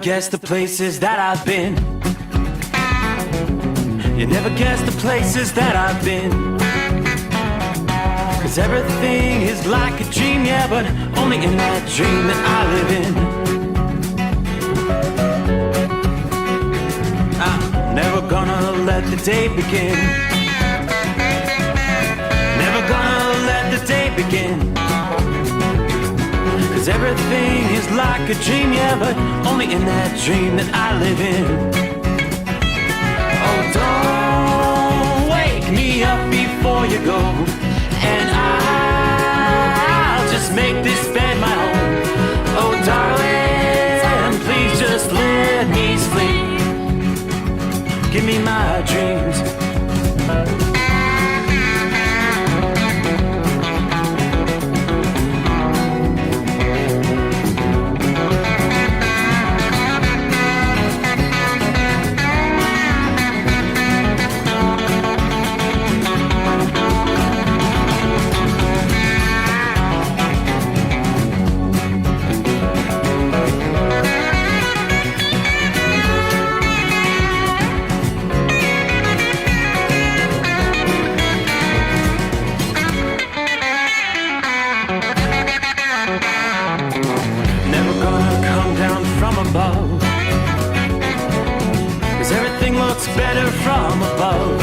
guess the places that I've been. You never guess the places that I've been. 'Cause everything is like a dream, yeah, but only in that dream that I live in. I'm never gonna let the day begin. Never gonna let the day begin. 'Cause everything is like a dream, yeah, but only in that dream that I live in. Oh, don't wake me up before you go, and I'll just make this bed my home. Oh, darling, please just let me sleep. Give me my dreams. Better from above.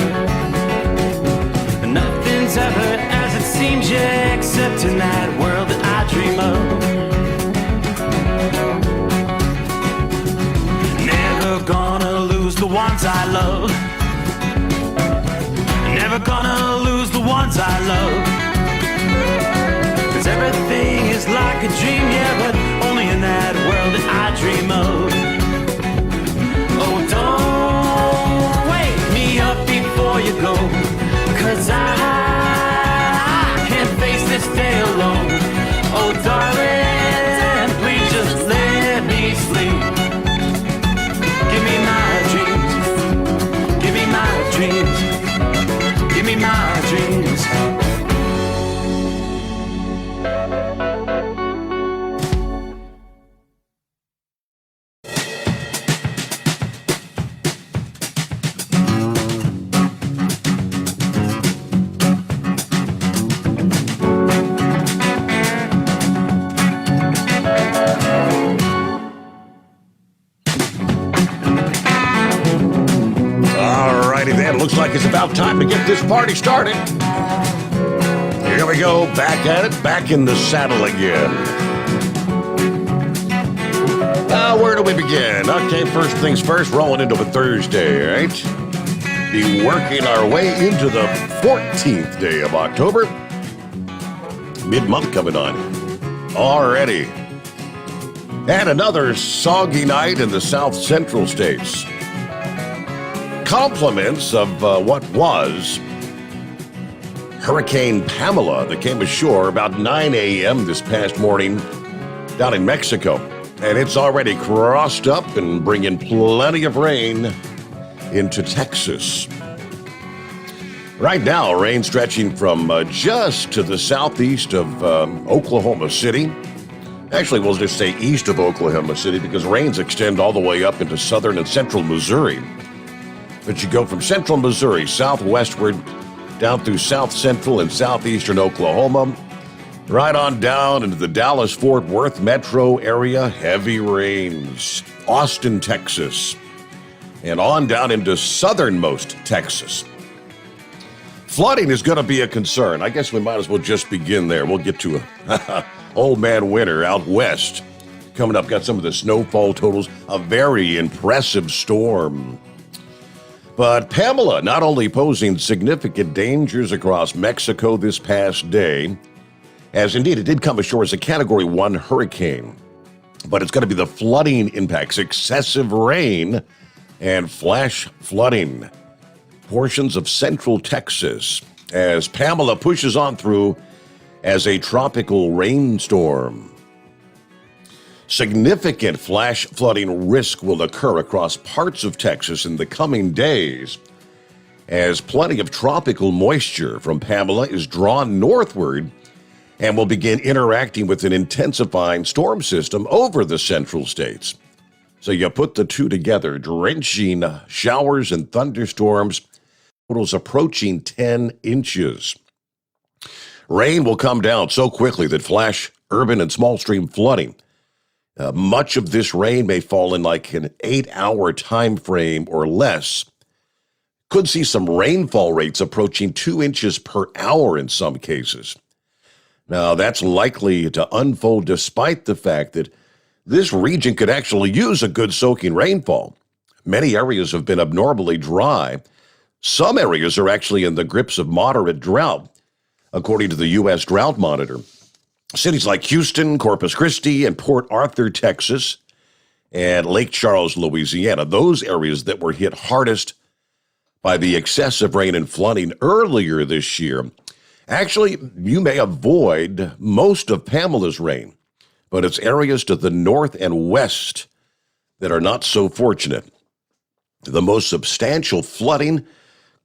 Nothing's ever as it seems, yeah, except in that world that I dream of. Never gonna lose the ones I love. Never gonna lose the ones I love. 'Cause everything is like a dream, yeah, but only in that world that I dream of. Oh, don't wake me up before you go, 'cause I can't face this day alone. Oh, darling, please just let me sleep. Give me my dreams. Give me my dreams. Give me my dreams. Looks like it's about time to get this party started. Here we go, back at it, back in the saddle again. Where do we begin? Okay, first things first, rolling into a Thursday, right? Be working our way into the 14th day of October. Mid-month coming on already. And another soggy night in the south central states. Compliments of what was Hurricane Pamela that came ashore about 9 a.m. this past morning down in Mexico. And it's already crossed up and bringing plenty of rain into Texas. Right now, rain stretching from just to the southeast of Oklahoma City. Actually, we'll just say east of Oklahoma City because rains extend all the way up into southern and central Missouri. But you go from central Missouri southwestward down through south central and southeastern Oklahoma, right on down into the Dallas-Fort Worth metro area, heavy rains. Austin, Texas, and on down into southernmost Texas. Flooding is going to be a concern. I guess we might as well just begin there. We'll get to old man winter out west. Coming up, got some of the snowfall totals, a very impressive storm. But Pamela not only posing significant dangers across Mexico this past day, as indeed it did come ashore as a Category 1 hurricane, but it's going to be the flooding impacts, excessive rain and flash flooding. Portions of central Texas as Pamela pushes on through as a tropical rainstorm. Significant flash flooding risk will occur across parts of Texas in the coming days as plenty of tropical moisture from Pamela is drawn northward and will begin interacting with an intensifying storm system over the central states. So you put the two together, drenching showers and thunderstorms, totals approaching 10 inches. Rain will come down so quickly that flash urban and small stream flooding. Much of this rain may fall in like an 8-hour time frame or less. Could see some rainfall rates approaching 2 inches per hour in some cases. Now, that's likely to unfold despite the fact that this region could actually use a good soaking rainfall. Many areas have been abnormally dry. Some areas are actually in the grips of moderate drought, according to the U.S. Drought Monitor. Cities like Houston, Corpus Christi, and Port Arthur, Texas, and Lake Charles, Louisiana, those areas that were hit hardest by the excessive rain and flooding earlier this year. Actually, you may avoid most of Pamela's rain, but it's areas to the north and west that are not so fortunate. The most substantial flooding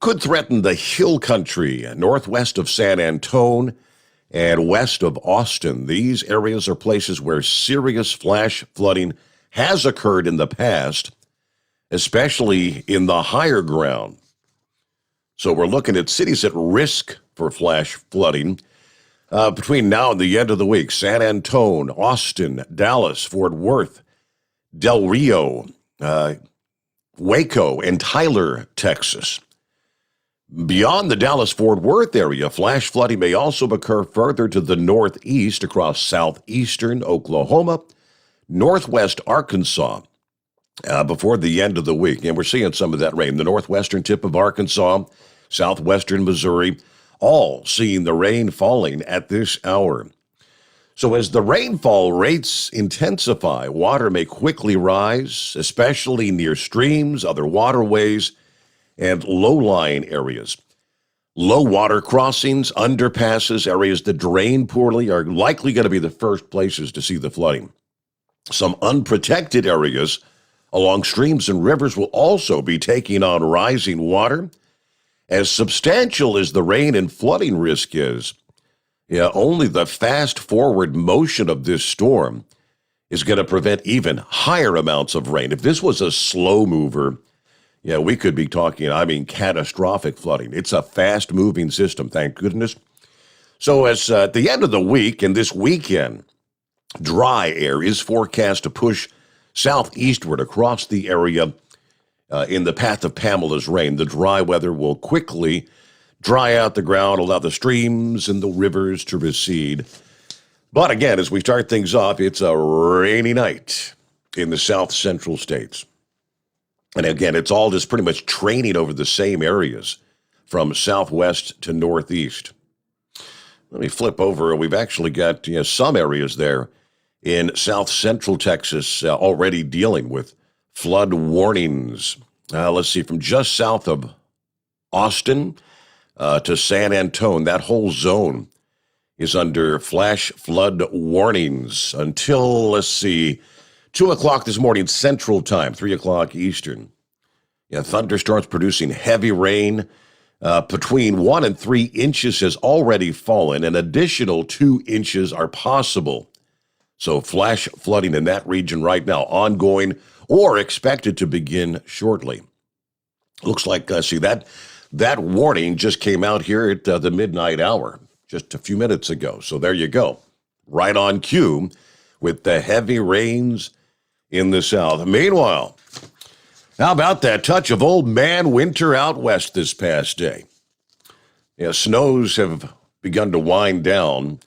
could threaten the hill country northwest of San Antonio and west of Austin. These areas are places where serious flash flooding has occurred in the past, especially in the higher ground. So we're looking at cities at risk for flash flooding between now and the end of the week. San Antonio, Austin, Dallas, Fort Worth, Del Rio, Waco, and Tyler, Texas. Beyond the Dallas-Fort Worth area, flash flooding may also occur further to the northeast across southeastern Oklahoma, northwest Arkansas before the end of the week. And we're seeing some of that rain. The northwestern tip of Arkansas, southwestern Missouri, all seeing the rain falling at this hour. So as the rainfall rates intensify, water may quickly rise, especially near streams, other waterways, and low-lying areas. Low water crossings, underpasses, areas that drain poorly are likely going to be the first places to see the flooding. Some unprotected areas along streams and rivers will also be taking on rising water. As substantial as the rain and flooding risk is, only the fast forward motion of this storm is going to prevent even higher amounts of rain. If this was a slow mover, we could be talking, catastrophic flooding. It's a fast-moving system, thank goodness. So as at the end of the week and this weekend, dry air is forecast to push southeastward across the area in the path of Pamela's rain. The dry weather will quickly dry out the ground, allow the streams and the rivers to recede. But again, as we start things off, it's a rainy night in the south central states. And again, it's all just pretty much training over the same areas from southwest to northeast. Let me flip over. We've actually got some areas there in south central Texas already dealing with flood warnings. Let's see, from just south of Austin to San Antonio, that whole zone is under flash flood warnings until, 2 o'clock this morning Central Time, 3 o'clock Eastern. Thunderstorms producing heavy rain. Between 1 and 3 inches has already fallen. An additional 2 inches are possible. So flash flooding in that region right now, ongoing or expected to begin shortly. Looks like, that warning just came out here at the midnight hour, just a few minutes ago. So there you go. Right on cue with the heavy rains in the south. Meanwhile, how about that touch of old man winter out west this past day? Snows have begun to wind down.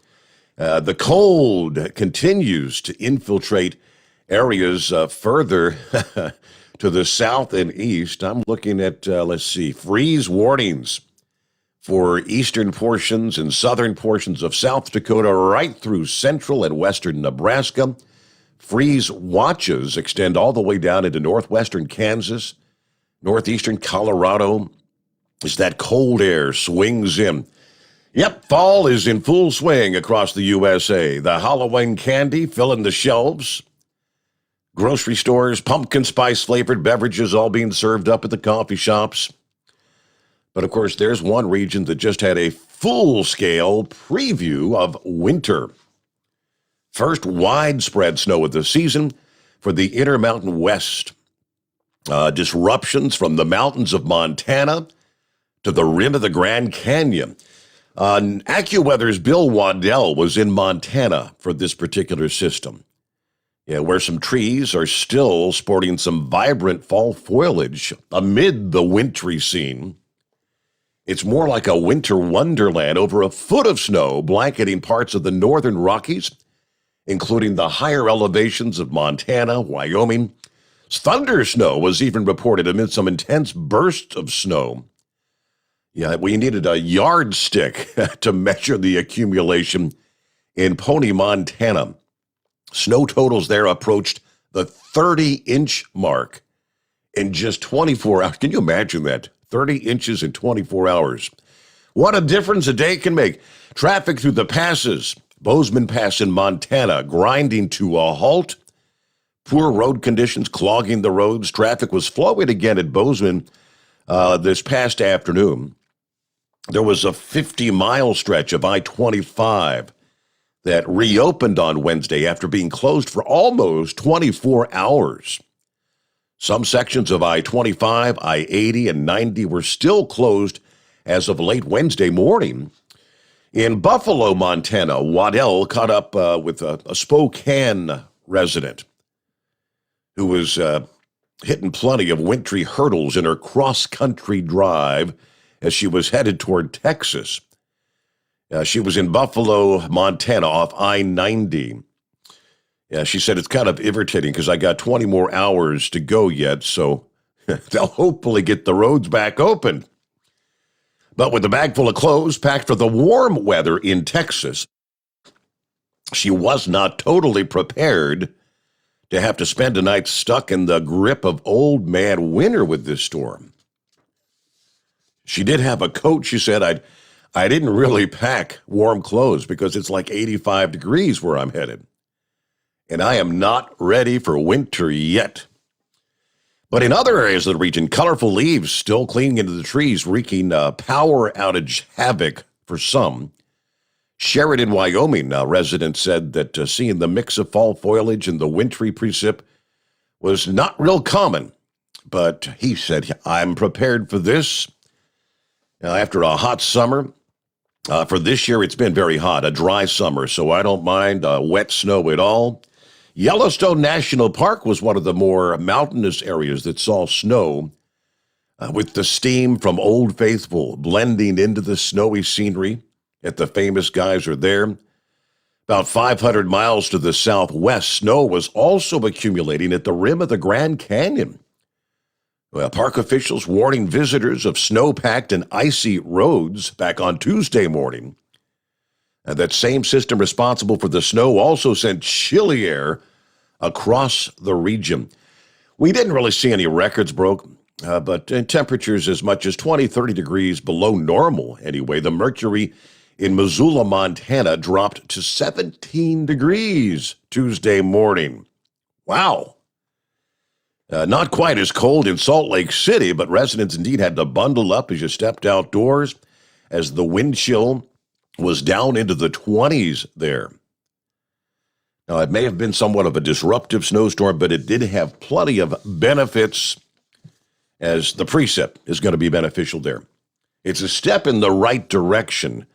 The cold continues to infiltrate areas further to the south and east. I'm looking at, freeze warnings for eastern portions and southern portions of South Dakota right through central and western Nebraska. Freeze watches extend all the way down into northwestern Kansas, northeastern Colorado, as that cold air swings in. Yep, fall is in full swing across the USA. The Halloween candy filling the shelves. Grocery stores, pumpkin spice flavored beverages all being served up at the coffee shops. But of course, there's one region that just had a full-scale preview of winter. First widespread snow of the season for the Intermountain West. Disruptions from the mountains of Montana to the rim of the Grand Canyon. AccuWeather's Bill Waddell was in Montana for this particular system, where some trees are still sporting some vibrant fall foliage amid the wintry scene. It's more like a winter wonderland. Over a foot of snow blanketing parts of the northern Rockies, including the higher elevations of Montana, Wyoming. Thunder snow was even reported amid some intense bursts of snow. We needed a yardstick to measure the accumulation in Pony, Montana. Snow totals there approached the 30-inch mark in just 24 hours. Can you imagine that? 30 inches in 24 hours. What a difference a day can make. Traffic through the passes, Bozeman Pass in Montana, grinding to a halt. Poor road conditions clogging the roads. Traffic was flowing again at Bozeman this past afternoon. There was a 50-mile stretch of I-25 that reopened on Wednesday after being closed for almost 24 hours. Some sections of I-25, I-80, and 90 were still closed as of late Wednesday morning. In Buffalo, Montana, Waddell caught up with a Spokane resident who was hitting plenty of wintry hurdles in her cross-country drive as she was headed toward Texas. She was in Buffalo, Montana, off I-90. She said, it's kind of irritating because I got 20 more hours to go yet, so they'll hopefully get the roads back open. But with a bag full of clothes packed for the warm weather in Texas, she was not totally prepared to have to spend a night stuck in the grip of old man winter with this storm. She did have a coat. She said, I didn't really pack warm clothes because it's like 85 degrees where I'm headed. And I am not ready for winter yet. But in other areas of the region, colorful leaves still clinging into the trees, wreaking power outage havoc for some. Sheridan, Wyoming, residents said that seeing the mix of fall foliage and the wintry precip was not real common. But he said, I'm prepared for this. After a hot summer, for this year, it's been very hot, a dry summer, so I don't mind wet snow at all. Yellowstone National Park was one of the more mountainous areas that saw snow, with the steam from Old Faithful blending into the snowy scenery at the famous geyser there. About 500 miles to the southwest, snow was also accumulating at the rim of the Grand Canyon. Well, park officials warning visitors of snow-packed and icy roads back on Tuesday morning. And that same system responsible for the snow also sent chilly air across the region. We didn't really see any records broke, but temperatures as much as 20, 30 degrees below normal anyway. The mercury in Missoula, Montana dropped to 17 degrees Tuesday morning. Wow. Not quite as cold in Salt Lake City, but residents indeed had to bundle up as you stepped outdoors as the wind chill was down into the 20s there. Now, it may have been somewhat of a disruptive snowstorm, but it did have plenty of benefits as the precip is going to be beneficial there. It's a step in the right direction,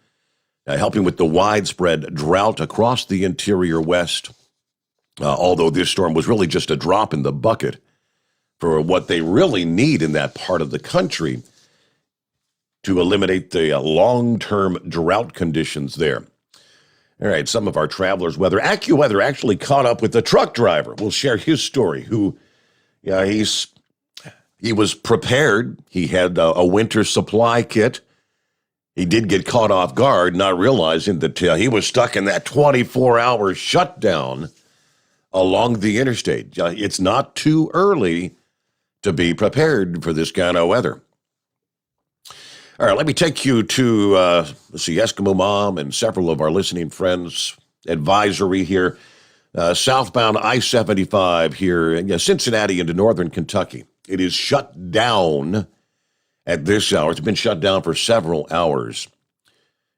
helping with the widespread drought across the interior West, although this storm was really just a drop in the bucket for what they really need in that part of the country to eliminate the long-term drought conditions there. All right, some of our travelers' weather. AccuWeather actually caught up with the truck driver. We'll share his story, who, he was prepared. He had a winter supply kit. He did get caught off guard, not realizing that he was stuck in that 24-hour shutdown along the interstate. It's not too early to be prepared for this kind of weather. All right, let me take you to, Eskimo Mom and several of our listening friends' advisory here. Southbound I-75 here in Cincinnati into northern Kentucky. It is shut down at this hour. It's been shut down for several hours.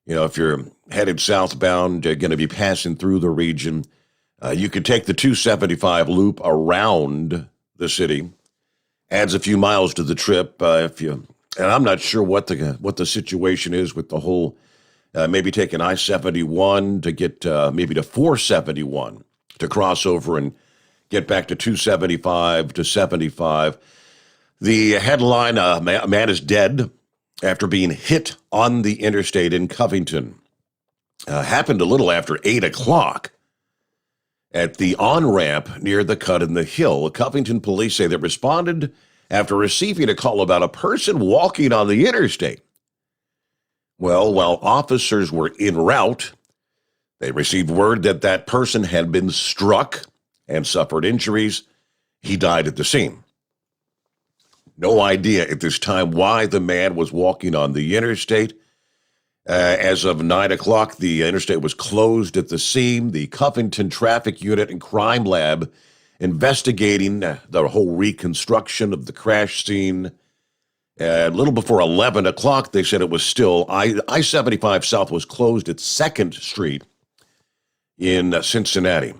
If you're headed southbound, you're going to be passing through the region. You could take the 275 loop around the city, adds a few miles to the trip. And I'm not sure what the situation is with the whole, maybe taking I-71 to get maybe to 471 to cross over and get back to 275 to 75. The headline, a man is dead after being hit on the interstate in Covington. Happened a little after 8 o'clock at the on-ramp near the cut in the hill. Covington police say they responded after receiving a call about a person walking on the interstate. Well, while officers were en route, they received word that that person had been struck and suffered injuries. He died at the scene. No idea at this time why the man was walking on the interstate. As of 9 o'clock, the interstate was closed at the scene. The Covington Traffic Unit and Crime Lab investigating the whole reconstruction of the crash scene. A little before 11 o'clock, they said it was still I-75 South was closed at 2nd Street in Cincinnati.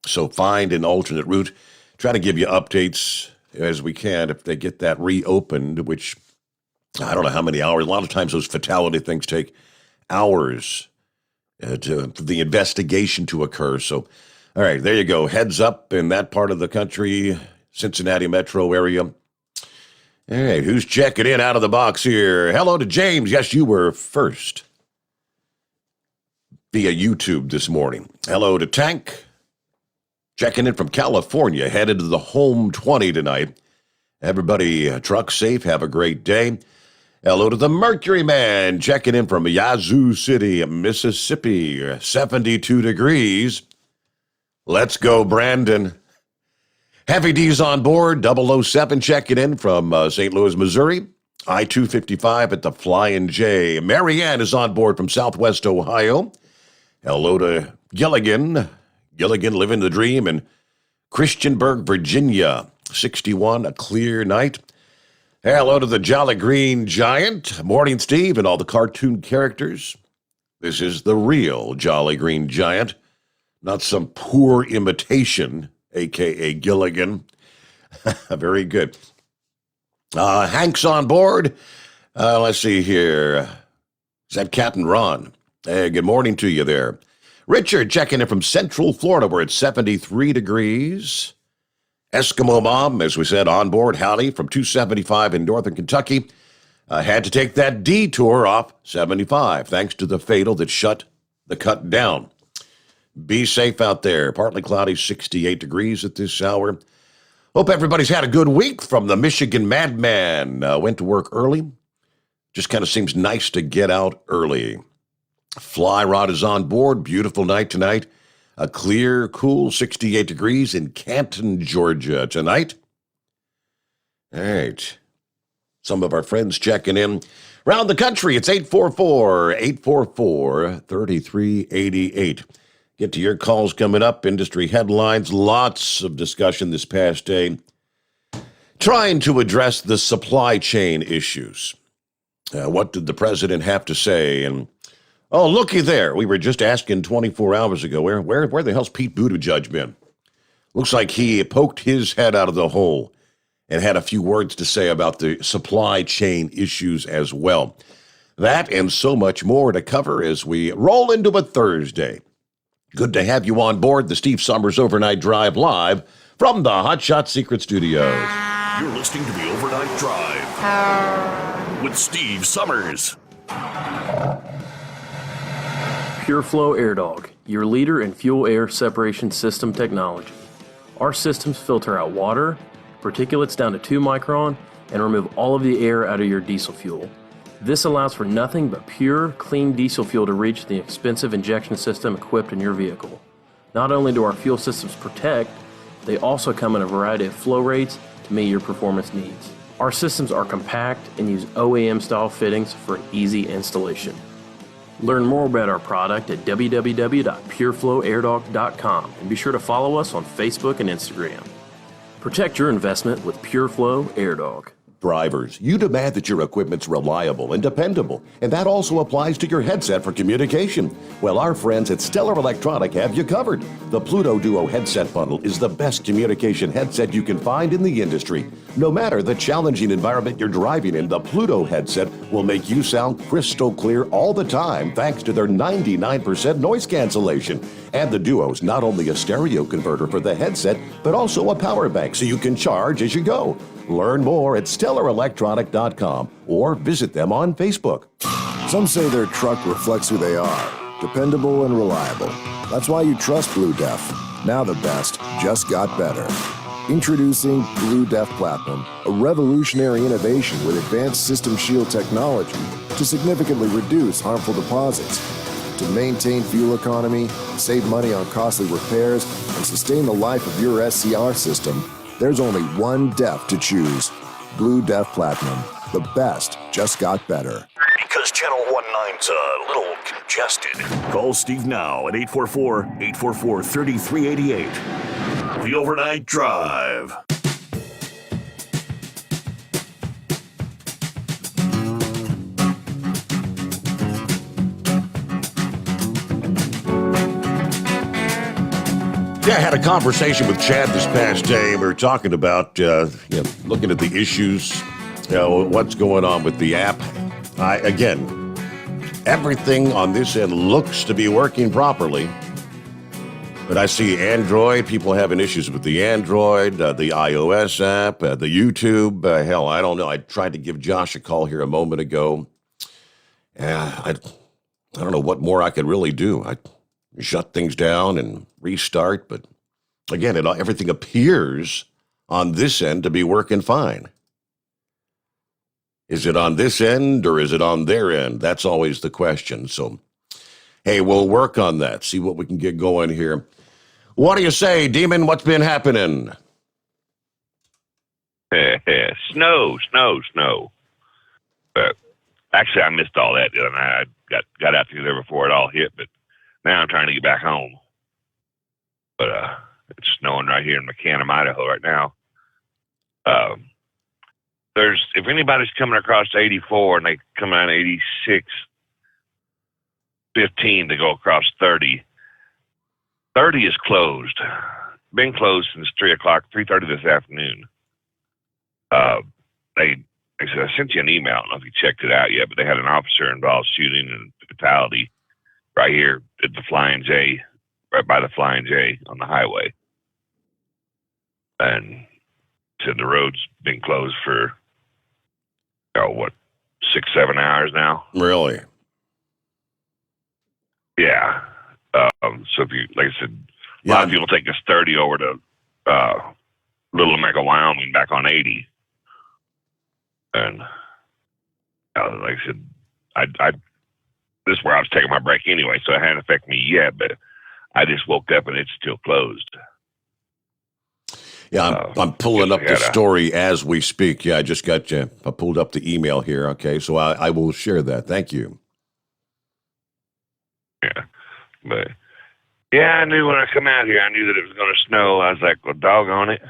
So find an alternate route. Try to give you updates as we can if they get that reopened, which I don't know how many hours. A lot of times those fatality things take hours for the investigation to occur. So, all right, there you go. Heads up in that part of the country, Cincinnati metro area. All right, who's checking in out of the box here? Hello to James. Yes, you were first via YouTube this morning. Hello to Tank. Checking in from California, headed to the home 20 tonight. Everybody, truck safe. Have a great day. Hello to the Mercury Man, checking in from Yazoo City, Mississippi, 72 degrees. Let's go, Brandon. Heavy D's on board, 007 checking in from St. Louis, Missouri. I-255 at the Flying J. Marianne is on board from Southwest Ohio. Hello to Gilligan. Gilligan living the dream in Christiansburg, Virginia. 61, a clear night. Hello to the Jolly Green Giant. Morning, Steve, and all the cartoon characters. This is the real Jolly Green Giant, not some poor imitation, a.k.a. Gilligan. Very good. Hank's on board. Let's see here. Is that Captain Ron? Hey, good morning to you there. Richard checking in from Central Florida. We're at 73 degrees. Eskimo Mom, as we said, on board. Howdy from 275 in northern Kentucky. Had to take that detour off 75, thanks to the fatal that shut the cut down. Be safe out there. Partly cloudy, 68 degrees at this hour. Hope everybody's had a good week from the Michigan Madman. Went to work early. Just kind of seems nice to get out early. Fly Rod is on board. Beautiful night tonight. A clear, cool 68 degrees in Canton, Georgia tonight. All right. Some of our friends checking in. Around the country, it's 844-3388. Get to your calls coming up. Industry headlines. Lots of discussion this past day. Trying to address the supply chain issues. What did the president have to say? And oh, looky there. We were just asking 24 hours ago, where the hell's Pete Buttigieg been? Looks like he poked his head out of the hole and had a few words to say about the supply chain issues as well. That and so much more to cover as we roll into a Thursday. Good to have you on board the Steve Sommers Overnight Drive live from the Hot Shot Secret Studios. You're listening to the Overnight Drive with Steve Sommers. PureFlow Air Dog, your leader in fuel air separation system technology. Our systems filter out water, particulates down to 2 micron, and remove all of the air out of your diesel fuel. This allows for nothing but pure, clean diesel fuel to reach the expensive injection system equipped in your vehicle. Not only do our fuel systems protect, they also come in a variety of flow rates to meet your performance needs. Our systems are compact and use OEM-style fittings for an easy installation. Learn more about our product at www.pureflowairdog.com and be sure to follow us on Facebook and Instagram. Protect your investment with PureFlow Air Dog. Drivers, you demand that your equipment's reliable and dependable, and that also applies to your headset for communication. Well, our friends at Stellar Electronic have you covered. The Pluto Duo headset bundle is the best communication headset you can find in the industry. No matter the challenging environment you're driving in, the Pluto headset will make you sound crystal clear all the time thanks to their 99% noise cancellation. And the Duo's not only a stereo converter for the headset, but also a power bank so you can charge as you go. Learn more at StellarElectronic.com or visit them on Facebook. Some say their truck reflects who they are, dependable and reliable. That's why you trust Blue Def. Now the best just got better. Introducing Blue Def Platinum, a revolutionary innovation with advanced system shield technology to significantly reduce harmful deposits. To maintain fuel economy, save money on costly repairs, and sustain the life of your SCR system, there's only one DEF to choose. Blue Def Platinum. The best just got better. Because Channel 19's a little congested. Call Steve now at 844-844-3388. The Overnight Drive. Yeah, I had a conversation with Chad this past day. We were talking about looking at the issues, what's going on with the app. Again, everything on this end looks to be working properly. But I see Android, people having issues with the Android, the iOS app, the YouTube. Hell, I don't know. I tried to give Josh a call here a moment ago. I don't know what more I could really do. I shut things down and restart, but again, everything appears on this end to be working fine. Is it on this end or is it on their end? That's always the question. So, hey, we'll work on that, see what we can get going here. What do you say, Demon? What's been happening? Snow. But actually, I missed all that. And I got out through there before it all hit, but now I'm trying to get back home. But it's snowing right here in McCann, Idaho right now. If anybody's coming across 84 and they come on 86, 15 to go across 30, 30 is closed. Been closed since 3:30 this afternoon. I sent you an email. I don't know if you checked it out yet, but they had an officer involved shooting and fatality right here at the Flying J, right by the Flying J on the highway. And said the road's been closed for, 6-7 hours now? Really? Yeah. So if you, like I said, a lot of people take this 30 over to Little Omega, Wyoming, back on 80. And like I said, this is where I was taking my break anyway, so it hadn't affected me yet, but I just woke up and it's still closed. Yeah, I'm pulling up the story as we speak. Yeah, I just got you. I pulled up the email here. Okay, so I will share that. Thank you. Yeah, but yeah, I knew when I come out here, I knew that it was going to snow. I was like, well, doggone it.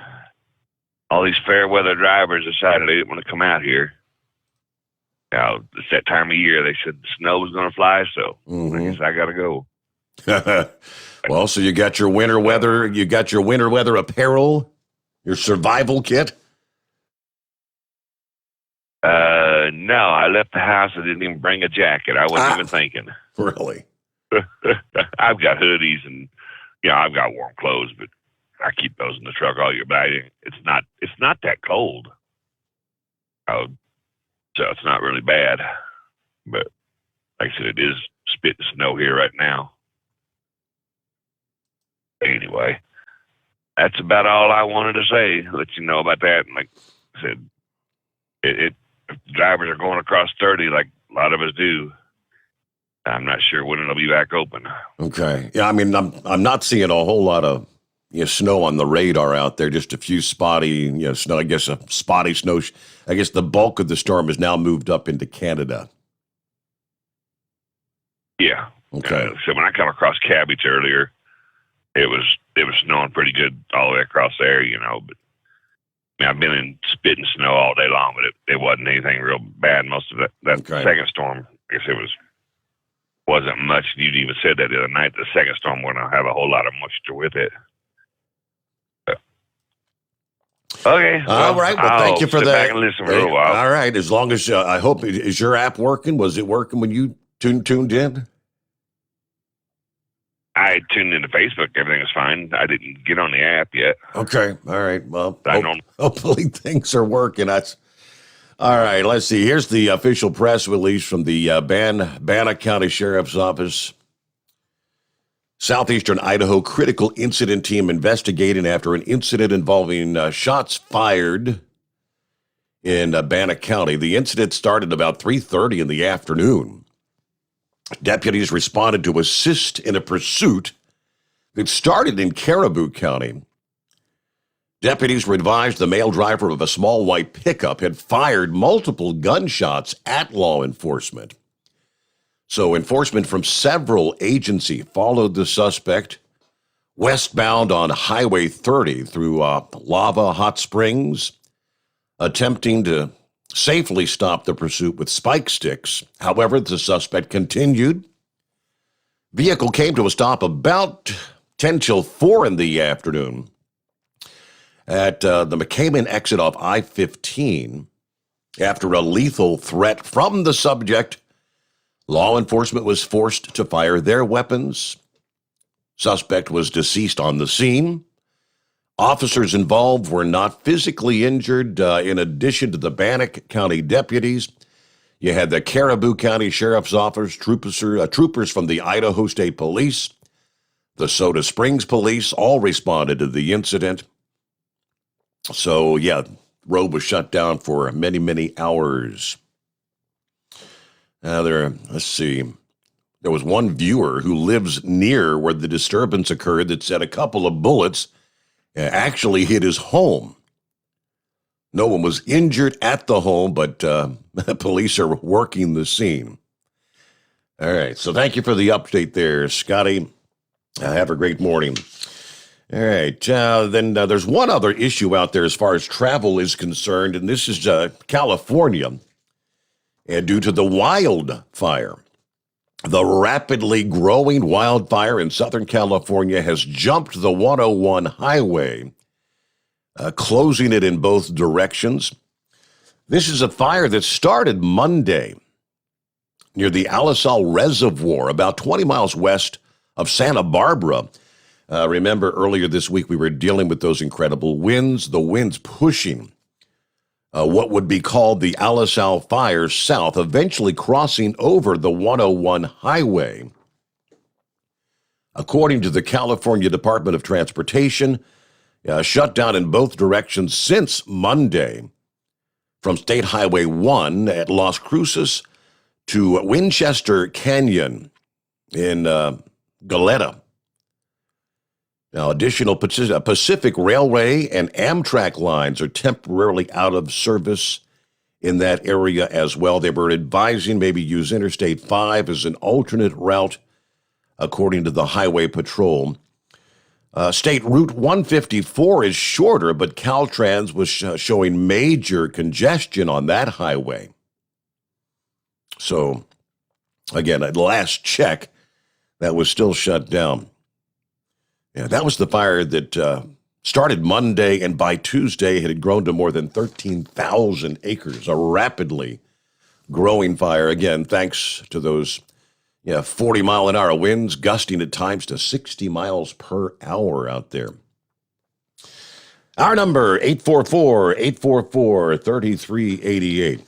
All these fair weather drivers decided they didn't want to come out here. It's that time of year. They said the snow was going to fly, so I guess I got to go. Well, so you got your winter weather. You got your winter weather apparel, your survival kit. No, I left the house. I didn't even bring a jacket. I wasn't even thinking. Really? I've got hoodies and I've got warm clothes, but I keep those in the truck all year. But it's not that cold. So it's not really bad. But like I said, it is spitting snow here right now. Anyway, that's about all I wanted to say. Let you know about that. And like I said, if drivers are going across 30 like a lot of us do, I'm not sure when it'll be back open. Okay. Yeah, I mean, I'm not seeing a whole lot of snow on the radar out there. Just a few spotty, snow. I guess a spotty snow. I guess the bulk of the storm has now moved up into Canada. Yeah. Okay. So when I come across Cabbage earlier, it was snowing pretty good all the way across there, but mean, I've been in spit and snow all day long, but it wasn't anything real bad. Most of that Okay. second storm, I guess wasn't much. You even said that the other night. The second storm wouldn't have a whole lot of moisture with it. Okay. All right. Well, thank you for sit that. back and listen for a little while. All right. As long as I hope, is your app working? Was it working when you tuned in? I tuned into Facebook. Everything was fine. I didn't get on the app yet. Okay. All right. Well, I don't. hopefully things are working. That's all right. Let's see. Here's the official press release from the Bannock County Sheriff's Office. Southeastern Idaho critical incident team investigating after an incident involving shots fired in Bannock County. The incident started about 3:30 in the afternoon. Deputies responded to assist in a pursuit that started in Caribou County. Deputies were advised the male driver of a small white pickup had fired multiple gunshots at law enforcement. So enforcement from several agencies followed the suspect westbound on Highway 30 through Lava Hot Springs, attempting to safely stop the pursuit with spike sticks. However, the suspect continued. Vehicle came to a stop about 10 till 4 in the afternoon at the McCaman exit off I-15. After a lethal threat from the subject, law enforcement was forced to fire their weapons. Suspect was deceased on the scene. Officers involved were not physically injured. In addition to the Bannock County deputies, you had the Caribou County Sheriff's Office, troopers from the Idaho State Police, the Soda Springs Police, all responded to the incident. So, yeah, road was shut down for many, many hours. Let's see. There was one viewer who lives near where the disturbance occurred that said a couple of bullets actually hit his home. No one was injured at the home, but police are working the scene. All right, so thank you for the update there, Scotty. Have a great morning. All right, then there's one other issue out there as far as travel is concerned, and this is California. And due to the wildfire, the rapidly growing wildfire in Southern California has jumped the 101 highway, closing it in both directions. This is a fire that started Monday near the Alisal Reservoir, about 20 miles west of Santa Barbara. Remember earlier this week we were dealing with those incredible winds, the winds pushing what would be called the Alisal Fire south, eventually crossing over the 101 highway. According to the California Department of Transportation, shut down in both directions since Monday, from State Highway 1 at Las Cruces to Winchester Canyon in Goleta. Now, additional Pacific Railway and Amtrak lines are temporarily out of service in that area as well. They were advising maybe use Interstate 5 as an alternate route, according to the Highway Patrol. State Route 154 is shorter, but Caltrans was showing major congestion on that highway. So, again, at last check, that was still shut down. Yeah, that was the fire that started Monday, and by Tuesday it had grown to more than 13,000 acres, a rapidly growing fire. Again, thanks to those 40-mile-an-hour winds, gusting at times to 60 miles per hour out there. Our number, 844-844-3388.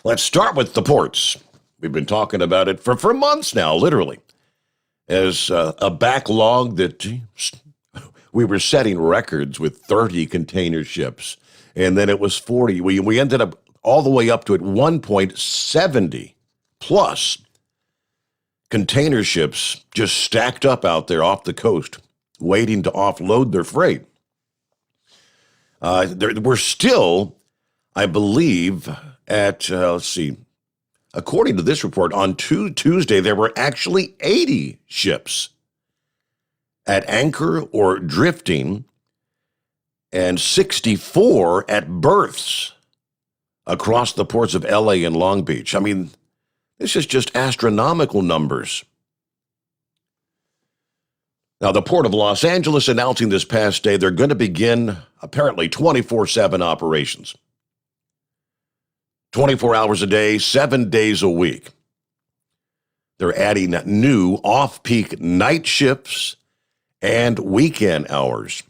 Let's start with the ports. We've been talking about it for months now, literally, as a backlog that we were setting records with 30 container ships, and then it was 40. We ended up all the way up to at one point 70 plus container ships just stacked up out there off the coast, waiting to offload their freight. We're still, I believe, at, let's see, according to this report, on Tuesday, there were actually 80 ships at anchor or drifting and 64 at berths across the ports of LA and Long Beach. I mean, this is just astronomical numbers. Now, the Port of Los Angeles announcing this past day they're going to begin, apparently, 24/7 operations. 24 hours a day, 7 days a week. They're adding new off-peak night shifts and weekend hours.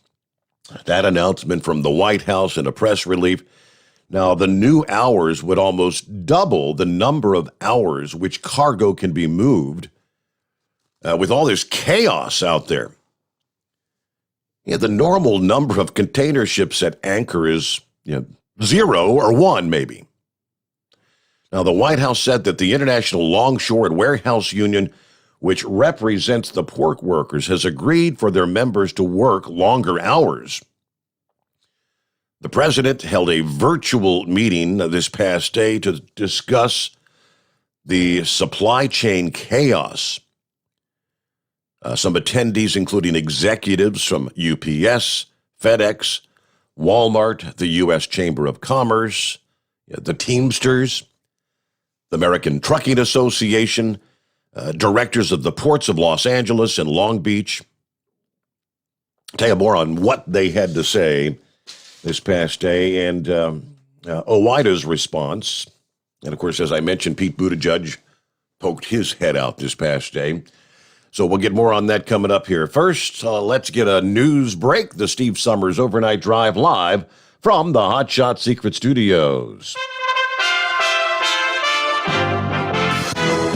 That announcement from the White House in a press release. Now, the new hours would almost double the number of hours which cargo can be moved with all this chaos out there. Yeah, the normal number of container ships at anchor is 0 or 1, maybe. Now, the White House said that the International Longshore and Warehouse Union, which represents the port workers, has agreed for their members to work longer hours. The president held a virtual meeting this past day to discuss the supply chain chaos. Some attendees, including executives from UPS, FedEx, Walmart, the U.S. Chamber of Commerce, the Teamsters, the American Trucking Association, directors of the ports of Los Angeles and Long Beach. I'll tell you more on what they had to say this past day and OOIDA's response. And, of course, as I mentioned, Pete Buttigieg poked his head out this past day. So we'll get more on that coming up here. First, let's get a news break. The Steve Sommers Overnight Drive live from the Hot Shot Secret Studios.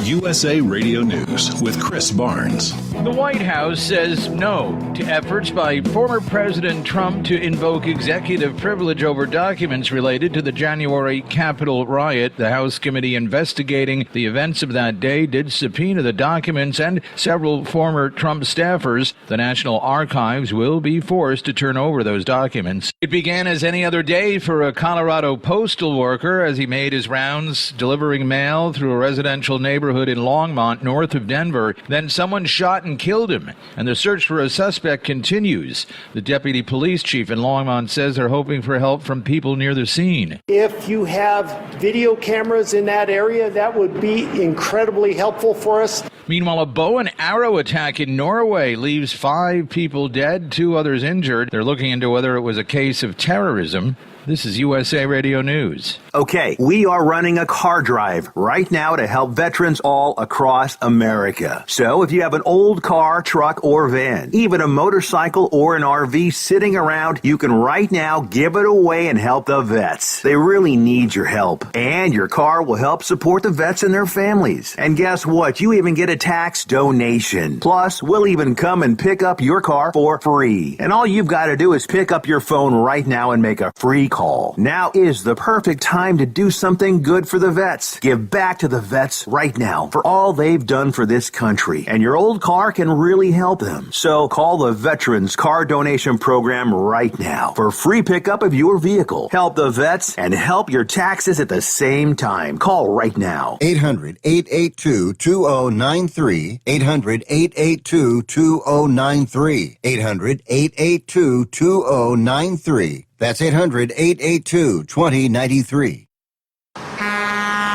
USA Radio News with Chris Barnes. The White House says no to efforts by former President Trump to invoke executive privilege over documents related to the January Capitol riot. The House committee investigating the events of that day did subpoena the documents and several former Trump staffers. The National Archives will be forced to turn over those documents. It began as any other day for a Colorado postal worker as he made his rounds delivering mail through a residential neighborhood in Longmont, north of Denver. Then someone shot and killed him, and the search for a suspect continues. The deputy police chief in Longmont says they're hoping for help from people near the scene. If you have video cameras in that area, that would be incredibly helpful for us. Meanwhile, a bow and arrow attack in Norway leaves 5 people dead, 2 others injured. They're looking into whether it was a case of terrorism. This is USA Radio News. Okay, we are running a car drive right now to help veterans all across America. So if you have an old car, truck, or van, even a motorcycle or an RV sitting around, you can right now give it away and help the vets. They really need your help. And your car will help support the vets and their families. And guess what? You even get a tax donation. Plus, we'll even come and pick up your car for free. And all you've got to do is pick up your phone right now and make a free call. Now is the perfect time to do something good for the vets. Give back to the vets right now for all they've done for this country. And your old car can really help them. So call the Veterans Car Donation Program right now for free pickup of your vehicle. Help the vets and help your taxes at the same time. Call right now. 800-882-2093. 800-882-2093. 800-882-2093. That's 800-882-2093.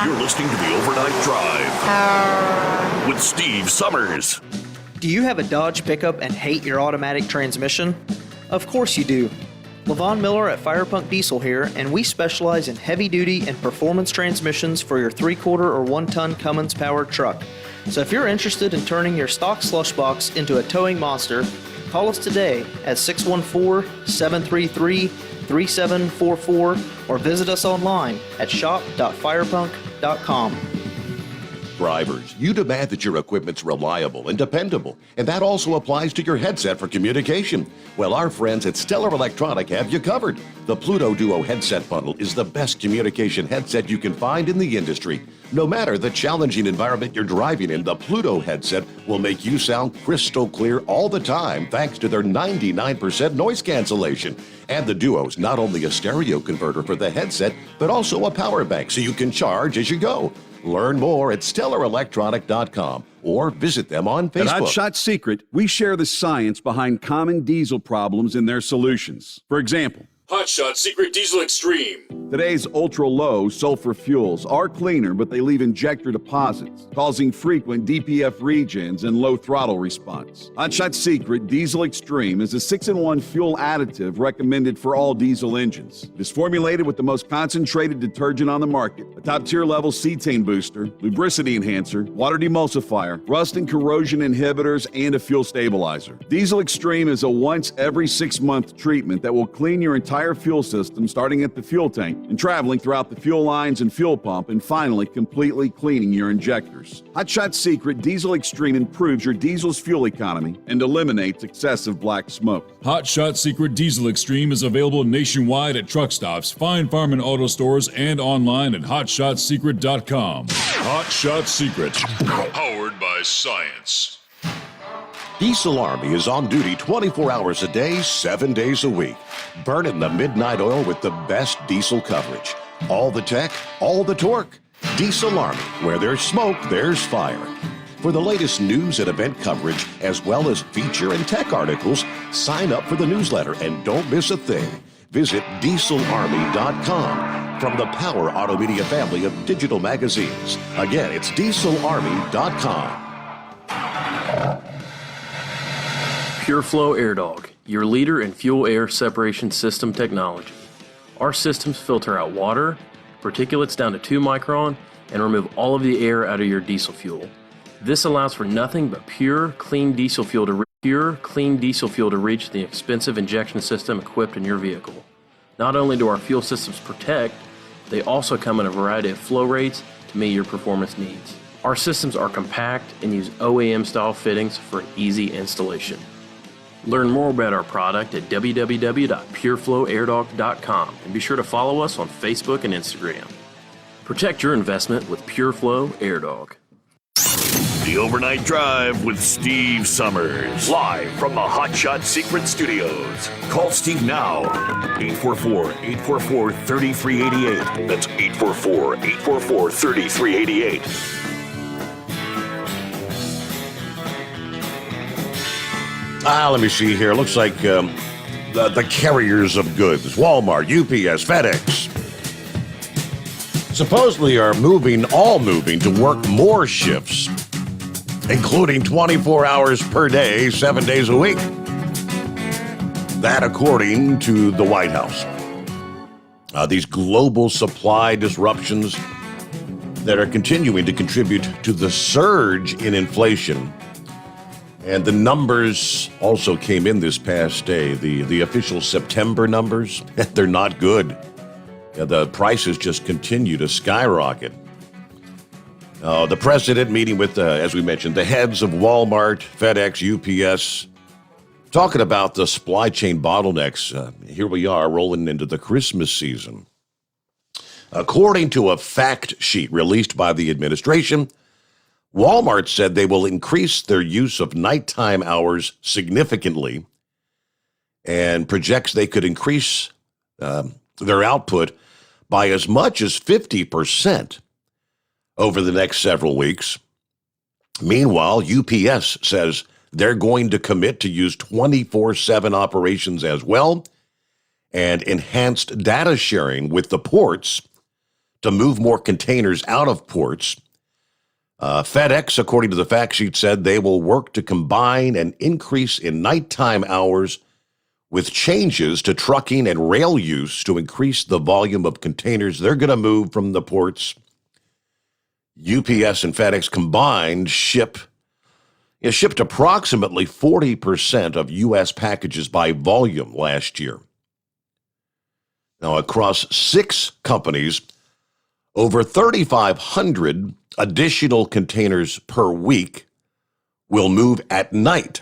You're listening to the Overnight Drive with Steve Sommers. Do you have a Dodge pickup and hate your automatic transmission? Of course you do. LaVon Miller at Firepunk Diesel here, and we specialize in heavy-duty and performance transmissions for your 3/4 or 1-ton Cummins-powered truck. So if you're interested in turning your stock slush box into a towing monster, call us today at 614-733-3744 or visit us online at shop.firepunk.com. Drivers, you demand that your equipment's reliable and dependable, and that also applies to your headset for communication. Well, our friends at Stellar Electronic have you covered. The Pluto Duo headset bundle is the best communication headset you can find in the industry. No matter the challenging environment you're driving in, the Pluto headset will make you sound crystal clear all the time thanks to their 99% noise cancellation. And the Duo's not only a stereo converter for the headset, but also a power bank so you can charge as you go. Learn more at stellaraelectronic.com or visit them on At Facebook. Hotshot Secret, we share the science behind common diesel problems and their solutions. For example, Hotshot Secret Diesel Extreme. today's ultra-low sulfur fuels are cleaner, but they leave injector deposits, causing frequent DPF regens and low throttle response. Hotshot Secret Diesel Extreme is a 6-in-1 fuel additive recommended for all diesel engines. It is formulated with the most concentrated detergent on the market, a top-tier level cetane booster, lubricity enhancer, water demulsifier, rust and corrosion inhibitors, and a fuel stabilizer. Diesel Extreme is a once every 6-month treatment that will clean your entire fuel system, starting at the fuel tank and traveling throughout the fuel lines and fuel pump, and finally completely cleaning your injectors. Hotshot Secret Diesel Extreme improves your diesel's fuel economy and eliminates excessive black smoke. Hotshot Secret Diesel Extreme is available nationwide at truck stops, fine farm and auto stores, and online at hotshotsecret.com. Hotshot Secret. Powered by science. Diesel Army is on duty 24 hours a day, 7 days a week. Burning the midnight oil with the best diesel coverage. All the tech, all the torque. Diesel Army, where there's smoke, there's fire. For the latest news and event coverage, as well as feature and tech articles, sign up for the newsletter and don't miss a thing. Visit dieselarmy.com from the Power Auto Media family of digital magazines. Again, it's dieselarmy.com. PureFlow AirDog, your leader in fuel air separation system technology. Our systems filter out water, particulates down to 2 micron, and remove all of the air out of your diesel fuel. This allows for nothing but pure, clean diesel fuel to reach the expensive injection system equipped in your vehicle. Not only do our fuel systems protect, they also come in a variety of flow rates to meet your performance needs. Our systems are compact and use OEM-style fittings for an easy installation. Learn more about our product at www.pureflowairdog.com and be sure to follow us on Facebook and Instagram. Protect your investment with PureFlow AirDog. The Overnight Drive with Steve Summers. Live from the Hotshot Secret Studios. Call Steve now. 844-844-3388. That's 844-844-3388. Let me see here. Looks like the carriers of goods, Walmart, UPS, FedEx, supposedly are all moving to work more shifts, including 24 hours per day, 7 days a week. That according to the White House. These global supply disruptions that are continuing to contribute to the surge in inflation. And the numbers also came in this past day. The official September numbers, they're not good. The prices just continue to skyrocket. The president meeting with, as we mentioned, the heads of Walmart, FedEx, UPS, talking about the supply chain bottlenecks. Here we are rolling into the Christmas season. According to a fact sheet released by the administration, Walmart said they will increase their use of nighttime hours significantly and projects they could increase their output by as much as 50% over the next several weeks. Meanwhile, UPS says they're going to commit to use 24/7 operations as well and enhanced data sharing with the ports to move more containers out of ports. FedEx, according to the fact sheet, said they will work to combine an increase in nighttime hours with changes to trucking and rail use to increase the volume of containers they're going to move from the ports. UPS and FedEx combined shipped approximately 40% of U.S. packages by volume last year. Now, across 6 companies, over 3,500 additional containers per week will move at night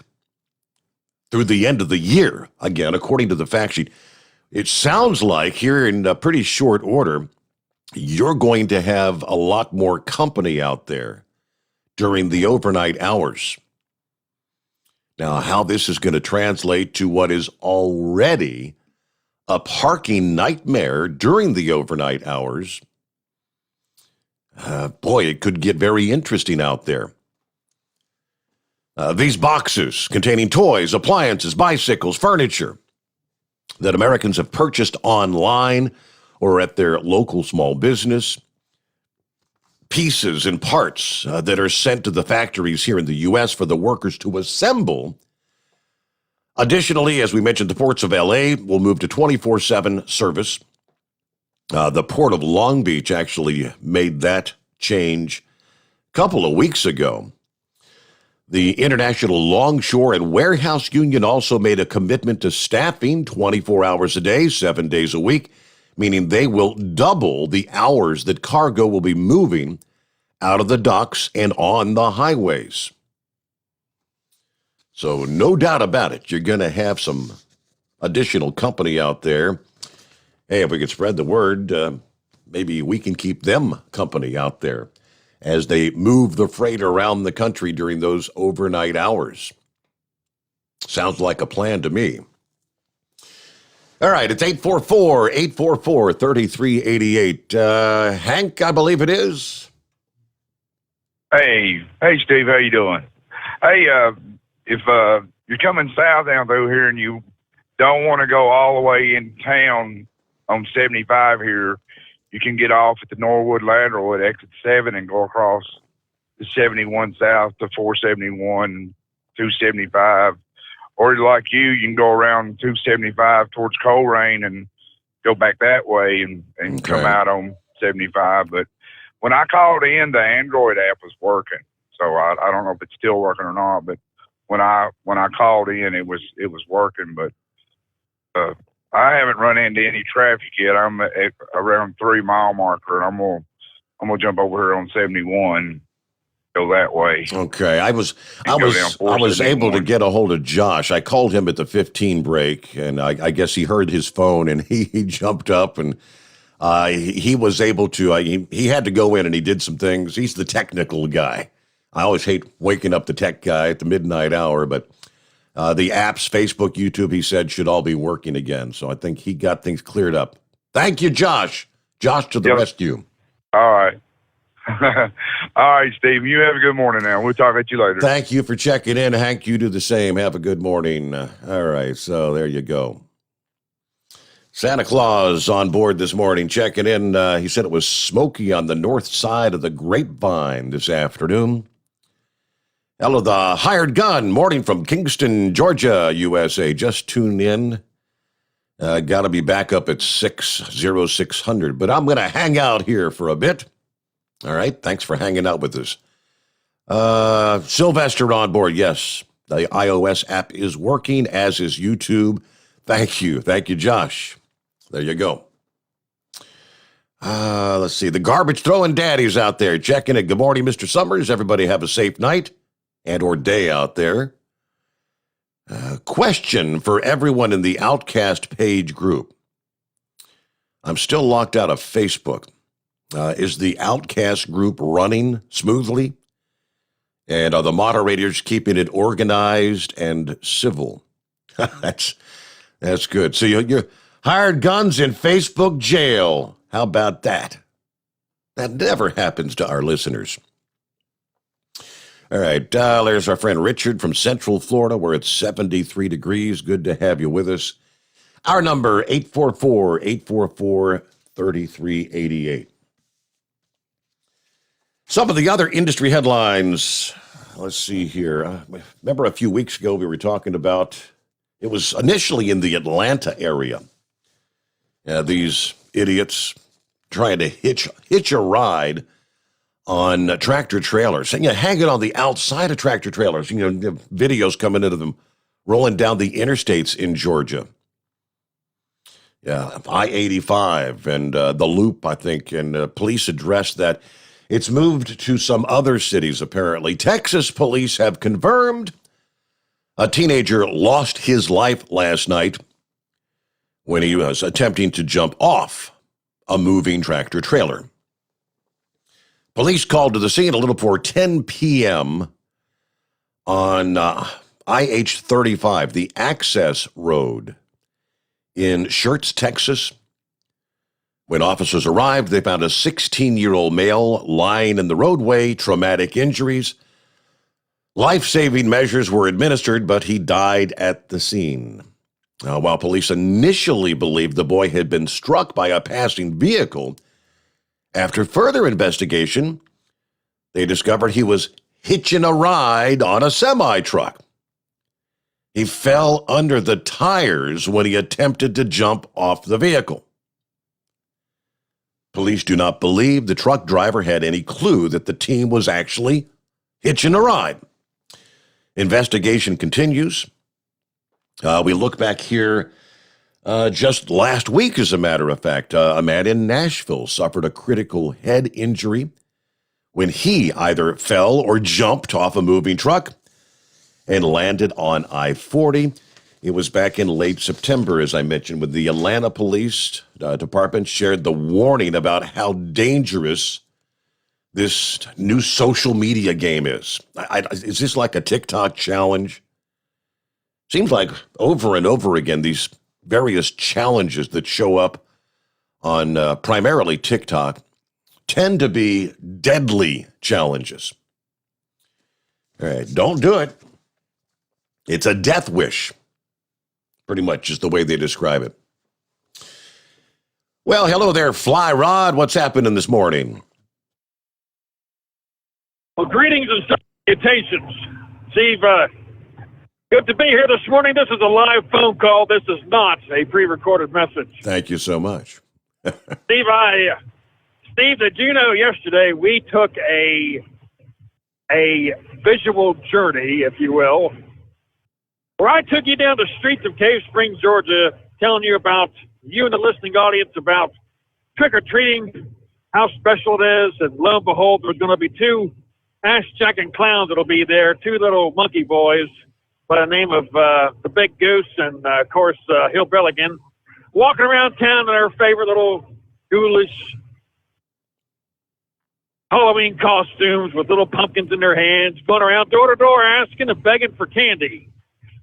through the end of the year. Again, according to the fact sheet, it sounds like here in a pretty short order, you're going to have a lot more company out there during the overnight hours. Now, how this is going to translate to what is already a parking nightmare during the overnight hours, Boy, it could get very interesting out there. These boxes containing toys, appliances, bicycles, furniture that Americans have purchased online or at their local small business, pieces and parts that are sent to the factories here in the U.S. for the workers to assemble. Additionally, as we mentioned, the ports of L.A. will move to 24/7 service. The Port of Long Beach actually made that change a couple of weeks ago. The International Longshore and Warehouse Union also made a commitment to staffing 24 hours a day, 7 days a week, meaning they will double the hours that cargo will be moving out of the docks and on the highways. So no doubt about it, you're going to have some additional company out there. Hey, if we could spread the word, maybe we can keep them company out there as they move the freight around the country during those overnight hours. Sounds like a plan to me. All right, it's 844-844-3388. Hank, I believe it is. Hey, Steve, how you doing? Hey, if you're coming south down through here and you don't want to go all the way in town on 75 here, you can get off at the Norwood Lateral at exit 7 and go across the 71 south to 471, 275. Or like you can go around 275 towards Coleraine and go back that way and come out on 75. But when I called in, the Android app was working. So I don't know if it's still working or not, but when I called in, it was working. But I haven't run into any traffic yet. I'm at around 3 mile marker, and I'm gonna jump over here on 71, go that way. Okay, I was able to get a hold of Josh. I called him at the 15 break, and I guess he heard his phone, and he jumped up, and he was able to. He had to go in, and he did some things. He's the technical guy. I always hate waking up the tech guy at the midnight hour, but. The apps, Facebook, YouTube, he said, should all be working again. So I think he got things cleared up. Thank you, Josh. Josh to the rescue. All right. All right, Steve. You have a good morning now. We'll talk at you later. Thank you for checking in. Hank, you do the same. Have a good morning. All right, so there you go. Santa Claus on board this morning, checking in. He said it was smoky on the north side of the Grapevine this afternoon. Hello, the hired gun, morning from Kingston, Georgia, USA. Just tuned in. Got to be back up at 60600, but I'm going to hang out here for a bit. All right, thanks for hanging out with us. Sylvester on board, yes. The iOS app is working, as is YouTube. Thank you, Josh. There you go. Let's see, the garbage throwing daddies out there checking it. Good morning, Mr. Sommers. Everybody have a safe night and or day out there. Question for everyone in the Outcast page group. I'm still locked out of Facebook. Is the Outcast group running smoothly? And are the moderators keeping it organized and civil? That's good. So you're hired guns in Facebook jail. How about that? That never happens to our listeners. All right, there's our friend Richard from Central Florida, where it's 73 degrees. Good to have you with us. Our number, 844-844-3388. Some of the other industry headlines, let's see here. Remember a few weeks ago we were talking about, it was initially in the Atlanta area. These idiots trying to hitch a ride on tractor trailers, and hang it on the outside of tractor trailers. Videos coming into them rolling down the interstates in Georgia. Yeah, I-85 and the Loop, I think, and police addressed that. It's moved to some other cities, apparently. Texas police have confirmed a teenager lost his life last night when he was attempting to jump off a moving tractor trailer. Police called to the scene a little before 10 p.m. on IH-35, the access road in Schertz, Texas, When officers arrived, they found a 16-year-old male lying in the roadway, traumatic injuries. Life-saving measures were administered, but he died at the scene. While police initially believed the boy had been struck by a passing vehicle, after further investigation, they discovered he was hitching a ride on a semi-truck. He fell under the tires when he attempted to jump off the vehicle. Police do not believe the truck driver had any clue that the teen was actually hitching a ride. Investigation continues. We look back here just last week, as a matter of fact. A man in Nashville suffered a critical head injury when he either fell or jumped off a moving truck and landed on I-40. It was back in late September, as I mentioned, when the Atlanta Police Department shared the warning about how dangerous this new social media game is. Is this like a TikTok challenge? Seems like over and over again, these various challenges that show up on primarily TikTok tend to be deadly challenges. All right, don't do it. It's a death wish. Pretty much is the way they describe it. Well, hello there, Fly Rod. What's happening this morning? Well, greetings and salutations. Steve, good to be here this morning. This is a live phone call. This is not a pre-recorded message. Thank you so much. Steve, did you know yesterday we took a visual journey, if you will, where I took you down the streets of Cave Springs, Georgia, telling you about, you and the listening audience, about trick-or-treating, how special it is, and lo and behold, there's going to be two ass-jacking clowns that'll be there, two little monkey boys by the name of the Big Goose and, of course, Hill Billigan, walking around town in their favorite little ghoulish Halloween costumes with little pumpkins in their hands, going around door to door asking and begging for candy.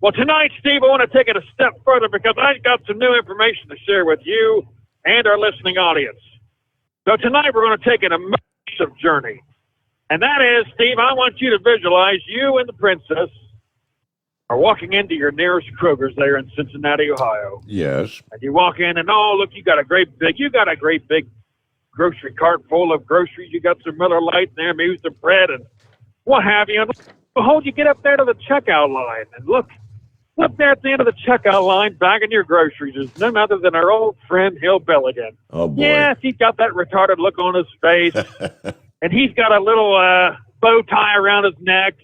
Well, tonight, Steve, I want to take it a step further because I got some new information to share with you and our listening audience. So tonight we're going to take an immersive journey. And that is, Steve, I want you to visualize you and the princess are walking into your nearest Kroger's there in Cincinnati, Ohio. Yes. And you walk in and, oh, look, you got a great big grocery cart full of groceries. You got some Miller Lite in there, maybe some bread and what have you. And behold, you get up there to the checkout line and look there at the end of the checkout line, bagging your groceries is none other than our old friend Hill Billigan. Oh, boy. Yes, he's got that retarded look on his face, and he's got a little bow tie around his neck,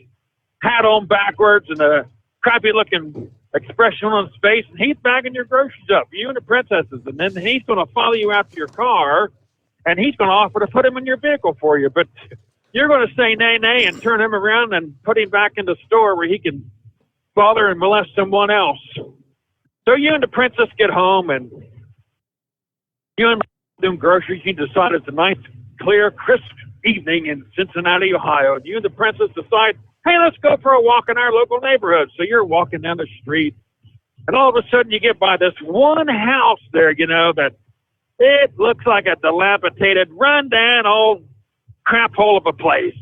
hat on backwards, and a crappy-looking expression on his face, and he's bagging your groceries up, you and the princesses, and then he's going to follow you out to your car, and he's going to offer to put him in your vehicle for you, but you're going to say nay and turn him around and put him back in the store where he can bother and molest someone else. So you and the princess get home, and you and doing groceries. You decide it's a nice, clear, crisp evening in Cincinnati, Ohio. And you and the princess decide, hey, let's go for a walk in our local neighborhood. So you're walking down the street, and all of a sudden you get by this one house there, you know, that it looks like a dilapidated, run-down old crap hole of a place.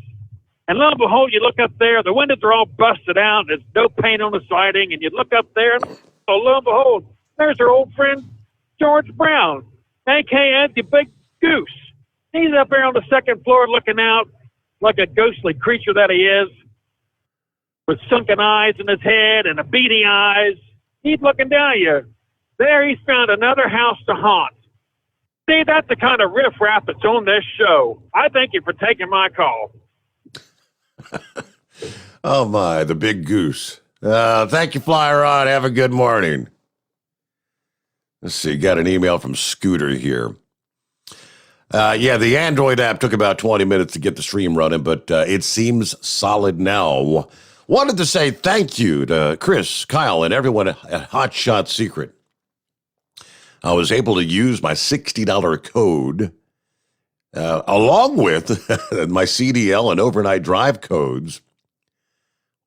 And lo and behold, you look up there, the windows are all busted out, there's no paint on the siding, and you look up there, and lo and behold, there's our old friend George Brown, a.k.a. the Big Goose. He's up there on the second floor looking out like a ghostly creature that he is, with sunken eyes in his head and a beady eyes. He's looking down at you. There he's found another house to haunt. See, that's the kind of riffraff that's on this show. I thank you for taking my call. Oh, my, the Big Goose. Thank you, Fly Rod. Have a good morning. Let's see, got an email from Scooter here. Yeah, the Android app took about 20 minutes to get the stream running, but it seems solid now. Wanted to say thank you to Chris, Kyle, and everyone at Hot Shot Secret. I was able to use my $60 code along with my CDL and overnight drive codes,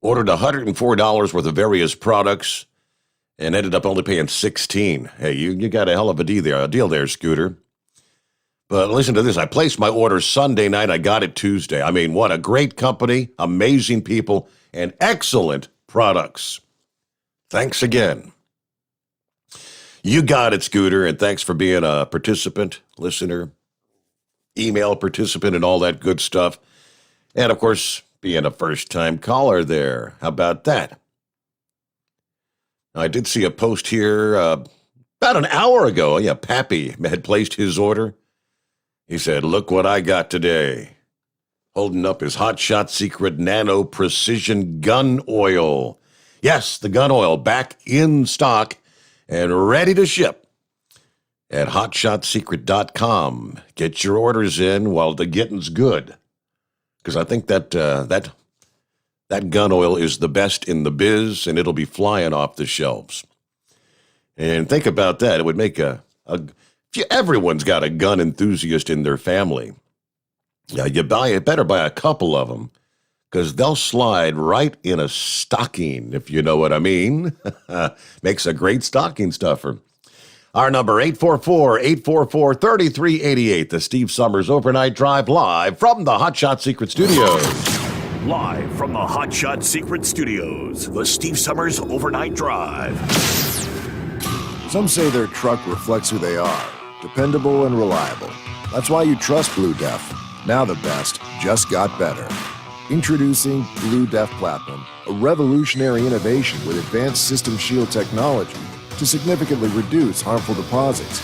ordered $104 worth of various products, and ended up only paying $16. Hey, you got a hell of a deal there, Scooter. But listen to this. I placed my order Sunday night. I got it Tuesday. I mean, what a great company, amazing people, and excellent products. Thanks again. You got it, Scooter, and thanks for being a participant, listener, email participant, and all that good stuff. And, of course, being a first-time caller there. How about that? I did see a post here about an hour ago. Yeah, Pappy had placed his order. He said, look what I got today. Holding up his Hot Shot Secret Nano Precision Gun Oil. Yes, the gun oil back in stock and ready to ship at hotshotsecret.com. Get your orders in while the getting's good. Because I think that gun oil is the best in the biz, and it'll be flying off the shelves. And think about that. It would make everyone's got a gun enthusiast in their family. Yeah, better buy a couple of them, because they'll slide right in a stocking, if you know what I mean. Makes a great stocking stuffer. Our number, 844-844-3388, the Steve Sommers Overnight Drive, live from the Hot Shot Secret Studios. Live from the Hot Shot Secret Studios, the Steve Sommers Overnight Drive. Some say their truck reflects who they are, dependable and reliable. That's why you trust Blue Def. Now the best just got better. Introducing Blue Def Platinum, a revolutionary innovation with advanced system shield technology to significantly reduce harmful deposits.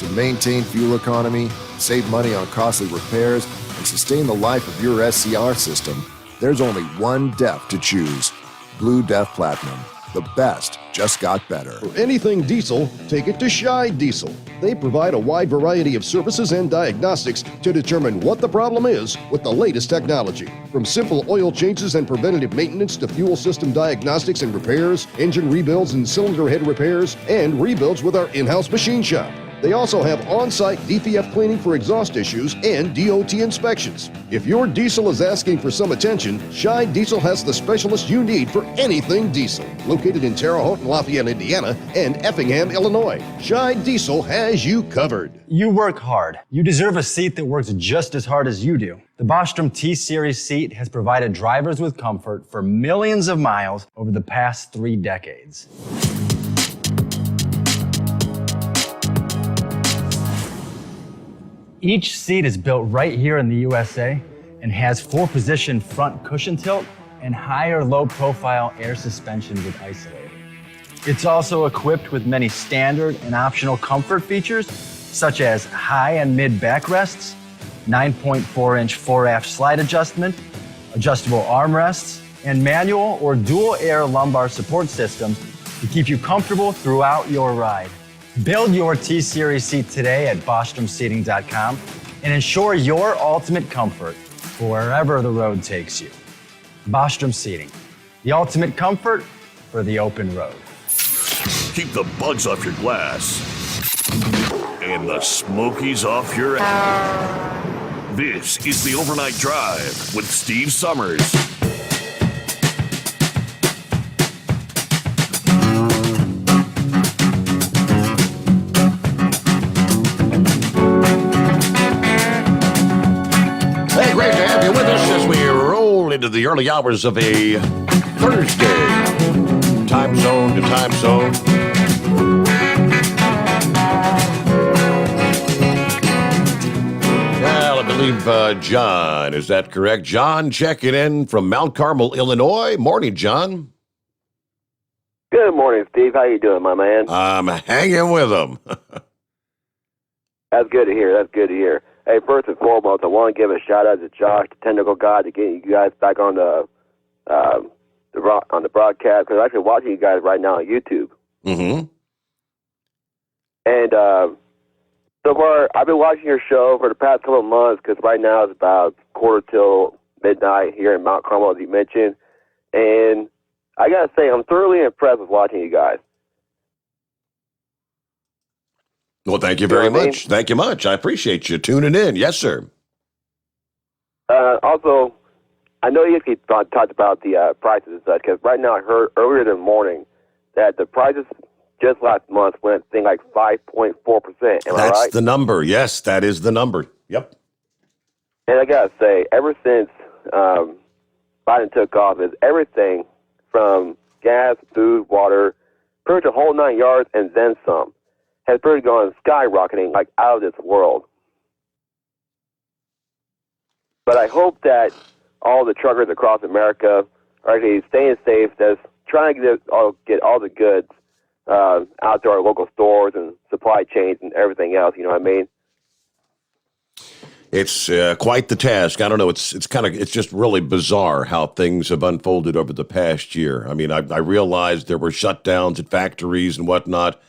To maintain fuel economy, save money on costly repairs, and sustain the life of your SCR system, there's only one DEF to choose. Blue Def Platinum. The best just got better. For anything diesel, take it to Scheid Diesel. They provide a wide variety of services and diagnostics to determine what the problem is with the latest technology. From simple oil changes and preventative maintenance to fuel system diagnostics and repairs, engine rebuilds and cylinder head repairs, and rebuilds with our in-house machine shop. They also have on-site DPF cleaning for exhaust issues and DOT inspections. If your diesel is asking for some attention, Scheid Diesel has the specialist you need for anything diesel. Located in Terre Haute and Lafayette, Indiana, and Effingham, Illinois, Scheid Diesel has you covered. You work hard. You deserve a seat that works just as hard as you do. The Bostrom T-Series seat has provided drivers with comfort for millions of miles over the past 3 decades. Each seat is built right here in the USA and has 4-position front cushion tilt and higher low-profile air suspension with isolator. It's also equipped with many standard and optional comfort features, such as high and mid backrests, 9.4-inch 4-aft slide adjustment, adjustable armrests, and manual or dual air lumbar support systems to keep you comfortable throughout your ride. Build your T-Series seat today at BostromSeating.com and ensure your ultimate comfort for wherever the road takes you. Bostrom Seating, the ultimate comfort for the open road. Keep the bugs off your glass and the smokies off your ass. This is the Overnight Drive with Steve Sommers. Hey, great to have you with us as we roll into the early hours of a Thursday. Time zone to time zone. Well, I believe John, is that correct? John checking in from Mount Carmel, Illinois. Morning, John. Good morning, Steve. How you doing, my man? I'm hanging with him. That's good to hear. That's good to hear. Hey, first and foremost, I want to give a shout out to Josh, the technical guy, to get you guys back on the broadcast, because I'm actually watching you guys right now on YouTube. Mm-hmm. And so far, I've been watching your show for the past couple of months, because right now it's about quarter till midnight here in Mount Carmel, as you mentioned. And I got to say, I'm thoroughly impressed with watching you guys. Well, thank you very much. Thank you much. I appreciate you tuning in. Yes, sir. Also, I know you talked about the prices and such, because right now I heard earlier in the morning that the prices just last month went thing like 5.4%. Am I That's right? the number. Yes, that is the number. Yep. And I gotta say, ever since Biden took office, everything from gas, food, water, pretty much the whole 9 yards and then some, has pretty gone skyrocketing like out of this world. But I hope that all the truckers across America are actually staying safe, that's trying to get all the goods out to our local stores and supply chains and everything else, you know what I mean? It's quite the task. I don't know. It's just really bizarre how things have unfolded over the past year. I mean, I realized there were shutdowns at factories and whatnot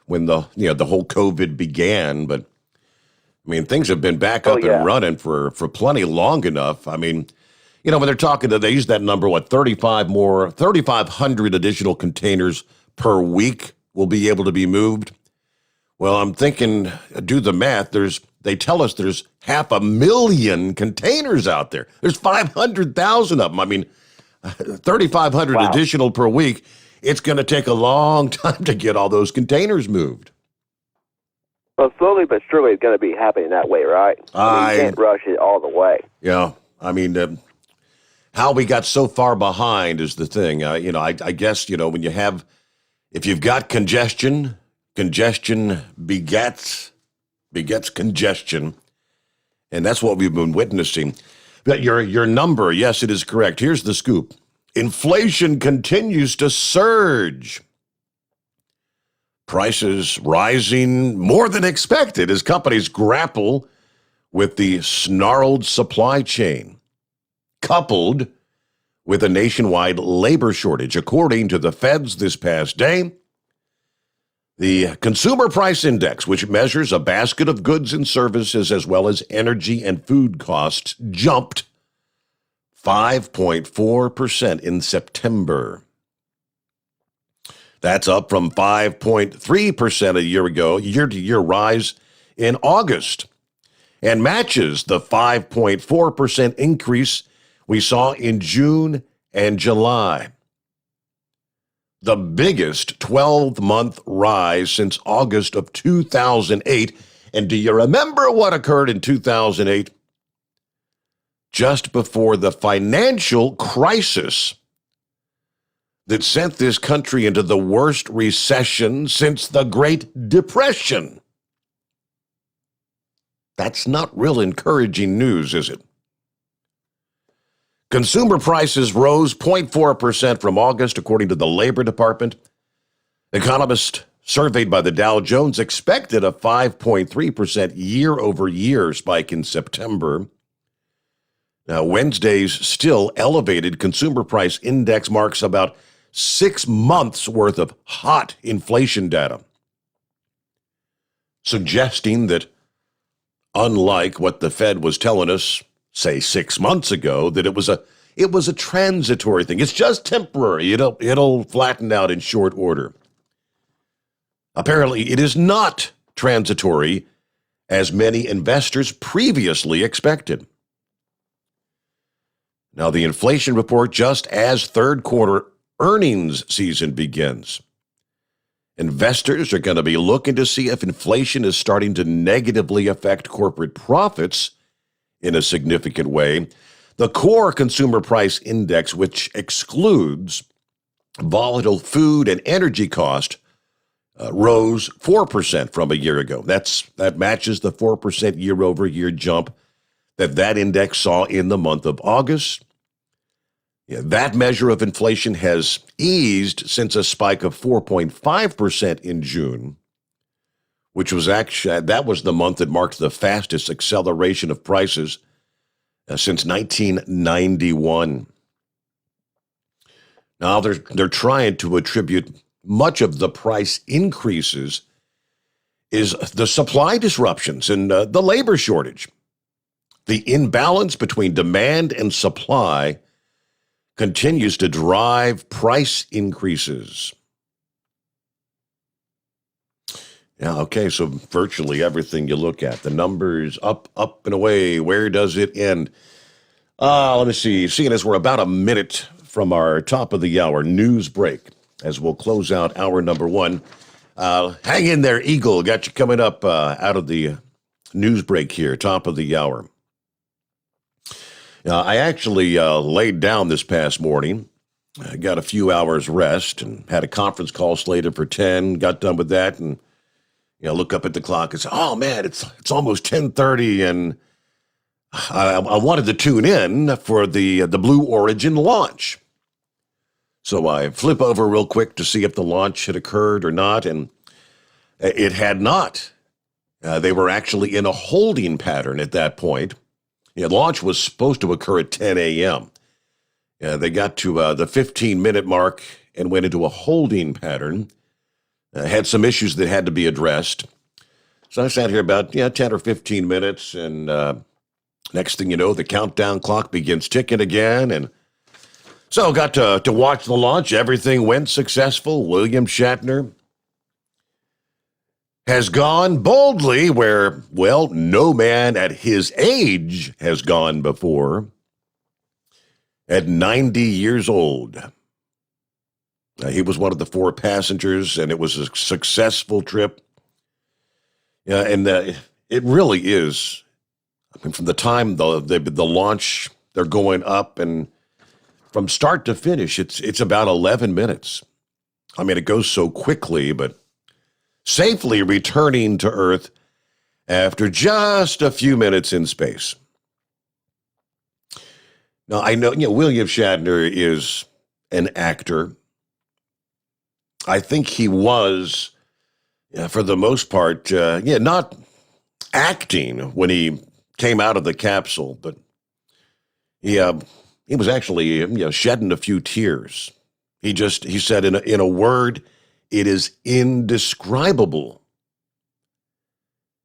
when the whole COVID began, but I mean, things have been back up and running for plenty long enough. I mean, when they're talking, they use that number, 3,500 additional containers per week will be able to be moved. Well, I'm thinking, do the math. They tell us there's 500,000 containers out there. There's 500,000 of them. I mean, 3,500 additional per week. It's going to take a long time to get all those containers moved. Well, slowly but surely it's going to be happening that way, right? I mean, you can't rush it all the way. Yeah. I mean, how we got so far behind is the thing. I guess, if you've got congestion begets congestion. And that's what we've been witnessing. But your number, yes, it is correct. Here's the scoop. Inflation continues to surge. Prices rising more than expected as companies grapple with the snarled supply chain, coupled with a nationwide labor shortage. According to the feds this past day, the Consumer Price Index, which measures a basket of goods and services as well as energy and food costs, jumped 5.4% in September. That's up from 5.3% a year ago, year-to-year rise in August, and matches the 5.4% increase we saw in June and July. The biggest 12-month rise since August of 2008. And do you remember what occurred in 2008? Just before the financial crisis that sent this country into the worst recession since the Great Depression. That's not real encouraging news, is it? Consumer prices rose 0.4% from August, according to the Labor Department. Economists surveyed by the Dow Jones expected a 5.3% year-over-year spike in September. Now, Wednesday's still elevated consumer price index marks about 6 months' worth of hot inflation data, suggesting that, unlike what the Fed was telling us, say 6 months ago, that it was a transitory thing. It's just temporary. It'll flatten out in short order. Apparently, it is not transitory, as many investors previously expected. Now, the inflation report just as third quarter earnings season begins. Investors are going to be looking to see if inflation is starting to negatively affect corporate profits in a significant way. The core consumer price index, which excludes volatile food and energy cost, rose 4% from a year ago. That matches the 4% year-over-year jump that index saw in the month of August. Yeah, that measure of inflation has eased since a spike of 4.5% in June, which was that was the month that marked the fastest acceleration of prices since 1991. Now they're trying to attribute much of the price increases is the supply disruptions and the labor shortage. The imbalance between demand and supply continues to drive price increases. Yeah, okay, so virtually everything you look at, the numbers up and away. Where does it end? Let me see. Seeing as we're about a minute from our top of the hour news break, as we'll close out hour number one, Hang in there, Eagle. Got you coming up out of the news break here, top of the hour. I actually laid down this past morning. I got a few hours rest and had a conference call slated for 10. Got done with that and look up at the clock and say, "Oh man, it's almost 10:30," and I wanted to tune in for the Blue Origin launch. So I flip over real quick to see if the launch had occurred or not, and it had not. They were actually in a holding pattern at that point. Launch was supposed to occur at 10 a.m. They got to the 15-minute mark and went into a holding pattern. Had some issues that had to be addressed. So I sat here about 10 or 15 minutes, and next thing you know, the countdown clock begins ticking again, and so got to watch the launch. Everything went successful. William Shatner has gone boldly where, well, no man at his age has gone before. At 90 years old. He was one of the 4 passengers, and it was a successful trip. And it really is. I mean, from the time the launch, they're going up, and from start to finish, it's about 11 minutes. I mean, it goes so quickly, but safely returning to Earth after just a few minutes in space. Now, I know, William Shatner is an actor. I think he was, for the most part, not acting when he came out of the capsule, but he was actually, shedding a few tears. He said in a word, it is indescribable.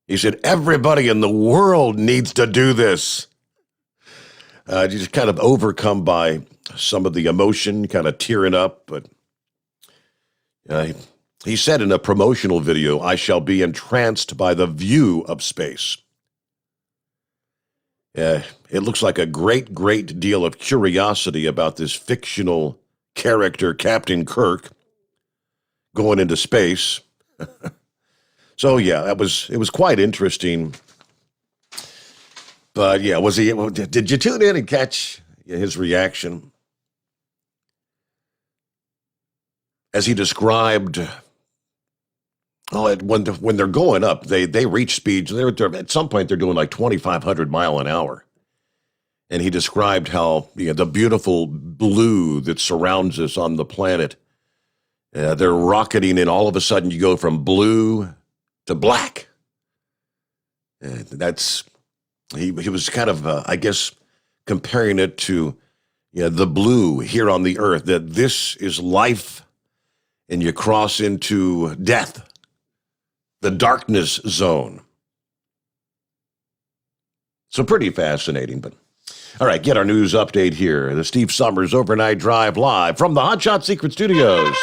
He said, everybody in the world needs to do this. Just kind of overcome by some of the emotion, kind of tearing up. But he said in a promotional video, "I shall be entranced by the view of space." It looks like a great, great deal of curiosity about this fictional character, Captain Kirk, going into space. So, it was quite interesting. But did you tune in and catch his reaction? As he described, when they're going up, they reach speeds. At some point, they're doing like 2,500 mile an hour. And he described how the beautiful blue that surrounds us on the planet, they're rocketing, and all of a sudden you go from blue to black. He was kind of, I guess, comparing it to the blue here on the earth, that this is life, and you cross into death, the darkness zone. So pretty fascinating. But all right, get our news update here. The Steve Sommers Overnight Drive live from the Hot Shot Secret Studios.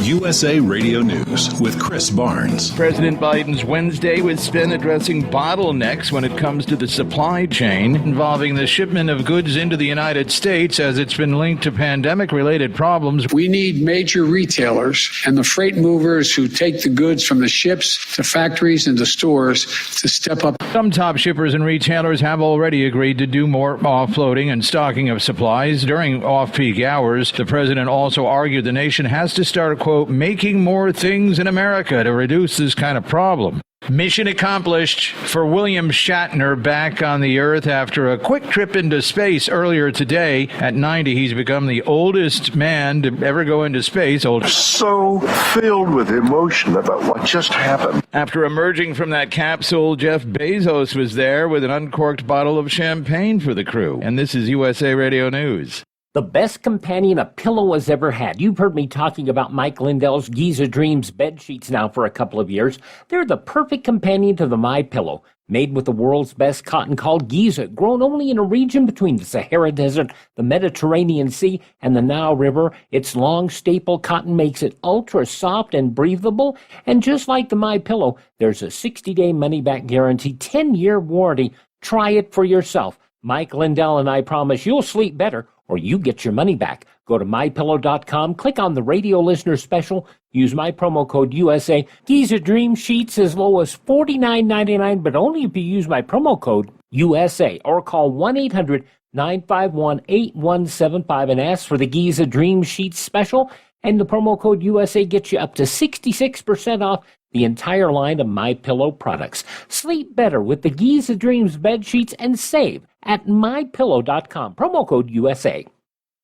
USA Radio News with Chris Barnes. President Biden's Wednesday was spent addressing bottlenecks when it comes to the supply chain involving the shipment of goods into the United States, as it's been linked to pandemic-related problems. We need major retailers and the freight movers who take the goods from the ships to factories and to stores to step up. Some top shippers and retailers have already agreed to do more offloading and stocking of supplies during off-peak hours. The president also argued the nation has to start, quote, making more things in America to reduce this kind of problem. Mission accomplished for William Shatner back on the Earth after a quick trip into space earlier today. At 90, he's become the oldest man to ever go into space. So filled with emotion about what just happened. After emerging from that capsule, Jeff Bezos was there with an uncorked bottle of champagne for the crew. And this is USA Radio News. The best companion a pillow has ever had. You've heard me talking about Mike Lindell's Giza Dreams bed sheets now for a couple of years. They're the perfect companion to the MyPillow. Made with the world's best cotton called Giza, grown only in a region between the Sahara Desert, the Mediterranean Sea, and the Nile River. Its long staple cotton makes it ultra soft and breathable. And just like the MyPillow, there's a 60-day money-back guarantee, 10-year warranty. Try it for yourself. Mike Lindell and I promise you'll sleep better. or you get your money back. Go to MyPillow.com, click on the radio listener special, use my promo code USA. Giza Dream Sheets as low as $49.99, but only if you use my promo code USA, or call 1-800-951-8175 and ask for the Giza Dream Sheets special, and the promo code USA gets you up to 66% off the entire line of MyPillow products. Sleep better with the Giza Dreams bed sheets and save at MyPillow.com. Promo code USA.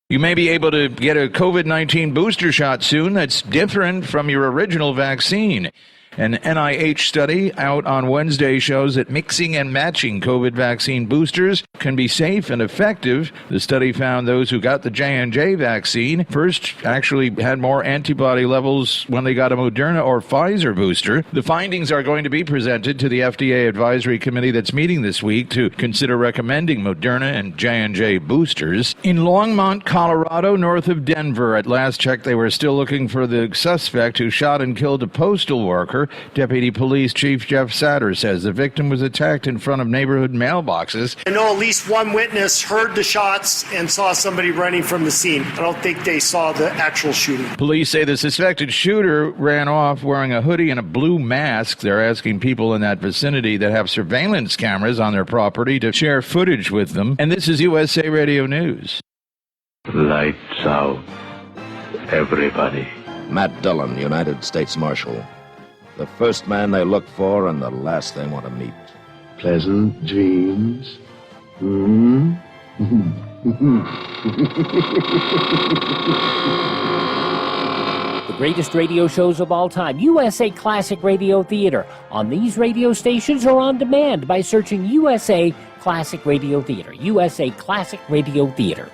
You may be able to get a COVID-19 booster shot soon that's different from your original vaccine. An NIH study out on Wednesday shows that mixing and matching COVID vaccine boosters can be safe and effective. The study found those who got the J&J vaccine first actually had more antibody levels when they got a Moderna or Pfizer booster. The findings are going to be presented to the FDA advisory committee that's meeting this week to consider recommending Moderna and J&J boosters. In Longmont, Colorado, north of Denver, at last check, they were still looking for the suspect who shot and killed a postal worker. Deputy Police Chief Jeff Satter says the victim was attacked in front of neighborhood mailboxes. I know at least one witness heard the shots and saw somebody running from the scene. I don't think they saw the actual shooting. Police say the suspected shooter ran off wearing a hoodie and a blue mask. They're asking people in that vicinity that have surveillance cameras on their property to share footage with them. And this is USA Radio News. Lights out. Everybody. Matt Dillon, United States Marshal. The first man they look for and the last they want to meet. Pleasant dreams. The greatest radio shows of all time, USA Classic Radio Theater, on these radio stations or on demand by searching USA Classic Radio Theater. USA Classic Radio Theater.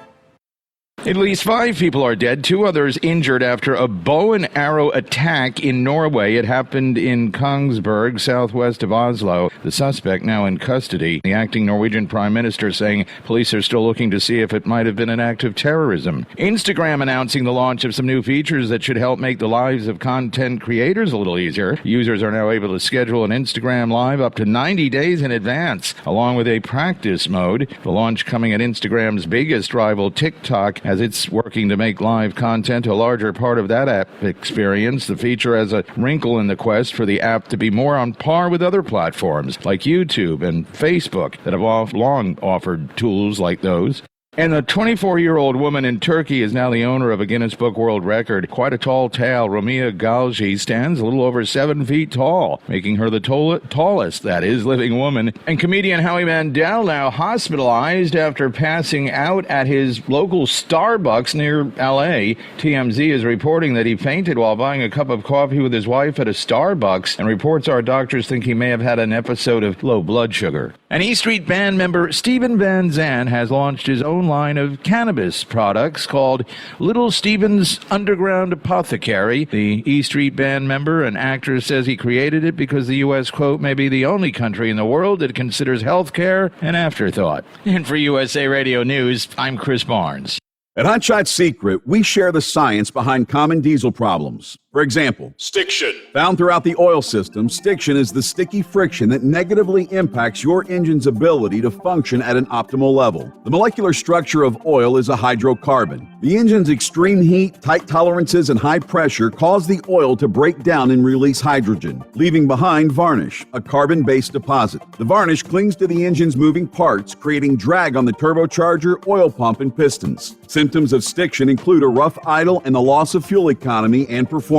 At least 5 people are dead, 2 others injured after a bow and arrow attack in Norway. It happened in Kongsberg, southwest of Oslo. The suspect now in custody. The acting Norwegian Prime Minister saying police are still looking to see if it might have been an act of terrorism. Instagram announcing the launch of some new features that should help make the lives of content creators a little easier. Users are now able to schedule an Instagram Live up to 90 days in advance, along with a practice mode. The launch coming at Instagram's biggest rival, TikTok, as it's working to make live content a larger part of that app experience. The feature has a wrinkle in the quest for the app to be more on par with other platforms like YouTube and Facebook that have long offered tools like those. And a 24-year-old woman in Turkey is now the owner of a Guinness Book World Record. Quite a tall tale. Romia Galji stands a little over 7 feet tall, making her the tallest, living woman. And comedian Howie Mandel now hospitalized after passing out at his local Starbucks near L.A. TMZ is reporting that he fainted while buying a cup of coffee with his wife at a Starbucks, and reports are doctors think he may have had an episode of low blood sugar. An E Street Band member, Steven Van Zandt, has launched his own line of cannabis products called Little Steven's Underground Apothecary. The E Street Band member and actor says he created it because the U.S., quote, may be the only country in the world that considers health care an afterthought. And for USA Radio News, I'm Chris Barnes. At Hot Shot Secret, we share the science behind common diesel problems. For example, stiction. Found throughout the oil system, stiction is the sticky friction that negatively impacts your engine's ability to function at an optimal level. The molecular structure of oil is a hydrocarbon. The engine's extreme heat, tight tolerances, and high pressure cause the oil to break down and release hydrogen, leaving behind varnish, a carbon-based deposit. The varnish clings to the engine's moving parts, creating drag on the turbocharger, oil pump, and pistons. Symptoms of stiction include a rough idle and the loss of fuel economy and performance.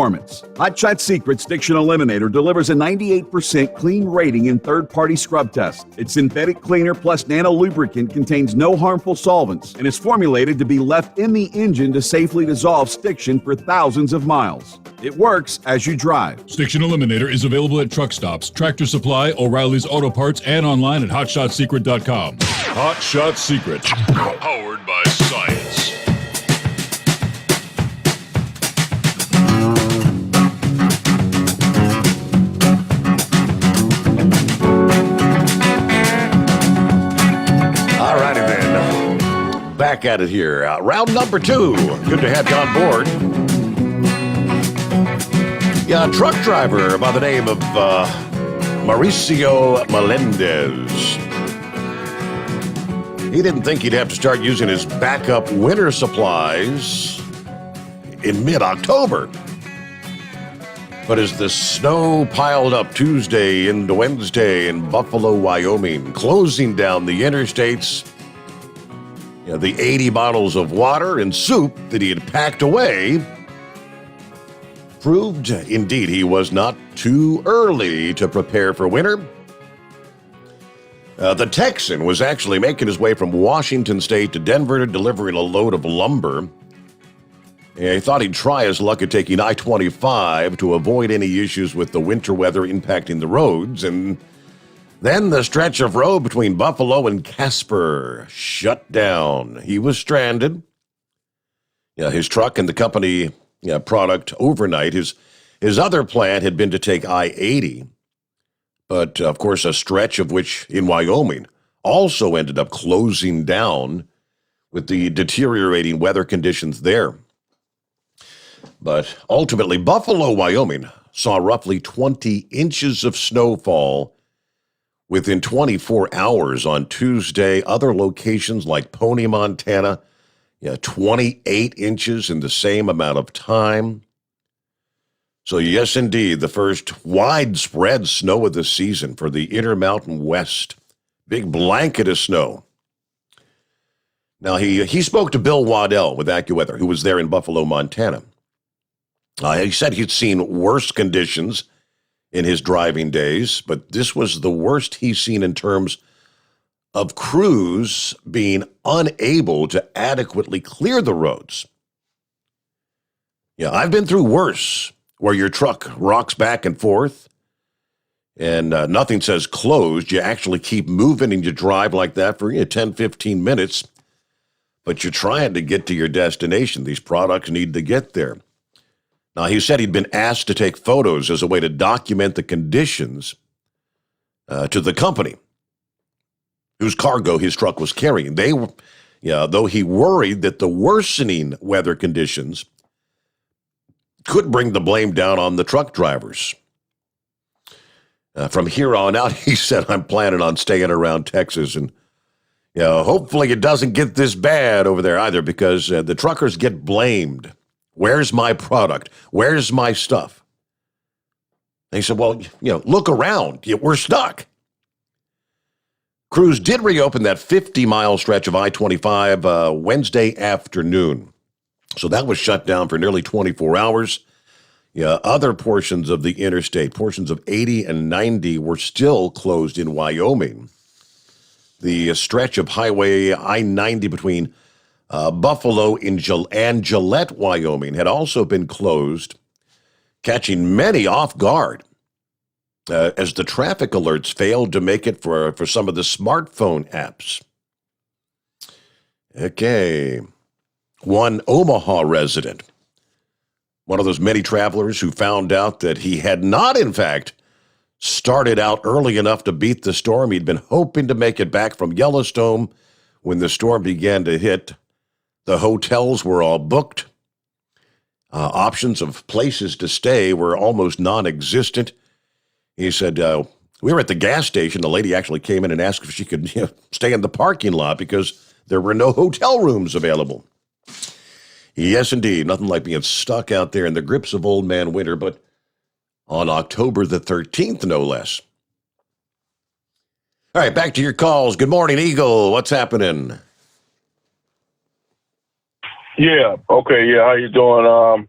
Hot Shot Secret Stiction Eliminator delivers a 98% clean rating in third-party scrub tests. Its synthetic cleaner plus nano lubricant contains no harmful solvents and is formulated to be left in the engine to safely dissolve stiction for thousands of miles. It works as you drive. Stiction Eliminator is available at truck stops, Tractor Supply, O'Reilly's Auto Parts, and online at HotShotSecret.com. Hot Shot Secret, powered by science. Back at it here. Round number 2. Good to have you on board. Yeah, a truck driver by the name of Mauricio Melendez He didn't think he'd have to start using his backup winter supplies in mid-October. But as the snow piled up Tuesday into Wednesday in Buffalo, Wyoming, closing down the interstates, the 80 bottles of water and soup that he had packed away proved indeed he was not too early to prepare for winter. The Texan was actually making his way from Washington State to Denver, delivering a load of lumber. He thought he'd try his luck at taking I-25 to avoid any issues with the winter weather impacting the roads, and then the stretch of road between Buffalo and Casper shut down. He was stranded. His truck and the company product overnight. His other plan had been to take I-80, but of course a stretch of which in Wyoming also ended up closing down with the deteriorating weather conditions there. But ultimately, Buffalo, Wyoming saw roughly 20 inches of snowfall within 24 hours on Tuesday. Other locations like Pony, Montana, 28 inches in the same amount of time. So yes, indeed, the first widespread snow of the season for the Intermountain West. Big blanket of snow. Now, he spoke to Bill Waddell with AccuWeather, who was there in Buffalo, Montana. He said he'd seen worse conditions in his driving days, but this was the worst he's seen in terms of crews being unable to adequately clear the roads. I've been through worse, where your truck rocks back and forth and nothing says closed. You actually keep moving and you drive like that for 10, 15 minutes, but you're trying to get to your destination. These products need to get there. Now, he said he'd been asked to take photos as a way to document the conditions to the company whose cargo his truck was carrying. Though he worried that the worsening weather conditions could bring the blame down on the truck drivers. From here on out, he said, I'm planning on staying around Texas, and hopefully it doesn't get this bad over there either, because the truckers get blamed. Where's my product? Where's my stuff? And he said, well, look around. We're stuck. Crews did reopen that 50-mile stretch of I-25 Wednesday afternoon. So that was shut down for nearly 24 hours. Other portions of the interstate, portions of 80 and 90, were still closed in Wyoming. The stretch of Highway I-90 between Buffalo and Gillette, Wyoming, had also been closed, catching many off guard as the traffic alerts failed to make it for some of the smartphone apps. Okay. One Omaha resident, one of those many travelers who found out that he had not, in fact, started out early enough to beat the storm. He'd been hoping to make it back from Yellowstone when the storm began to hit. The hotels were all booked. Options of places to stay were almost non-existent. He said, we were at the gas station. The lady actually came in and asked if she could stay in the parking lot because there were no hotel rooms available. Yes, indeed. Nothing like being stuck out there in the grips of old man winter, but on October the 13th, no less. All right, back to your calls. Good morning, Eagle. What's happening? Yeah. Okay. Yeah. How you doing? I've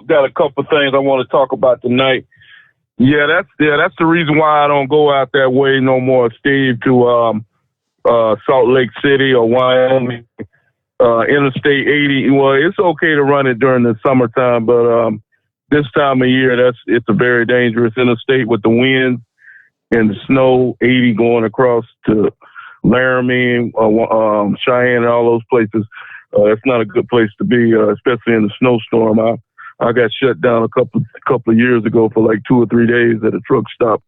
got a couple of things I want to talk about tonight. That's the reason why I don't go out that way no more, Steve, to Salt Lake City or Wyoming, Interstate 80. Well, it's okay to run it during the summertime, but this time of year, it's a very dangerous interstate with the winds and the snow. 80 going across to Laramie, Cheyenne, and all those places. It's not a good place to be, especially in the snowstorm. I got shut down a couple of years ago for like 2 or 3 days at a truck stop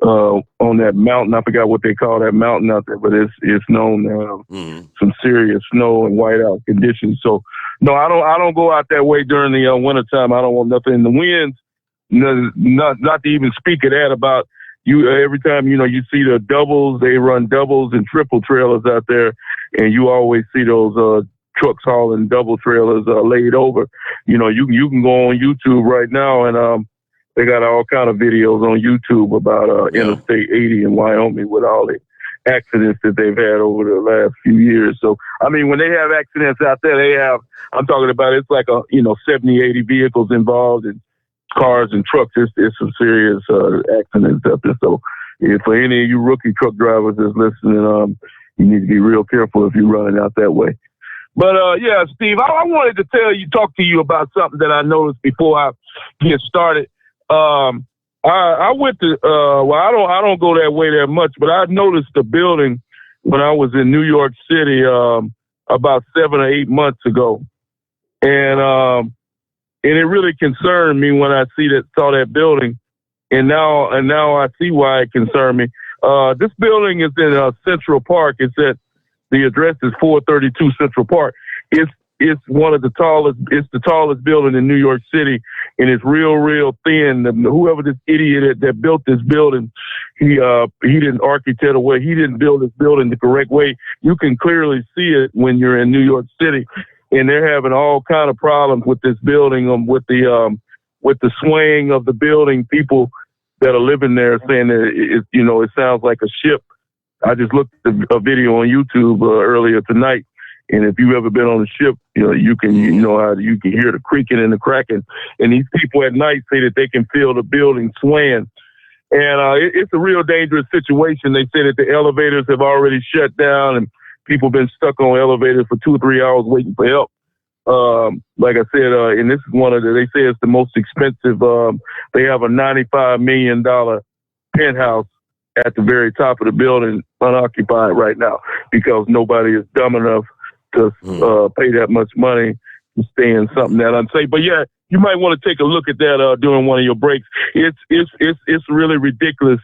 on that mountain. I forgot what they call that mountain out there, but it's known some serious snow and whiteout conditions. So no, I don't go out that way during the wintertime. I don't want nothing in the winds. Not to even speak of that about every time, you see the doubles, they run doubles and triple trailers out there, and you always see those trucks hauling double trailers laid over. You can go on YouTube right now, and they got all kind of videos on YouTube about Interstate 80 in Wyoming with all the accidents that they've had over the last few years. So, I mean, when they have accidents out there, I'm talking about, it's like 70, 80 vehicles involved, and cars and trucks. It's some serious accidents up there. So, for any of you rookie truck drivers that's listening, you need to be real careful if you're running out that way. But yeah, Steve, I wanted to talk to you about something that I noticed before I get started. I went to I don't go that way that much, but I noticed the building when I was in New York City about 7 or 8 months ago, and it really concerned me when I saw that building, and now I see why it concerned me. This building is in Central Park. The address is 432 Central Park. It's one of the tallest. It's the tallest building in New York City, and it's real thin. Whoever this idiot that built this building, he didn't architect away. He didn't build this building the correct way. You can clearly see it when you're in New York City, and they're having all kind of problems with this building. With the swaying of the building, people that are living there saying that it sounds like a ship. I just looked at a video on YouTube earlier tonight, and if you've ever been on a ship, you can hear the creaking and the cracking. And these people at night say that they can feel the building swaying, and it's a real dangerous situation. They say that the elevators have already shut down, and people have been stuck on elevators for 2 or 3 hours waiting for help. Like I said, and this is they say it's the most expensive. They have a $95 million penthouse at the very top of the building unoccupied right now because nobody is dumb enough to pay that much money to stay in something that unsafe. But yeah, you might want to take a look at that during one of your breaks. It's really ridiculous.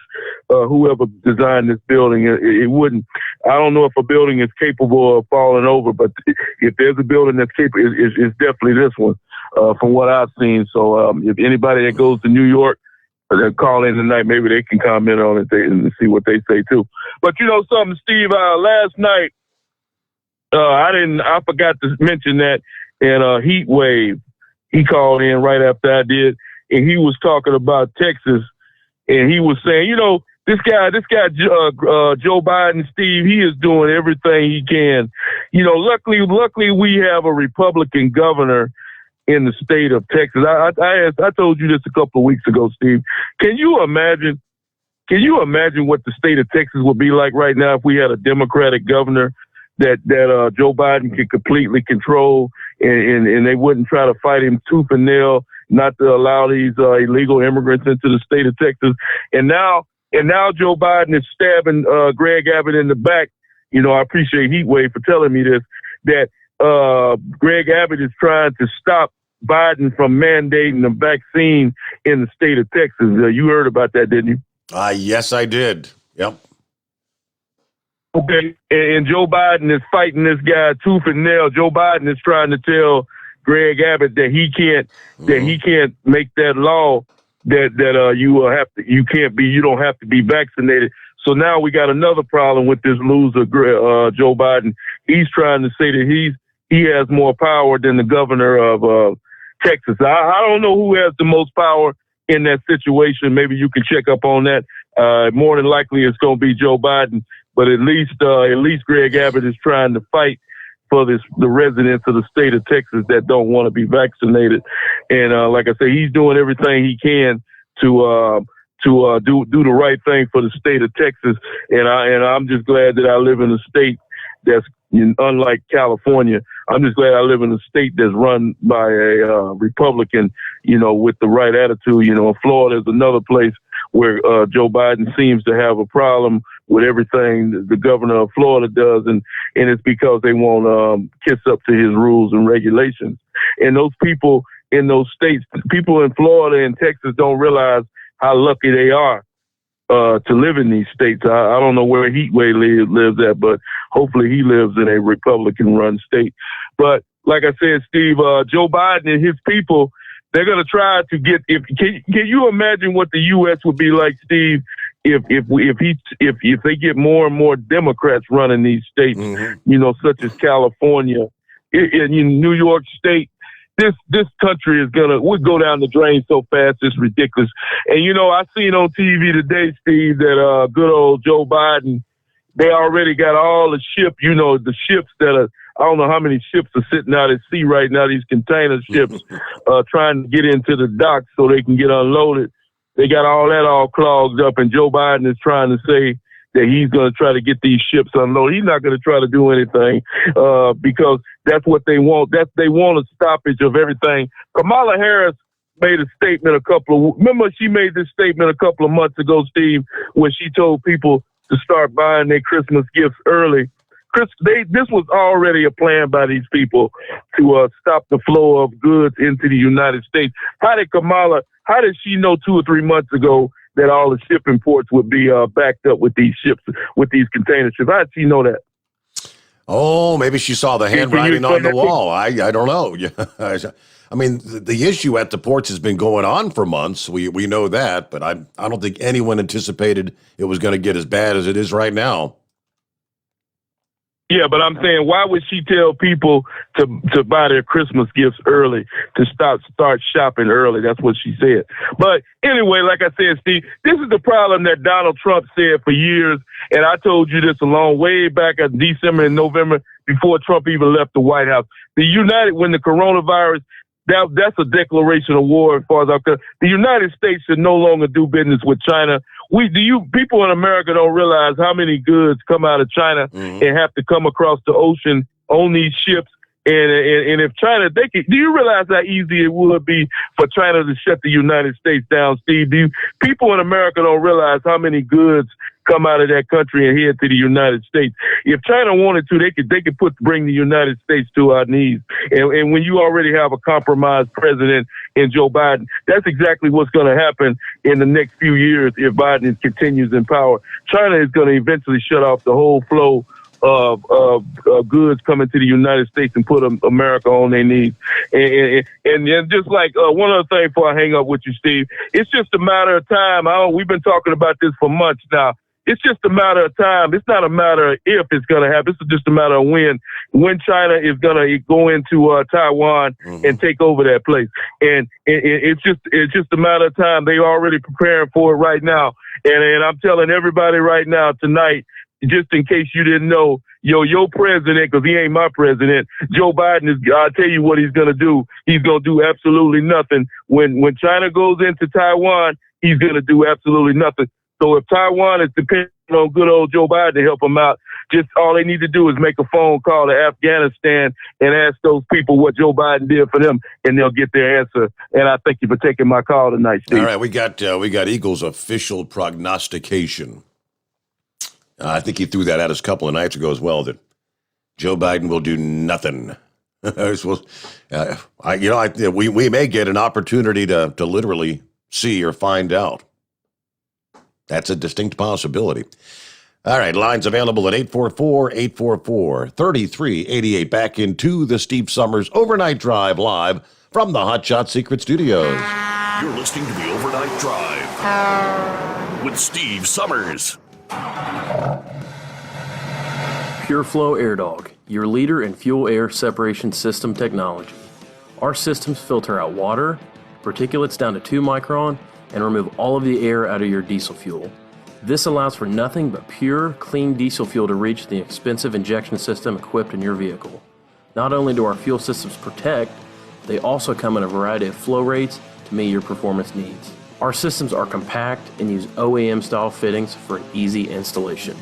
Whoever designed this building, it wouldn't. I don't know if a building is capable of falling over, but if there's a building that's capable, it's definitely this one, from what I've seen. So if anybody that goes to New York, they'll call in tonight. Maybe they can comment on it and see what they say too. But you know something, Steve? Last night, I forgot to mention that in Heat Wave, he called in right after I did, and he was talking about Texas, and he was saying, this guy, Joe Biden, Steve, he is doing everything he can. Luckily we have a Republican governor in the state of Texas. I told you this a couple of weeks ago, Steve. Can you imagine what the state of Texas would be like right now if we had a Democratic governor that Joe Biden could completely control, and they wouldn't try to fight him tooth and nail not to allow these illegal immigrants into the state of Texas. And now Joe Biden is stabbing Greg Abbott in the back. I appreciate Heatwave for telling me this, that Greg Abbott is trying to stop Biden from mandating the vaccine in the state of Texas. You heard about that, didn't you? Yes, I did. Yep. Okay, and Joe Biden is fighting this guy tooth and nail. Joe Biden is trying to tell Greg Abbott that he can't make that law that you don't have to be vaccinated. So now we got another problem with this loser, Joe Biden. He's trying to say that he has more power than the governor of Texas. I don't know who has the most power in that situation. Maybe you can check up on that. More than likely, it's going to be Joe Biden. But at least Greg Abbott is trying to fight for the residents of the state of Texas that don't want to be vaccinated. And like I say, he's doing everything he can to do the right thing for the state of Texas. And I'm just glad that I live in a state that's unlike California. I'm just glad I live in a state that's run by a Republican, with the right attitude. Florida is another place where Joe Biden seems to have a problem with everything the governor of Florida does, and it's because they won't kiss up to his rules and regulations. And those people in those states, people in Florida and Texas, don't realize how lucky they are to live in these states. I don't know where Heatwave lives at, but hopefully he lives in a Republican-run state. But like I said, Steve, Joe Biden and his people, they're going to try to get. Can you imagine what the U.S. would be like, Steve, if they get more and more Democrats running these states, such as California, in New York State, this country would go down the drain so fast, it's ridiculous. And, I seen on TV today, Steve, that good old Joe Biden, they already got all the ships, the ships that are, I don't know how many ships are sitting out at sea right now, these container ships, trying to get into the docks so they can get unloaded. They got all that all clogged up, and Joe Biden is trying to say that he's going to try to get these ships unloaded. He's not going to try to do anything because that's what they want. They want a stoppage of everything. Kamala Harris made a statement remember she made this statement a couple of months ago, Steve, when she told people to start buying their Christmas gifts early. This was already a plan by these people to stop the flow of goods into the United States. How did she know 2 or 3 months ago that all the shipping ports would be backed up with these ships, with these container ships? How did she know that? Oh, maybe she saw the handwriting on the wall. I don't know. I mean, the issue at the ports has been going on for months. We know that, but I don't think anyone anticipated it was going to get as bad as it is right now. Yeah, but I'm saying, why would she tell people to buy their Christmas gifts early, to start shopping early? That's what she said. But anyway, like I said, Steve, this is the problem that Donald Trump said for years, and I told you this way back in December and November before Trump even left the White House. When the coronavirus, that's a declaration of war as far as I'm concerned. The United States should no longer do business with China. People in America don't realize how many goods come out of China and have to come across the ocean on these ships. And if China, do you realize how easy it would be for China to shut the United States down, Steve? People in America don't realize how many goods come out of that country and head to the United States. If China wanted to, they could bring the United States to our knees. And when you already have a compromised president in Joe Biden, that's exactly what's going to happen in the next few years if Biden continues in power. China is going to eventually shut off the whole flow of goods coming to the United States and put America on their knees. And just like one other thing before I hang up with you, Steve, it's just a matter of time. We've been talking about this for months now. It's just a matter of time. It's not a matter of if it's going to happen. It's just a matter of when China is going to go into Taiwan and take over that place. And it's just a matter of time. They're already preparing for it right now. And I'm telling everybody right now tonight, just in case you didn't know, your president, because he ain't my president, Joe Biden I'll tell you what he's going to do. He's going to do absolutely nothing. When China goes into Taiwan, he's going to do absolutely nothing. So if Taiwan is depending on good old Joe Biden to help them out, just all they need to do is make a phone call to Afghanistan and ask those people what Joe Biden did for them, and they'll get their answer. And I thank you for taking my call tonight, Steve. All right, we got Eagles' official prognostication. I think he threw that at us a couple of nights ago as well, that Joe Biden will do nothing. We may get an opportunity to literally see or find out. That's a distinct possibility. All right, lines available at 844-844-3388. Back into the Steve Sommers Overnight Drive live from the Hot Shot Secret Studios. You're listening to the Overnight Drive with Steve Sommers. Pure Flow Air Dog, your leader in fuel air separation system technology. Our systems filter out water, particulates down to 2 micron, and remove all of the air out of your diesel fuel. This allows for nothing but pure, clean diesel fuel to reach the expensive injection system equipped in your vehicle. Not only do our fuel systems protect, they also come in a variety of flow rates to meet your performance needs. Our systems are compact and use OEM-style fittings for an easy installation.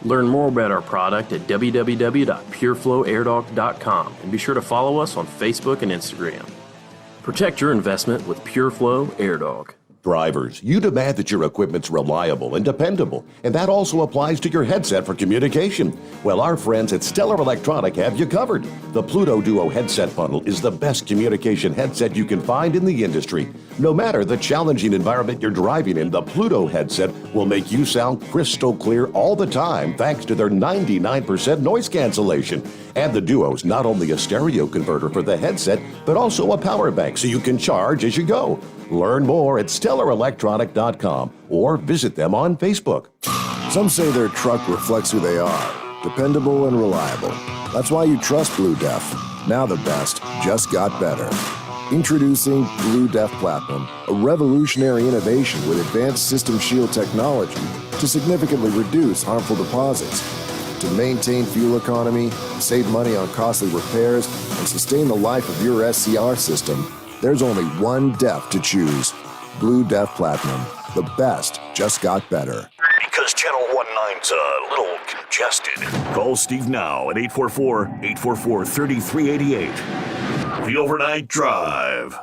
Learn more about our product at www.pureflowairdog.com and be sure to follow us on Facebook and Instagram. Protect your investment with Pure Flow Air Dog. Drivers, you demand that your equipment's reliable and dependable, and that also applies to your headset for communication. Well, our friends at Stellar Electronic have you covered. The Pluto Duo headset bundle is the best communication headset you can find in the industry. No matter the challenging environment you're driving in, the Pluto headset will make you sound crystal clear all the time thanks to their 99% noise cancellation. And the Duo is not only a stereo converter for the headset, but also a power bank so you can charge as you go. Learn more at StellarElectronic.com or visit them on Facebook. Some say their truck reflects who they are, dependable and reliable. That's why you trust Blue Def. Now the best just got better. Introducing Blue Def Platinum, a revolutionary innovation with advanced system shield technology to significantly reduce harmful deposits. To maintain fuel economy, save money on costly repairs, and sustain the life of your SCR system, there's only one DEF to choose. Blue Def Platinum. The best just got better. Because Channel 19's a little congested. Call Steve now at 844-844-3388. The Overnight Drive.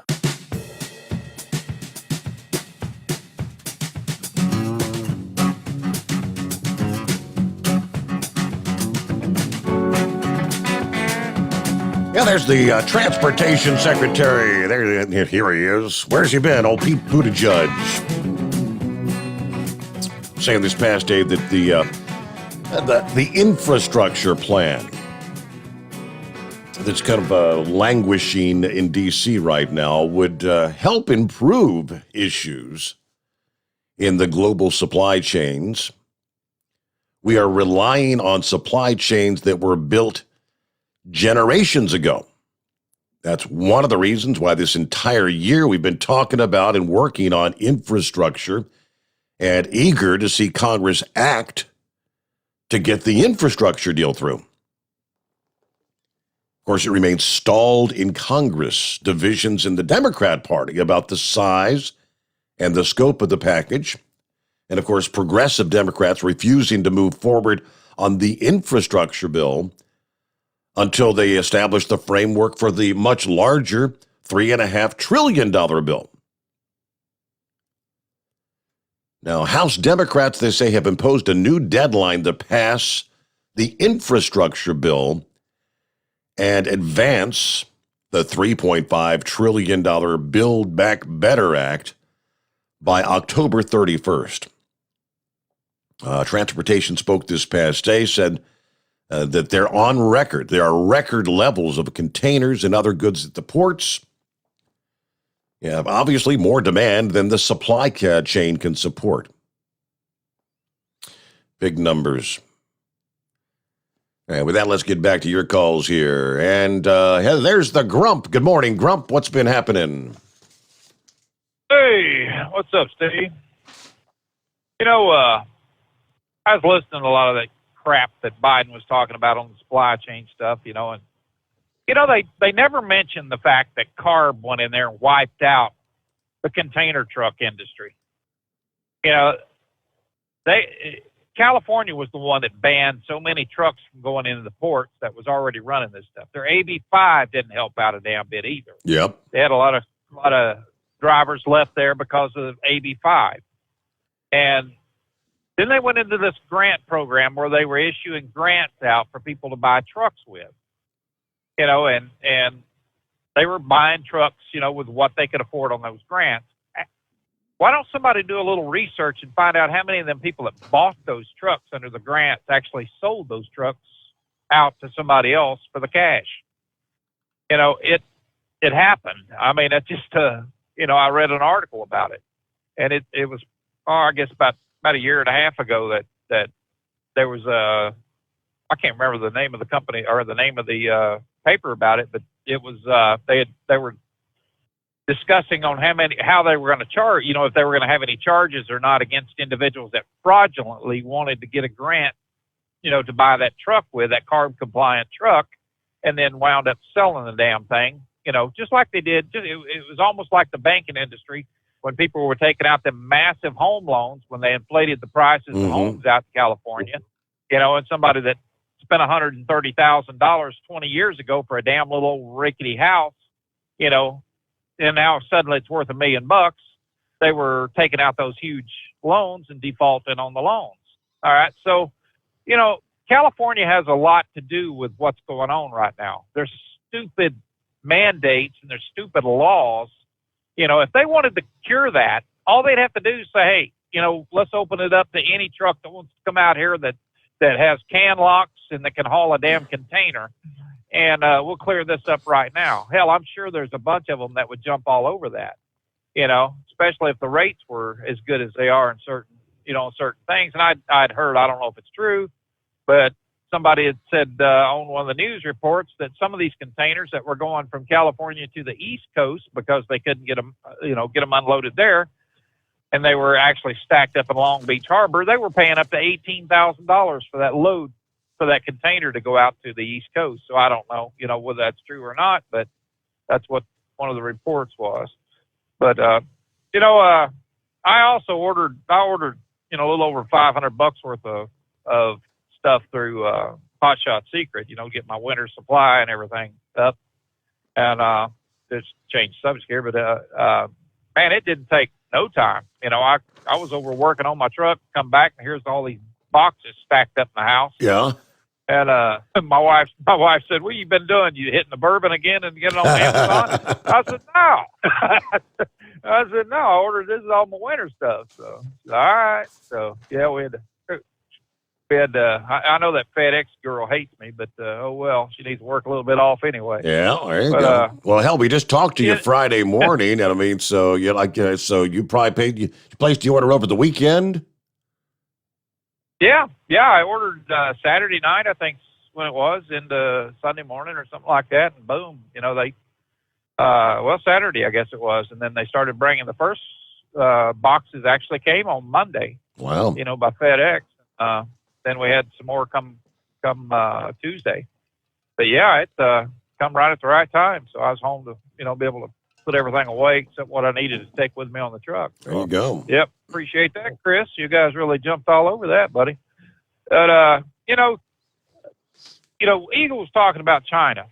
Yeah, there's the Transportation Secretary. Here he is. Where's he been? Old Pete Buttigieg. Saying this past day that the infrastructure plan that's kind of languishing in D.C. right now would help improve issues in the global supply chains. We are relying on supply chains that were built generations ago. That's one of the reasons why this entire year we've been talking about and working on infrastructure and eager to see Congress act to get the infrastructure deal through. Of course, it remains stalled in Congress, divisions in the Democrat Party about the size and the scope of the package, and of course, progressive Democrats refusing to move forward on the infrastructure bill until they establish the framework for the much larger $3.5 trillion bill. Now, House Democrats, they say, have imposed a new deadline to pass the infrastructure bill and advance the $3.5 trillion Build Back Better Act by October 31st. Transportation spoke this past day, said that they're on record. There are record levels of containers and other goods at the ports. Yeah, obviously more demand than the supply chain can support. Big numbers. All right, with that, let's get back to your calls here. And there's the Grump. Good morning, Grump. What's been happening? Hey, what's up, Steve? You know, I was listening to a lot of that crap that Biden was talking about on the supply chain stuff, and they never mentioned the fact that CARB went in there and wiped out the container truck industry. California was the one that banned so many trucks from going into the ports that was already running this stuff. Their AB5 didn't help out a damn bit either. Yep. They had a lot of drivers left there because of AB5. And then they went into this grant program where they were issuing grants out for people to buy trucks with. And they were buying trucks, with what they could afford on those grants. Why don't somebody do a little research and find out how many of them people that bought those trucks under the grants actually sold those trucks out to somebody else for the cash? It happened. I mean, it's just, I read an article about it, and it was, I guess about a year and a half ago that there was I can't remember the name of the company or the name of the paper about it, but it was they were discussing on how they were going to charge, if they were going to have any charges or not against individuals that fraudulently wanted to get a grant, to buy that truck with, that CARB compliant truck, and then wound up selling the damn thing, just like they did. It was almost like the banking industry when people were taking out the massive home loans when they inflated the prices of homes out in California, and somebody that spent $130,000 20 years ago for a damn little old rickety house, and now suddenly it's worth $1 million. They were taking out those huge loans and defaulting on the loans. All right. So, California has a lot to do with what's going on right now. There's stupid mandates and there's stupid laws. If they wanted to cure that, all they'd have to do is say, hey, let's open it up to any truck that wants to come out here that has can locks and that can haul a damn container. and we'll clear this up right now. Hell, I'm sure there's a bunch of them that would jump all over that, especially if the rates were as good as they are in certain things. And I'd heard, I don't know if it's true, but somebody had said on one of the news reports that some of these containers that were going from California to the East Coast because they couldn't get them unloaded there, and they were actually stacked up in Long Beach Harbor, they were paying up to $18,000 for that load, for that container to go out to the East Coast. So I don't know, whether that's true or not, but that's what one of the reports was. But, I also ordered, a little over $500 worth of stuff through Hot Shot Secret, get my winter supply and everything up. And just change the subject here, but man, it didn't take no time. I was over working on my truck, come back, and here's all these boxes stacked up in the house. Yeah. And my wife said, "What you been doing? You hitting the bourbon again and getting on Amazon?" I said, "No." I ordered this is all my winter stuff. So all right. So yeah, we had I know that FedEx girl hates me, but oh well, she needs to work a little bit off anyway. Yeah, there you go. Well, hell, we just talked to you Friday morning, and I mean, so you probably you placed the order over the weekend. Yeah, I ordered Saturday night, I think when it was, into Sunday morning or something like that, and boom, they Saturday I guess it was, and then they started bringing the first boxes actually came on Monday. Wow. By FedEx. Then we had some more come Tuesday. But yeah, it come right at the right time. So I was home to, be able to put everything away except what I needed to take with me on the truck. There you go. Yep. Appreciate that, Chris. You guys really jumped all over that, buddy. But, Eagle's talking about China,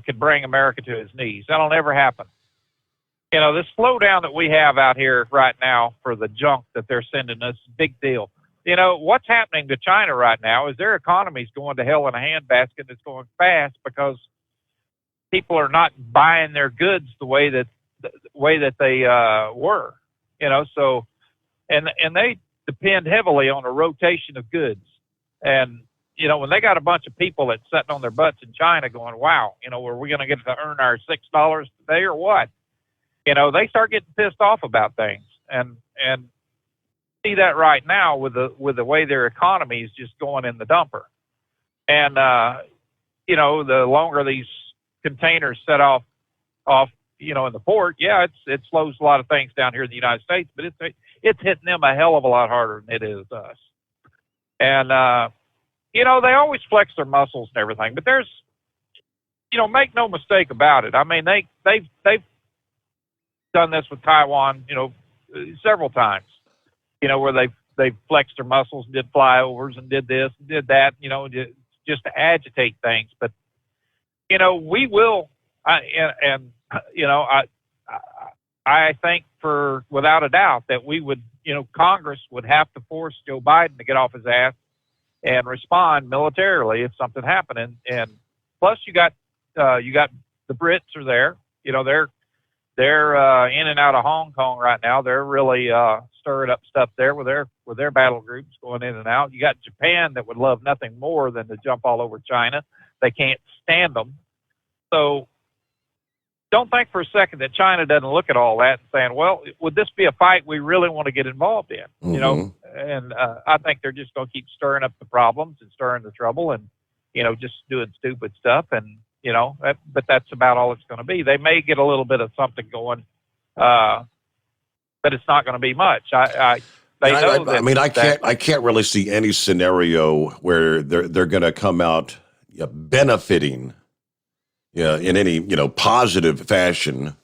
could bring America to his knees. That'll never happen. This slowdown that we have out here right now for the junk that they're sending us, big deal. What's happening to China right now is their economy's going to hell in a handbasket. It's going fast because people are not buying their goods the way that they were. So and they depend heavily on a rotation of goods. And when they got a bunch of people that's sitting on their butts in China going, wow, are we going to get to earn our $6 today or what? They start getting pissed off about things, and see that right now with the way their economy is just going in the dumper. And the longer these containers set off in the port, yeah, it slows a lot of things down here in the United States, but it's hitting them a hell of a lot harder than it is us. And they always flex their muscles and everything, but there's make no mistake about it. I mean, they've done this with Taiwan, several times. Where they've flexed their muscles and did flyovers and did this and did that, just to agitate things. But, we will, I think without a doubt that we would, Congress would have to force Joe Biden to get off his ass and respond militarily if something happened. And plus you got the Brits are there, they're in and out of Hong Kong right now. They're really stirring up stuff there with their battle groups going in and out. You got Japan that would love nothing more than to jump all over China. They can't stand them. So don't think for a second that China doesn't look at all that and saying, well, would this be a fight we really want to get involved in? Mm-hmm. And I think they're just going to keep stirring up the problems and stirring the trouble and, just doing stupid stuff. And, but that's about all it's going to be. They may get a little bit of something going, but it's not going to be much. I can't really see any scenario where they're going to come out benefiting, in any positive fashion.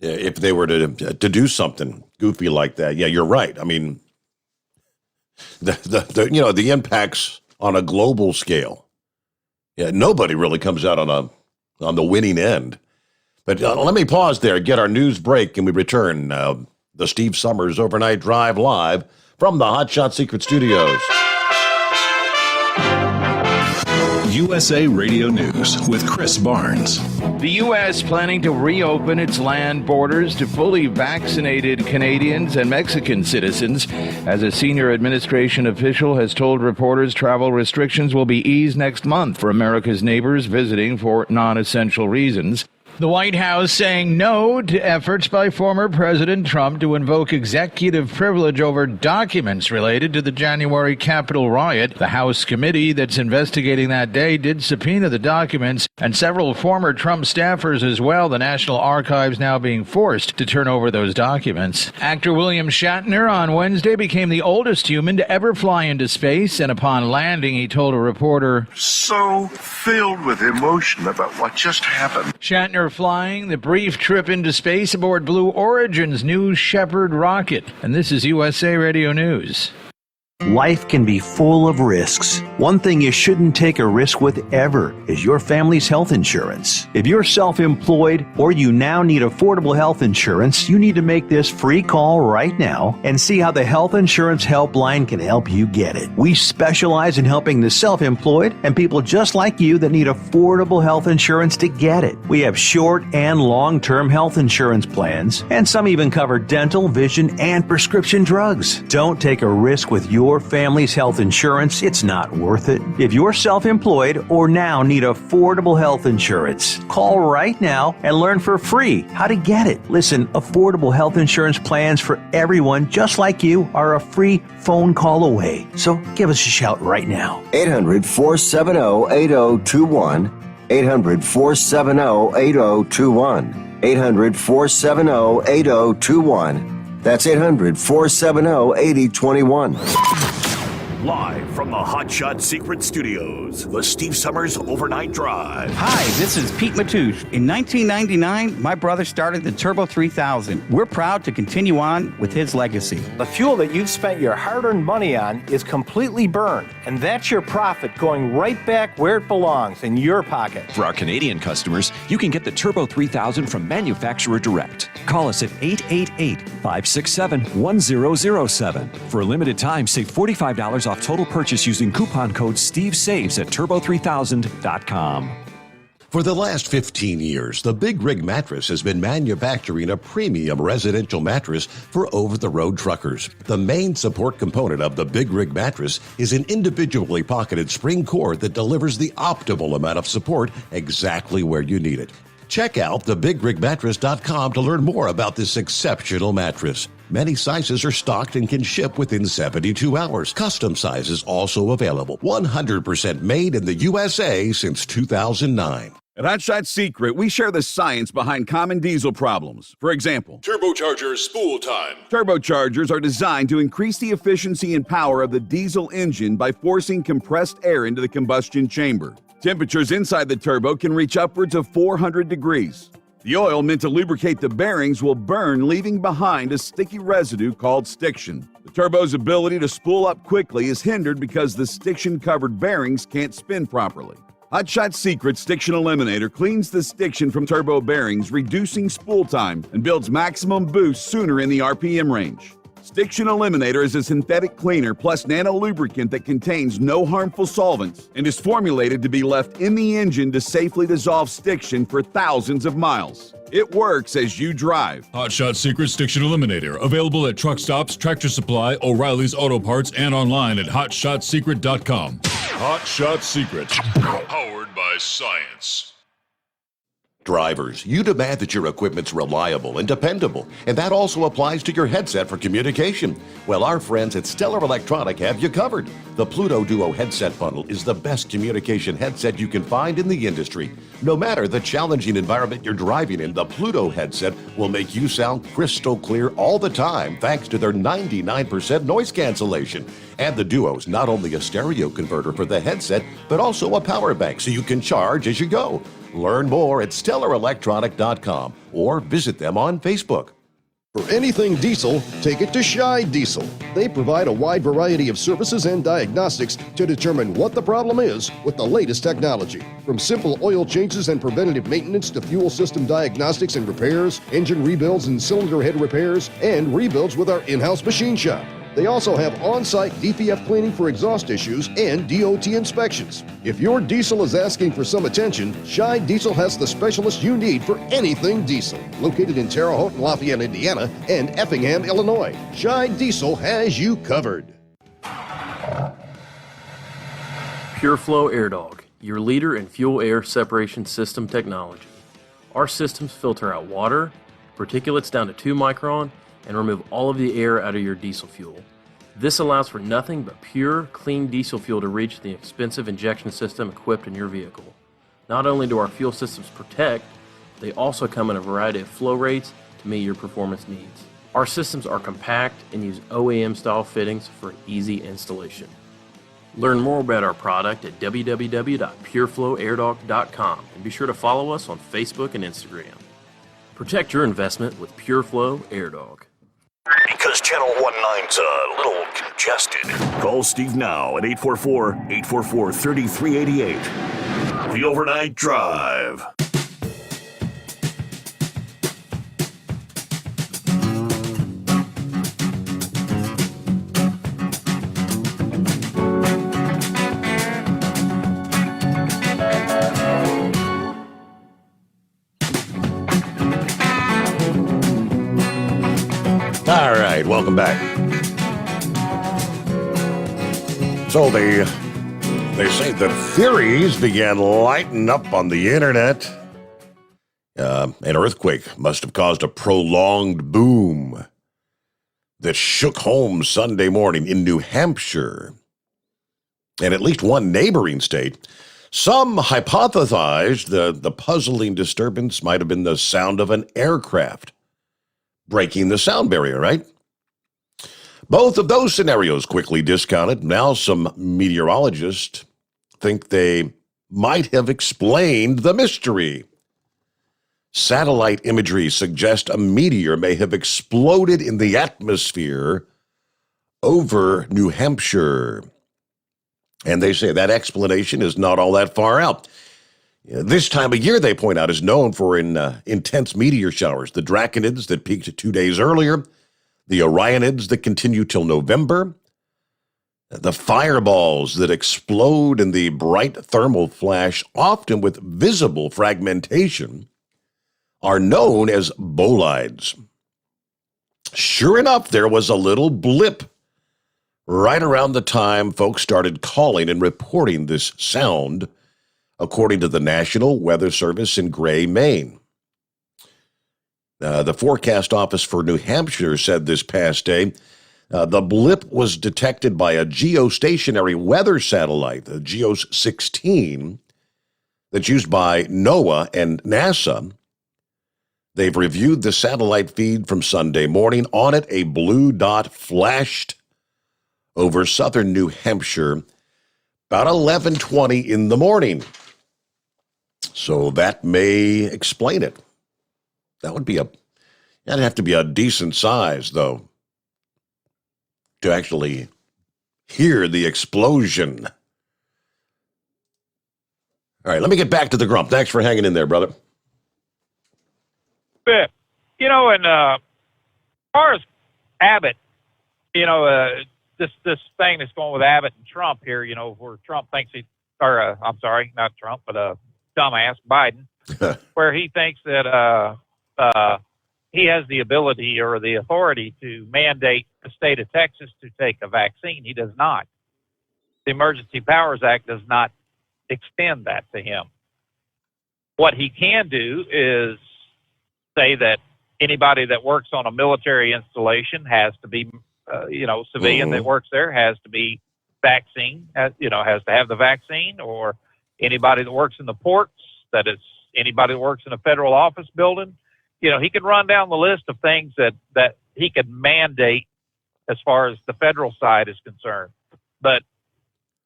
If they were to do something goofy like that, yeah, you're right. I mean, the impacts on a global scale. Yeah, nobody really comes out on the winning end. But let me pause there, get our news break, and we return. The Steve Sommers Overnight Drive live from the Hot Shot Secret Studios. USA Radio News with Chris Barnes. The U.S. planning to reopen its land borders to fully vaccinated Canadians and Mexican citizens. As a senior administration official has told reporters, travel restrictions will be eased next month for America's neighbors visiting for non-essential reasons. The White House saying no to efforts by former President Trump to invoke executive privilege over documents related to the January Capitol riot. The House committee that's investigating that day did subpoena the documents, and several former Trump staffers as well. The National Archives now being forced to turn over those documents. Actor William Shatner on Wednesday became the oldest human to ever fly into space, and upon landing, he told a reporter, So filled with emotion about what just happened. Shatner flying the brief trip into space aboard Blue Origin's New Shepard rocket. And this is USA Radio News. Life can be full of risks. One thing you shouldn't take a risk with ever is your family's health insurance. If you're self-employed or you now need affordable health insurance, you need to make this free call right now and see how the Health Insurance Helpline can help you get it. We specialize in helping the self-employed and people just like you that need affordable health insurance to get it. We have short and long-term health insurance plans, and some even cover dental, vision, and prescription drugs. Don't take a risk with your family's health insurance. It's not worth it. If you're self-employed or now need affordable health insurance, call right now and learn for free how to get it. Listen, affordable health insurance plans for everyone just like you are a free phone call away. So give us a shout right now. 800-470-8021. 800-470-8021. 800-470-8021. That's 800-470-8021. Live from the Hot Shot Secret Studios, the Steve Sommers Overnight Drive. Hi, this is Pete Matouche. In 1999, my brother started the Turbo 3000. We're proud to continue on with his legacy. The fuel that you've spent your hard-earned money on is completely burned, and that's your profit going right back where it belongs, in your pocket. For our Canadian customers, you can get the Turbo 3000 from manufacturer direct. Call us at 888-567-1007. For a limited time, save $45 off total purchase using coupon code STEVESAVES at turbo3000.com. For the last 15 years, the Big Rig Mattress has been manufacturing a premium residential mattress for over-the-road truckers. The main support component of the Big Rig Mattress is an individually pocketed spring cord that delivers the optimal amount of support exactly where you need it. Check out thebigrigmattress.com to learn more about this exceptional mattress. Many sizes are stocked and can ship within 72 hours. Custom sizes also available. 100% made in the USA since 2009. At Hot Shot Secret, we share the science behind common diesel problems. For example, turbocharger spool time. Turbochargers are designed to increase the efficiency and power of the diesel engine by forcing compressed air into the combustion chamber. Temperatures inside the turbo can reach upwards of 400 degrees. The oil meant to lubricate the bearings will burn, leaving behind a sticky residue called stiction. The turbo's ability to spool up quickly is hindered because the stiction-covered bearings can't spin properly. Hot Shot Secret Stiction Eliminator cleans the stiction from turbo bearings, reducing spool time and builds maximum boost sooner in the RPM range. Stiction Eliminator is a synthetic cleaner plus nano lubricant that contains no harmful solvents and is formulated to be left in the engine to safely dissolve stiction for thousands of miles. It works as you drive. Hot Shot Secret Stiction Eliminator. Available at truck stops, Tractor Supply, O'Reilly's Auto Parts, and online at hotshotsecret.com. Hot Shot Secret. Powered by science. Drivers, you demand that your equipment's reliable and dependable, and that also applies to your headset for communication. Well, our friends at Stellar Electronic have you covered. The Pluto Duo headset bundle is the best communication headset you can find in the industry. No matter the challenging environment you're driving in, the Pluto headset will make you sound crystal clear all the time thanks to their 99% noise cancellation. And the Duo's not only a stereo converter for the headset, but also a power bank so you can charge as you go. Learn more at StellarElectronic.com or visit them on Facebook. For anything diesel, take it to Shy Diesel. They provide a wide variety of services and diagnostics to determine what the problem is with the latest technology. From simple oil changes and preventative maintenance to fuel system diagnostics and repairs, engine rebuilds and cylinder head repairs, and rebuilds with our in-house machine shop. They also have on-site DPF cleaning for exhaust issues and DOT inspections. If your diesel is asking for some attention, Scheid Diesel has the specialist you need for anything diesel. Located in Terre Haute and Lafayette, Indiana, and Effingham, Illinois, Scheid Diesel has you covered. PureFlow AirDog, your leader in fuel air separation system technology. Our systems filter out water, particulates down to 2 micron, and remove all of the air out of your diesel fuel. This allows for nothing but pure, clean diesel fuel to reach the expensive injection system equipped in your vehicle. Not only do our fuel systems protect, they also come in a variety of flow rates to meet your performance needs. Our systems are compact and use OEM-style fittings for easy installation. Learn more about our product at www.pureflowairdog.com and be sure to follow us on Facebook and Instagram. Protect your investment with PureFlow AirDog. Because Channel 19's a little congested. Call Steve now at 844-844-3388. The Overnight Drive. All right, welcome back. So they say that theories began lighting up on the internet. An earthquake must have caused a prolonged boom that shook homes Sunday morning in New Hampshire and at least one neighboring state. Some hypothesized the puzzling disturbance might have been the sound of an aircraft breaking the sound barrier, right? Both of those scenarios quickly discounted. Now some meteorologists think they might have explained the mystery. Satellite imagery suggests a meteor may have exploded in the atmosphere over New Hampshire. And they say that explanation is not all that far out. This time of year, they point out, is known for intense meteor showers. The Draconids that peaked 2 days earlier, the Orionids that continue till November, the fireballs that explode in the bright thermal flash, often with visible fragmentation, are known as bolides. Sure enough, there was a little blip right around the time folks started calling and reporting this sound, according to the National Weather Service in Gray, Maine. The forecast office for New Hampshire said this past day the blip was detected by a geostationary weather satellite, the GEOS 16, that's used by NOAA and NASA. They've reviewed the satellite feed from Sunday morning. On it, a blue dot flashed over southern New Hampshire about 11:20 in the morning. So that may explain it. That'd have to be a decent size, though, to actually hear the explosion. All right, let me get back to the grump. Thanks for hanging in there, brother. But, and as far as Abbott, this thing that's going with Abbott and Trump here, where Trump thinks I'm sorry, not Trump, but dumbass Biden, where he thinks that he has the ability or the authority to mandate the state of Texas to take a vaccine. He does not. The Emergency Powers Act does not extend that to him. What he can do is say that anybody that works on a military installation has to be, civilian that works there has to be vaccine, has to have the vaccine, or anybody that works in the ports, that is anybody that works in a federal office building. He could run down the list of things that he could mandate as far as the federal side is concerned. But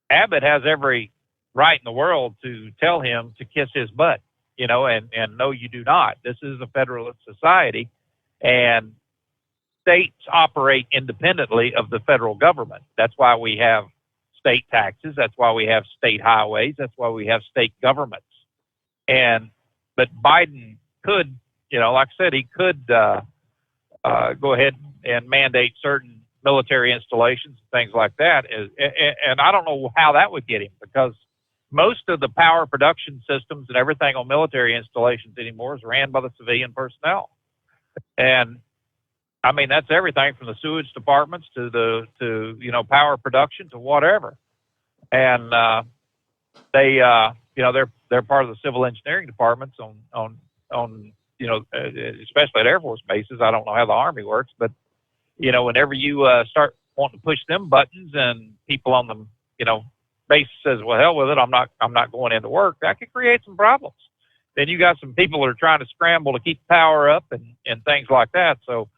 Abbott has every right in the world to tell him to kiss his butt, and no, you do not. This is a federalist society, and states operate independently of the federal government. That's why we have state taxes. That's why we have state highways. That's why we have state governments. But Biden could, like I said, he could go ahead and mandate certain military installations and things like that. And I don't know how that would get him, because most of the power production systems and everything on military installations anymore is ran by the civilian personnel. And I mean, that's everything from the sewage departments to power production to whatever. And they're part of the civil engineering departments on especially at Air Force bases. I don't know how the Army works, but whenever you start wanting to push them buttons and people on the base says, well, hell with it, I'm not going into work, that could create some problems. Then you got some people that are trying to scramble to keep power up and things like that. So,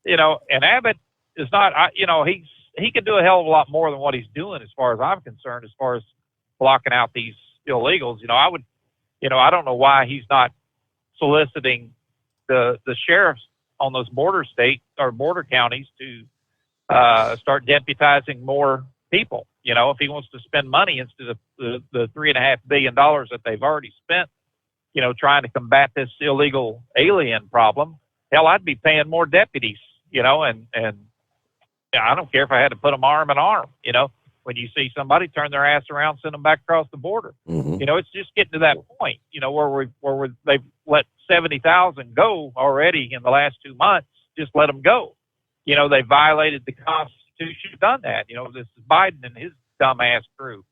and Abbott is not, he could do a hell of a lot more than what he's doing, as far as I'm concerned, as far as blocking out these illegals. I don't know why he's not soliciting the sheriffs on those border states or border counties to start deputizing more people. If he wants to spend money instead of the $3.5 billion that they've already spent, trying to combat this illegal alien problem, hell, I'd be paying more deputies, and I don't care if I had to put them arm in arm, when you see somebody turn their ass around, send them back across the border. Mm-hmm. It's just getting to that point, where they've let 70,000 go already in the last 2 months. Just let them go. They violated the Constitution, done that. This is Biden and his dumbass crew.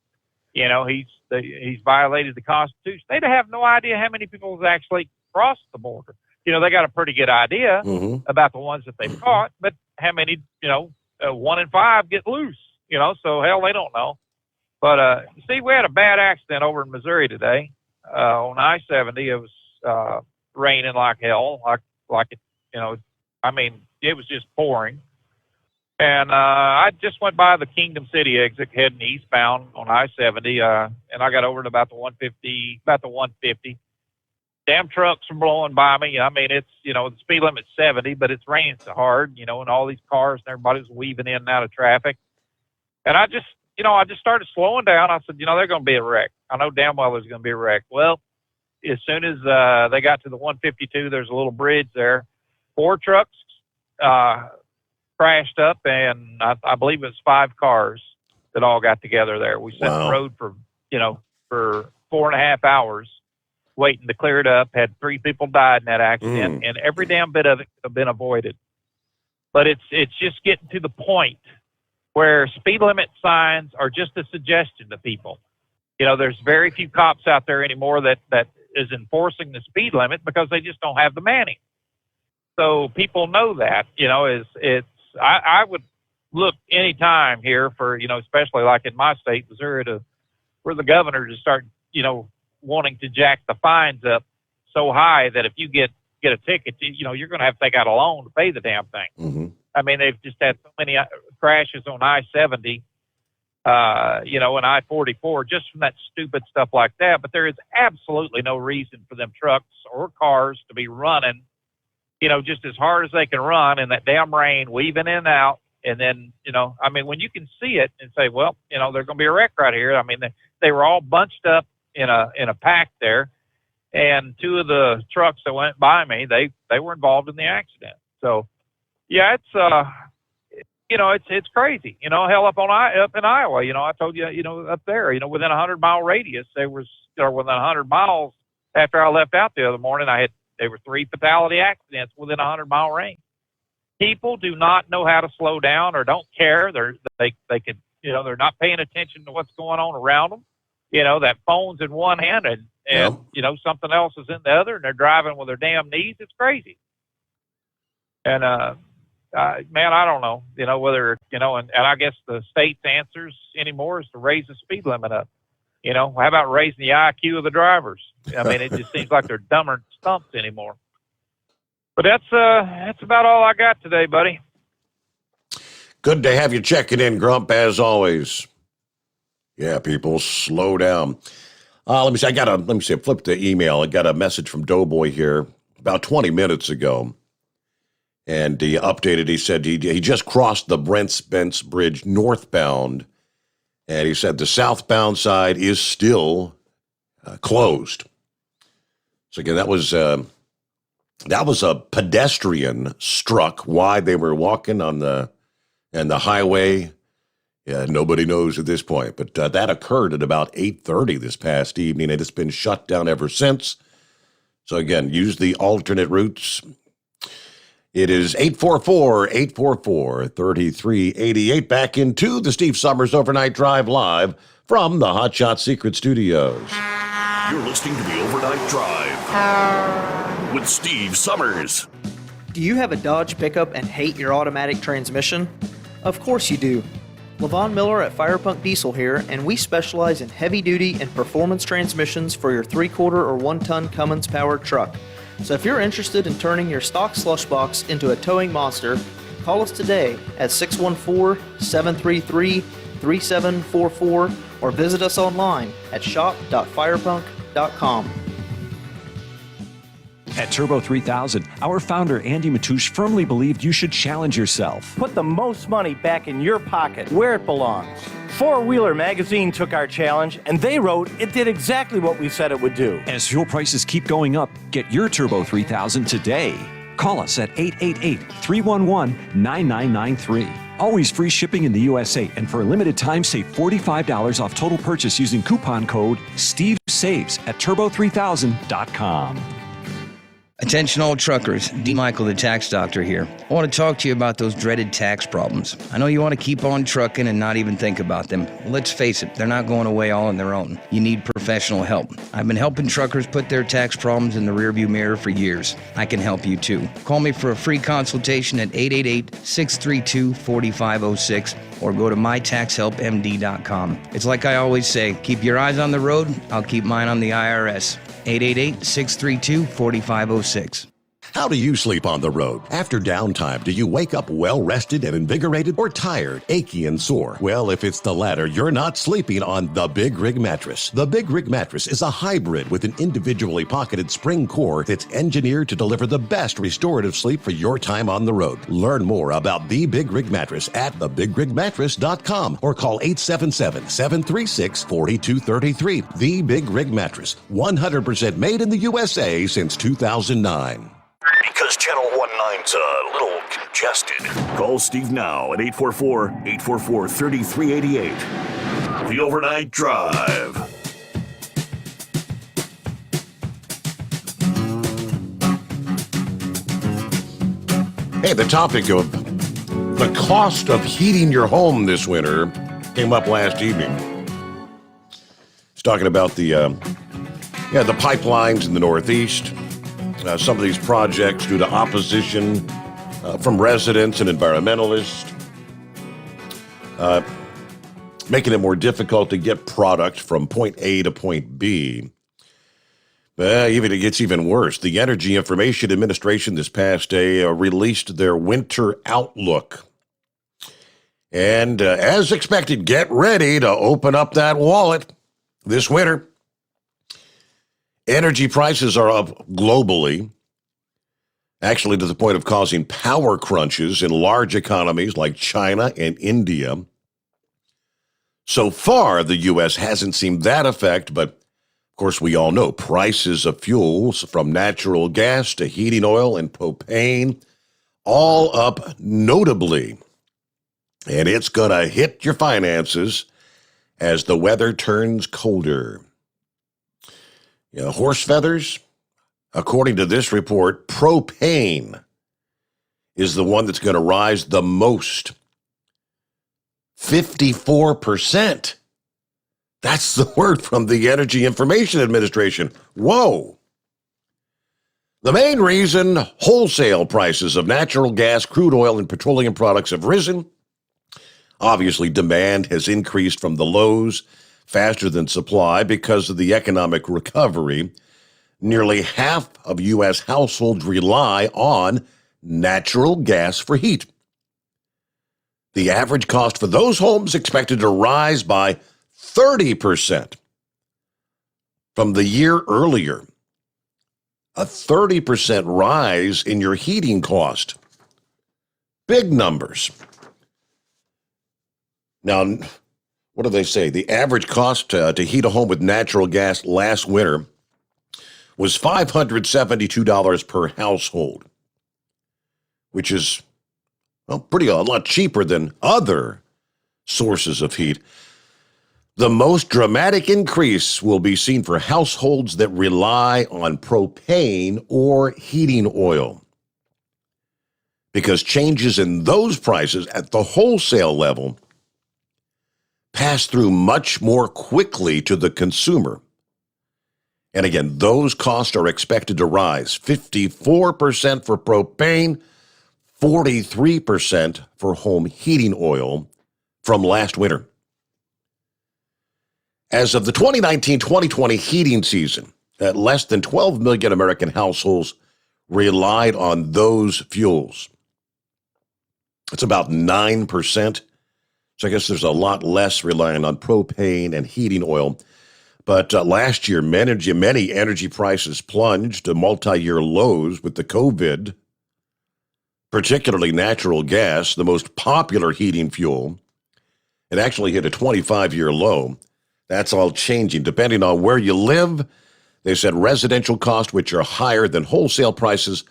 He's violated the Constitution. They have no idea how many people have actually crossed the border. They got a pretty good idea about the ones that they've caught, but how many, 1 in 5 get loose, so hell, they don't know. But, see, we had a bad accident over in Missouri today, on I-70. It was, raining like hell, like it, it was just pouring. And I just went by the Kingdom City exit heading eastbound on I-70, and I got over to about the 150. Damn trucks are blowing by me. It's, the speed limit's 70, but it's raining so hard, and all these cars and everybody's weaving in and out of traffic. And I just started slowing down. I said, they're going to be a wreck. I know damn well there's going to be a wreck. Well, as soon as they got to the 152, there's a little bridge there. 4 trucks crashed up, and I believe it was 5 cars that all got together there. We sat on the road for 4.5 hours waiting to clear it up. Had 3 people died in that accident, and every damn bit of it could have been avoided. But it's just getting to the point where speed limit signs are just a suggestion to people. There's very few cops out there anymore that is enforcing the speed limit, because they just don't have the manning. So people know that, I would look any time here for, especially like in my state, Missouri, for the governor to start, wanting to jack the fines up so high that if you get a ticket, you're going to have to take out a loan to pay the damn thing. Mm-hmm. They've just had so many crashes on I-70, and I-44 just from that stupid stuff like that. But there is absolutely no reason for them trucks or cars to be running, just as hard as they can run in that damn rain, weaving in and out. And then, when you can see it and say, well, there's going to be a wreck right here. They were all bunched up in a pack there, and 2 of the trucks that went by me, they were involved in the accident. So, yeah, it's crazy. Hell, up in Iowa, I told you, up there, within a 100-mile radius, within 100 miles after I left out the other morning, there were 3 fatality accidents within a 100-mile range. People do not know how to slow down or don't care. They could, they're not paying attention to what's going on around them. That phone's in one hand and something else is in the other, and they're driving with their damn knees. It's crazy. And, man, I don't know, whether, and I guess the state's answers anymore is to raise the speed limit up. How about raising the IQ of the drivers? It just seems like they're dumber than stumps anymore. But that's about all I got today, buddy. Good to have you checking in, Grump, as always. Yeah, people, slow down. Let me see. I flipped the email. I got a message from Doughboy here about 20 minutes ago. And he updated. He said he just crossed the Brent Spence Bridge northbound. And he said the southbound side is still closed. So again, that was a pedestrian struck while they were walking on the And the highway, yeah, nobody knows at this point. But that occurred at about 8:30 this past evening, and it's been shut down ever since. So again, use the alternate routes. It is 844-844-3388. Back into the Steve Sommers Overnight Drive live from the Hot Shot Secret Studios. You're listening to the Overnight Drive with Steve Sommers. Do you have a Dodge pickup and hate your automatic transmission? Of course you do. Levon Miller at Firepunk Diesel here, and we specialize in heavy-duty and performance transmissions for your 3-quarter or 1-ton Cummins-powered truck. So if you're interested in turning your stock slush box into a towing monster, call us today at 614-733-3744 or visit us online at shop.firepunk.com. At Turbo 3000, our founder Andy Matouche firmly believed you should challenge yourself. Put the most money back in your pocket, where it belongs. Four Wheeler magazine took our challenge, and they wrote it did exactly what we said it would do. As fuel prices keep going up, get your Turbo 3000 today. Call us at 888-311-9993. Always free shipping in the USA, and for a limited time, save $45 off total purchase using coupon code STEVESAVES at turbo3000.com. Attention all truckers, D. Michael the Tax Doctor here. I want to talk to you about those dreaded tax problems. I know you want to keep on trucking and not even think about them. Well, let's face it, they're not going away all on their own. You need professional help. I've been helping truckers put their tax problems in the rearview mirror for years. I can help you too. Call me for a free consultation at 888-632-4506 or go to mytaxhelpmd.com. It's like I always say, keep your eyes on the road, I'll keep mine on the IRS. 888-632-4506. How do you sleep on the road? After downtime, do you wake up well-rested and invigorated or tired, achy, and sore? Well, if it's the latter, you're not sleeping on the Big Rig Mattress. The Big Rig Mattress is a hybrid with an individually pocketed spring core that's engineered to deliver the best restorative sleep for your time on the road. Learn more about the Big Rig Mattress at thebigrigmattress.com or call 877-736-4233. The Big Rig Mattress, 100% made in the USA since 2009. Because Channel 19's a little congested. Call Steve now at 844-844-3388. The Overnight Drive. Hey, the topic of the cost of heating your home this winter came up last evening. It's talking about the pipelines in the Northeast. Some of these projects due to opposition from residents and environmentalists, making it more difficult to get product from point A to point B. It gets even worse. The Energy Information Administration this past day released their winter outlook. And as expected, get ready to open up that wallet this winter. Energy prices are up globally, actually to the point of causing power crunches in large economies like China and India. So far, the U.S. hasn't seen that effect, but of course we all know prices of fuels from natural gas to heating oil and propane all up notably. And it's going to hit your finances as the weather turns colder. Horse feathers, according to this report, propane is the one that's going to rise the most. 54%. That's the word from the Energy Information Administration. Whoa. The main reason wholesale prices of natural gas, crude oil, and petroleum products have risen. Obviously, demand has increased from the lows faster than supply because of the economic recovery. Nearly half of U.S. households rely on natural gas for heat. The average cost for those homes expected to rise by 30% from the year earlier. A 30% rise in your heating cost. Big numbers. Now, what do they say? The average cost to heat a home with natural gas last winter was $572 per household, which is Well, a lot cheaper than other sources of heat. The most dramatic increase will be seen for households that rely on propane or heating oil, because changes in those prices at the wholesale level pass through much more quickly to the consumer. And again, those costs are expected to rise 54% for propane, 43% for home heating oil from last winter. As of the 2019-2020 heating season, less than 12 million American households relied on those fuels. It's about 9%. So I guess there's a lot less relying on propane and heating oil. But last year, many energy prices plunged to multi-year lows with the COVID, particularly natural gas, the most popular heating fuel. It actually hit a 25-year low. That's all changing. Depending on where you live, they said residential costs, which are higher than wholesale prices,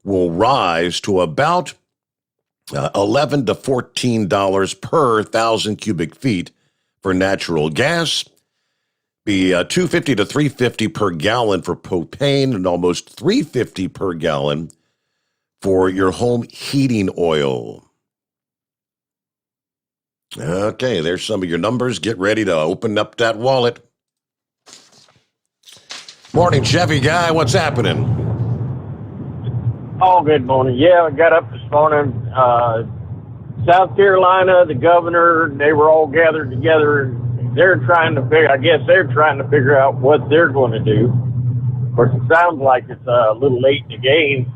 will rise to about $11 to $14 per 1,000 cubic feet for natural gas, be $2.50 to $3.50 per gallon for propane, and almost $3.50 per gallon for your home heating oil. Okay, there's some of your numbers. Get ready to open up that wallet. Morning, Chevy guy. What's happening? Oh, good morning. Yeah, I got up this morning. South Carolina, the governor, they were all gathered together. They're trying to figure out what they're going to do. Of course, it sounds like it's a little late in the game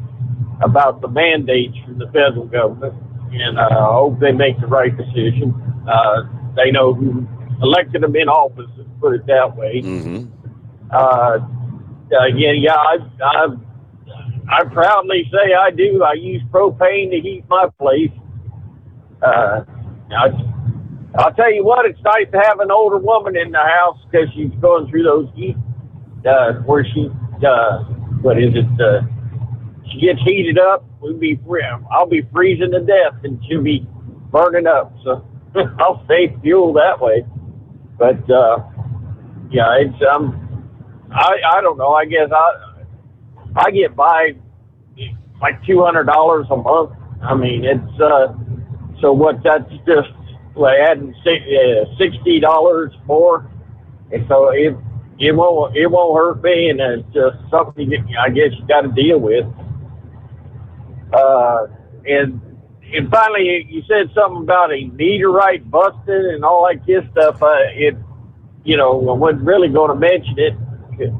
about the mandates from the federal government. And I hope they make the right decision. They know who elected them in office, let's put it that way. I proudly say I do. I use propane to heat my place. I'll tell you what, it's nice to have an older woman in the house because she's going through those heat, where she gets heated up. I'll be freezing to death and she'll be burning up. So I'll save fuel that way. But it's I don't know. I guess I get by like $200 a month. I mean, it's so what? That's just adding $60 more, and so it won't hurt me, and it's just something I guess you got to deal with. And finally, you said something about a meteorite busted and all that good stuff. I wasn't really going to mention it,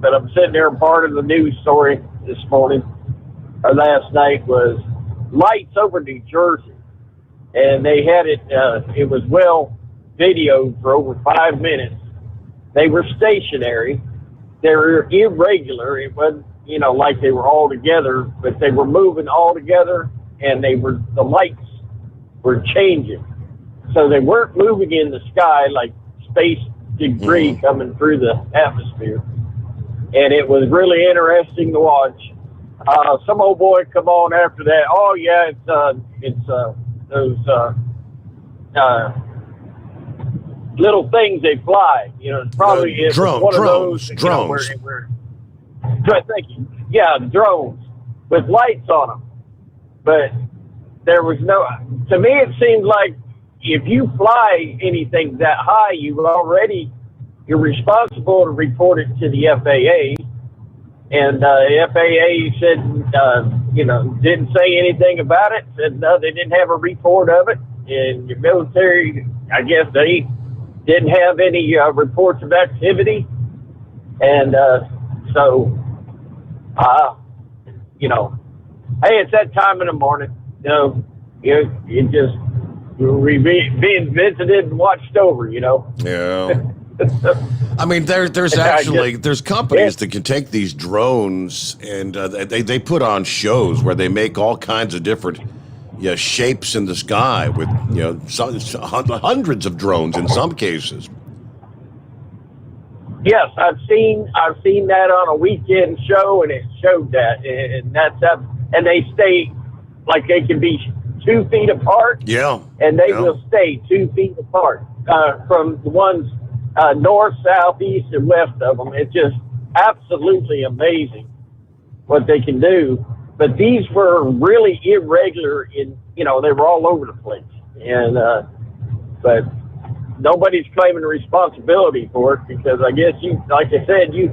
but I'm sitting there, and part of the news story this morning or last night was lights over New Jersey, and they had it. It was well videoed for over 5 minutes. They were stationary. They were irregular. It wasn't, like they were all together, but they were moving all together, and the lights were changing. So they weren't moving in the sky like space debris coming through the atmosphere. And it was really interesting to watch. Some old boy come on after that. Oh yeah, it's those little things they fly. It's probably one of those drones. Thank you. Yeah, drones with lights on them. But there was to me it seemed like if you fly anything that high, you're responsible to report it to the FAA. And the FAA said, didn't say anything about it. Said no, they didn't have a report of it. And your military, I guess they didn't have any reports of activity. And hey, it's that time in the morning. We're being visited and watched over. Yeah. I mean, there's companies that can take these drones and they put on shows where they make all kinds of different shapes in the sky with hundreds of drones in some cases. Yes, I've seen that on a weekend show, and it showed that, and that's up. And they stay like they can be 2 feet apart. Yeah. And they will stay 2 feet apart from the ones north, south, east, and west of them. It's just absolutely amazing what they can do. But these were really irregular they were all over the place. And, but nobody's claiming responsibility for it because I guess like I said, you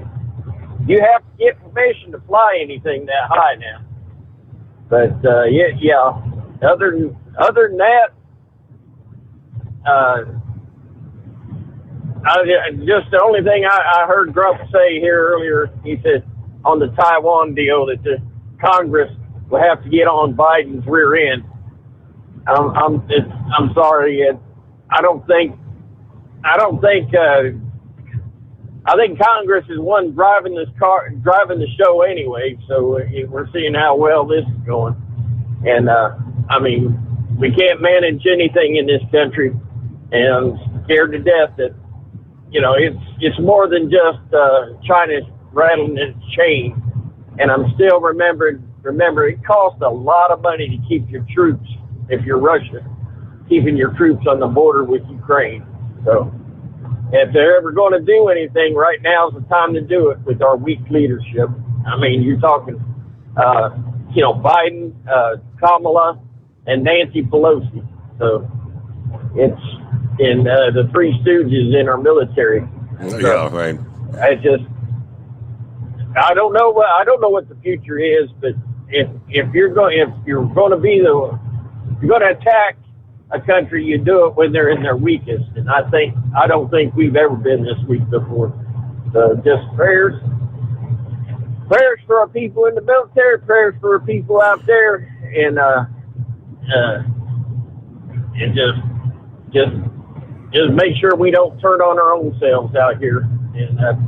have to get permission to fly anything that high now. But, yeah. Other than that, just the only thing I heard Grump say here earlier, he said on the Taiwan deal that the Congress will have to get on Biden's rear end. I'm sorry, I think Congress is one driving the show anyway. So we're seeing how well this is going, and we can't manage anything in this country, and I'm scared to death that it's more than just China rattling its chain. And I'm still remember it costs a lot of money to keep your troops, if you're Russia, keeping your troops on the border with Ukraine. So if they're ever going to do anything, right now is the time to do it with our weak leadership. You're talking, Biden, Kamala, and Nancy Pelosi. So it's in the Three Stooges in our military. So yeah, right. I don't know what the future is, but if you're going to attack a country, you do it when they're in their weakest, and I don't think we've ever been this weak before. So just prayers for our people in the military, prayers for our people out there, and just make sure we don't turn on our own selves out here, and that's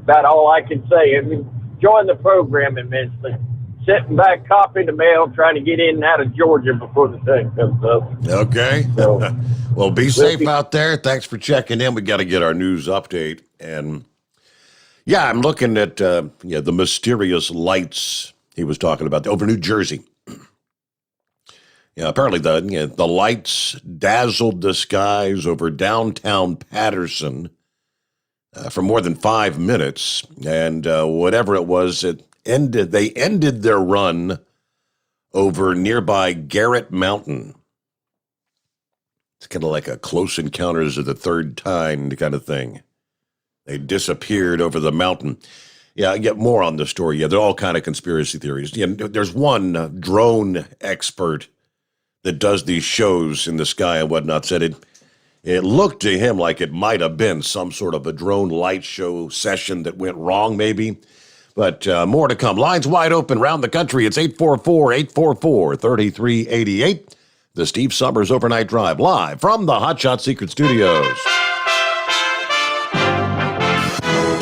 about all I can say. Enjoying the program immensely. Sitting back, copying the mail, trying to get in and out of Georgia before the thing comes up. Okay. So, well, be safe out there. Thanks for checking in. We got to get our news update. And, yeah, I'm looking at the mysterious lights he was talking about over New Jersey. Yeah, apparently the lights dazzled the skies over downtown Patterson for more than 5 minutes, and whatever it was, they ended their run over nearby Garrett Mountain. It's kind of like a Close Encounters of the Third Kind kind of thing. They disappeared over the mountain. Yeah, I get more on the story. Yeah, they're all kind of conspiracy theories. Yeah, there's one drone expert that does these shows in the sky and whatnot said it looked to him like it might have been some sort of a drone light show session that went wrong, maybe. But more to come. Lines wide open around the country. It's 844-844-3388. The Steve Sommers Overnight Drive, live from the Hot Shot Secret Studios.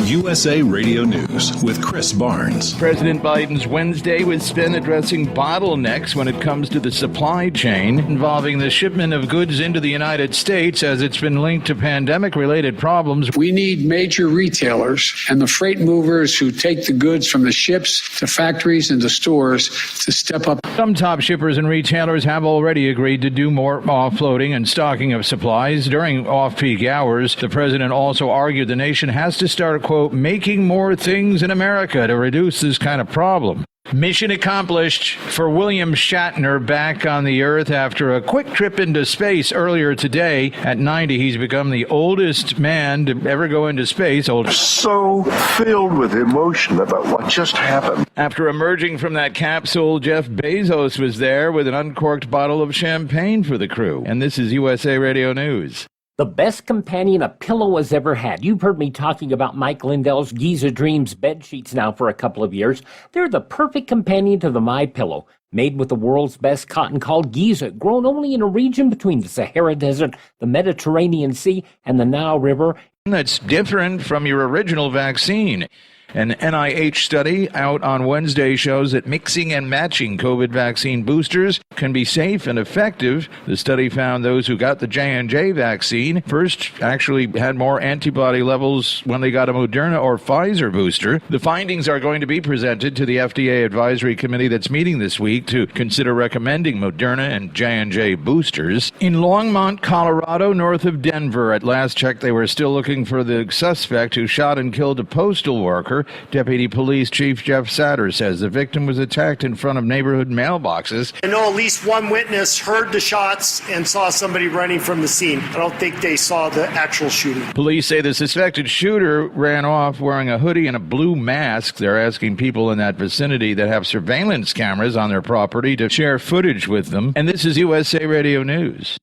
USA Radio News with Chris Barnes. President Biden's Wednesday was spent addressing bottlenecks when it comes to the supply chain involving the shipment of goods into the United States, as it's been linked to pandemic-related problems. We need major retailers and the freight movers who take the goods from the ships to factories and to stores to step up. Some top shippers and retailers have already agreed to do more offloading and stocking of supplies during off-peak hours. The president also argued the nation has to start, quote, making more things in America to reduce this kind of problem. Mission accomplished for William Shatner back on the Earth after a quick trip into space earlier today. At 90, he's become the oldest man to ever go into space. So filled with emotion about what just happened. After emerging from that capsule, Jeff Bezos was there with an uncorked bottle of champagne for the crew. And this is USA Radio News. The best companion a pillow has ever had. You've heard me talking about Mike Lindell's Giza Dreams bed sheets now for a couple of years. They're the perfect companion to the MyPillow. Made with the world's best cotton called Giza, grown only in a region between the Sahara Desert, the Mediterranean Sea, and the Nile River. That's different from your original vaccine. An NIH study out on Wednesday shows that mixing and matching COVID vaccine boosters can be safe and effective. The study found those who got the J&J vaccine first actually had more antibody levels when they got a Moderna or Pfizer booster. The findings are going to be presented to the FDA advisory committee that's meeting this week to consider recommending Moderna and J&J boosters. In Longmont, Colorado, north of Denver, at last check, they were still looking for the suspect who shot and killed a postal worker. Deputy Police Chief Jeff Satter says the victim was attacked in front of neighborhood mailboxes. I know at least one witness heard the shots and saw somebody running from the scene. I don't think they saw the actual shooting. Police say the suspected shooter ran off wearing a hoodie and a blue mask. They're asking people in that vicinity that have surveillance cameras on their property to share footage with them. And this is USA Radio News.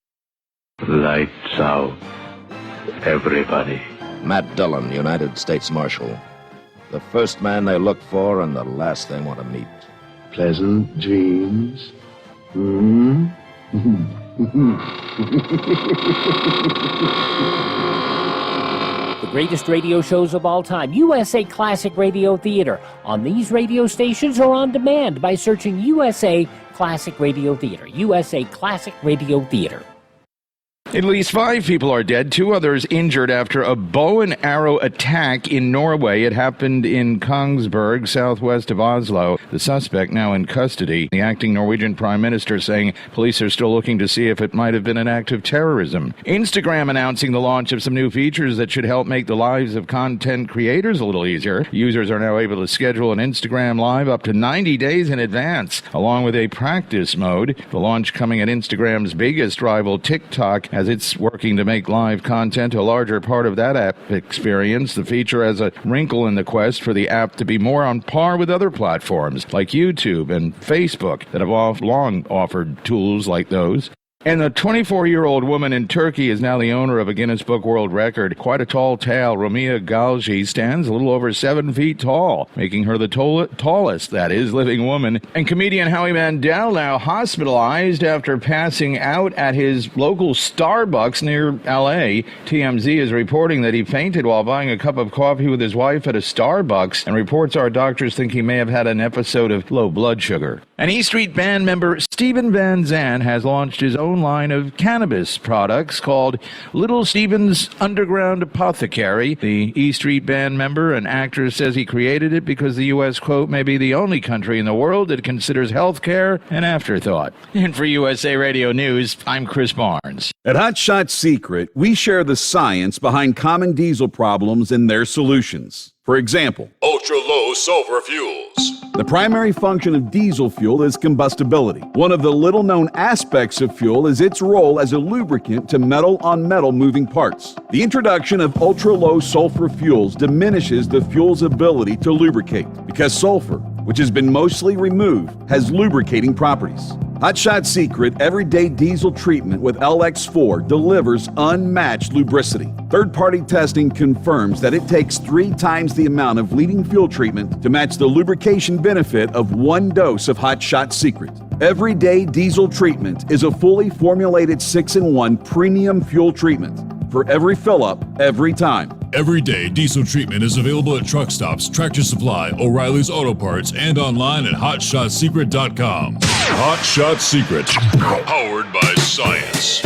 Lights out. Everybody. Matt Dillon, United States Marshal. The first man they look for and the last they want to meet. Pleasant dreams. The greatest radio shows of all time, USA Classic Radio Theater, on these radio stations or on demand by searching USA Classic Radio Theater. USA Classic Radio Theater. At least 5 people are dead, 2 others injured after a bow and arrow attack in Norway. It happened in Kongsberg, southwest of Oslo. The suspect now in custody. The acting Norwegian prime minister saying police are still looking to see if it might have been an act of terrorism. Instagram announcing the launch of some new features that should help make the lives of content creators a little easier. Users are now able to schedule an Instagram live up to 90 days in advance, along with a practice mode. The launch coming at Instagram's biggest rival, TikTok, as it's working to make live content a larger part of that app experience. The feature has a wrinkle in the quest for the app to be more on par with other platforms like YouTube and Facebook that have long offered tools like those. And a 24-year-old woman in Turkey is now the owner of a Guinness Book World Record. Quite a tall tale. Romia Galji stands a little over 7 feet tall, making her the tallest, living woman. And comedian Howie Mandel now hospitalized after passing out at his local Starbucks near L.A. TMZ is reporting that he fainted while buying a cup of coffee with his wife at a Starbucks, and reports are doctors think he may have had an episode of low blood sugar. An E Street Band member, Steven Van Zandt, has launched his own line of cannabis products called Little Steven's Underground Apothecary. The E Street Band member and actor says he created it because the U.S., quote, may be the only country in the world that considers health care an afterthought. And for USA Radio News, I'm Chris Barnes. At Hot Shot Secret, we share the science behind common diesel problems and their solutions. For example, ultra-low sulfur fuels. The primary function of diesel fuel is combustibility. One of the little-known aspects of fuel is its role as a lubricant to metal-on-metal moving parts. The introduction of ultra-low sulfur fuels diminishes the fuel's ability to lubricate because sulfur, which has been mostly removed, has lubricating properties. Hot Shot Secret Everyday Diesel Treatment with LX4 delivers unmatched lubricity. Third-party testing confirms that it takes 3 times the amount of leading fuel treatment to match the lubrication benefit of 1 dose of Hot Shot Secret. Everyday Diesel Treatment is a fully formulated 6-in-1 premium fuel treatment for every fill-up, every time. Everyday Diesel Treatment is available at truck stops, Tractor Supply, O'Reilly's Auto Parts, and online at HotShotSecret.com. Hot Shot Secret, powered by science.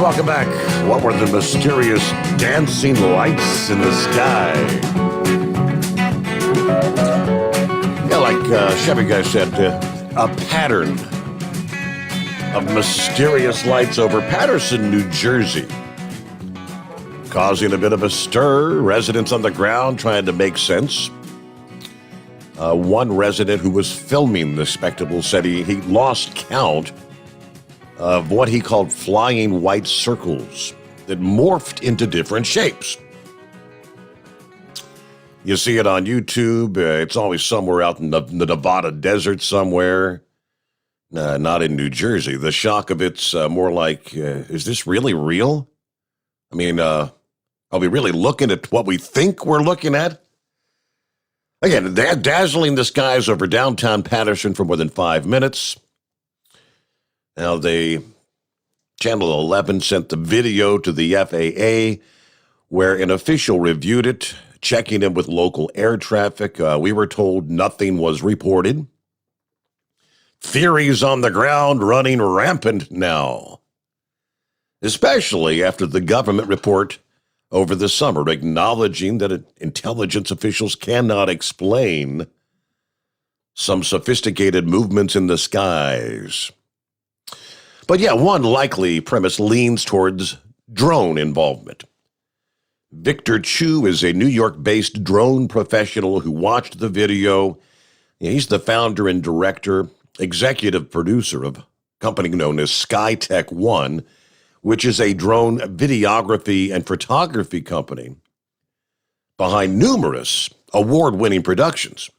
Welcome back. What were the mysterious dancing lights in the sky? Yeah, like Chevy guy said, a pattern of mysterious lights over Patterson, New Jersey, causing a bit of a stir. Residents on the ground trying to make sense. One resident who was filming the spectacle said he lost count of what he called flying white circles that morphed into different shapes. You see it on YouTube. It's always somewhere out in the Nevada desert somewhere. Not in New Jersey. The shock of it's more like, is this really real? I mean, are we really looking at what we think we're looking at? Again, dazzling the skies over downtown Patterson for more than 5 minutes. Now, Channel 11 sent the video to the FAA where an official reviewed it, checking in with local air traffic. We were told nothing was reported. Theories on the ground running rampant now, especially after the government report over the summer acknowledging that intelligence officials cannot explain some sophisticated movements in the skies. But yeah, one likely premise leans towards drone involvement. Victor Chu is a New York-based drone professional who watched the video. He's the founder and director, executive producer of a company known as SkyTech One, which is a drone videography and photography company behind numerous award-winning productions.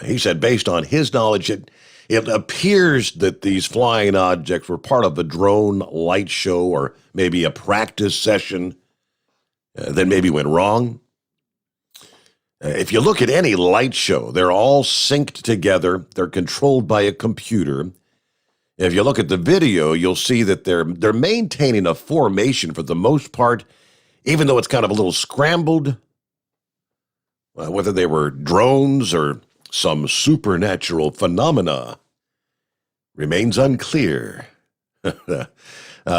He said based on his knowledge, it appears that these flying objects were part of a drone light show or maybe a practice session that maybe went wrong. If you look at any light show, they're all synced together. They're controlled by a computer. If you look at the video, you'll see that they're maintaining a formation for the most part, even though it's kind of a little scrambled. Whether they were drones or some supernatural phenomena remains unclear.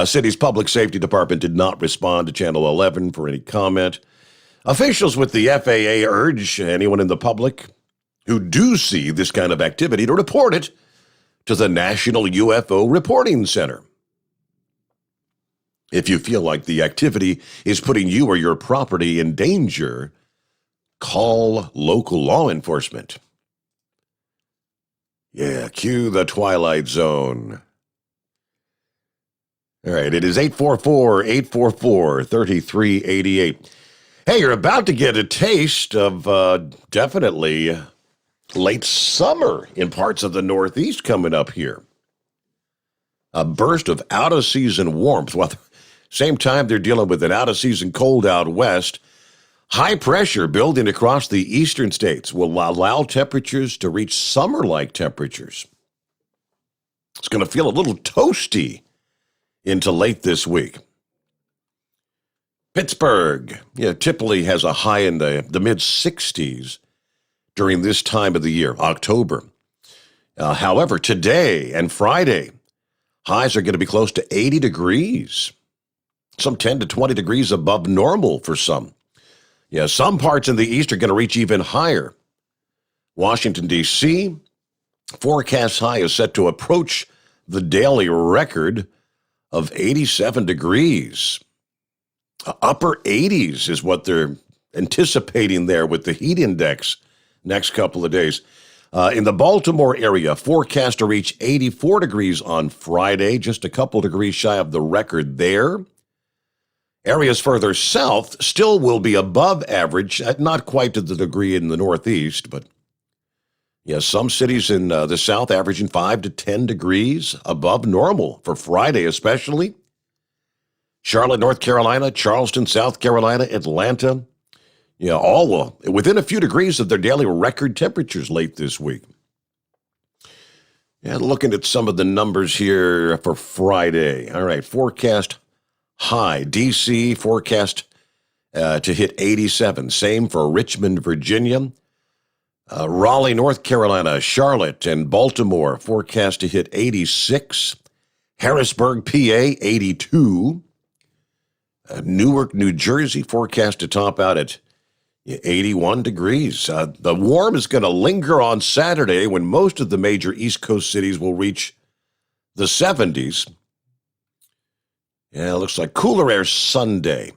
City's public safety department did not respond to Channel 11 for any comment. Officials with the FAA urge anyone in the public who do see this kind of activity to report it to the National UFO Reporting Center. If you feel like the activity is putting you or your property in danger, call local law enforcement. Yeah, cue the Twilight Zone. All right, it is 844-844-3388. Hey, you're about to get a taste of definitely late summer in parts of the Northeast coming up here. A burst of out-of-season warmth. Well, same time they're dealing with an out-of-season cold out west. High pressure building across the eastern states will allow temperatures to reach summer-like temperatures. It's going to feel a little toasty into late this week. Pittsburgh, typically has a high in the mid-60s during this time of the year, October. However, today and Friday, highs are going to be close to 80 degrees, some 10 to 20 degrees above normal for some. Yeah, some parts in the east are going to reach even higher. Washington, D.C., forecast high is set to approach the daily record of 87 degrees. Upper 80s is what they're anticipating there with the heat index next couple of days. In the Baltimore area, forecast to reach 84 degrees on Friday, just a couple degrees shy of the record there. Areas further south still will be above average, not quite to the degree in the Northeast, but some cities in the south averaging 5 to 10 degrees above normal for Friday especially. Charlotte, North Carolina, Charleston, South Carolina, Atlanta, all within a few degrees of their daily record temperatures late this week. Looking at some of the numbers here for Friday. All right, forecast high. D.C. forecast to hit 87. Same for Richmond, Virginia. Raleigh, North Carolina, Charlotte, and Baltimore forecast to hit 86. Harrisburg, PA, 82. Newark, New Jersey, forecast to top out at 81 degrees. The warm is going to linger on Saturday when most of the major East Coast cities will reach the 70s. It looks like cooler air Sunday.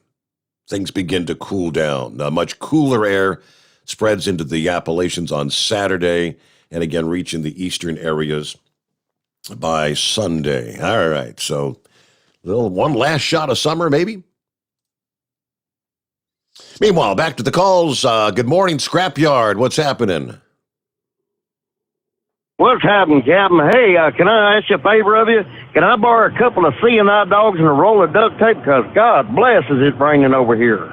Things begin to cool down. Much cooler air spreads into the Appalachians on Saturday and again reaching the eastern areas by Sunday. All right, so one last shot of summer maybe. Meanwhile, back to the calls. Good morning, Scrapyard. What's happening? What's happening, Captain? Hey, can I ask you a favor of you? Can I borrow a couple of C&I dogs and a roll of duct tape? Because God bless is it raining over here.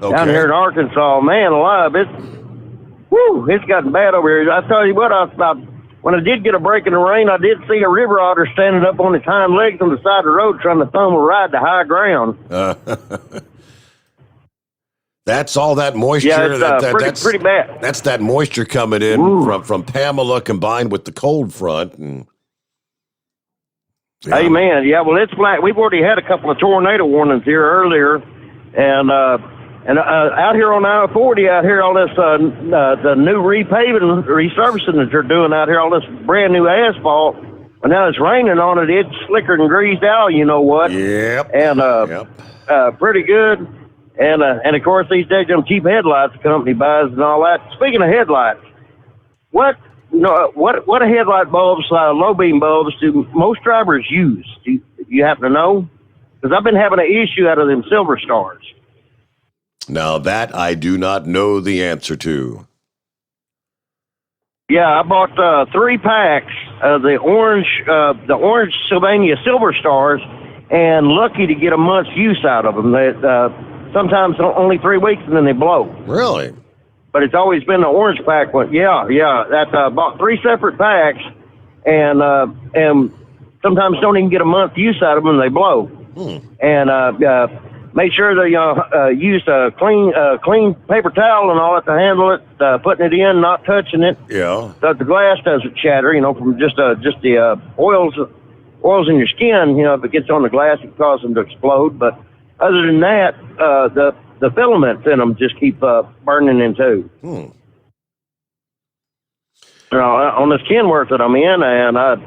Okay. Down here in Arkansas, man alive, it's gotten bad over here. I tell you what, when I did get a break in the rain, I did see a river otter standing up on his hind legs on the side of the road trying to thumb a ride to high ground. That's all that moisture. Yeah, it's pretty bad. That's that moisture coming in from Pamela combined with the cold front. Hey, man, yeah, well, it's flat. We've already had a couple of tornado warnings here earlier, and out here on I-40, out here, all this the new repaving, resurfacing that they're doing out here, all this brand new asphalt. And now it's raining on it. It's slicker and greased out. You know what? Yep. And pretty good. And of course these days them cheap headlights the company buys and all that. Speaking of headlights, what headlight bulbs, low beam bulbs, do most drivers use? Do you happen to know? Because I've been having an issue out of them Silver Stars. Now that I do not know the answer to. Yeah, I bought 3 packs of the orange Sylvania Silver Stars, and lucky to get a month's use out of them. Sometimes only 3 weeks, and then they blow. Really? But it's always been the orange pack one. Yeah. That bought 3 separate packs, and sometimes don't even get a month's use out of them, and they blow. And make sure they use a clean paper towel and all that to handle it, putting it in, not touching it. Yeah. So that the glass doesn't shatter, from just the oils in your skin. If it gets on the glass, it causes them to explode. But other than that, the filaments in them just keep burning in too. On this Kenworth that I'm in, and I've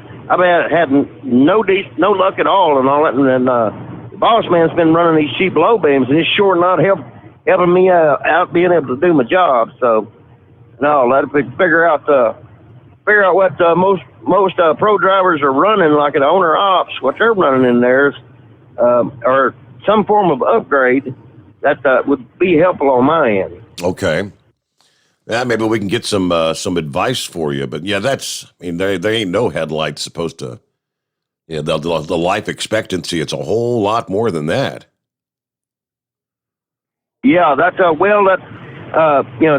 had no luck at all and all that, and then boss man's been running these cheap low beams, and it's sure not helping me out being able to do my job. So, no, let me figure out what most pro drivers are running, like at owner ops, what they're running in theirs, or some form of upgrade that would be helpful on my end. Okay. Yeah, maybe we can get some advice for you. But yeah, there ain't no headlights supposed to. Yeah, the life expectancy, it's a whole lot more than that. Yeah, that's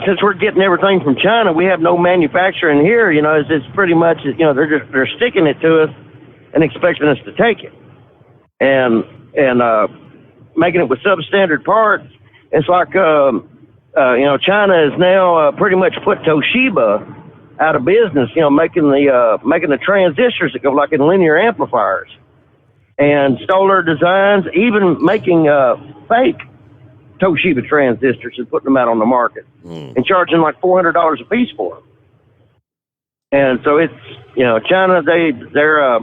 since we're getting everything from China, we have no manufacturing here. It's pretty much they're sticking it to us and expecting us to take it, and making it with substandard parts. It's like China has now pretty much put Toshiba out of business, making the transistors that go like in linear amplifiers, and stole their designs, even making fake Toshiba transistors and putting them out on the market and charging like $400 a piece for them. And so it's China, they're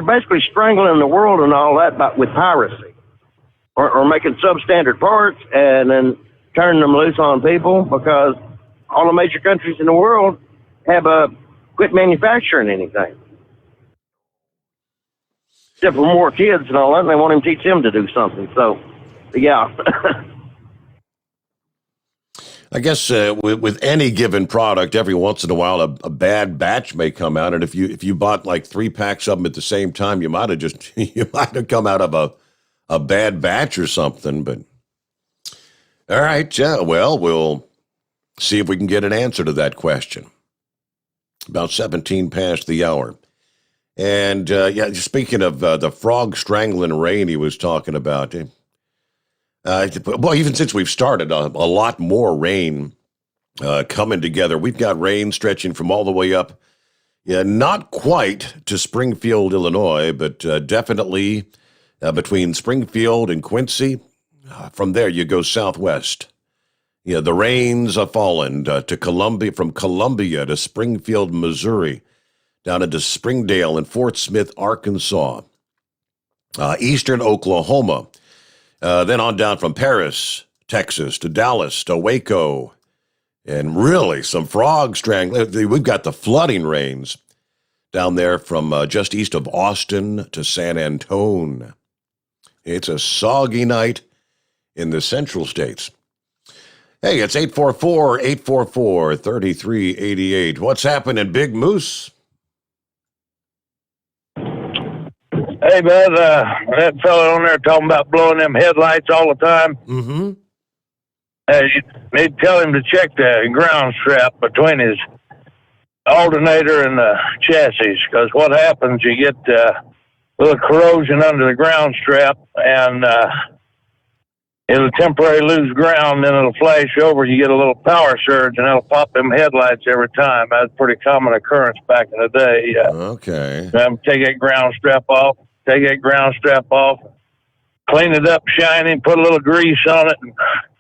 basically strangling the world and all that with piracy, or making substandard parts and then turning them loose on people, because all the major countries in the world have quit manufacturing anything. Except for more kids and all that, and they want him to teach them to do something. So, yeah. I guess with any given product, every once in a while, a bad batch may come out, and if you bought like 3 packs of them at the same time, you might have come out of a bad batch or something. But all right, yeah. Well, we'll see if we can get an answer to that question. About 17 past the hour. And, speaking of the frog strangling rain he was talking about, even since we've started, a lot more rain coming together. We've got rain stretching from all the way up, not quite to Springfield, Illinois, but definitely between Springfield and Quincy. From there, you go southwest. Yeah, the rains have fallen to Columbia, from Columbia to Springfield, Missouri, down into Springdale and Fort Smith, Arkansas, eastern Oklahoma, then on down from Paris, Texas, to Dallas, to Waco, and really some frog strangling. We've got the flooding rains down there from just east of Austin to San Antone. It's a soggy night in the central states. Hey, it's 844-844-3388. What's happening, Big Moose? Hey, bud, that fellow on there talking about blowing them headlights all the time. Mm-hmm. You need to tell him to check the ground strap between his alternator and the chassis, because what happens, you get a little corrosion under the ground strap, and it'll temporarily lose ground, then it'll flash over. You get a little power surge, and it'll pop them headlights every time. That's a pretty common occurrence back in the day. Okay. Take that ground strap off. Clean it up, shiny, put a little grease on it, and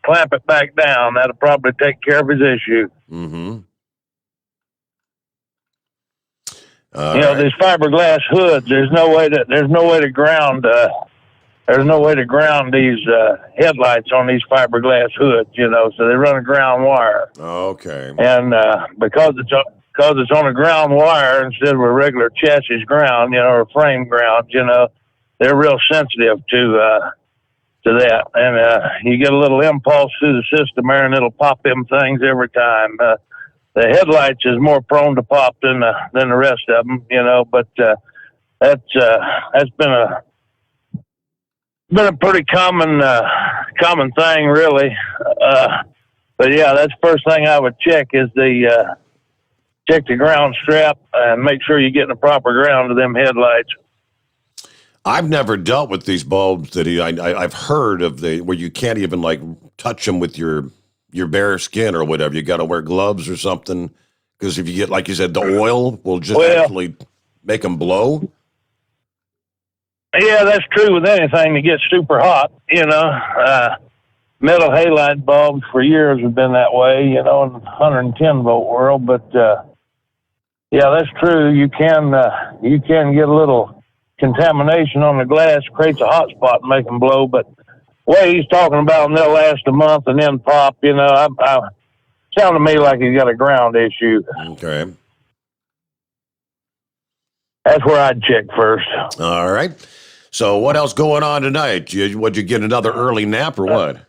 clamp it back down. That'll probably take care of his issue. Mm-hmm. These fiberglass hoods. There's no way to ground. There's no way to ground these headlights on these fiberglass hoods. So they run a ground wire. Okay. And because it's on a ground wire instead of a regular chassis ground, or a frame ground, they're real sensitive to that. And you get a little impulse through the system there, and it'll pop them things every time. The headlights is more prone to pop than the rest of them, But that's been a pretty common thing, really. But yeah, that's the first thing I would check is check the ground strap and make sure you're getting the proper ground to them headlights. I've never dealt with these bulbs that I've heard of where you can't even touch them with your bare skin or whatever. You got to wear gloves or something, because if you get, like you said, the oil will just actually make them blow. Yeah, that's true with anything that gets super hot. Metal halide bulbs for years have been that way, in the 110 volt world. But yeah, that's true. You can get a little contamination on the glass, creates a hot spot and make them blow. But the way he's talking about them, they'll last a month and then pop. I sound to me like he's got a ground issue. Okay. That's where I'd check first. All right. So what else going on tonight? Would you get another early nap or what?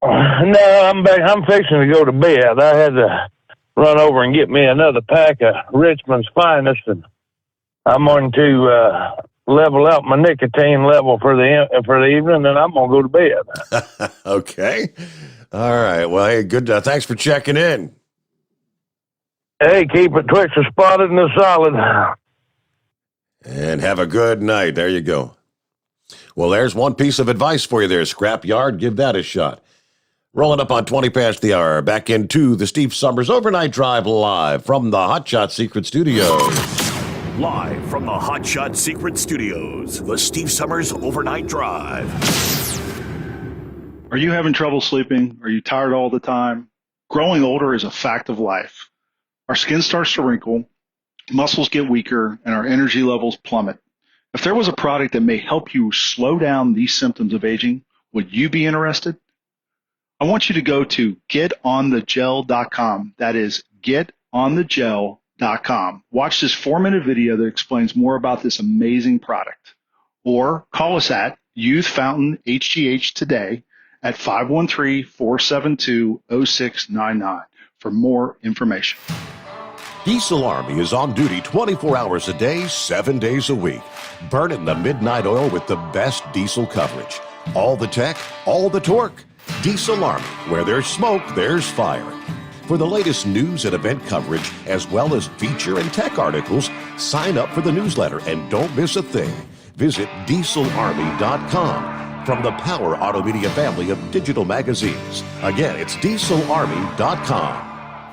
No, I'm fixing to go to bed. I had to run over and get me another pack of Richmond's Finest, and I'm going to level out my nicotine level for the evening, and I'm going to go to bed. Okay. All right. Well, hey, good. Thanks for checking in. Hey, keep it twixt the spotted and the solid. And have a good night. There you go. Well, there's one piece of advice for you there, Scrapyard. Give that a shot. Rolling up on 20 past the hour. Back into the Steve Sommers Overnight Drive live from the Hot Shot Secret Studios. Live from the Hot Shot Secret Studios, the Steve Sommers Overnight Drive. Are you having trouble sleeping? Are you tired all the time? Growing older is a fact of life. Our skin starts to wrinkle, muscles get weaker, and our energy levels plummet. If there was a product that may help you slow down these symptoms of aging, would you be interested? I want you to go to getonthegel.com. That is getonthegel.com. Watch this 4-minute video that explains more about this amazing product. Or call us at Youth Fountain HGH today at 513-472-0699 for more information. Diesel Army is on duty 24 hours a day, 7 days a week. Burning the midnight oil with the best diesel coverage. All the tech, all the torque. Diesel Army, where there's smoke, there's fire. For the latest news and event coverage, as well as feature and tech articles, sign up for the newsletter and don't miss a thing. Visit dieselarmy.com from the Power Auto Media family of digital magazines. Again, it's dieselarmy.com.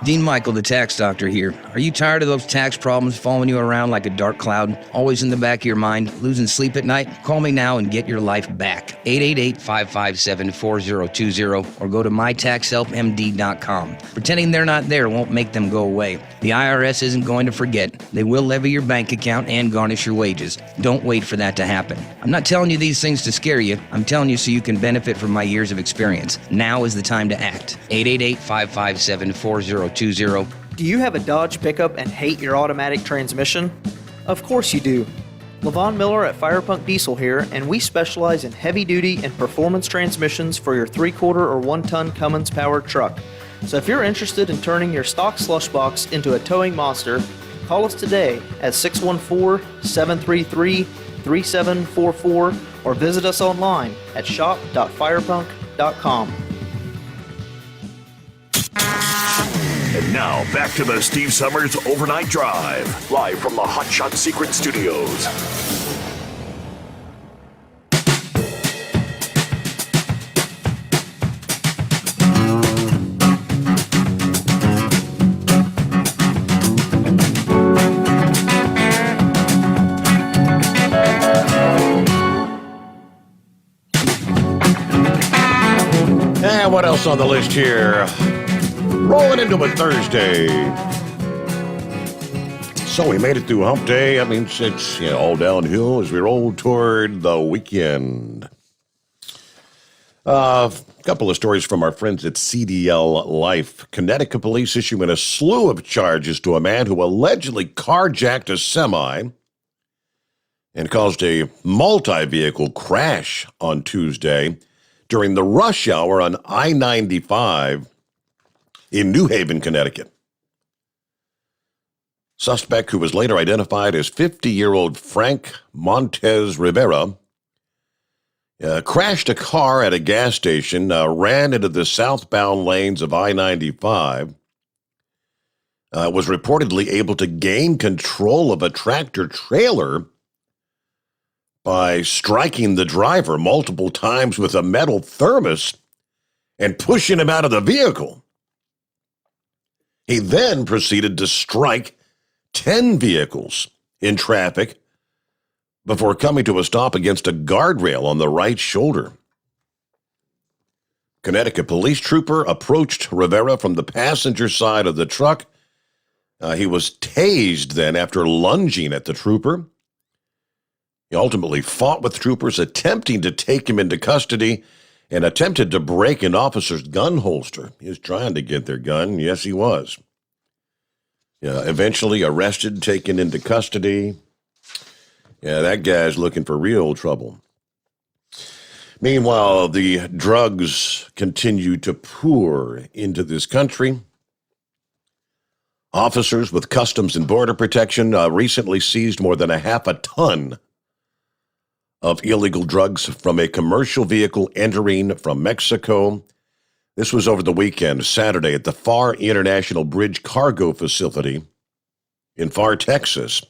Dean Michael, the tax doctor here. Are you tired of those tax problems following you around like a dark cloud, always in the back of your mind, losing sleep at night? Call me now and get your life back. 888-557-4020 or go to mytaxhelpmd.com. Pretending they're not there won't make them go away. The IRS isn't going to forget. They will levy your bank account and garnish your wages. Don't wait for that to happen. I'm not telling you these things to scare you. I'm telling you so you can benefit from my years of experience. Now is the time to act. 888-557-4020. Do you have a Dodge pickup and hate your automatic transmission? Of course you do. Levon Miller at Firepunk Diesel here, and we specialize in heavy-duty and performance transmissions for your 3/4 or 1-ton Cummins-powered truck. So if you're interested in turning your stock slush box into a towing monster, call us today at 614-733 3744 or visit us online at shop.firepunk.com. And now, back to the Steve Sommers Overnight Drive, live from the Hot Shot Secret Studios. And what else on the list here? Rolling into a Thursday. So we made it through hump day. I mean, it's all downhill as we roll toward the weekend. A couple of stories from our friends at CDL Life. Connecticut police issuing a slew of charges to a man who allegedly carjacked a semi and caused a multi-vehicle crash on Tuesday during the rush hour on I-95 in New Haven, Connecticut. Suspect, who was later identified as 50-year-old Frank Montez Rivera, crashed a car at a gas station, ran into the southbound lanes of I-95, was reportedly able to gain control of a tractor-trailer by striking the driver multiple times with a metal thermos and pushing him out of the vehicle. He then proceeded to strike 10 vehicles in traffic before coming to a stop against a guardrail on the right shoulder. Connecticut police trooper approached Rivera from the passenger side of the truck. He was tased then after lunging at the trooper. He ultimately fought with troopers, attempting to take him into custody and attempted to break an officer's gun holster. He was trying to get their gun. Yes, he was. Eventually arrested, taken into custody. Yeah, that guy's looking for real trouble. Meanwhile, the drugs continue to pour into this country. Officers with Customs and Border Protection recently seized more than a half a ton of illegal drugs from a commercial vehicle entering from Mexico. This was over the weekend, Saturday, at the Pharr International Bridge Cargo Facility in Pharr, Texas.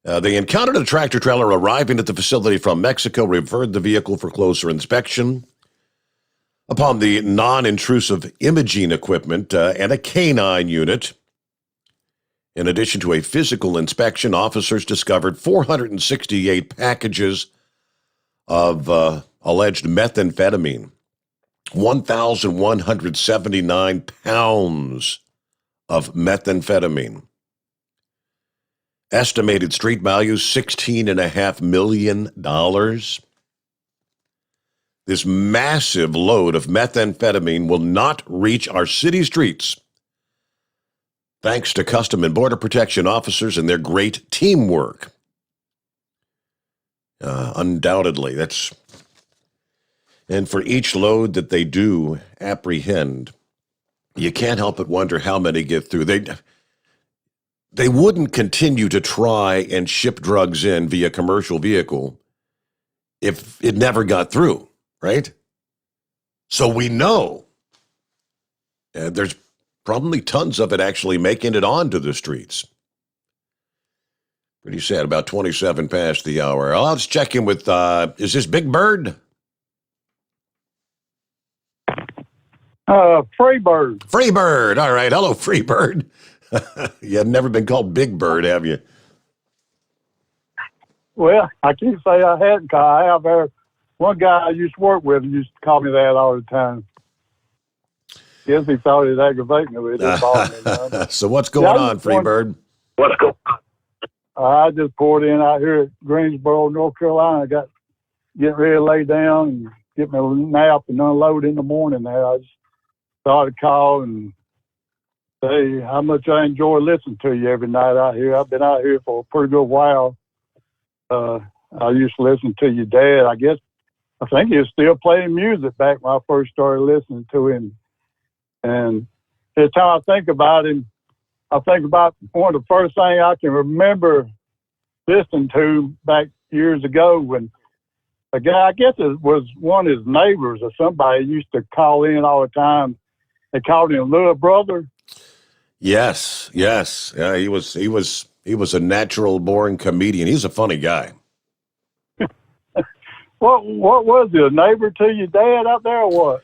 They encountered a tractor-trailer arriving at the facility from Mexico, referred the vehicle for closer inspection. Upon the non-intrusive imaging equipment and a canine unit, in addition to a physical inspection, officers discovered 468 packages of alleged methamphetamine, 1,179 pounds of methamphetamine. Estimated street value, $16.5 million. This massive load of methamphetamine will not reach our city streets, thanks to Custom and Border Protection officers and their great teamwork. Undoubtedly, and for each load that they do apprehend, you can't help but wonder how many get through. They wouldn't continue to try and ship drugs in via commercial vehicle if it never got through, right? So we know there's probably tons of it actually making it onto the streets. Pretty sad, about 27 past the hour. Let's check in with, is this Big Bird? Freebird. Freebird, all right. Hello, Freebird. You have never been called Big Bird, have you? Well, I can't say I hadn't. I have. One guy I used to work with used to call me that all the time. Guess he thought it was aggravating. It didn't bother me, So what's going on, Freebird? What's going on? I just poured in out here at Greensboro, North Carolina. Getting ready to lay down and get my nap and unload in the morning there. I just thought I'd call and say how much I enjoy listening to you every night out here. I've been out here for a pretty good while. I used to listen to your dad. I think he was still playing music back when I first started listening to him. And every time I think about him, I think about one of the first things I can remember listening to back years ago when a guy, I guess it was one of his neighbors or somebody, used to call in all the time. They called him Little Brother. Yes. Yeah, he was a natural born comedian. He's a funny guy. What was he, a neighbor to your dad out there or what?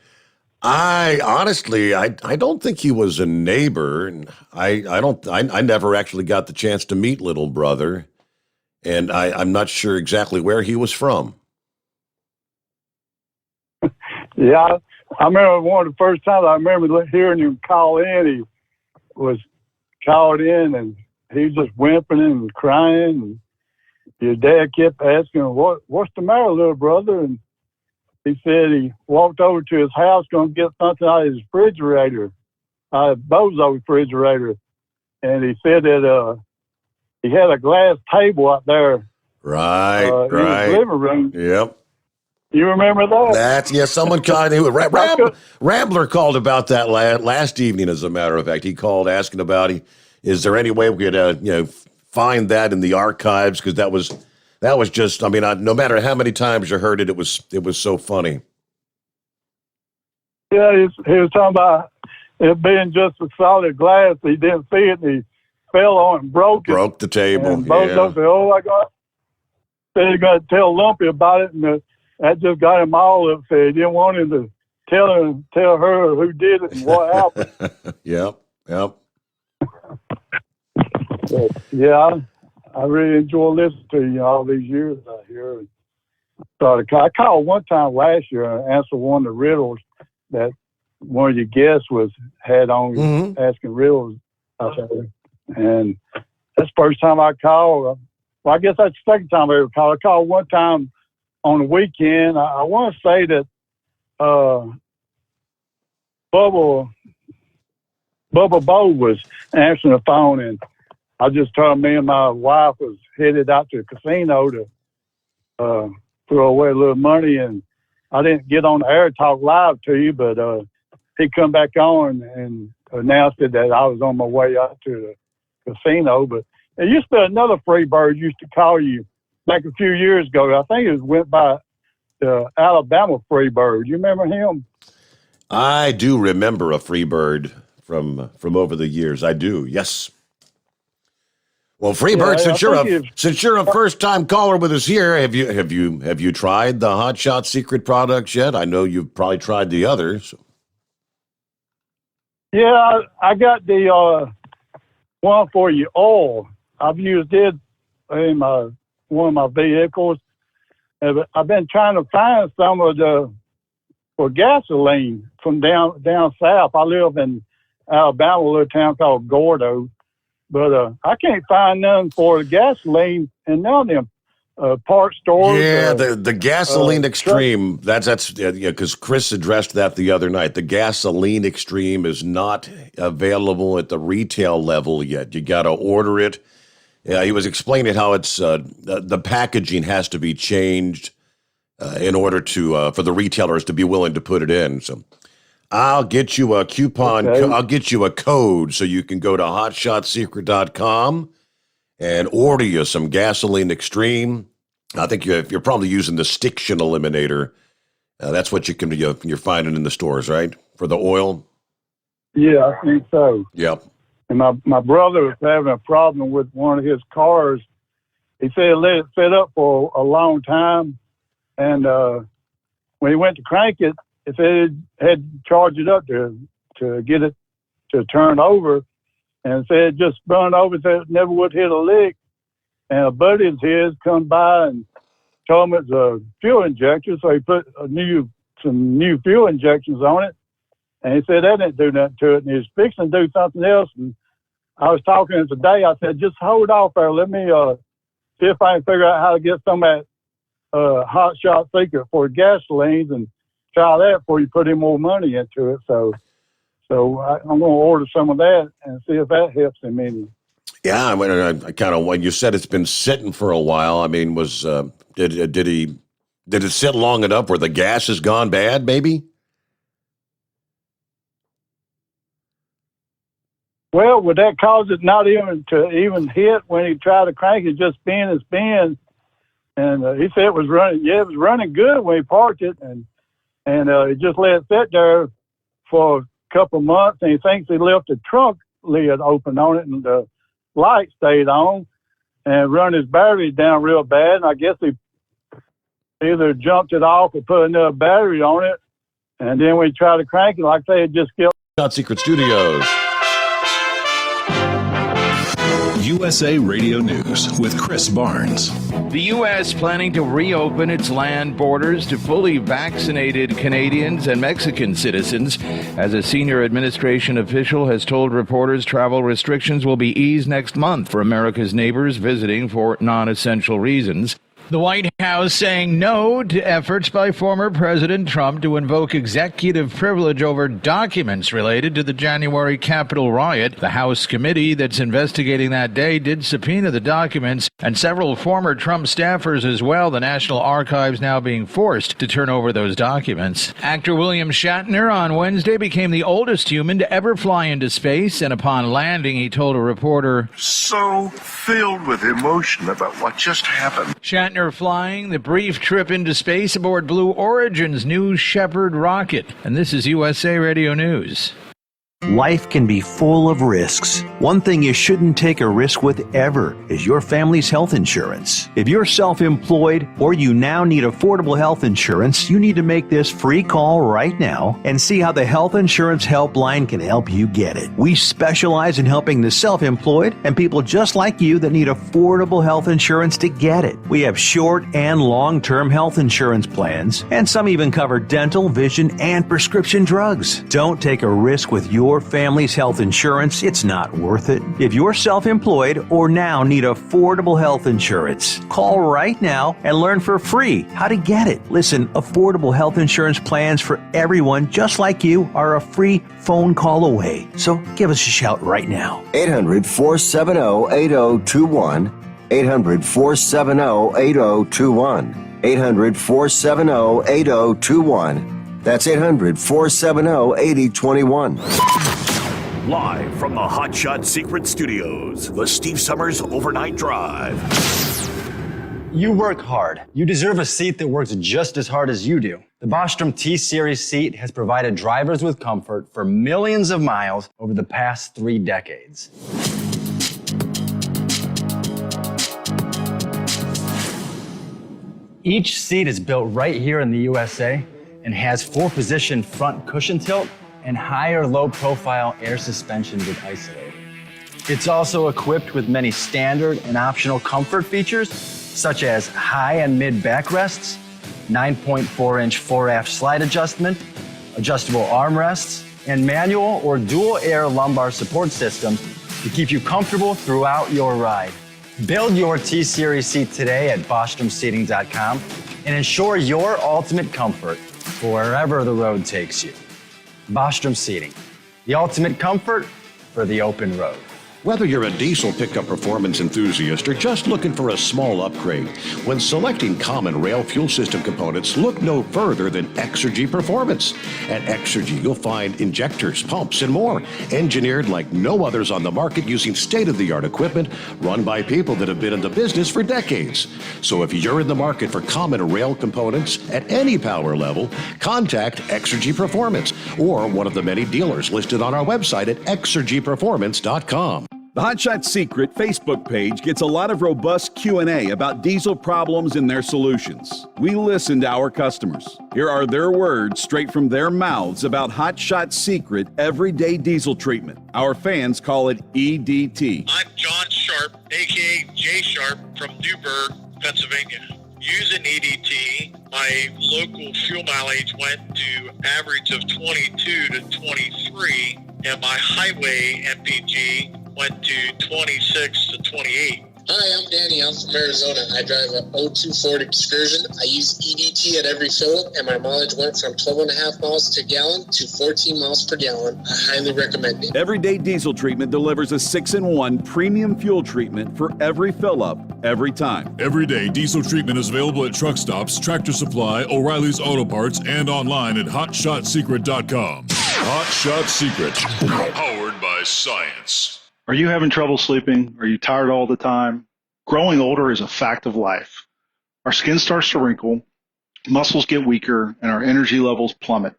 I honestly, I don't think he was a neighbor. And I never actually got the chance to meet Little Brother. And I'm not sure exactly where he was from. Yeah, I remember one of the first times I remember hearing him call in. He was called in and he was just whimpering and crying. And your dad kept asking, what's the matter, Little Brother? And he said he walked over to his house going to get something out of his refrigerator, Bozo refrigerator. And he said that he had a glass table out there. Right. In his living room. Yep. You remember that? Someone called. Rambler called about that last evening. As a matter of fact, he called asking about, is there any way we could, find that in the archives? Because that was just. I mean, no matter how many times you heard it, it was so funny. Yeah, he was talking about it being just a solid glass. He didn't see it, and he fell on it and broke it. Broke the table. And Bozo said, "Oh my God!" Said he got to tell Lumpy about it, and that just got him all upset. He didn't want him to tell her who did it and what happened. Yep. But, yeah, I really enjoy listening to you all these years out here. I called one time last year and answered one of the riddles that one of your guests had on asking riddles out there. And that's the first time I called. Well, I guess that's the second time I ever called. I called one time on the weekend. I want to say that Bubba Bo was answering the phone, and I just told me and my wife was headed out to the casino to throw away a little money, and I didn't get on the air to talk live to you, but he come back on and announced it that I was on my way out to the casino. But there used to be another Freebird used to call you back a few years ago. I think it went by the Alabama Freebird. You remember him? I do remember a Freebird from over the years. I do, yes. Well, Freebird, since you're a first time caller with us here, have you tried the Hot Shot Secret products yet? I know you've probably tried the others. Yeah, I got the one for your oil. I've used it in one of my vehicles. I've been trying to find some of for gasoline from down south. I live in Alabama, a little town called Gordo, but I can't find none for the gasoline in none of them part stores. Yeah, the gasoline extreme. That's because Chris addressed that the other night. The gasoline extreme is not available at the retail level yet. You got to order it. Yeah, he was explaining how it's the packaging has to be changed in order to for the retailers to be willing to put it in. So I'll get you a coupon. Okay. I'll get you a code so you can go to hotshotsecret.com and order you some gasoline extreme. I think you're probably using the Stiction Eliminator. That's what you're finding in the stores, right? For the oil. Yeah, I think so. Yep. And my brother was having a problem with one of his cars. He said he let it sit up for a long time, and when he went to crank it, it said he had to charge it up to get it to turn over, and said it just spun over, said it never would hit a lick. And a buddy of his come by and told him it's a fuel injector, so he put some new fuel injections on it, and he said that didn't do nothing to it, and he was fixing to do something else. And I was talking to him today. I said, just hold off there. Let me see if I can figure out how to get some of that Hot Shot Secret for gasolines and try that before you put any more money into it. So I'm going to order some of that and see if that helps him any. Yeah, I mean, I kind of, when you said it's been sitting for a while, I mean, did it sit long enough where the gas has gone bad, maybe? Well, would that cause it not even to hit when he tried to crank it, just spin and spin? And he said it was running. Yeah, it was running good when he parked it, and he just let it sit there for a couple of months. And he thinks he left the trunk lid open on it, and the light stayed on, and run his batteries down real bad. And I guess he either jumped it off or put another battery on it. And then we tried to crank it, like they had just killed. Top Secret Studios. USA Radio News with Chris Barnes. The U.S. planning to reopen its land borders to fully vaccinated Canadians and Mexican citizens. As a senior administration official has told reporters, travel restrictions will be eased next month for America's neighbors visiting for non-essential reasons. The White House saying no to efforts by former President Trump to invoke executive privilege over documents related to the January Capitol riot. The House committee that's investigating that day did subpoena the documents, and several former Trump staffers as well. The National Archives now being forced to turn over those documents. Actor William Shatner on Wednesday became the oldest human to ever fly into space, and upon landing, he told a reporter, So filled with emotion about what just happened. Shatner flying the brief trip into space aboard Blue Origin's New Shepard rocket. And this is USA Radio News. Life can be full of risks. One thing you shouldn't take a risk with ever is your family's health insurance. If you're self-employed or you now need affordable health insurance, you need to make this free call right now and see how the Health Insurance Helpline can help you get it. We specialize in helping the self-employed and people just like you that need affordable health insurance to get it. We have short and long-term health insurance plans, and some even cover dental, vision, and prescription drugs. Don't take a risk with your family's health insurance. It's not worth it. If you're self-employed or now need affordable health insurance, call right now and learn for free how to get it. Listen, affordable health insurance plans for everyone just like you are a free phone call away. So give us a shout right now. 800-470-8021. 800-470-8021. 800-470-8021. That's 800-470-8021. Live from the Hot Shot Secret Studios, the Steve Sommers Overnight Drive. You work hard. You deserve a seat that works just as hard as you do. The Bostrom T-Series seat has provided drivers with comfort for millions of miles over the past 3 decades. Each seat is built right here in the USA and has 4-position front cushion tilt and higher low-profile air suspension with Isolate. It's also equipped with many standard and optional comfort features, such as high and mid backrests, 9.4-inch fore-aft slide adjustment, adjustable armrests, and manual or dual air lumbar support systems to keep you comfortable throughout your ride. Build your T-Series seat today at BostromSeating.com and ensure your ultimate comfort for wherever the road takes you. Bostrom Seating, the ultimate comfort for the open road. Whether you're a diesel pickup performance enthusiast or just looking for a small upgrade, when selecting common rail fuel system components, look no further than Exergy Performance. At Exergy, you'll find injectors, pumps, and more, engineered like no others on the market using state-of-the-art equipment run by people that have been in the business for decades. So if you're in the market for common rail components at any power level, contact Exergy Performance or one of the many dealers listed on our website at exergyperformance.com. The Hot Shot Secret Facebook page gets a lot of robust Q&A about diesel problems and their solutions. We listen to our customers. Here are their words straight from their mouths about Hot Shot Secret everyday diesel treatment. Our fans call it EDT. I'm John Sharp, a.k.a. Jay Sharp from Newburgh, Pennsylvania. Using EDT, my local fuel mileage went to average of 22 to 23, and my highway MPG went to 26 to 28. Hi, I'm Danny. I'm from Arizona. I drive a 02 Ford Excursion. I use EDT at every fill up, and my mileage went from 12.5 miles to gallon to 14 miles per gallon. I highly recommend it. Everyday diesel treatment delivers a 6-in-1 premium fuel treatment for every fill-up, every time. Everyday diesel treatment is available at truck stops, Tractor Supply, O'Reilly's Auto Parts, and online at HotShotSecret.com. Hot Shot Secret, powered by science. Are you having trouble sleeping? Are you tired all the time? Growing older is a fact of life. Our skin starts to wrinkle, muscles get weaker, and our energy levels plummet.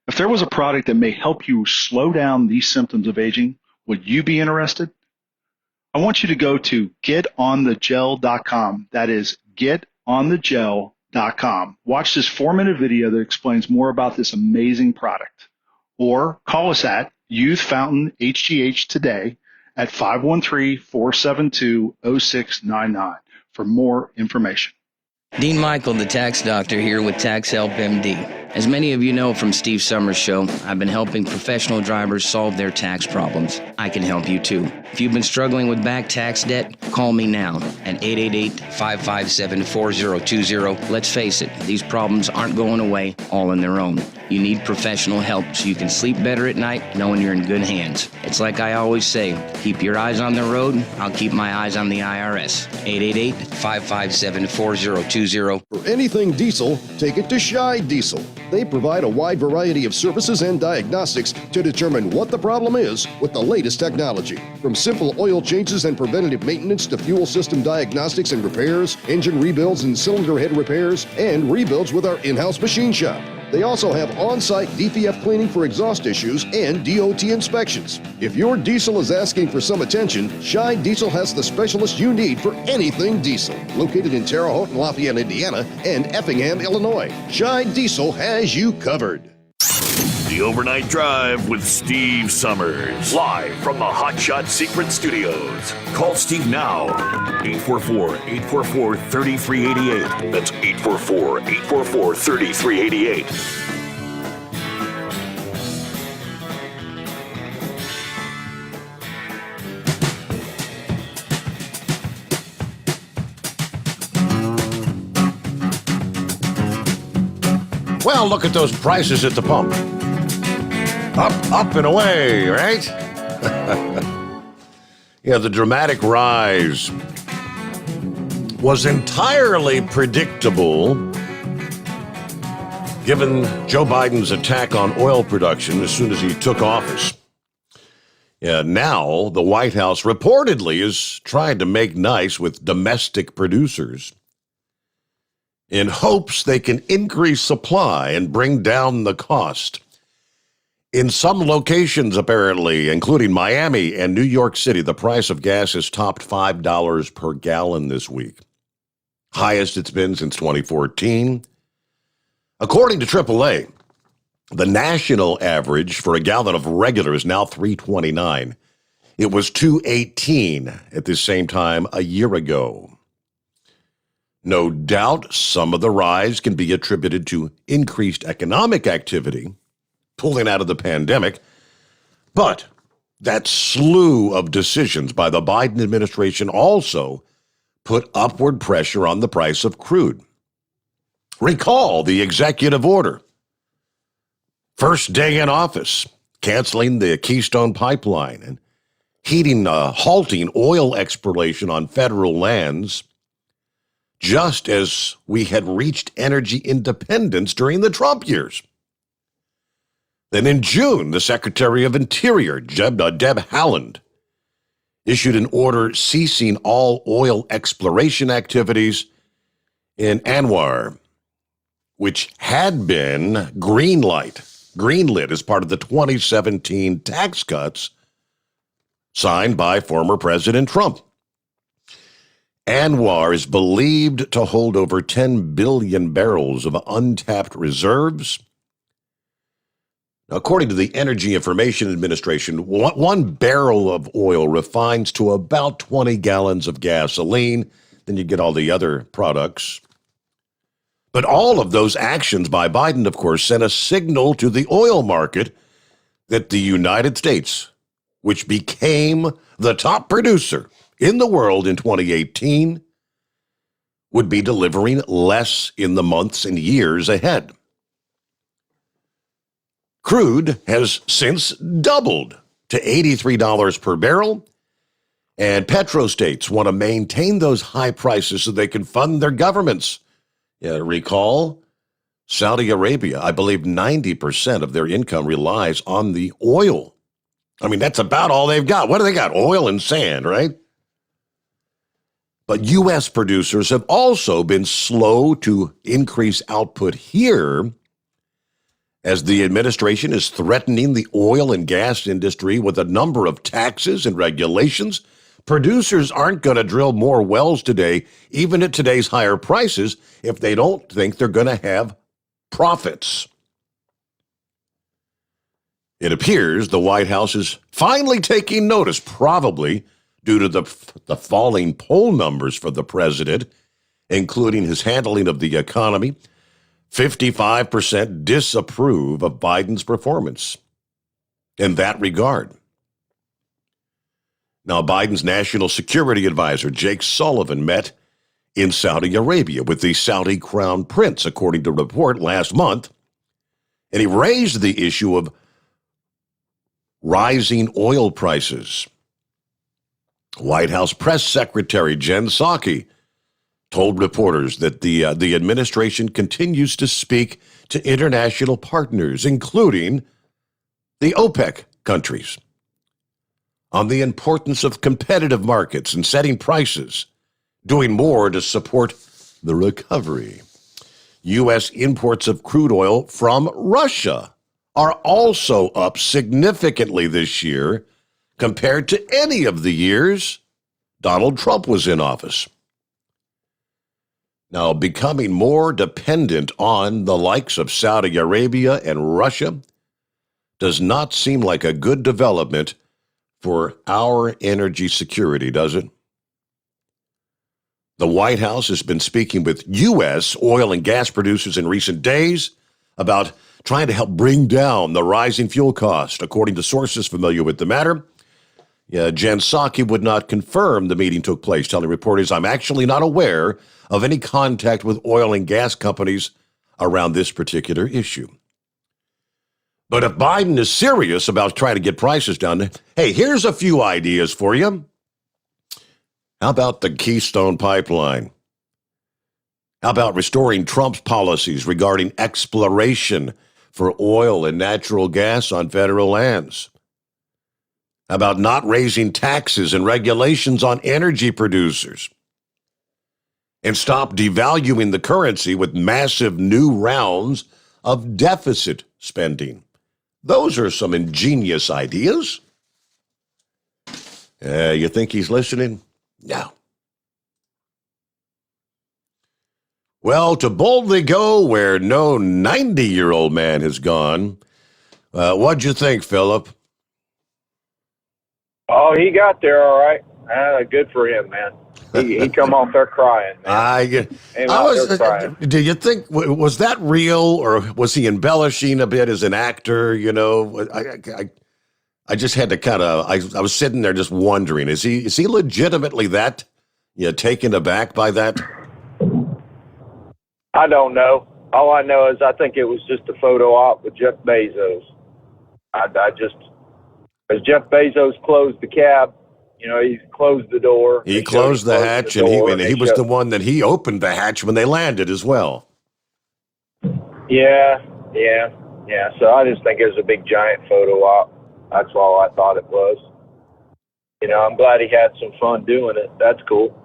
If there was a product that may help you slow down these symptoms of aging, would you be interested? I want you to go to getonthegel.com. That is getonthegel.com. Watch this 4-minute video that explains more about this amazing product. Or call us at Youth Fountain HGH today at 513-472-0699 for more information. Dean Michael, the tax doctor, here with Tax Help MD. As many of you know from Steve Sommers' show, I've been helping professional drivers solve their tax problems. I can help you too. If you've been struggling with back tax debt, call me now at 888-557-4020. Let's face it, these problems aren't going away all on their own. You need professional help so you can sleep better at night knowing you're in good hands. It's like I always say, keep your eyes on the road, I'll keep my eyes on the IRS. 888-557-4020. For anything diesel, take it to Shy Diesel. They provide a wide variety of services and diagnostics to determine what the problem is with the latest technology. From simple oil changes and preventative maintenance to fuel system diagnostics and repairs, engine rebuilds and cylinder head repairs, and rebuilds with our in-house machine shop. They also have on-site DPF cleaning for exhaust issues and DOT inspections. If your diesel is asking for some attention, Shy Diesel has the specialist you need for anything diesel. Located in Terre Haute, Lafayette, Indiana, and Effingham, Illinois, Shy Diesel has you covered. The Overnight Drive with Steve Sommers. Live from the Hot Shot Secret Studios. Call Steve now. 844-844-3388. That's 844-844-3388. Well, look at those prices at the pump. Up and away, right? Yeah, the dramatic rise was entirely predictable given Joe Biden's attack on oil production as soon as he took office. Yeah, now the White House reportedly is trying to make nice with domestic producers in hopes they can increase supply and bring down the cost. In some locations, apparently, including Miami and New York City, the price of gas has topped $5 per gallon this week. Highest it's been since 2014. According to AAA, the national average for a gallon of regular is now $3.29. It was $2.18 at this same time a year ago. No doubt some of the rise can be attributed to increased economic activity, pulling out of the pandemic, but that slew of decisions by the Biden administration also put upward pressure on the price of crude. Recall the executive order. First day in office, canceling the Keystone Pipeline and halting oil exploration on federal lands, just as we had reached energy independence during the Trump years. Then in June, the Secretary of Interior, Deb Haaland, issued an order ceasing all oil exploration activities in ANWR, which had been greenlit as part of the 2017 tax cuts signed by former President Trump. ANWR is believed to hold over 10 billion barrels of untapped reserves. According to the Energy Information Administration, one barrel of oil refines to about 20 gallons of gasoline. Then you get all the other products. But all of those actions by Biden, of course, sent a signal to the oil market that the United States, which became the top producer in the world in 2018, would be delivering less in the months and years ahead. Crude has since doubled to $83 per barrel, and petrostates want to maintain those high prices so they can fund their governments. Recall, Saudi Arabia, I believe 90% of their income relies on the oil. I mean, that's about all they've got. What do they got? Oil and sand, right? But U.S. producers have also been slow to increase output here, as the administration is threatening the oil and gas industry with a number of taxes and regulations. Producers aren't going to drill more wells today, even at today's higher prices, if they don't think they're going to have profits. It appears the White House is finally taking notice, probably due to the falling poll numbers for the president, including his handling of the economy. 55% disapprove of Biden's performance in that regard. Now, Biden's national security advisor, Jake Sullivan, met in Saudi Arabia with the Saudi crown prince, according to a report last month, and he raised the issue of rising oil prices. White House Press Secretary Jen Psaki told reporters that the administration continues to speak to international partners, including the OPEC countries, on the importance of competitive markets and setting prices, doing more to support the recovery. U.S. imports of crude oil from Russia are also up significantly this year compared to any of the years Donald Trump was in office. Now, becoming more dependent on the likes of Saudi Arabia and Russia does not seem like a good development for our energy security, does it? The White House has been speaking with U.S. oil and gas producers in recent days about trying to help bring down the rising fuel cost, according to sources familiar with the matter. Jen Psaki would not confirm the meeting took place, telling reporters, "I'm actually not aware of any contact with oil and gas companies around this particular issue." But if Biden is serious about trying to get prices down, hey, here's a few ideas for you. How about the Keystone Pipeline? How about restoring Trump's policies regarding exploration for oil and natural gas on federal lands? How about not raising taxes and regulations on energy producers? And stop devaluing the currency with massive new rounds of deficit spending. Those are some ingenious ideas. You think he's listening? No. Well, to boldly go where no 90-year-old man has gone, what'd you think, Philip? Oh, he got there all right. Good for him, man. He come off there crying, man. Do you think, was that real, or was he embellishing a bit as an actor? You know, I just had to kind of, I was sitting there just wondering, is he legitimately that, taken aback by that? I don't know. All I know is I think it was just a photo op with Jeff Bezos. As Jeff Bezos closed the cab, he closed the door. He closed the hatch, and he was the one that he opened the hatch when they landed as well. Yeah. So I just think it was a big giant photo op. That's all I thought it was. I'm glad he had some fun doing it. That's cool.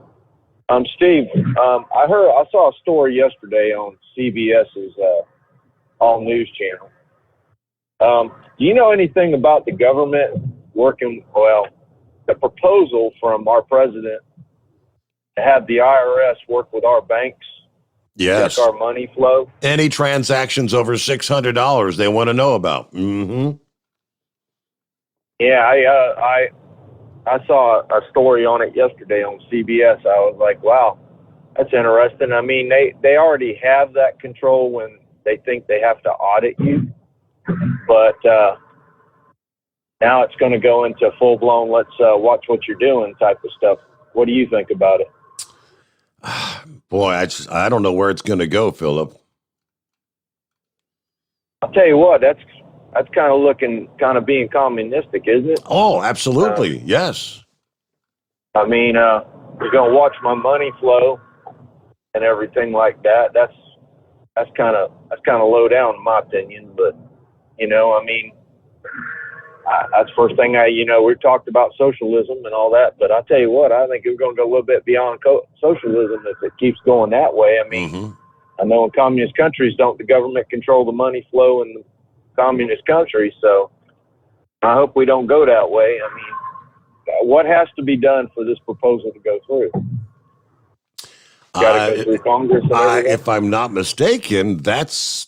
Steve, I saw a story yesterday on CBS's All News channel. Do you know anything about the government working, the proposal from our president to have the IRS work with our banks? Yes. Check our money flow? Any transactions over $600 they want to know about. Mm-hmm. Yeah, I saw a story on it yesterday on CBS. I was like, wow, that's interesting. I mean, they already have that control when they think they have to audit you. But now it's going to go into full-blown, let's watch what you're doing type of stuff. What do you think about it? Boy, I don't know where it's going to go, Philip. I'll tell you what, that's kind of being communistic, isn't it? Oh, absolutely, yes. I mean, you're going to watch my money flow and everything like that. That's kind of low down in my opinion, but I mean, That's the first thing we talked about socialism and all that, but I tell you what, I think we're going to go a little bit beyond socialism if it keeps going that way. I mean, I know in communist countries, don't the government control the money flow in the communist countries? So I hope we don't go that way. I mean, what has to be done for this proposal to go through? Got to go through Congress and everything? If I'm not mistaken, that's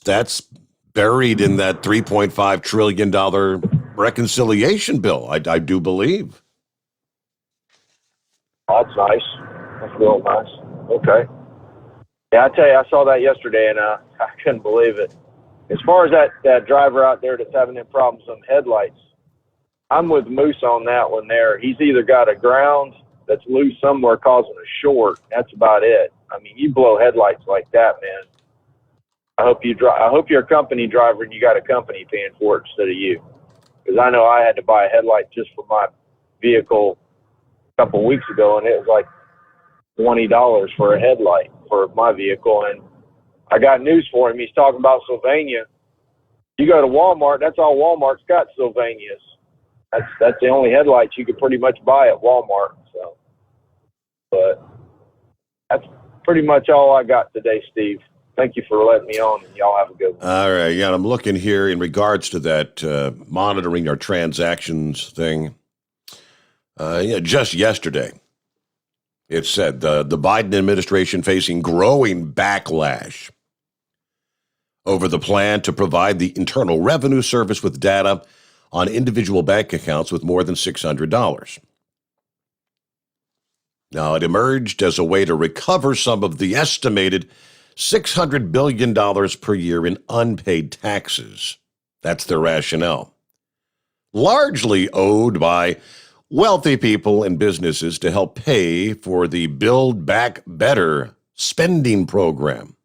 buried in that $3.5 trillion reconciliation bill, I do believe. Oh, that's nice. That's real nice. Okay. Yeah, I tell you, I saw that yesterday, and I couldn't believe it. As far as that driver out there that's having them problems on headlights, I'm with Moose on that one there. He's either got a ground that's loose somewhere causing a short. That's about it. I mean, you blow headlights like that, man. I hope you're a company driver and you got a company paying for it instead of you. Because I know I had to buy a headlight just for my vehicle a couple of weeks ago, and it was like $20 for a headlight for my vehicle. And I got news for him. He's talking about Sylvania. You go to Walmart, that's all Walmart's got, Sylvanias. That's the only headlights you could pretty much buy at Walmart. So, but that's pretty much all I got today, Steve. Thank you for letting me on, and y'all have a good one. All right, yeah, I'm looking here in regards to that monitoring our transactions thing. Just yesterday, it said the Biden administration facing growing backlash over the plan to provide the Internal Revenue Service with data on individual bank accounts with more than $600. Now, it emerged as a way to recover some of the estimated $600 billion per year in unpaid taxes. That's their rationale. Largely owed by wealthy people and businesses to help pay for the Build Back Better spending program.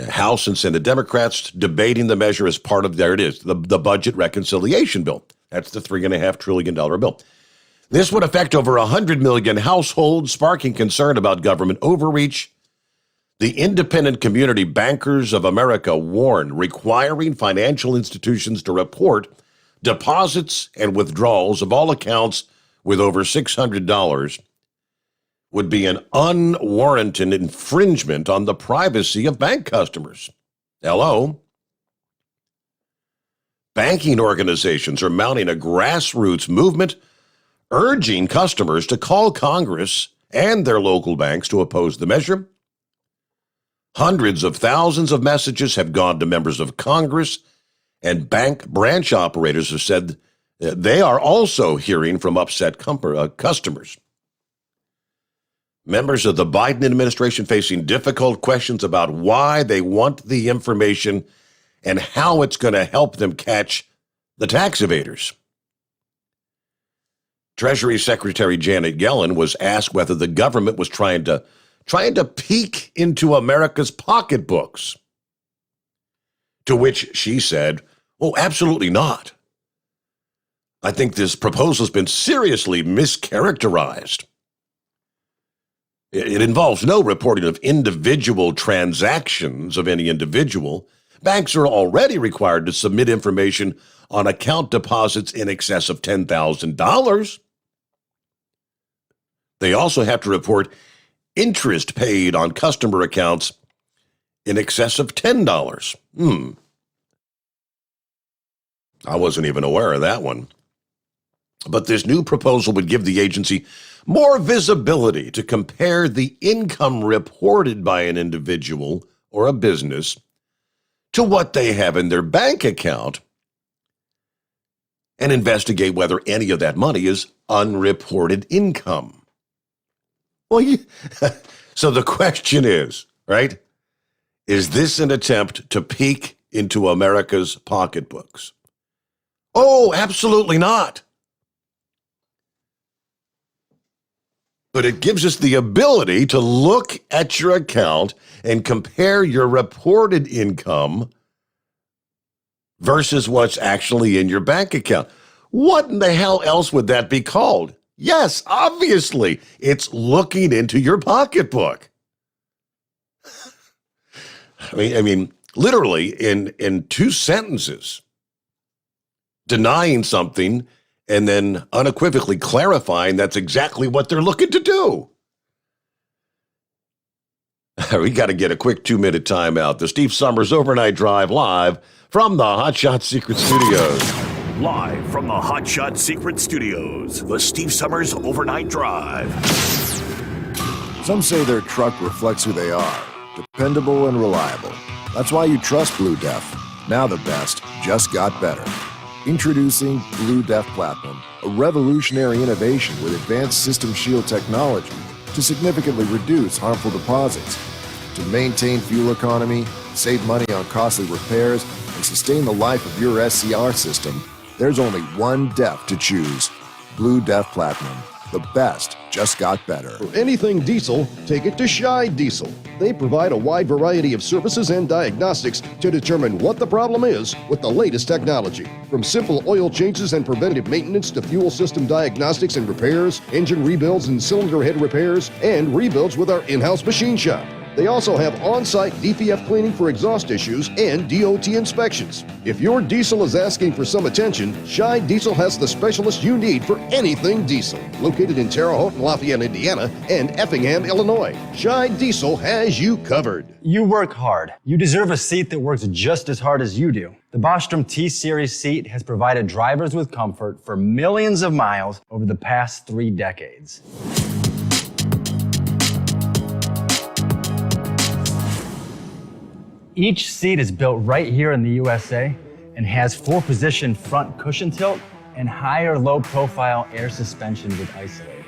House and Senate Democrats debating the measure as part of, there it is, the budget reconciliation bill. That's the $3.5 trillion bill. This would affect over 100 million households, sparking concern about government overreach. The Independent Community Bankers of America warn requiring financial institutions to report deposits and withdrawals of all accounts with over $600 would be an unwarranted infringement on the privacy of bank customers. Hello? Banking organizations are mounting a grassroots movement urging customers to call Congress and their local banks to oppose the measure. Hundreds of thousands of messages have gone to members of Congress, and bank branch operators have said they are also hearing from upset customers. Members of the Biden administration facing difficult questions about why they want the information and how it's going to help them catch the tax evaders. Treasury Secretary Janet Yellen was asked whether the government was trying to peek into America's pocketbooks. To which she said, "Oh, absolutely not. I think this proposal has been seriously mischaracterized. It involves no reporting of individual transactions of any individual. Banks are already required to submit information on account deposits in excess of $10,000. They also have to report interest paid on customer accounts in excess of $10. I wasn't even aware of that one. But this new proposal would give the agency more visibility to compare the income reported by an individual or a business to what they have in their bank account and investigate whether any of that money is unreported income. Well, so the question is, right, is this an attempt to peek into America's pocketbooks? Oh, absolutely not. But it gives us the ability to look at your account and compare your reported income versus what's actually in your bank account. What in the hell else would that be called? Yes, obviously, it's looking into your pocketbook. I mean, literally in two sentences, denying something and then unequivocally clarifying that's exactly what they're looking to do. We got to get a quick 2-minute timeout. The Steve Sommers Overnight Drive live from the Hot Shot Secret Studios. Live from the Hot Shot Secret Studios, the Steve Sommers Overnight Drive. Some say their truck reflects who they are, dependable and reliable. That's why you trust Blue Def. Now the best just got better. Introducing Blue Def Platinum, a revolutionary innovation with advanced system shield technology to significantly reduce harmful deposits. To maintain fuel economy, save money on costly repairs, and sustain the life of your SCR system, there's only one DEF to choose. Blue Def Platinum. The best just got better. For anything diesel, take it to Scheid Diesel. They provide a wide variety of services and diagnostics to determine what the problem is with the latest technology. From simple oil changes and preventative maintenance to fuel system diagnostics and repairs, engine rebuilds and cylinder head repairs, and rebuilds with our in-house machine shop. They also have on-site DPF cleaning for exhaust issues and DOT inspections. If your diesel is asking for some attention, Scheid Diesel has the specialist you need for anything diesel. Located in Terre Haute and Lafayette, Indiana, and Effingham, Illinois, Scheid Diesel has you covered. You work hard. You deserve a seat that works just as hard as you do. The Bostrom T-Series seat has provided drivers with comfort for millions of miles over the past 3 decades. Each seat is built right here in the USA and has 4-position front cushion tilt and higher low-profile air suspension with isolator.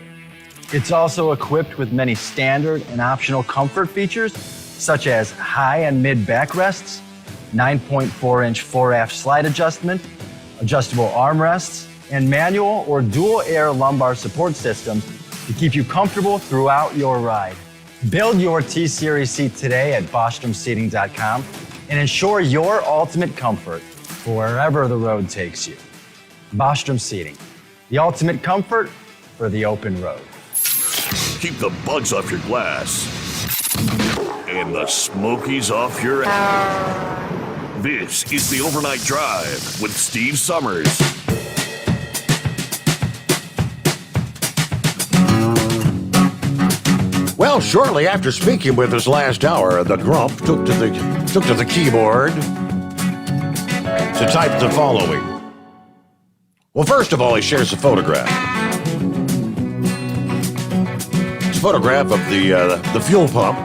It's also equipped with many standard and optional comfort features, such as high and mid backrests, 9.4-inch 4-aft slide adjustment, adjustable armrests, and manual or dual air lumbar support systems to keep you comfortable throughout your ride. Build your T-Series seat today at BostromSeating.com and ensure your ultimate comfort for wherever the road takes you. Bostrom Seating, the ultimate comfort for the open road. Keep the bugs off your glass and the smokies off your ass. This is the Overnight Drive with Steve Sommers. Well, shortly after speaking with us last hour, the Grump took to the keyboard to type the following. Well, first of all, he shares a photograph. It's a photograph of the fuel pump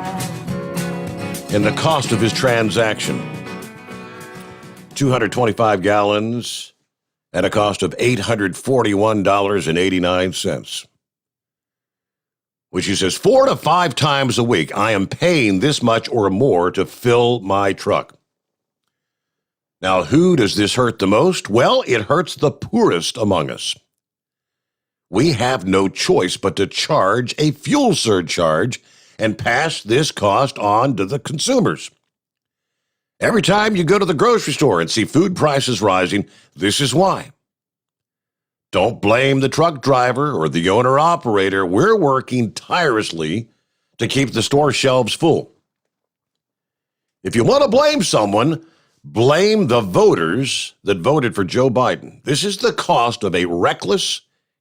and the cost of his transaction. 225 gallons at a cost of $841.89. Which he says 4 to 5 times a week, I am paying this much or more to fill my truck. Now, who does this hurt the most? Well, it hurts the poorest among us. We have no choice but to charge a fuel surcharge and pass this cost on to the consumers. Every time you go to the grocery store and see food prices rising, this is why. Don't blame the truck driver or the owner-operator. We're working tirelessly to keep the store shelves full. If you want to blame someone, blame the voters that voted for Joe Biden. This is the cost of a reckless,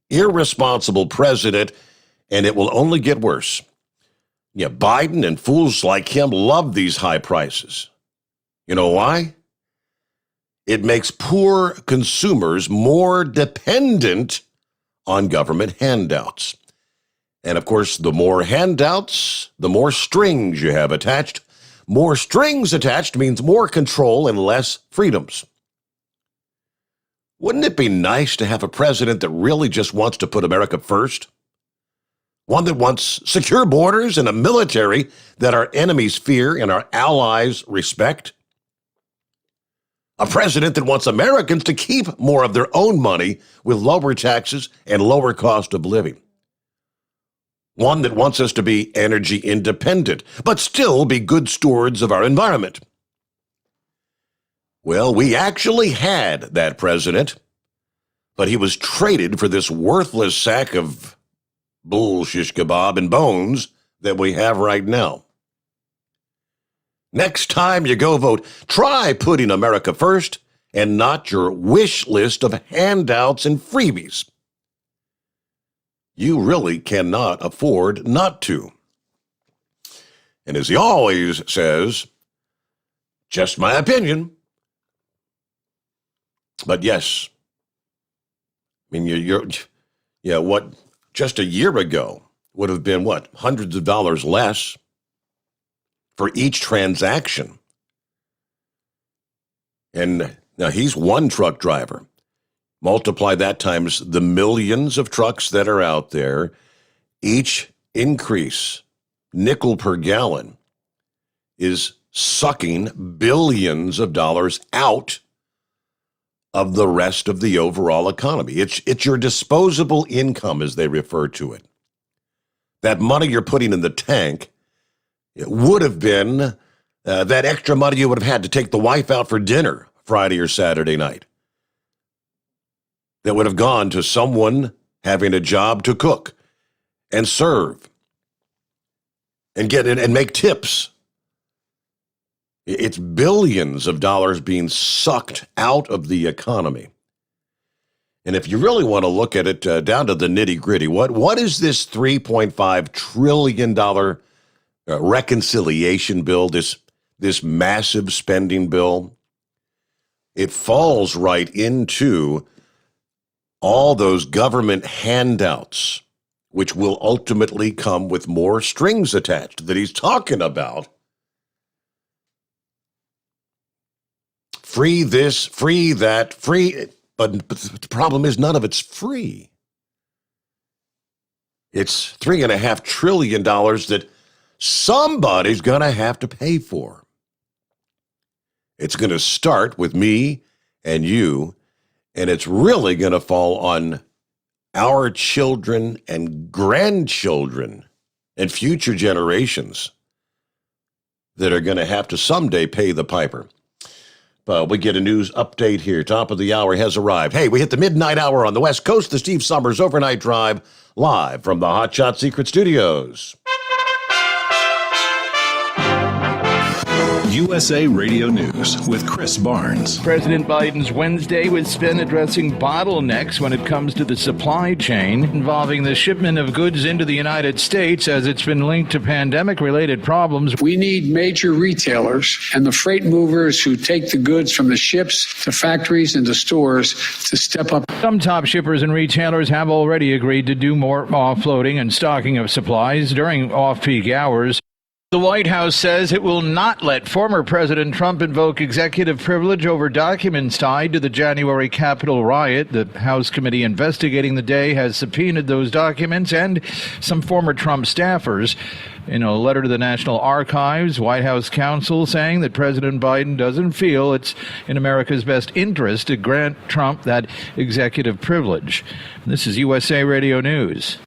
irresponsible president, and it will only get worse. Yeah, Biden and fools like him love these high prices. You know why? It makes poor consumers more dependent on government handouts. And of course, the more handouts, the more strings you have attached. More strings attached means more control and less freedoms. Wouldn't it be nice to have a president that really just wants to put America first? One that wants secure borders and a military that our enemies fear and our allies respect? A president that wants Americans to keep more of their own money with lower taxes and lower cost of living. One that wants us to be energy independent, but still be good stewards of our environment. Well, we actually had that president, but he was traded for this worthless sack of bull shish kebab and bones that we have right now. Next time you go vote, try putting America first and not your wish list of handouts and freebies. You really cannot afford not to. And as he always says, just my opinion. But yes, I mean, what just a year ago would have been what, hundreds of dollars less for each transaction. And now he's one truck driver. Multiply that times the millions of trucks that are out there. Each increase, nickel per gallon, is sucking billions of dollars out of the rest of the overall economy. It's your disposable income, as they refer to it. That money you're putting in the tank, it would have been that extra money you would have had to take the wife out for dinner Friday or Saturday night. That would have gone to someone having a job to cook and serve and get in and make tips. It's billions of dollars being sucked out of the economy. And if you really want to look at it down to the nitty-gritty, what is this $3.5 trillion reconciliation bill, this massive spending bill? It falls right into all those government handouts, which will ultimately come with more strings attached that he's talking about. Free this, free that, free. But the problem is none of it's free. It's $3.5 trillion that somebody's going to have to pay for. It's going to start with me and you, and it's really going to fall on our children and grandchildren and future generations that are going to have to someday pay the piper. We get a news update here. Top of the hour has arrived. Hey, we hit the midnight hour on the West Coast. The Steve Sommers Overnight Drive, live from the Hot Shot Secret Studios. USA Radio News with Chris Barnes. President Biden's Wednesday was spent addressing bottlenecks when it comes to the supply chain involving the shipment of goods into the United States, as it's been linked to pandemic-related problems. We need major retailers and the freight movers who take the goods from the ships to factories and to stores to step up. Some top shippers and retailers have already agreed to do more offloading and stocking of supplies during off-peak hours. The White House says it will not let former President Trump invoke executive privilege over documents tied to the January Capitol riot. The House committee investigating the day has subpoenaed those documents and some former Trump staffers. In a letter to the National Archives, White House counsel saying that President Biden doesn't feel it's in America's best interest to grant Trump that executive privilege. This is USA Radio News.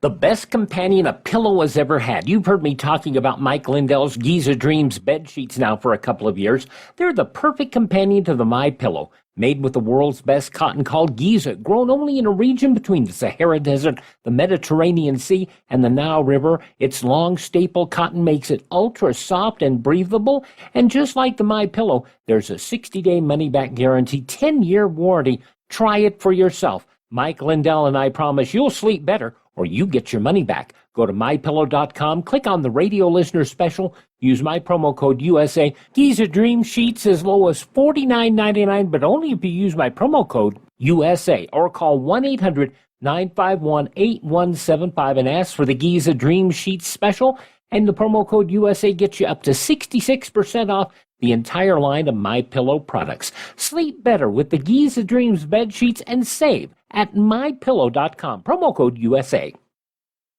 The best companion a pillow has ever had. You've heard me talking about Mike Lindell's Giza Dreams bed sheets now for a couple of years. They're the perfect companion to the MyPillow. Made with the world's best cotton called Giza, grown only in a region between the Sahara Desert, the Mediterranean Sea, and the Nile River. Its long staple cotton makes it ultra soft and breathable. And just like the MyPillow, there's a 60-day money-back guarantee, 10-year warranty. Try it for yourself. Mike Lindell and I promise you'll sleep better, or you get your money back. Go to MyPillow.com, click on the radio listener special, use my promo code USA. Giza Dream Sheets as low as $49.99, but only if you use my promo code USA, or call 1-800-951-8175 and ask for the Giza Dream Sheets special, and the promo code USA gets you up to 66% off the entire line of MyPillow products. Sleep better with the Giza Dreams bed sheets and save at MyPillow.com. Promo code USA.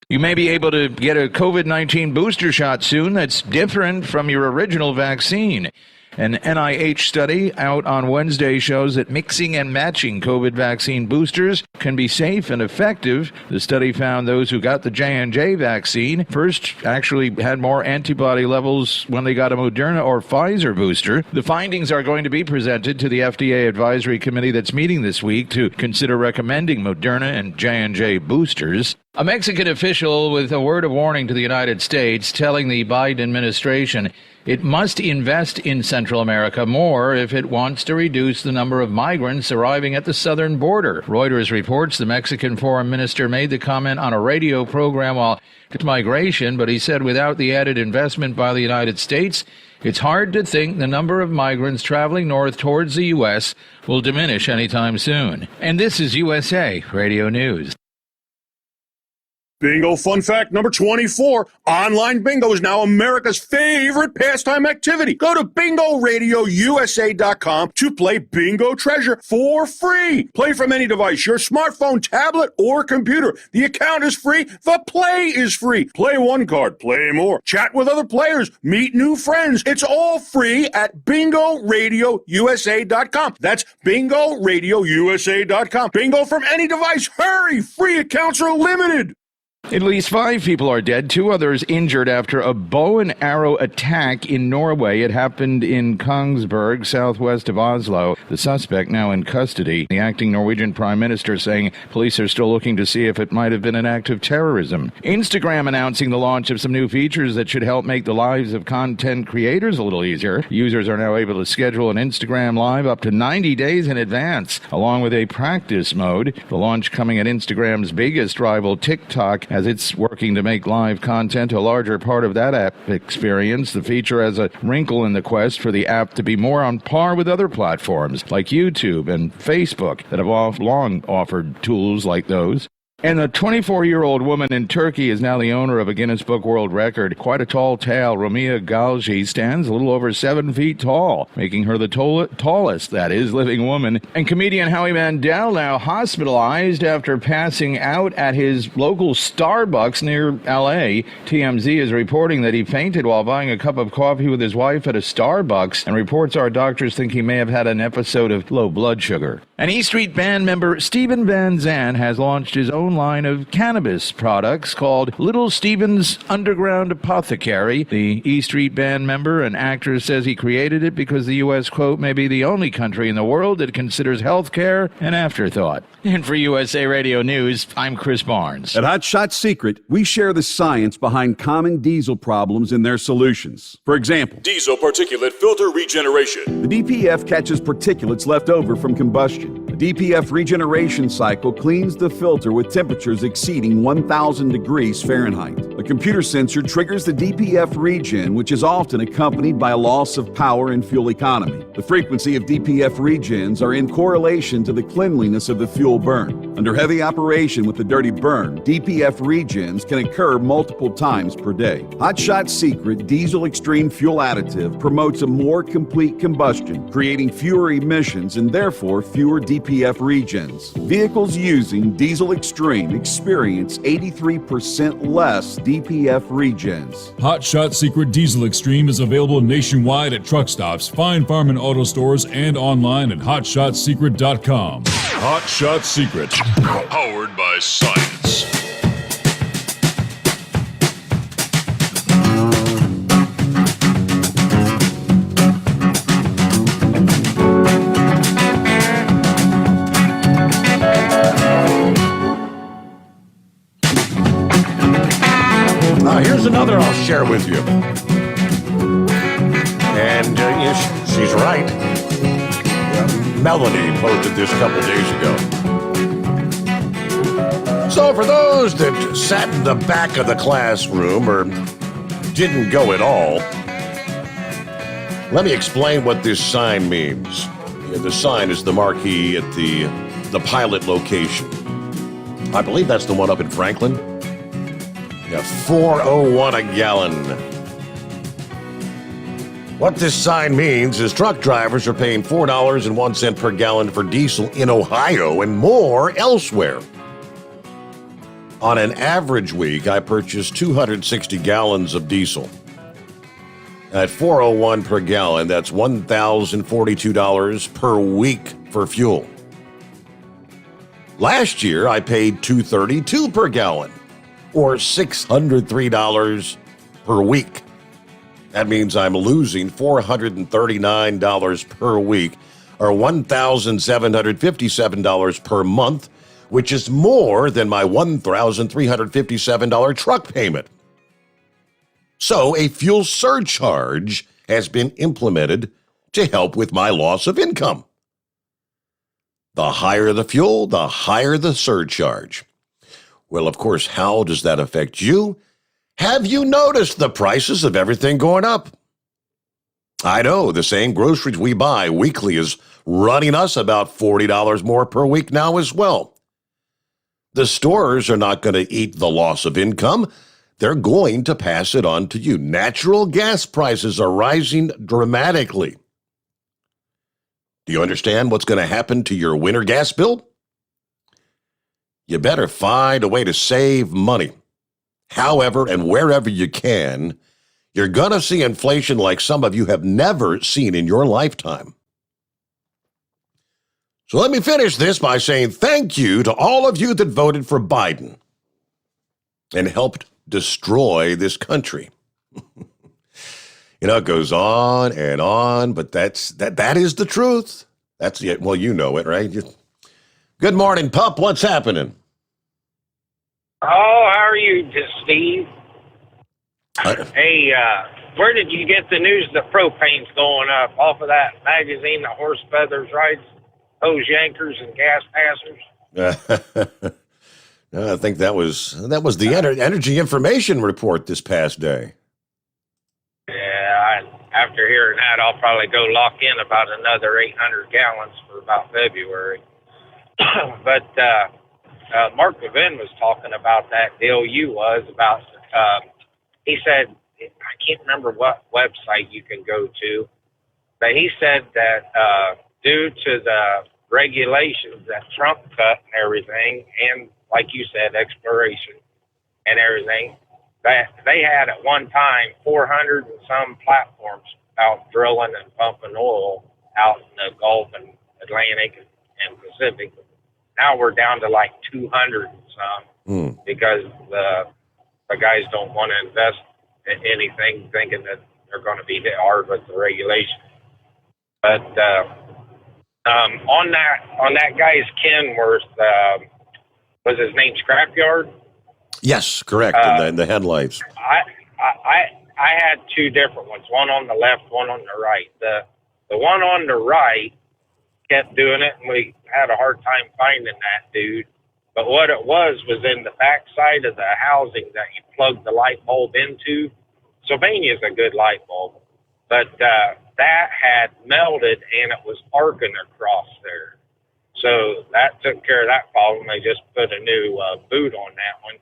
You may be able to get a COVID-19 booster shot soon that's different from your original vaccine. An NIH study out on Wednesday shows that mixing and matching COVID vaccine boosters can be safe and effective. The study found those who got the J&J vaccine first actually had more antibody levels when they got a Moderna or Pfizer booster. The findings are going to be presented to the FDA advisory committee that's meeting this week to consider recommending Moderna and J&J boosters. A Mexican official with a word of warning to the United States telling the Biden administration it must invest in Central America more if it wants to reduce the number of migrants arriving at the southern border. Reuters reports the Mexican foreign minister made the comment on a radio program while to migration, but he said without the added investment by the United States, it's hard to think the number of migrants traveling north towards the U.S. will diminish anytime soon. And this is USA Radio News. Bingo fun fact number 24. Online bingo is now America's favorite pastime activity. Go to BingoRadioUSA.com to play Bingo Treasure for free. Play from any device, your smartphone, tablet, or computer. The account is free. The play is free. Play one card, play more. Chat with other players. Meet new friends. It's all free at BingoRadioUSA.com. That's BingoRadioUSA.com. Bingo from any device. Hurry! Free accounts are limited. At least 5 people are dead, 2 others injured after a bow and arrow attack in Norway. It happened in Kongsberg, southwest of Oslo. The suspect now in custody. The acting Norwegian prime minister saying police are still looking to see if it might have been an act of terrorism. Instagram announcing the launch of some new features that should help make the lives of content creators a little easier. Users are now able to schedule an Instagram live up to 90 days in advance, along with a practice mode. The launch coming at Instagram's biggest rival, TikTok, as it's working to make live content a larger part of that app experience. The feature has a wrinkle in the quest for the app to be more on par with other platforms like YouTube and Facebook that have long offered tools like those. And a 24-year-old woman in Turkey is now the owner of a Guinness Book World Record. Quite a tall tale. Romia Galji stands a little over 7 feet tall, making her the tallest, that is, living woman. And comedian Howie Mandel now hospitalized after passing out at his local Starbucks near L.A. TMZ is reporting that he fainted while buying a cup of coffee with his wife at a Starbucks, and reports are doctors think he may have had an episode of low blood sugar. An E Street Band member, Steven Van Zandt, has launched his own line of cannabis products called Little Steven's Underground Apothecary. The E Street Band member and actor says he created it because the U.S., quote, may be the only country in the world that considers health care an afterthought. And for USA Radio News, I'm Chris Barnes. At Hot Shot Secret, we share the science behind common diesel problems and their solutions. For example, diesel particulate filter regeneration. The DPF catches particulates left over from combustion. The DPF regeneration cycle cleans the filter with temperatures exceeding 1,000 degrees Fahrenheit. A computer sensor triggers the DPF regen, which is often accompanied by a loss of power and fuel economy. The frequency of DPF regens are in correlation to the cleanliness of the fuel burn. Under heavy operation with the dirty burn, DPF regens can occur multiple times per day. Hot Shot Secret Diesel Extreme Fuel Additive promotes a more complete combustion, creating fewer emissions and therefore fewer DPF regens. Vehicles using Diesel Extreme experience 83% less DPF regens. Hot Shot Secret Diesel Extreme is available nationwide at truck stops, Fine Farm and auto stores, and online at hotshotsecret.com. Hot Shot Secret, powered by science. Here's another I'll share with you. And yes, she's right. Melanie posted this a couple days ago. So for those that sat in the back of the classroom or didn't go at all, let me explain what this sign means. The sign is the marquee at the pilot location. I believe that's the one up in Franklin. Yeah, $4.01 a gallon. What this sign means is truck drivers are paying $4.01 per gallon for diesel in Ohio and more elsewhere. On an average week, I purchase 260 gallons of diesel. At $4.01 per gallon, that's $1,042 per week for fuel. Last year, I paid $2.32 per gallon, or $603 per week. That means I'm losing $439 per week, or $1,757 per month, which is more than my $1,357 truck payment. So a fuel surcharge has been implemented to help with my loss of income. The higher the fuel, the higher the surcharge. Well, of course, how does that affect you? Have you noticed the prices of everything going up? I know the same groceries we buy weekly is running us about $40 more per week now as well. The stores are not going to eat the loss of income. They're going to pass it on to you. Natural gas prices are rising dramatically. Do you understand what's going to happen to your winter gas bill? You better find a way to save money. However and wherever you can, you're going to see inflation like some of you have never seen in your lifetime. So let me finish this by saying thank you to all of you that voted for Biden and helped destroy this country. It goes on, but that is the truth. That's it. Well, you know it, right? Good morning, pup. What's happening? Oh, how are you, Steve? Hey, where did you get the news that propane's going up? Off of that magazine, The Horse Feathers Rides, Hose Yankers, and Gas Passers? I think that was the Energy Information Report this past day. Yeah, after hearing that, I'll probably go lock in about another 800 gallons for about February. But Mark Levin was talking about that deal he said, I can't remember what website you can go to, but he said that due to the regulations that Trump cut and everything, and like you said, exploration and everything, that they had at one time 400 and some platforms out drilling and pumping oil out in the Gulf and Atlantic and Pacific. Now we're down to like 200 and some because the guys don't want to invest in anything thinking that they're going to be hit hard with the regulation. But on that guy's Kenworth, was his name Scrapyard? Yes, correct. In the headlights. I had two different ones, one on the left, one on the right. The one on the right kept doing it, and we had a hard time finding that dude. But what it was in the back side of the housing that you plug the light bulb into. Sylvania's a good light bulb, but that had melted and it was arcing across there. So that took care of that problem. They just put a new boot on that one.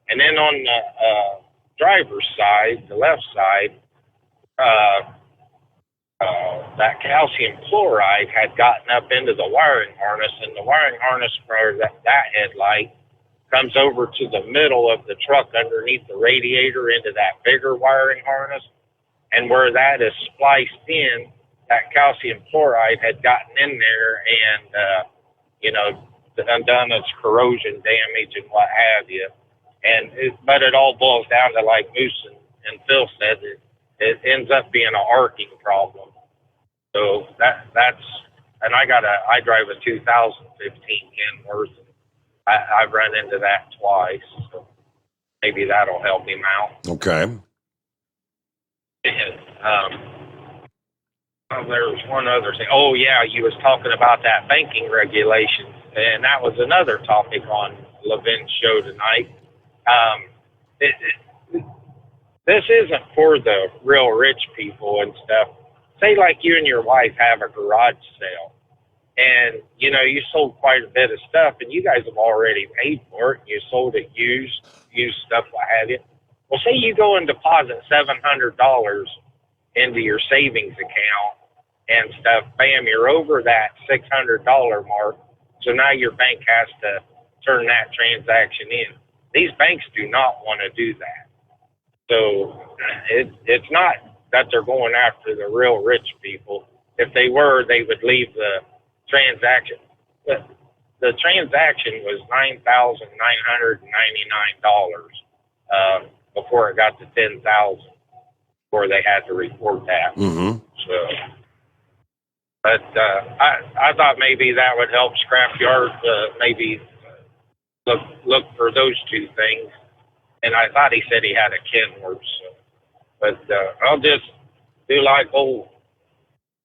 And then on the driver's side, the left side, that calcium chloride had gotten up into the wiring harness, and the wiring harness for that headlight comes over to the middle of the truck underneath the radiator into that bigger wiring harness. And where that is spliced in, that calcium chloride had gotten in there and, undone its corrosion damage and what have you. But it all boils down to, like Moose and Phil said, it ends up being an arcing problem. So that's, and I drive a 2015 Kenworth. I've run into that twice, so maybe that'll help him out. Okay. And, there was one other thing. Oh, yeah, you was talking about that banking regulation, and that was another topic on Levin's show tonight. This isn't for the real rich people and stuff. Say like you and your wife have a garage sale, and, you sold quite a bit of stuff, and you guys have already paid for it, and you sold it used stuff, what have you. Well, say you go and deposit $700 into your savings account and stuff, bam, you're over that $600 mark, so now your bank has to turn that transaction in. These banks do not want to do that. So it's not that they're going after the real rich people. If they were, they would leave the transaction. The transaction was $9,999 before it got to $10,000, before they had to report that. Mm-hmm. So, but I thought maybe that would help Scrapyard maybe look for those two things. And I thought he said he had a Kenworth. So. But I'll just do like old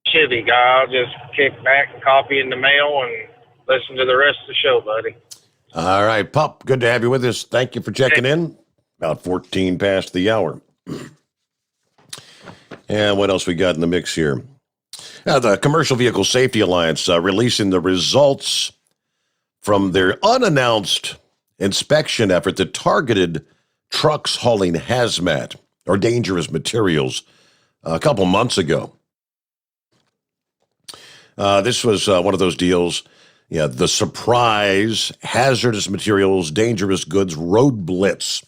Chivy guy. I'll just kick back and copy in the mail and listen to the rest of the show, buddy. All right, Pup, good to have you with us. Thank you for checking in. About 14 past the hour. And what else we got in the mix here? The Commercial Vehicle Safety Alliance releasing the results from their unannounced inspection effort that targeted trucks hauling hazmat or dangerous materials a couple months ago. This was one of those deals, the surprise hazardous materials, dangerous goods road blitz.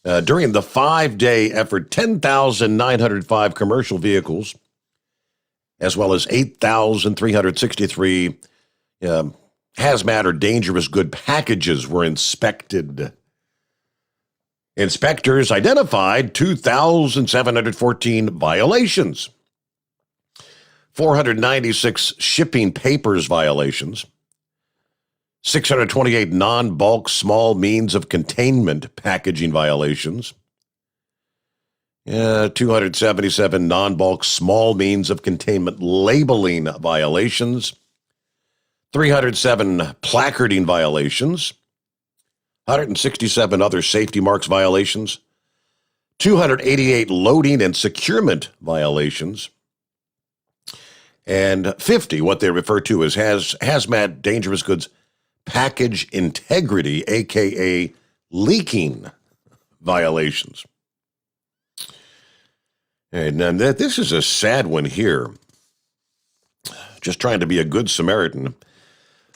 During the 5-day effort, 10,905 commercial vehicles, as well as 8,363 hazmat or dangerous good packages were inspected. Inspectors identified 2,714 violations, 496 shipping papers violations, 628 non-bulk small means of containment packaging violations, 277 non-bulk small means of containment labeling violations, 307 placarding violations, 167 other safety marks violations, 288 loading and securement violations, and 50 what they refer to as hazmat dangerous goods package integrity, a.k.a. leaking violations. And this is a sad one here. Just trying to be a good Samaritan.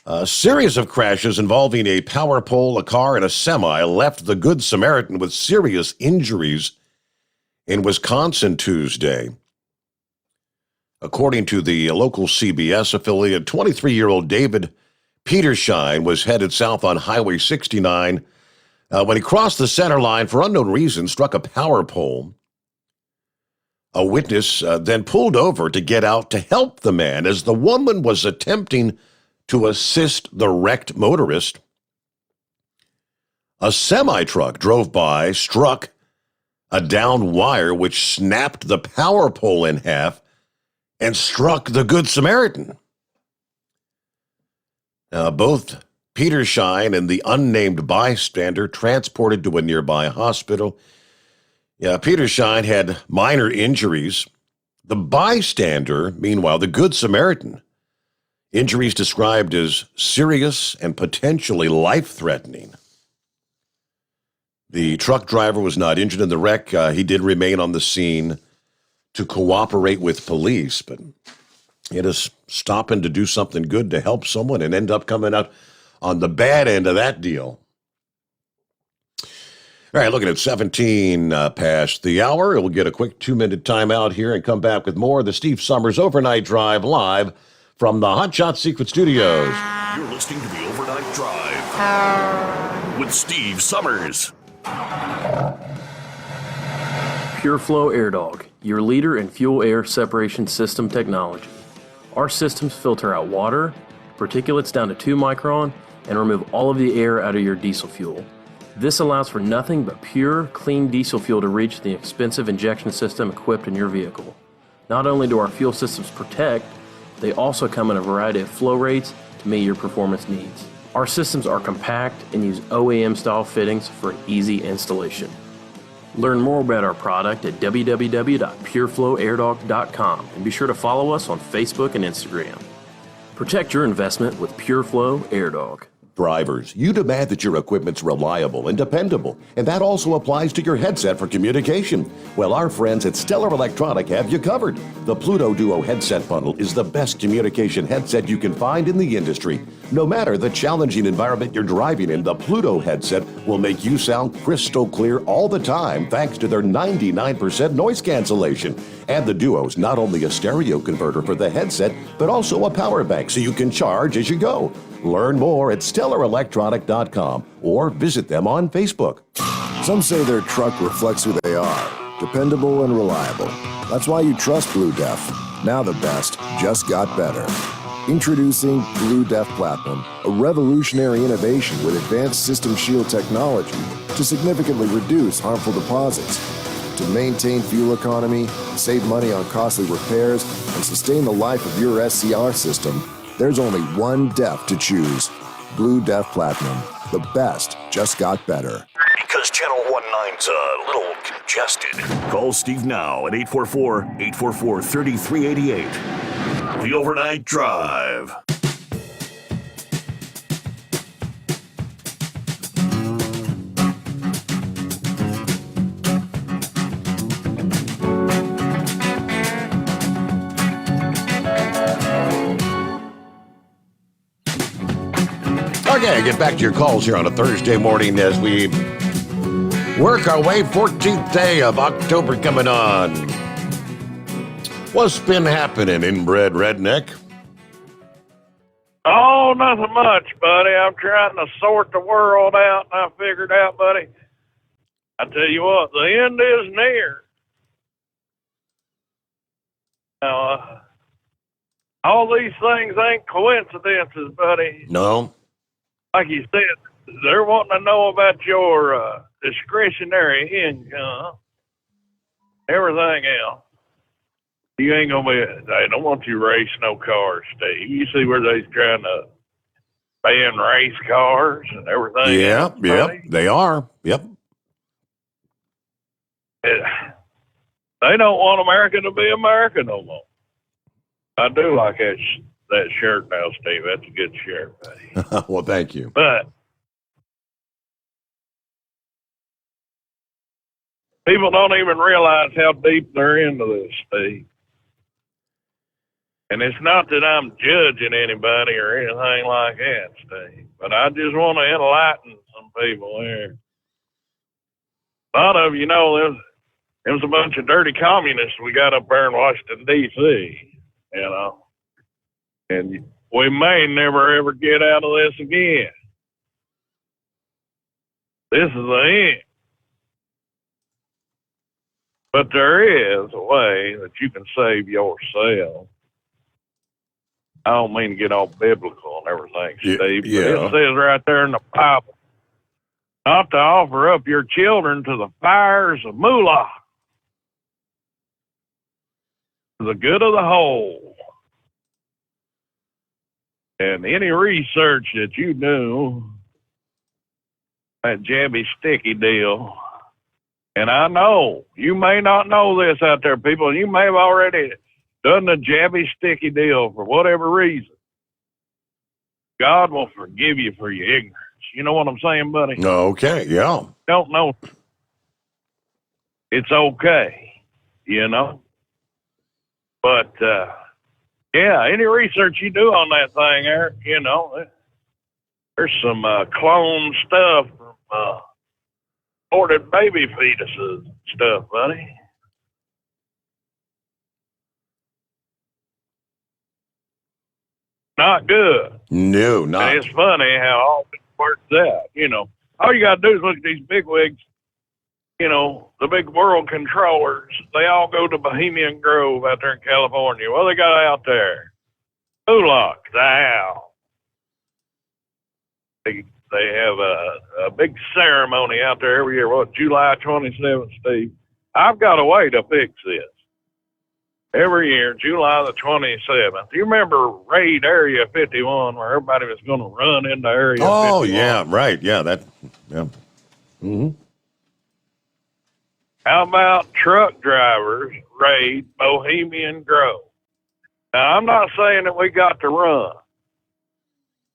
A series of crashes involving a power pole, a car, and a semi left the Good Samaritan with serious injuries in Wisconsin Tuesday. According to the local CBS affiliate, 23-year-old David Petershine was headed south on Highway 69 when he crossed the center line for unknown reason, struck a power pole. A witness then pulled over to get out to help the man as the woman was attempting to assist the wrecked motorist. A semi-truck drove by, struck a downed wire which snapped the power pole in half and struck the Good Samaritan. Both Petershine and the unnamed bystander transported to a nearby hospital. Petershine had minor injuries. The bystander, meanwhile, the Good Samaritan, injuries described as serious and potentially life-threatening. The truck driver was not injured in the wreck. He did remain on the scene to cooperate with police, but he had to stop in to do something good to help someone and end up coming out on the bad end of that deal. All right, looking at 17 past the hour. We'll get a quick 2-minute timeout here and come back with more of the Steve Sommers Overnight Drive live from the Hot Shot Secret Studios. You're listening to the Overnight Drive with Steve Sommers. Pure Flow Air Dog, your leader in fuel air separation system technology. Our systems filter out water, particulates down to 2 micron, and remove all of the air out of your diesel fuel. This allows for nothing but pure, clean diesel fuel to reach the expensive injection system equipped in your vehicle. Not only do our fuel systems protect, they also come in a variety of flow rates to meet your performance needs. Our systems are compact and use OEM-style fittings for an easy installation. Learn more about our product at www.pureflowairdog.com and be sure to follow us on Facebook and Instagram. Protect your investment with Pure Flow Air Dog. Drivers, you demand that your equipment's reliable and dependable, and that also applies to your headset for communication. Well, our friends at Stellar Electronic have you covered. The Pluto Duo headset bundle is the best communication headset you can find in the industry. No matter the challenging environment you're driving in, the Pluto headset will make you sound crystal clear all the time thanks to their 99% noise cancellation. And the Duo's not only a stereo converter for the headset, but also a power bank so you can charge as you go. Learn more at StellarElectronic.com or visit them on Facebook. Some say their truck reflects who they are, dependable and reliable. That's why you trust Blue Def. Now the best just got better. Introducing Blue Def Platinum, a revolutionary innovation with advanced system shield technology to significantly reduce harmful deposits. To maintain fuel economy, save money on costly repairs, and sustain the life of your SCR system, there's only one DEF to choose. Blue Def Platinum. The best just got better. Because Channel 19's a little congested. Call Steve now at 844-844-3388. The Overnight Drive. Okay, get back to your calls here on a Thursday morning as we work our way. 14th day of October coming on. What's been happening, inbred redneck? Oh, nothing much, buddy. I'm trying to sort the world out, and I figured out, buddy, I tell you what, the end is near. Now, all these things ain't coincidences, buddy. No. Like you said, they're wanting to know about your discretionary income, everything else. You ain't gonna be. They don't want you to race no cars, Steve. You see where they're trying to ban race cars and everything. Yep, they are. Yep. They don't want America to be America no more. I do like that shirt now, Steve. That's a good shirt, buddy. Well, thank you. But people don't even realize how deep they're into this, Steve. And it's not that I'm judging anybody or anything like that, Steve, but I just want to enlighten some people here. A lot of you know there was a bunch of dirty communists we got up there in Washington, D.C., you know, and we may never ever get out of this again. This is the end. But there is a way that you can save yourself. I don't mean to get all biblical and everything, Steve, but it says right there in the Bible not to offer up your children to the fires of Moolah, for the good of the whole. And any research that you do, that jabby sticky deal, and I know you may not know this out there, people, and you may have already done the jabby sticky deal for whatever reason. God will forgive you for your ignorance. You know what I'm saying, buddy? Okay, yeah. Don't know. It's okay, you know? But, yeah, any research you do on that thing there, you know, there's some clone stuff from aborted baby fetuses and stuff, buddy. Not good. No, not. And it's funny how all this works out, you know. All you got to do is look at these bigwigs, you know, the big world controllers. They all go to Bohemian Grove out there in California. Well, they got out there. Ulach, the owl. They have a big ceremony out there every year. What, July 27th, Steve? I've got a way to fix this. Every year, July the 27th. Do you remember Raid Area 51 where everybody was going to run into Area 51? Oh, yeah, right. Yeah, that, yeah. Mm-hmm. How about truck drivers raid Bohemian Grove? Now, I'm not saying that we got to run,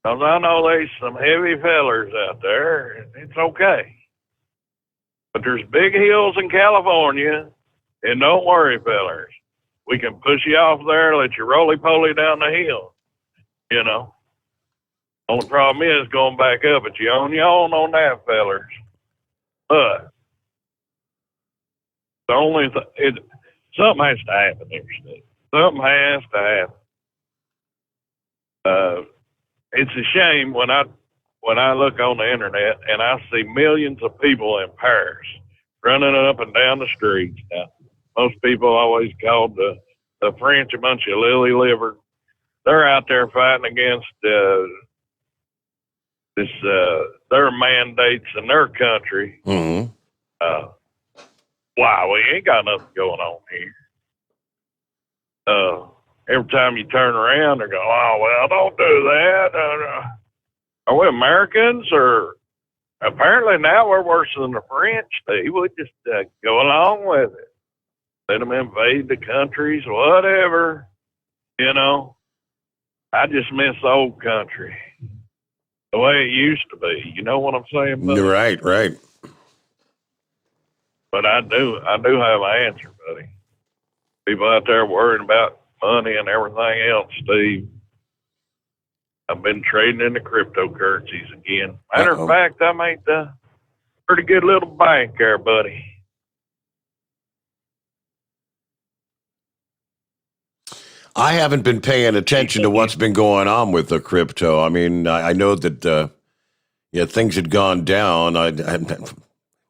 because I know there's some heavy fellers out there, and it's okay. But there's big hills in California, and don't worry, fellers. We can push you off there, let you roly-poly down the hill, you know. Only problem is going back up, but you own your own on that, fellers. But the only something has to happen here, Steve. Something has to happen. It's a shame when I look on the internet and I see millions of people in Paris running up and down the streets. Now, most people always called the French a bunch of lily-livered. they're out there fighting against their mandates in their country. Mm-hmm. Wow, we ain't got nothing going on here. Every time you turn around, they're going, "Oh well, don't do that." Are we Americans, or apparently now we're worse than the French? They would just go along with it. Let them invade the countries, whatever. You know, I just miss the old country, the way it used to be. You know what I'm saying, buddy? Right, right. But I do have an answer, buddy. People out there worrying about money and everything else, Steve. I've been trading in the cryptocurrencies again. Matter of fact, I made a pretty good little bank there, buddy. I haven't been paying attention to what's been going on with the crypto. I mean, I know that things had gone down.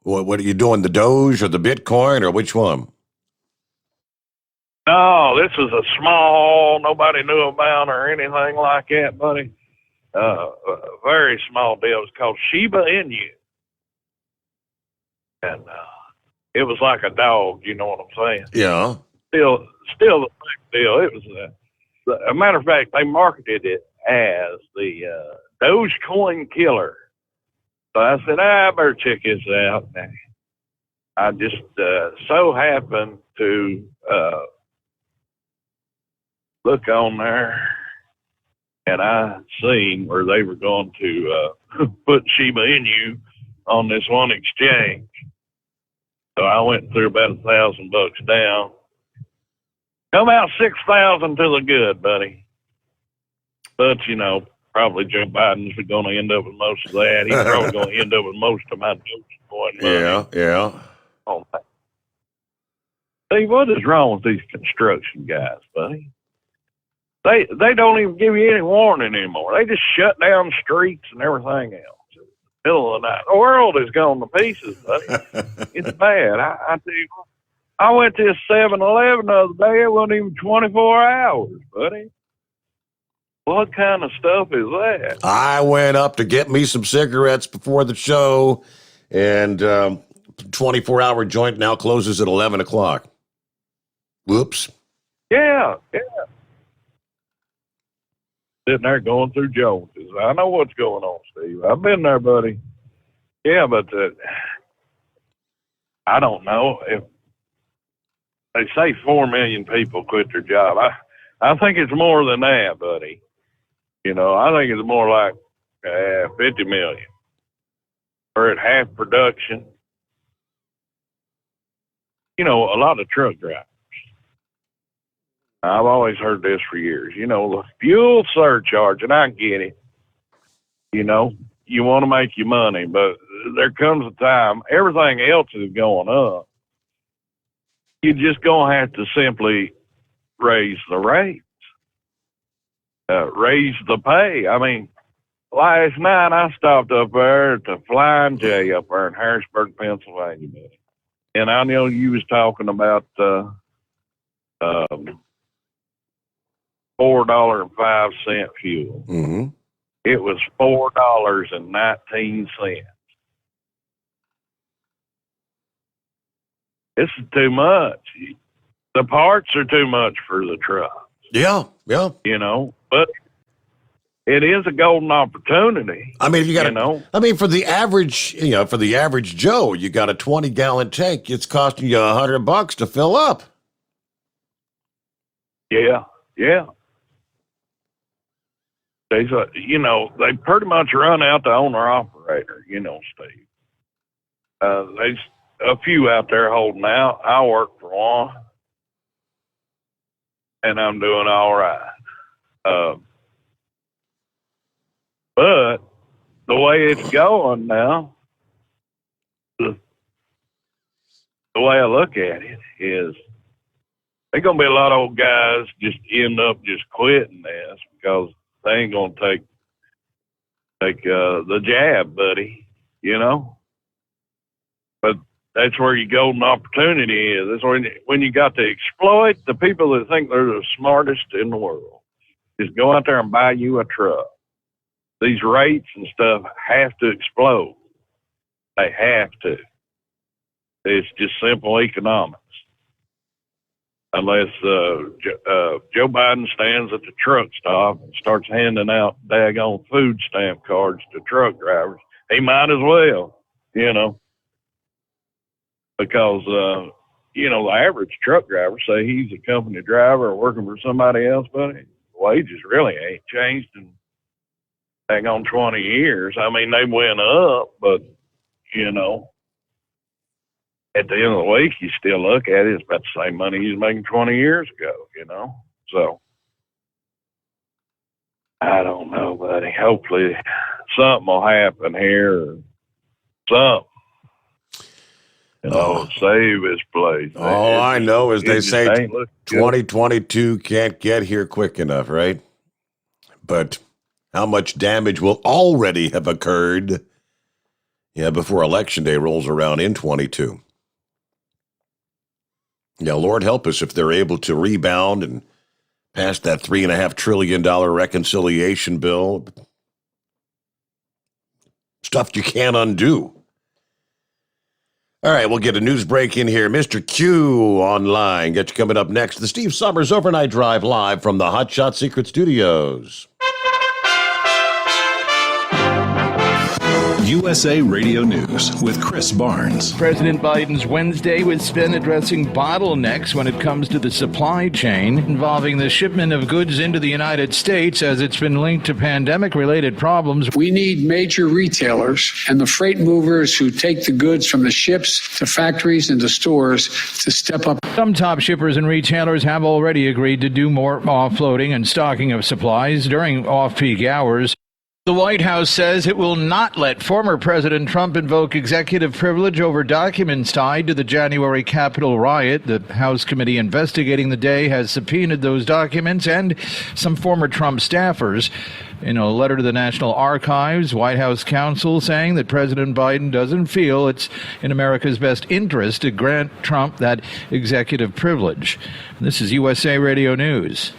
What are you doing, the Doge or the Bitcoin or which one? No, this was a small, nobody knew about or anything like that, buddy. A very small deal. It was called Shiba Inu. And it was like a dog, you know what I'm saying? Yeah. Still the same deal. It was a matter of fact, they marketed it as the Dogecoin killer. So I said, I better check this out. And I just so happened to look on there, and I seen where they were going to put Shiba Inu on this one exchange. So I went through about $1,000 down. Come out 6,000 to the good, buddy. But, you know, probably Joe Biden's going to end up with most of that. He's probably going to end up with most of my Dogecoin money. Yeah. Oh, see, what is wrong with these construction guys, buddy? They don't even give you any warning anymore. They just shut down streets and everything else. In the middle of the night. The world is going to pieces, buddy. It's bad. I tell you what, I went to a 7-Eleven the other day. It wasn't even 24 hours, buddy. What kind of stuff is that? I went up to get me some cigarettes before the show, and 24-hour joint now closes at 11 o'clock. Whoops. Yeah. Sitting there going through Joneses. I know what's going on, Steve. I've been there, buddy. Yeah, but I don't know if they say 4 million people quit their job. I think it's more than that, buddy. You know, I think it's more like 50 million. We're at half production. You know, a lot of truck drivers. I've always heard this for years. You know, the fuel surcharge, and I get it. You know, you want to make your money, but there comes a time, everything else is going up. You're just going to have to simply raise the rates, raise the pay. I mean, last night I stopped up there at the Flying J up there in Harrisburg, Pennsylvania. And I know you was talking about $4.05 fuel. Mm-hmm. It was $4.19. This is too much. The parts are too much for the truck. Yeah. You know, but it is a golden opportunity. I mean, if you got for the average, for the average Joe, you got a 20-gallon tank. It's costing you $100 to fill up. Yeah. They pretty much run out the owner-operator, Steve. There's a few out there holding out. I work for one, and I'm doing all right. But the way it's going now, the way I look at it is there's going to be a lot of old guys just end up just quitting this because they ain't going to take the jab, buddy, But that's where your golden opportunity is. That's when you got to exploit the people that think they're the smartest in the world. is go out there and buy you a truck. These rates and stuff have to explode. They have to. It's just simple economics. Unless Joe Biden stands at the truck stop and starts handing out daggone food stamp cards to truck drivers, he might as well, because, the average truck driver, say he's a company driver or working for somebody else, but wages really ain't changed in daggone 20 years. I mean, they went up, but, at the end of the week, you still look at it, it's about the same money he was making 20 years ago, So, I don't know, buddy. Hopefully something will happen here or something. Save his place. All I know is they say 2022 can't get here quick enough, right? But how much damage will already have occurred, before Election Day rolls around in 22? Lord help us if they're able to rebound and pass that $3.5 trillion reconciliation bill. Stuff you can't undo. All right, we'll get a news break in here. Mr. Q online. Get you coming up next. The Steve Sommers Overnight Drive live from the Hot Shot Secret Studios. USA Radio News with Chris Barnes. President Biden's Wednesday was spent addressing bottlenecks when it comes to the supply chain involving the shipment of goods into the United States, as it's been linked to pandemic-related problems. We need major retailers and the freight movers who take the goods from the ships to factories and to stores to step up. Some top shippers and retailers have already agreed to do more offloading and stocking of supplies during off-peak hours. The White House says it will not let former President Trump invoke executive privilege over documents tied to the January Capitol riot. The House committee investigating the day has subpoenaed those documents and some former Trump staffers. In a letter to the National Archives, White House counsel saying that President Biden doesn't feel it's in America's best interest to grant Trump that executive privilege. This is USA Radio News.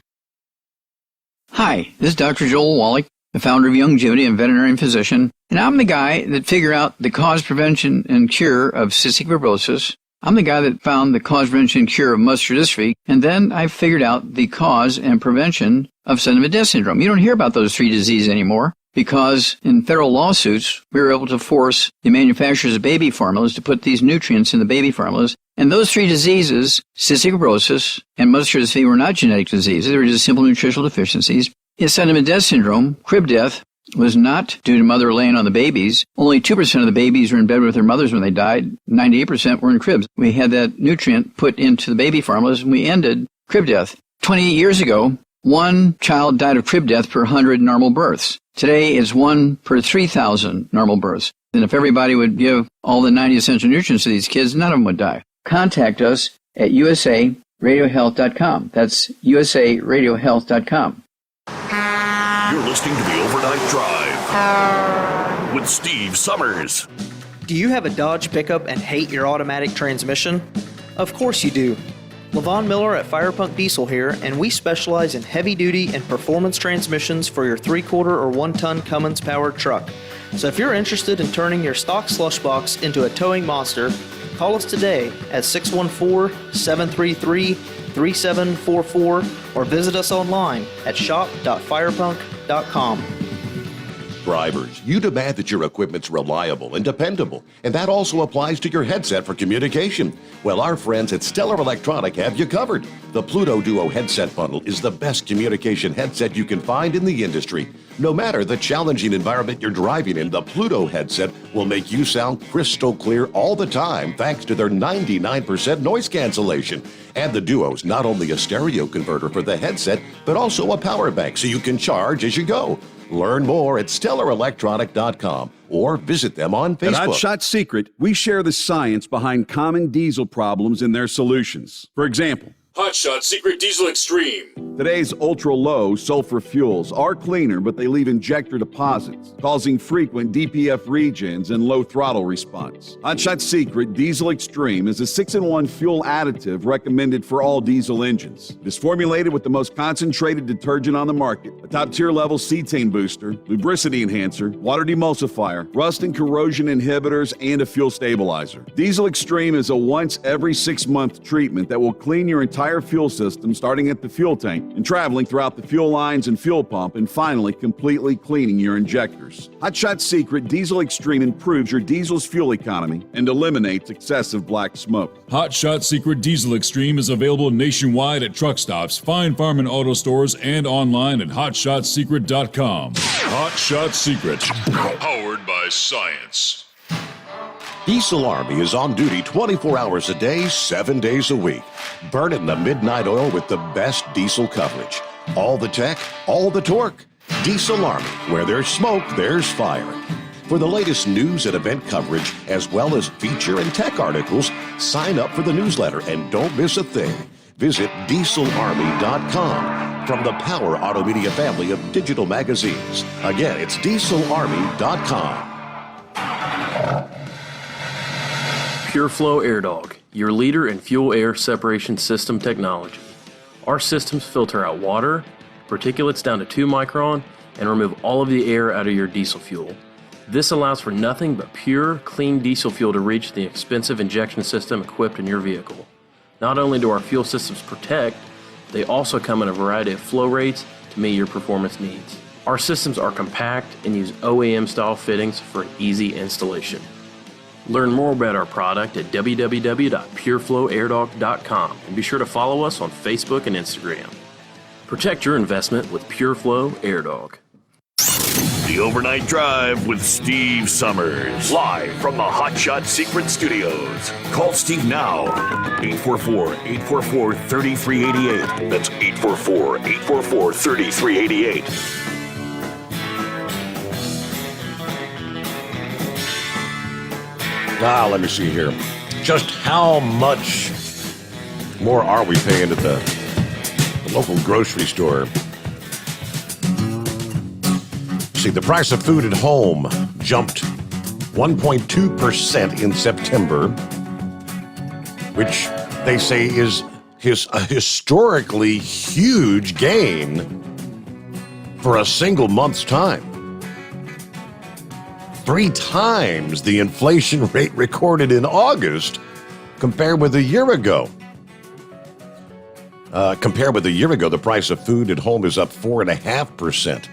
Hi, this is Dr. Joel Wallach, the founder of Youngevity and veterinarian physician, and I'm the guy that figured out the cause, prevention, and cure of cystic fibrosis. I'm the guy that found the cause, prevention, and cure of muscular dystrophy, and then I figured out the cause and prevention of sudden-death syndrome. You don't hear about those three diseases anymore because in federal lawsuits, we were able to force the manufacturers of baby formulas to put these nutrients in the baby formulas. And those three diseases, cystic fibrosis and muscular dystrophy, were not genetic diseases. They were just simple nutritional deficiencies. Sudden-death syndrome, crib death, was not due to mother laying on the babies. Only 2% of the babies were in bed with their mothers when they died. 98% were in cribs. We had that nutrient put into the baby formulas, and we ended crib death. 28 years ago, one child died of crib death per 100 normal births. Today, it's 1 per 3,000 normal births. And if everybody would give all the 90 essential nutrients to these kids, none of them would die. Contact us at usaradiohealth.com. That's usaradiohealth.com. You're listening to the Overnight Drive with Steve Sommers. Do you have a Dodge pickup and hate your automatic transmission? Of course you do. LaVon Miller at Firepunk Diesel here, and we specialize in heavy-duty and performance transmissions for your 3-quarter or 1-ton Cummins-powered truck. So if you're interested in turning your stock slush box into a towing monster, call us today at 614-733-3744 or visit us online at shop.firepunk.com. Drivers, you demand that your equipment's reliable and dependable, and that also applies to your headset for communication. Well, our friends at Stellar Electronic have you covered. The Pluto Duo headset bundle is the best communication headset you can find in the industry. No matter the challenging environment you're driving in, the Pluto headset will make you sound crystal clear all the time thanks to their 99% noise cancellation. And the Duo's not only a stereo converter for the headset, but also a power bank so you can charge as you go. Learn more at StellarElectronic.com or visit them on Facebook. At Hot Shot Secret, we share the science behind common diesel problems and their solutions. For example, Hotshot Secret Diesel Extreme. Today's ultra-low sulfur fuels are cleaner, but they leave injector deposits, causing frequent DPF regens and low throttle response. Hotshot Secret Diesel Extreme is a 6-in-1 fuel additive recommended for all diesel engines. It is formulated with the most concentrated detergent on the market, a top-tier level cetane booster, lubricity enhancer, water demulsifier, rust and corrosion inhibitors, and a fuel stabilizer. Diesel Extreme is a once every 6-month treatment that will clean your entire fuel system, starting at the fuel tank and traveling throughout the fuel lines and fuel pump, and finally completely cleaning your injectors. Hotshot Secret Diesel Extreme improves your diesel's fuel economy and eliminates excessive black smoke. Hotshot Secret Diesel Extreme is available nationwide at truck stops, fine farm and auto stores, and online at hotshotsecret.com. Hotshot Secret, powered by science. Diesel Army is on duty 24 hours a day, 7 days a week. Burning the midnight oil with the best diesel coverage. All the tech, all the torque. Diesel Army, where there's smoke, there's fire. For the latest news and event coverage, as well as feature and tech articles, sign up for the newsletter and don't miss a thing. Visit dieselarmy.com from the Power Auto Media family of digital magazines. Again, it's dieselarmy.com. PureFlow Air Dog, your leader in fuel air separation system technology. Our systems filter out water, particulates down to 2 micron, and remove all of the air out of your diesel fuel. This allows for nothing but pure, clean diesel fuel to reach the expensive injection system equipped in your vehicle. Not only do our fuel systems protect, they also come in a variety of flow rates to meet your performance needs. Our systems are compact and use OEM-style fittings for easy installation. Learn more about our product at www.pureflowairdog.com and be sure to follow us on Facebook and Instagram. Protect your investment with PureFlow Air Dog. The Overnight Drive with Steve Sommers. Live from the Hotshot Secret Studios. Call Steve now. 844-844-3388. That's 844-844-3388. Let me see here. Just how much more are we paying at the local grocery store? See, the price of food at home jumped 1.2% in September, which they say is a historically huge gain for a single month's time. 3 times the inflation rate recorded in August compared with a year ago. The price of food at home is up 4.5%.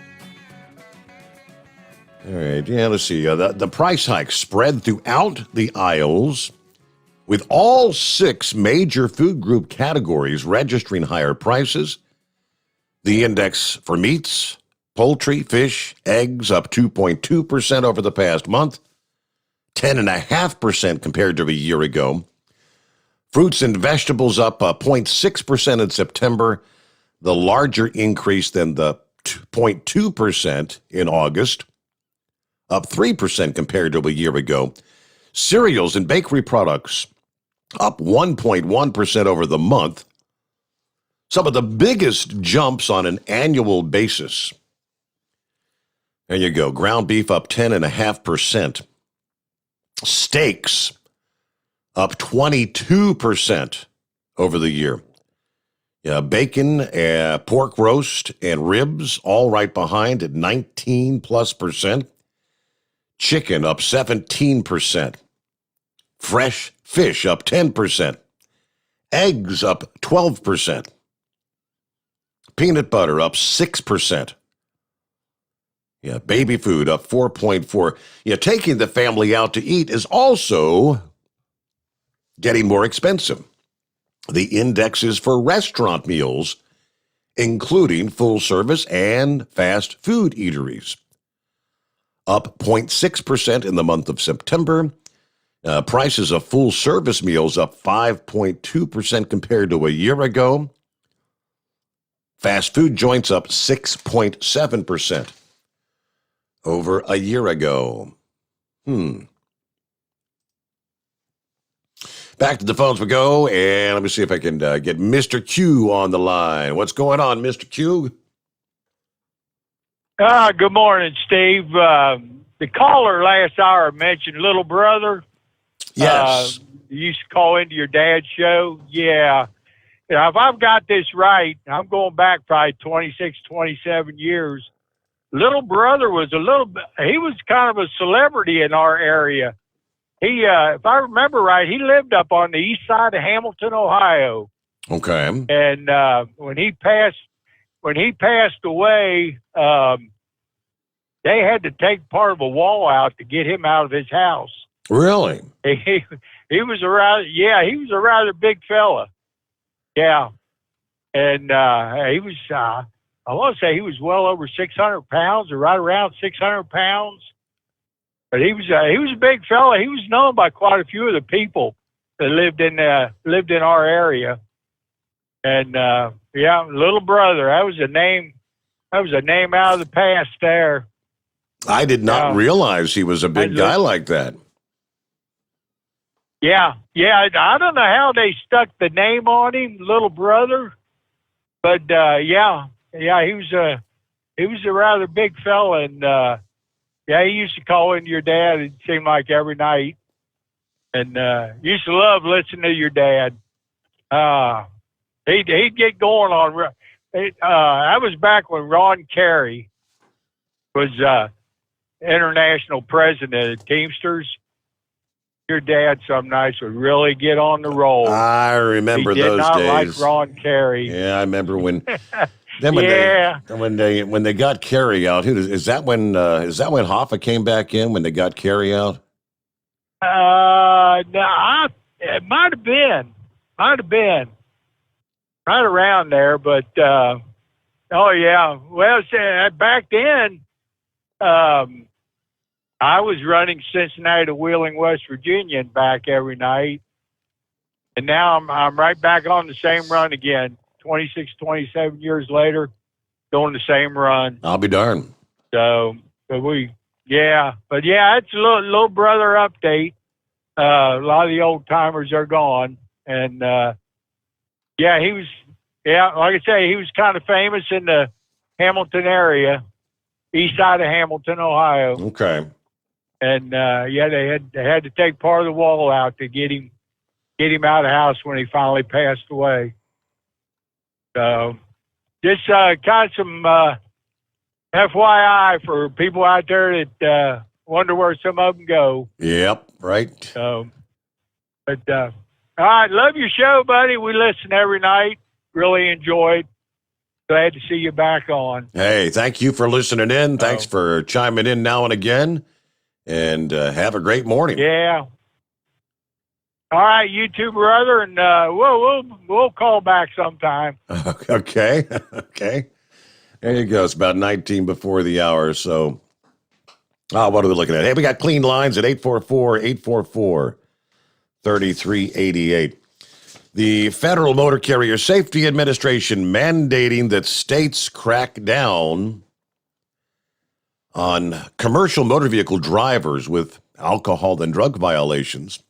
All right, let's see. The price hike spread throughout the aisles, with all 6 major food group categories registering higher prices. The index for meats, poultry, fish, eggs up 2.2% over the past month, 10.5% compared to a year ago. Fruits and vegetables up 0.6% in September, the larger increase than the 0.2% in August, up 3% compared to a year ago. Cereals and bakery products up 1.1% over the month. Some of the biggest jumps on an annual basis. There you go. Ground beef up 10.5%. Steaks up 22% over the year. Bacon, pork roast, and ribs all right behind at 19+%. Chicken up 17%. Fresh fish up 10%. Eggs up 12%. Peanut butter up 6%. Baby food up 4.4%. Taking the family out to eat is also getting more expensive. The indexes for restaurant meals, including full service and fast food eateries, up 0.6% in the month of September. Prices of full service meals up 5.2% compared to a year ago. Fast food joints up 6.7% over a year ago. Back to the phones we go, and let me see if I can get Mr. Q on the line. What's going on, Mr. Q? Good morning, Steve. The caller last hour mentioned little brother. Yes. You used to call into your dad's show. Yeah. If I've got this right, I'm going back probably 26, 27 years. Little brother was he was kind of a celebrity in our area. He, if I remember right, he lived up on the east side of Hamilton, Ohio. Okay. And when he passed away, they had to take part of a wall out to get him out of his house. Really? He was a rather big fella. Yeah, and he was I want to say he was well over 600 pounds, or right around 600 pounds. But he was a big fella. He was known by quite a few of the people that lived in our area. And little brother. That was a name out of the past there. I did not realize he was a big guy like that. Yeah. I don't know how they stuck the name on him, little brother. But he was a rather big fella, and he used to call in your dad. It seemed like every night, and used to love listening to your dad. He'd get going on. I was back when Ron Carey was international president of Teamsters. Your dad some nights would really get on the roll. I remember he did those not days. like Ron Carey. Yeah, I remember when. When they got Carey out. Is that when Hoffa came back in when they got Carey out? No, it might have been right around there. But well, back then, I was running Cincinnati to Wheeling, West Virginia, and back every night, and now I'm right back on the same run again. 26, 27 years later, doing the same run. I'll be darned. So, it's a little brother update. A lot of the old timers are gone, and he was, like I say, he was kind of famous in the Hamilton area, east side of Hamilton, Ohio. Okay. And they had to take part of the wall out to get him out of the house when he finally passed away. So, just kind of some FYI for people out there that wonder where some of them go. Yep, right. So, all right, love your show, buddy. We listen every night. Really enjoyed. Glad to see you back on. Hey, thank you for listening in. Thanks for chiming in now and again. And have a great morning. Yeah. All right, you too, brother, and we'll call back sometime. Okay. There you go. It's about 19 before the hour. So, what are we looking at? Hey, we got clean lines at 844-844-3388. The Federal Motor Carrier Safety Administration mandating that states crack down on commercial motor vehicle drivers with alcohol and drug violations.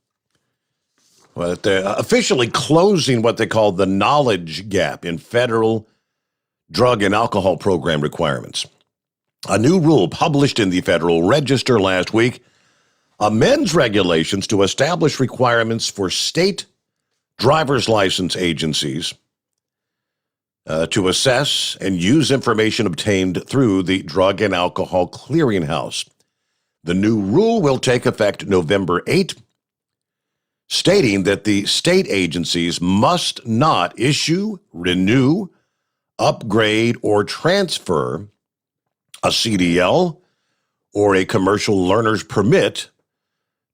But they're officially closing what they call the knowledge gap in federal drug and alcohol program requirements. A new rule published in the Federal Register last week amends regulations to establish requirements for state driver's license agencies to assess and use information obtained through the Drug and Alcohol Clearinghouse. The new rule will take effect November 8, stating that the state agencies must not issue, renew, upgrade, or transfer a CDL or a commercial learner's permit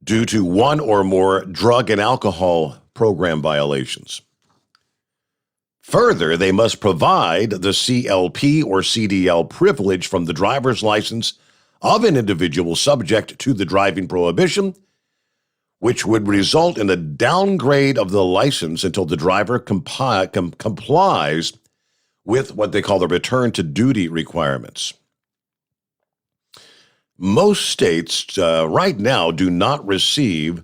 due to one or more drug and alcohol program violations. Further, they must provide the CLP or CDL privilege from the driver's license of an individual subject to the driving prohibition, which would result in a downgrade of the license until the driver complies with what they call the return to duty requirements. Most states right now do not receive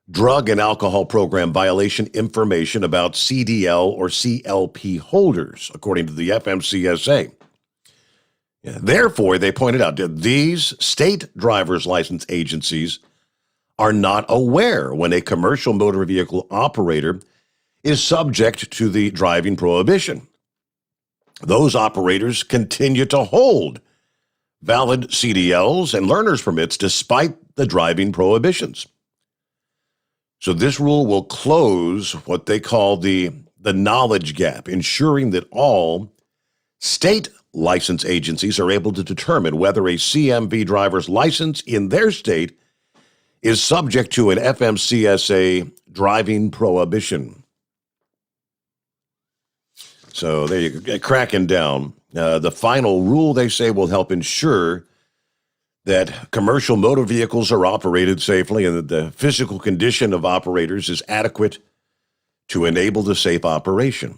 drug and alcohol program violation information about CDL or CLP holders, according to the FMCSA. Therefore, they pointed out that these state driver's license agencies are not aware when a commercial motor vehicle operator is subject to the driving prohibition. Those operators continue to hold valid CDLs and learner's permits despite the driving prohibitions. So this rule will close what they call the knowledge gap, ensuring that all state license agencies are able to determine whether a CMV driver's license in their state is subject to an FMCSA driving prohibition. So there you go, cracking down. The final rule, they say, will help ensure that commercial motor vehicles are operated safely and that the physical condition of operators is adequate to enable the safe operation.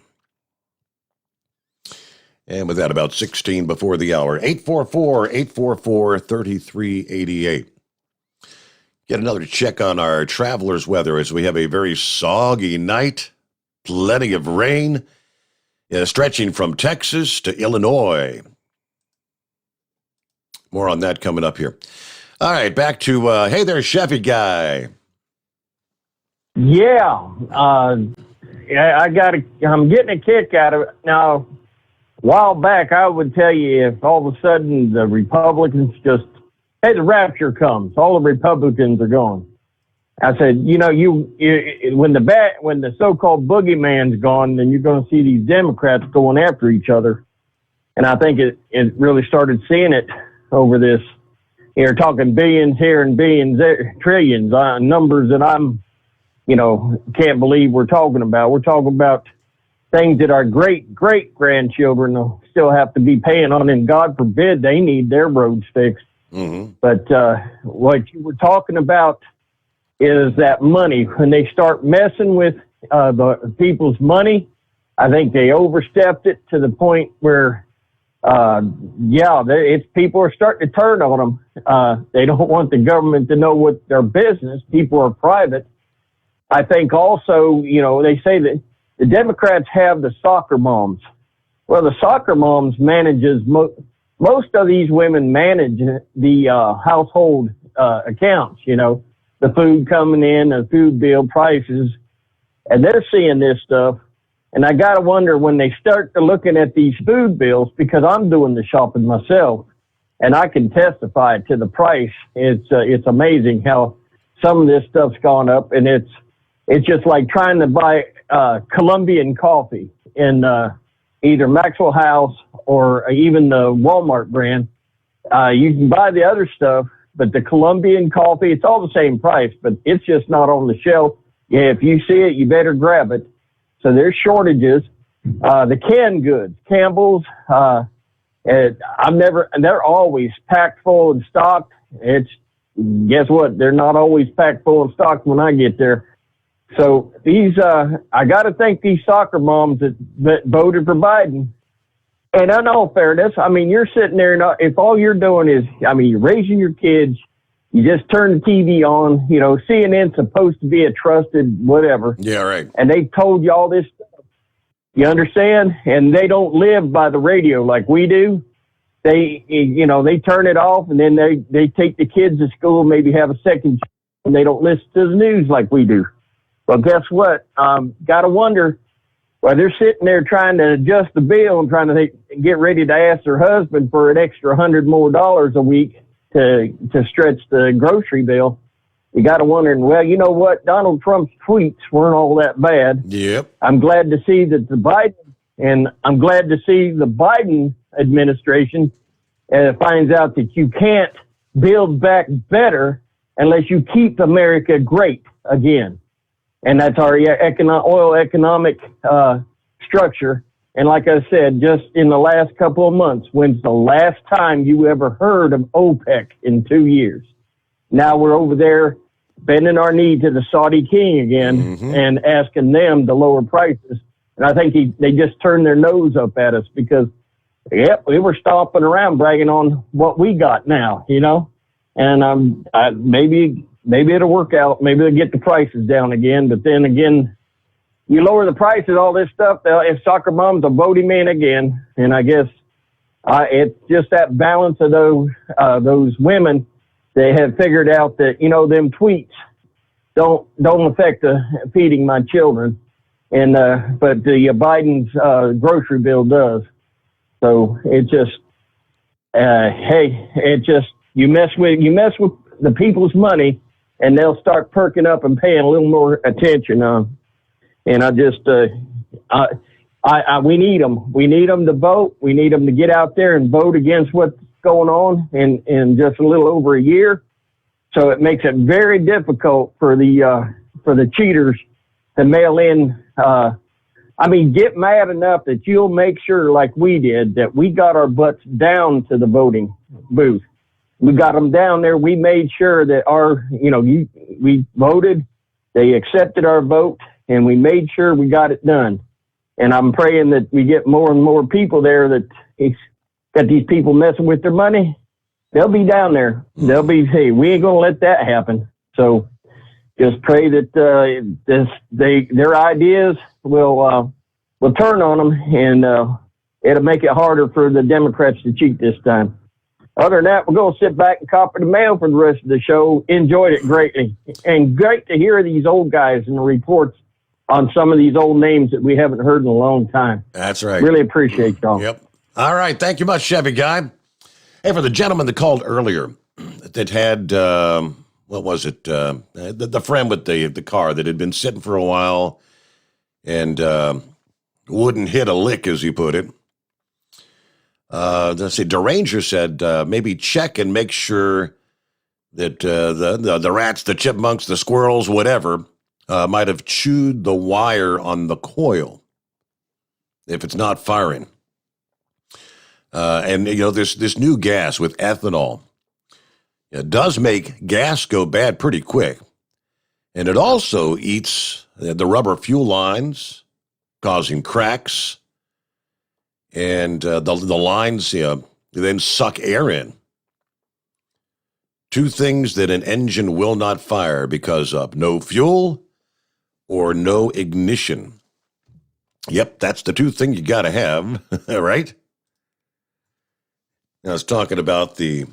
And with that, about 16 before the hour, 844-844-3388. Get another check on our travelers' weather as we have a very soggy night, plenty of rain, stretching from Texas to Illinois. More on that coming up here. All right, back to, hey there, Chevy guy. Yeah, I'm getting a kick out of it. Now, a while back, I would tell you if all of a sudden the Republicans just, hey, the rapture comes, all the Republicans are gone. I said, when the so-called boogeyman's gone, then you're going to see these Democrats going after each other. And I think it really started seeing it over this. You're talking billions here and billions there, trillions, numbers that I'm, can't believe we're talking about. We're talking about things that our great-great-grandchildren will still have to be paying on, and God forbid they need their roads fixed. Mm-hmm. But what you were talking about is that money. When they start messing with the people's money, I think they overstepped it to the point where, people are starting to turn on them. They don't want the government to know what their business. People are private. I think also, they say that the Democrats have the soccer moms. Well, the soccer moms manages most of these women manage the household accounts, the food coming in, the food bill prices, and they're seeing this stuff. And I got to wonder when they start to looking at these food bills, because I'm doing the shopping myself, and I can testify to the price. It's amazing how some of this stuff's gone up, and it's just like trying to buy Colombian coffee in either Maxwell House or even the Walmart brand. You can buy the other stuff, but the Colombian coffee, it's all the same price, but it's just not on the shelf. Yeah, if you see it, you better grab it. So there's shortages. The canned goods, Campbell's, they're always packed full and stocked. Guess what? They're not always packed full and stocked when I get there. So I got to thank these soccer moms that voted for Biden. And in all fairness, you're sitting there, and if all you're doing is, you're raising your kids, you just turn the TV on, CNN's supposed to be a trusted whatever. Yeah, right. And they told you all this stuff. You understand? And they don't live by the radio like we do. They turn it off, and then they take the kids to school, maybe have a second, and they don't listen to the news like we do. Well, guess what? Got to wonder why they're sitting there trying to adjust the bill and trying to get ready to ask their husband for an extra $100 more a week to stretch the grocery bill. You got to wonder, well, you know what? Donald Trump's tweets weren't all that bad. Yep. I'm glad to see that the Biden administration finds out that you can't build back better unless you keep America great again. And that's our oil economic structure. And like I said, just in the last couple of months, when's the last time you ever heard of OPEC in 2 years? Now we're over there bending our knee to the Saudi king again and asking them to lower prices. And I think they just turned their nose up at us because, we were stomping around bragging on what we got now, And maybe maybe it'll work out. Maybe they'll get the prices down again. But then again, you lower the prices, all this stuff, if soccer moms will vote him in again. And I guess it's just that balance of those women. They have figured out that, them tweets don't affect feeding my children. And, but the Biden's, grocery bill does. So it just, you mess with the people's money and they'll start perking up and paying a little more attention. And I just, we need them. We need them to vote. We need them to get out there and vote against what's going on in just a little over a year. So it makes it very difficult for the cheaters to mail in. Get mad enough that you'll make sure, like we did, that we got our butts down to the voting booth. We got them down there. We made sure that we voted. They accepted our vote, and we made sure we got it done. And I'm praying that we get more and more people there that got these people messing with their money. They'll be down there. They'll be, hey, we ain't going to let that happen. So just pray that their ideas will turn on them, and it'll make it harder for the Democrats to cheat this time. Other than that, we're going to sit back and copy the mail for the rest of the show. Enjoyed it greatly. And great to hear these old guys and the reports on some of these old names that we haven't heard in a long time. That's right. Really appreciate y'all. Yep. All right. Thank you much, Chevy Guy. Hey, for the gentleman that called earlier that had, what was it? The friend with the car that had been sitting for a while and wouldn't hit a lick, as he put it. Let's see, Deranger said maybe check and make sure that the rats, the chipmunks, the squirrels, whatever, might have chewed the wire on the coil if it's not firing. And this new gas with ethanol, it does make gas go bad pretty quick, and it also eats the rubber fuel lines, causing cracks. And the lines then suck air in. Two things that an engine will not fire because of: no fuel or no ignition. Yep, that's the two things you got to have, right? I was talking about the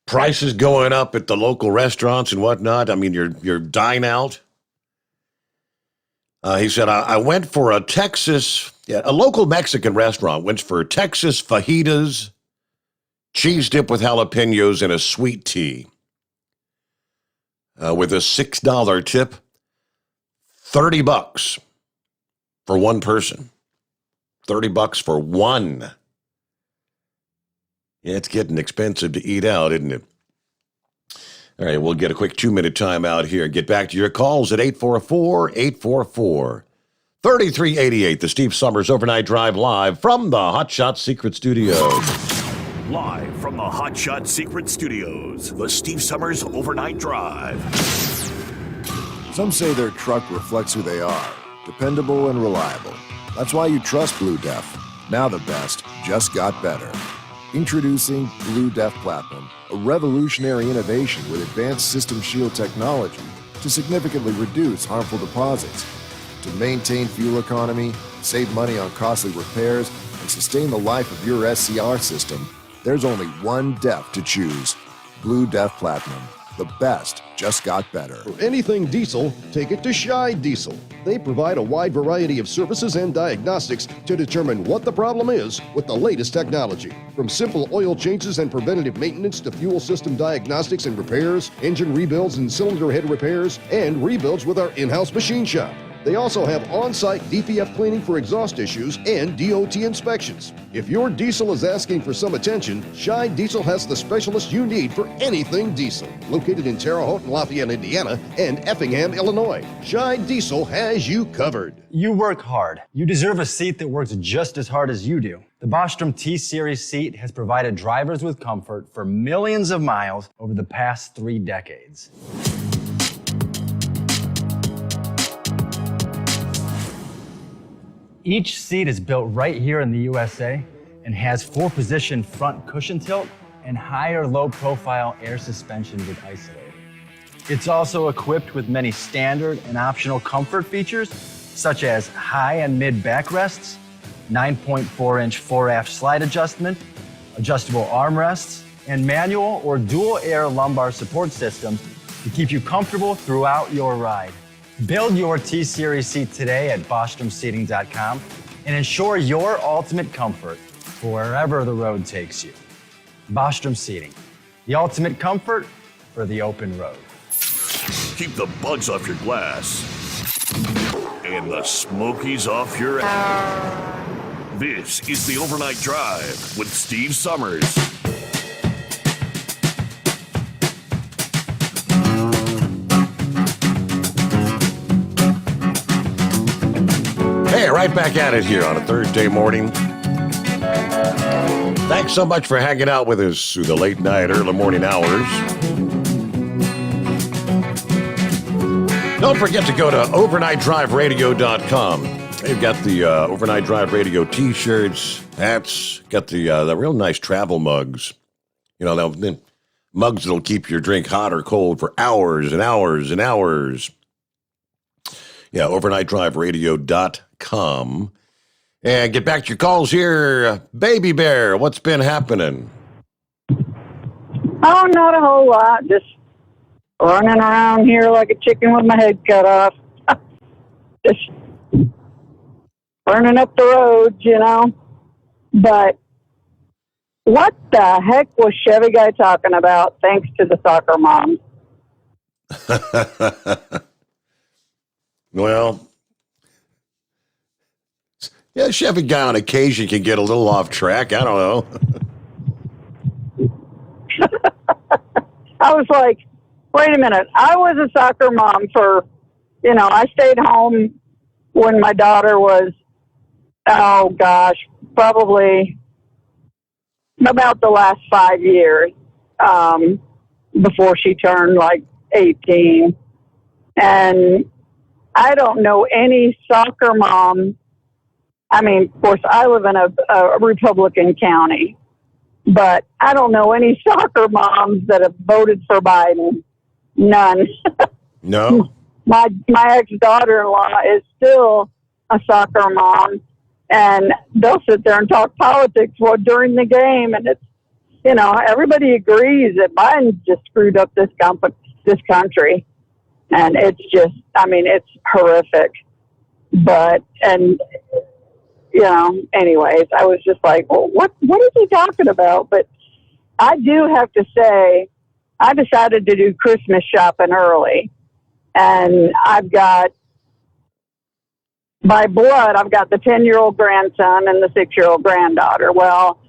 prices going up at the local restaurants and whatnot. I mean, your dine out. He said, I went for a local Mexican restaurant, went for Texas fajitas, cheese dip with jalapenos, and a sweet tea. With a $6 tip, $30 for one person. $30 for one. Yeah, it's getting expensive to eat out, isn't it? All right, we'll get a quick 2-minute time out here and get back to your calls at 844-844-3388. The Steve Sommers Overnight Drive live from the Hot Shot Secret Studios. Live from the Hot Shot Secret Studios, the Steve Sommers Overnight Drive. Some say their truck reflects who they are, dependable and reliable. That's why you trust Blue Def. Now the best just got better. Introducing Blue Def Platinum, a revolutionary innovation with advanced system shield technology to significantly reduce harmful deposits. To maintain fuel economy, save money on costly repairs, and sustain the life of your SCR system, there's only one DEF to choose. Blue Def Platinum. The best just got better. For anything diesel, take it to Scheid Diesel. They provide a wide variety of services and diagnostics to determine what the problem is with the latest technology. From simple oil changes and preventative maintenance to fuel system diagnostics and repairs, engine rebuilds and cylinder head repairs, and rebuilds with our in-house machine shop. They also have on-site DPF cleaning for exhaust issues and DOT inspections. If your diesel is asking for some attention, Scheid Diesel has the specialist you need for anything diesel. Located in Terre Haute and Lafayette, Indiana, and Effingham, Illinois, Scheid Diesel has you covered. You work hard. You deserve a seat that works just as hard as you do. The Bostrom T-Series seat has provided drivers with comfort for millions of miles over the past 3 decades. Each seat is built right here in the USA and has 4-position front cushion tilt and higher low-profile air suspension with Isolator. It's also equipped with many standard and optional comfort features, such as high and mid backrests, 9.4-inch fore-aft slide adjustment, adjustable armrests, and manual or dual air lumbar support systems to keep you comfortable throughout your ride. Build your T-Series seat today at BostromSeating.com and ensure your ultimate comfort for wherever the road takes you. Bostrom Seating, the ultimate comfort for the open road. Keep the bugs off your glass and the smokies off your ass. This is the Overnight Drive with Steve Sommers. Hey, right back at it here on a Thursday morning. Thanks so much for hanging out with us through the late night, early morning hours. Don't forget to go to overnightdriveradio.com. They've got the Overnight Drive Radio t-shirts, hats, got the real nice travel mugs. You know, the mugs that'll keep your drink hot or cold for hours and hours and hours. Yeah, overnightdriveradio.com. And get back to your calls here. Baby Bear, what's been happening? Oh, not a whole lot. Just running around here like a chicken with my head cut off. Just burning up the roads, you know. But what the heck was Chevy Guy talking about, thanks to the soccer mom? Well, yeah, Chevy Guy on occasion can get a little off track. I don't know. I was like, wait a minute. I was a soccer mom for, you know, I stayed home when my daughter was, oh gosh, probably about the last 5 years, before she turned like 18. And I don't know any soccer mom. I mean, of course, I live in a Republican county, but I don't know any soccer moms that have voted for Biden. None. No? My ex-daughter-in-law is still a soccer mom, and they'll sit there and talk politics during the game, and it's, you know, everybody agrees that Biden just screwed up this country, and it's just, I mean, it's horrific. But, and, you know, anyways, I was just like, well, what is he talking about? But I do have to say, I decided to do Christmas shopping early. And I've got, by blood, I've got the 10-year-old grandson and the 6-year-old granddaughter. Well,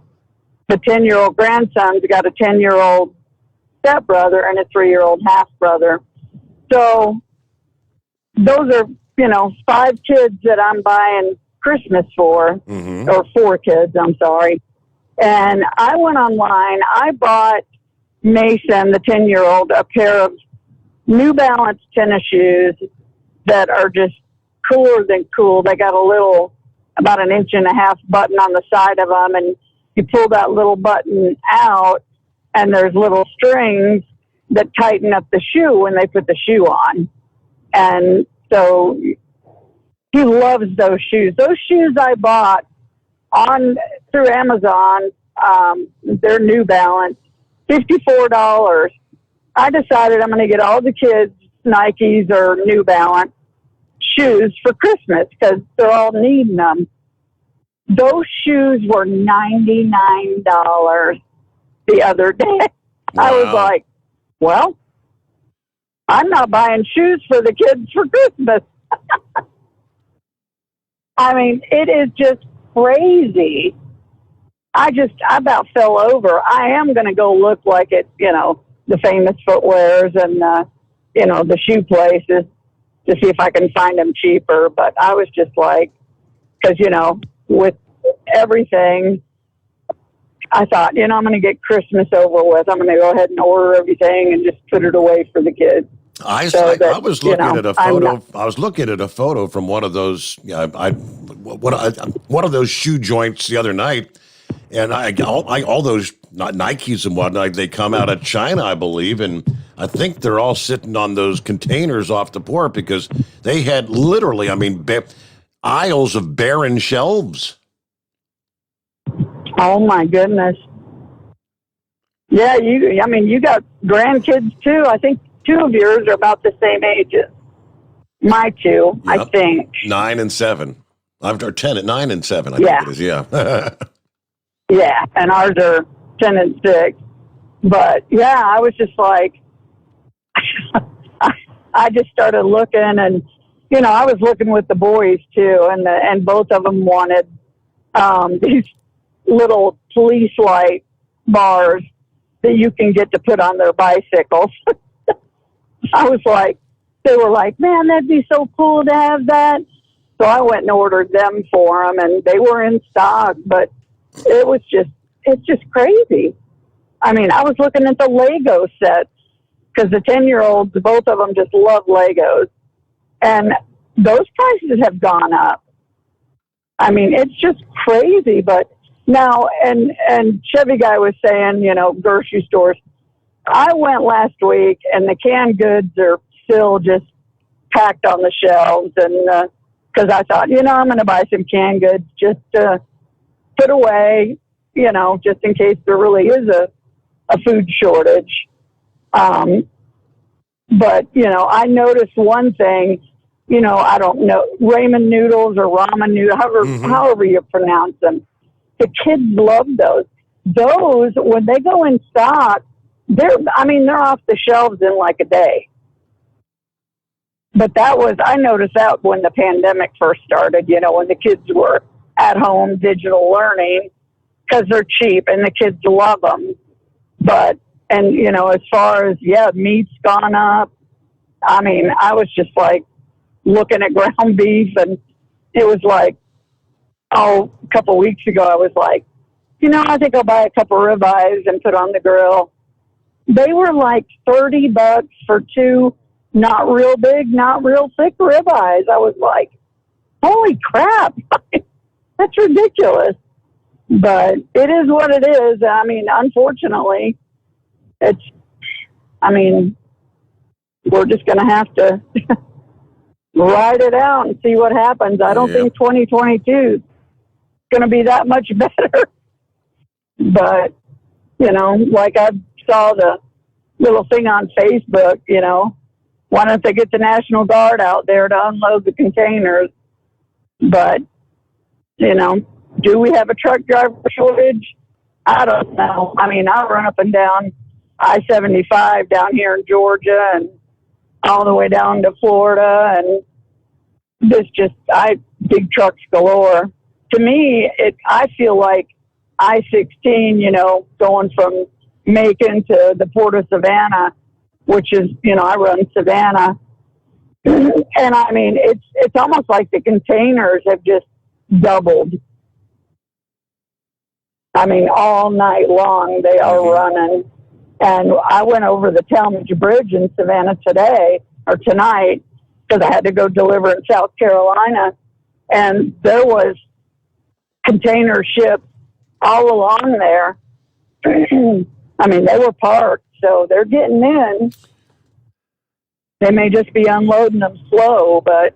the 10-year-old grandson's got a 10-year-old stepbrother and a 3-year-old half-brother. So those are, you know, 5 kids that I'm buying Christmas for, or 4 kids, I'm sorry. And I went online. I bought Mason, the 10-year-old, a pair of New Balance tennis shoes that are just cooler than cool. They got a little, about 1.5 inch button on the side of them, and you pull that little button out, and there's little strings that tighten up the shoe when they put the shoe on. And so he loves those shoes. Those shoes I bought through Amazon, they're New Balance, $54. I decided I'm going to get all the kids Nikes or New Balance shoes for Christmas because they're all needing them. Those shoes were $99 the other day. Wow. I was like, well, I'm not buying shoes for the kids for Christmas. I mean, it is just crazy. I about fell over. I am going to go look like it, you know, the famous footwears and, you know, the shoe places to see if I can find them cheaper. But I was just like, because, you know, with everything, I thought, you know, I'm going to get Christmas over with. I'm going to go ahead and order everything and just put it away for the kids. I was looking at a photo. I was looking at a photo from one of those. One of those shoe joints the other night, and all those Nikes and whatnot. They come out of China, I believe, and I think they're all sitting on those containers off the port because they had literally, aisles of barren shelves. Oh my goodness. Yeah, you got grandkids too. I think 2 of yours are about the same ages. My 2, I Yep. think. 9 and 7. Or 10 at 9 and 7, I Yeah. think it is, yeah. Yeah, and ours are 10 and 6. But yeah, I was just like, I just started looking, and I was looking with the boys too, and both of them wanted these little police light bars that you can get to put on their bicycles. I was like, they were like, man, that'd be so cool to have that. So I went and ordered them for them, and they were in stock, but it's just crazy. I mean, I was looking at the Lego sets because the 10-year-olds, both of them just love Legos, and those prices have gone up. I mean, it's just crazy. But now, and Chevy guy was saying, grocery stores. I went last week, and the canned goods are still just packed on the shelves, and because I thought, I'm going to buy some canned goods just to put away, just in case there really is a food shortage. But, I noticed one thing, I don't know, ramen noodles or ramen noodles, however you pronounce them. The kids love those. Those, when they go in stock, they're off the shelves in like a day. But I noticed that when the pandemic first started, when the kids were at home digital learning, because they're cheap and the kids love them. But, as far as, meat's gone up. I mean, I was just like looking at ground beef, and it was like, a couple of weeks ago, I was like, I think I'll buy a couple ribeyes and put on the grill. They were like $30 for 2 not real big, not real thick ribeyes. I was like, holy crap. That's ridiculous. But it is what it is. I mean, unfortunately, we're just going to have to ride it out and see what happens. I don't think 2022 is going to be that much better. But, like I saw the little thing on Facebook, why don't they get the National Guard out there to unload the containers? But, do we have a truck driver shortage? I don't know. I mean, I run up and down I-75 down here in Georgia and all the way down to Florida, and big trucks galore. To me, I feel like I-16, going from Macon to the Port of Savannah, which is, I run Savannah. And I mean, it's almost like the containers have just doubled. I mean, all night long they are running. And I went over the Talmadge Bridge in Savannah tonight, because I had to go deliver in South Carolina. And there was container ships all along there. I mean, they were parked, so they're getting in. They may just be unloading them slow, but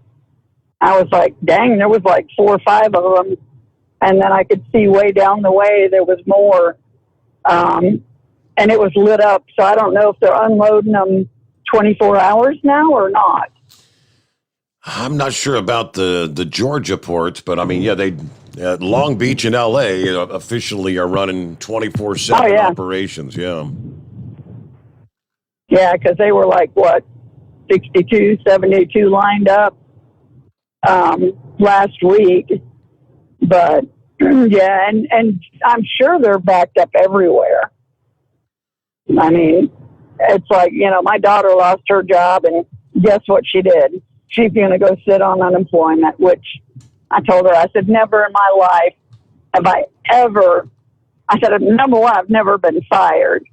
I was like, dang, there was like 4 or 5 of them. And then I could see way down the way there was more. And it was lit up, so I don't know if they're unloading them 24 hours now or not. I'm not sure about the Georgia ports, but I mean, they Long Beach and L.A. Officially are running 24/7 operations. Yeah, because they were like, 62, 72 lined up last week. But, and I'm sure they're backed up everywhere. I mean, it's like, my daughter lost her job, and guess what she did? She's going to go sit on unemployment, which I told her, I said, never in my life have I ever, I said, number one, I've never been fired.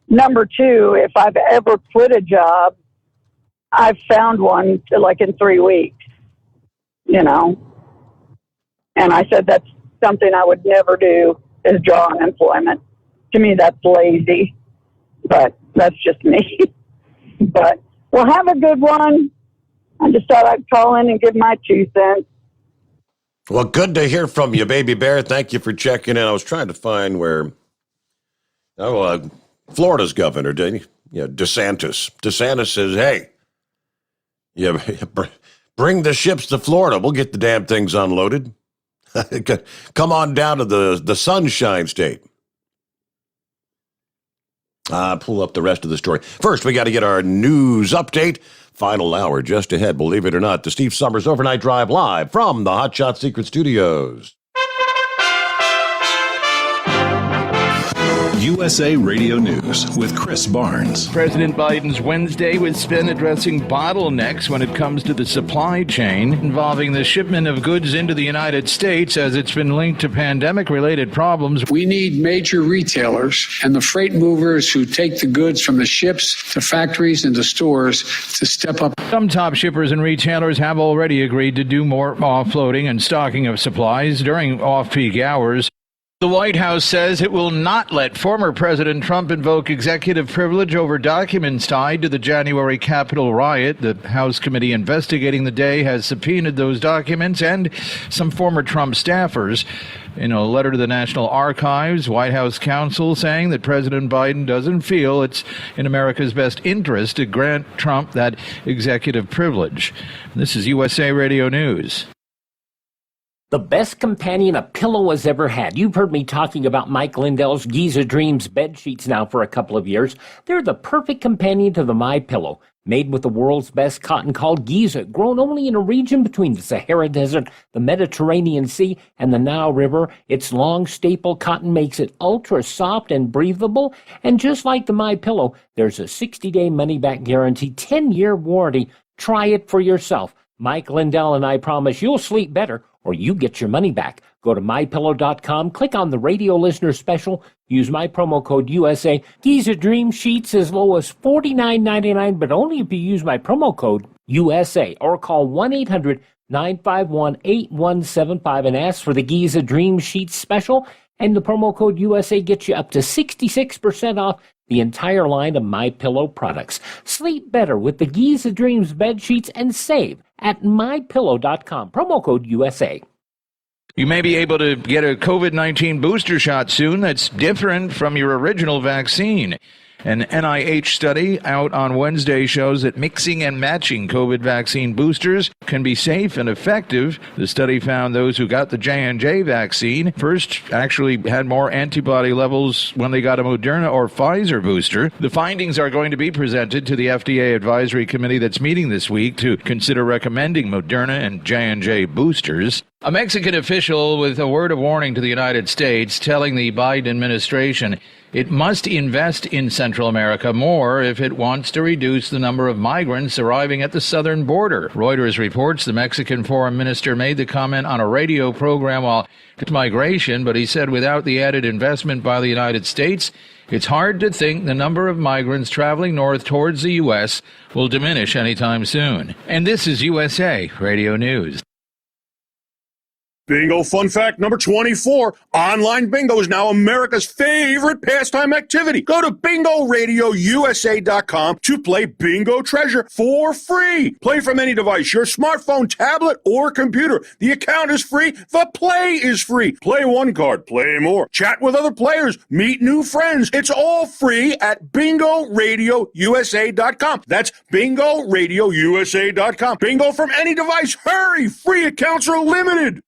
Number two, if I've ever quit a job, I've found one like in 3 weeks, And I said, that's something I would never do, is draw unemployment. To me, that's lazy, but that's just me. But well, have a good one. I just thought I'd call in and give my 2 cents. Well, good to hear from you, baby bear. Thank you for checking in. I was trying to find where Florida's governor, DeSantis. DeSantis says, hey, bring the ships to Florida. We'll get the damn things unloaded. Come on down to the Sunshine State. Pull up the rest of the story. First, we got to get our news update. Final hour just ahead, believe it or not. The Steve Sommers Overnight Drive live from the Hot Shot Secret Studios. USA Radio News with Chris Barnes. President Biden's Wednesday was spent addressing bottlenecks when it comes to the supply chain involving the shipment of goods into the United States, as it's been linked to pandemic-related problems. We need major retailers and the freight movers who take the goods from the ships to factories and to stores to step up. Some top shippers and retailers have already agreed to do more offloading and stocking of supplies during off-peak hours. The White House says it will not let former President Trump invoke executive privilege over documents tied to the January Capitol riot. The House committee investigating the day has subpoenaed those documents and some former Trump staffers. In a letter to the National Archives, White House counsel saying that President Biden doesn't feel it's in America's best interest to grant Trump that executive privilege. This is USA Radio News. The best companion a pillow has ever had. You've heard me talking about Mike Lindell's Giza Dreams bed sheets now for a couple of years. They're the perfect companion to the MyPillow. Made with the world's best cotton called Giza, grown only in a region between the Sahara Desert, the Mediterranean Sea, and the Nile River. Its long staple cotton makes it ultra soft and breathable. And just like the MyPillow, there's a 60-day money-back guarantee, 10-year warranty. Try it for yourself. Mike Lindell and I promise you'll sleep better, or you get your money back. Go to MyPillow.com, click on the radio listener special, use my promo code USA. Giza Dream Sheets as low as $49.99, but only if you use my promo code USA, or call 1-800-951-8175 and ask for the Giza Dream Sheets special, and the promo code USA gets you up to 66% off the entire line of MyPillow products. Sleep better with the Giza Dreams bed sheets and save at MyPillow.com. Promo code USA. You may be able to get a COVID-19 booster shot soon that's different from your original vaccine. An NIH study out on Wednesday shows that mixing and matching COVID vaccine boosters can be safe and effective. The study found those who got the J&J vaccine first actually had more antibody levels when they got a Moderna or Pfizer booster. The findings are going to be presented to the FDA advisory committee that's meeting this week to consider recommending Moderna and J&J boosters. A Mexican official with a word of warning to the United States telling the Biden administration it must invest in Central America more if it wants to reduce the number of migrants arriving at the southern border. Reuters reports the Mexican foreign minister made the comment on a radio program while it's migration, but he said without the added investment by the United States, it's hard to think the number of migrants traveling north towards the U.S. will diminish anytime soon. And this is USA Radio News. Bingo fun fact number 24. Online bingo is now America's favorite pastime activity. Go to BingoRadioUSA.com to play Bingo Treasure for free. Play from any device, your smartphone, tablet, or computer. The account is free. The play is free. Play one card, play more. Chat with other players. Meet new friends. It's all free at BingoRadioUSA.com. That's BingoRadioUSA.com. Bingo from any device. Hurry! Free accounts are limited.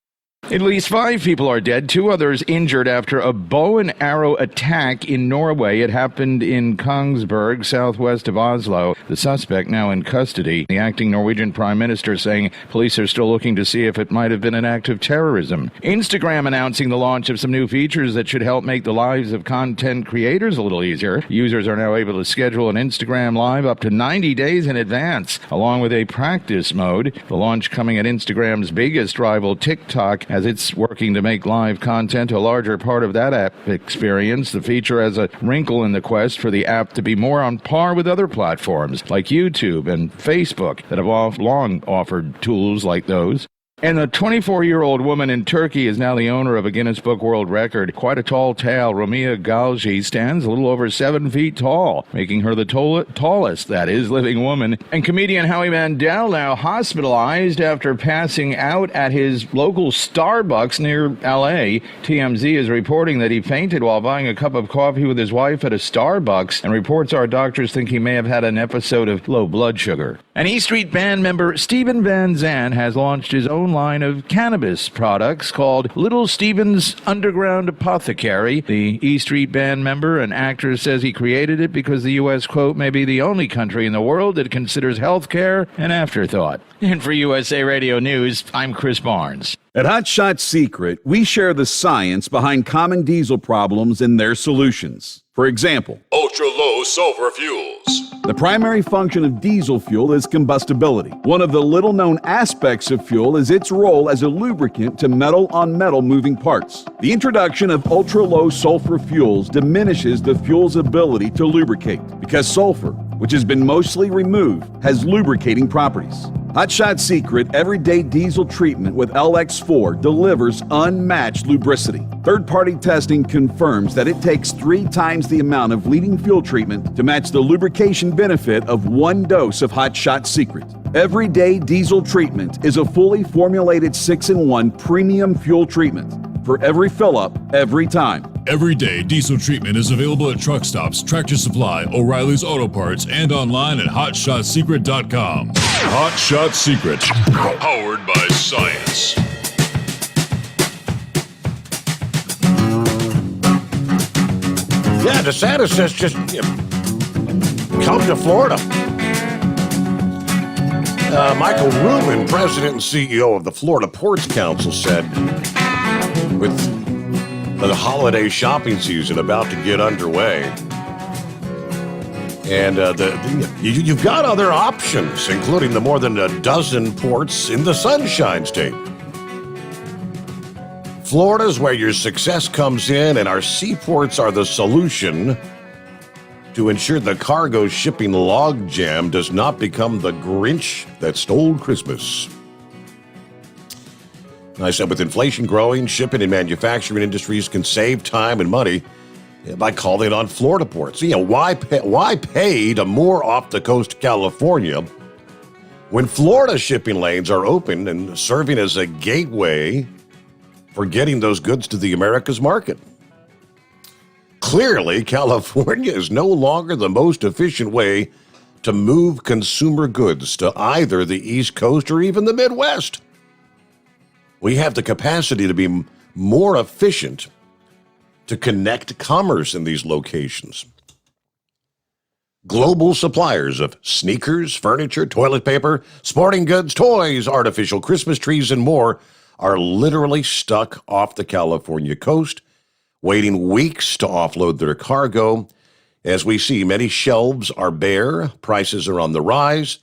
At least 5 people are dead, 2 others injured after a bow and arrow attack in Norway. It happened in Kongsberg, southwest of Oslo. The suspect now in custody. The acting Norwegian prime minister saying police are still looking to see if it might have been an act of terrorism. Instagram announcing the launch of some new features that should help make the lives of content creators a little easier. Users are now able to schedule an Instagram live up to 90 days in advance, along with a practice mode. The launch coming at Instagram's biggest rival, TikTok, as it's working to make live content a larger part of that app experience. The feature has a wrinkle in the quest for the app to be more on par with other platforms like YouTube and Facebook that have long offered tools like those. And a 24-year-old woman in Turkey is now the owner of a Guinness Book World Record. Quite a tall tale. Rumia Galji stands a little over 7 feet tall, making her the tallest, living woman. And comedian Howie Mandel now hospitalized after passing out at his local Starbucks near L.A. TMZ is reporting that he fainted while buying a cup of coffee with his wife at a Starbucks, and reports are doctors think he may have had an episode of low blood sugar. An E Street Band member, Steven Van Zandt, has launched his own line of cannabis products called Little Steven's Underground Apothecary. The E Street Band member and actor says he created it because the U.S., quote, may be the only country in the world that considers health care an afterthought. And for USA Radio News, I'm Chris Barnes. At Hot Shot Secret, we share the science behind common diesel problems and their solutions. For example, ultra-low sulfur fuels. The primary function of diesel fuel is combustibility. One of the little-known aspects of fuel is its role as a lubricant to metal-on-metal moving parts. The introduction of ultra-low sulfur fuels diminishes the fuel's ability to lubricate because sulfur, which has been mostly removed, has lubricating properties. Hot Shot Secret Everyday Diesel Treatment with LX4 delivers unmatched lubricity. Third-party testing confirms that it takes 3 times the amount of leading fuel treatment to match the lubrication benefit of 1 dose of Hot Shot Secret. Everyday Diesel Treatment is a fully formulated 6-in-1 premium fuel treatment for every fill-up, every time. Everyday Diesel Treatment is available at truck stops, Tractor Supply, O'Reilly's Auto Parts, and online at HotShotSecret.com. Hot Shot Secret, powered by science. Yeah, DeSantis says just come to Florida. Michael Rubin, president and CEO of the Florida Ports Council, said with the holiday shopping season about to get underway, and you've got other options, including the more than a dozen ports in the Sunshine State. Florida's where your success comes in, and our seaports are the solution to ensure the cargo shipping logjam does not become the Grinch that stole Christmas. I said, with inflation growing, shipping and manufacturing industries can save time and money by calling on Florida ports. Why pay to moor off the coast of California when Florida shipping lanes are open and serving as a gateway for getting those goods to the America's market? Clearly, California is no longer the most efficient way to move consumer goods to either the East Coast or even the Midwest. We have the capacity to be more efficient to connect commerce in these locations. Global suppliers of sneakers, furniture, toilet paper, sporting goods, toys, artificial Christmas trees, and more are literally stuck off the California coast, waiting weeks to offload their cargo. As we see, many shelves are bare, prices are on the rise,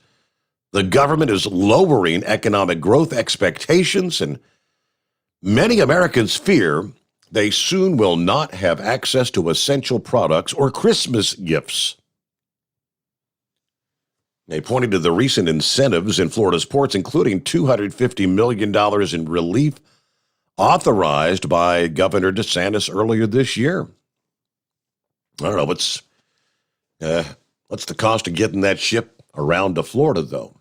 the government is lowering economic growth expectations, and many Americans fear they soon will not have access to essential products or Christmas gifts. They pointed to the recent incentives in Florida's ports, including $250 million in relief authorized by Governor DeSantis earlier this year. I don't know, what's the cost of getting that ship around to Florida, though?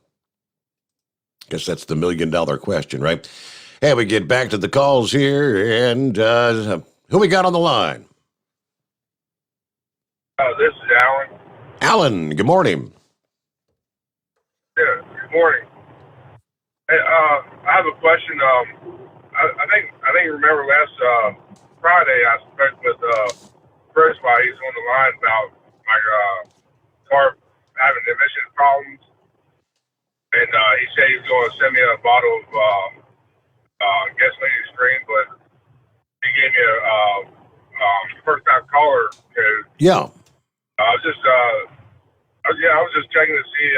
Guess that's the million-dollar question, right? Hey, we get back to the calls here, and who we got on the line? This is Alan. Alan, good morning. Yeah, good morning. Hey, I have a question. I think you remember last Friday I spoke with Chris while he was on the line about my car having emission problems, and he said he was going to send me a bottle of gasoline extreme, but he gave me a first-time caller code. Yeah. I was just checking to see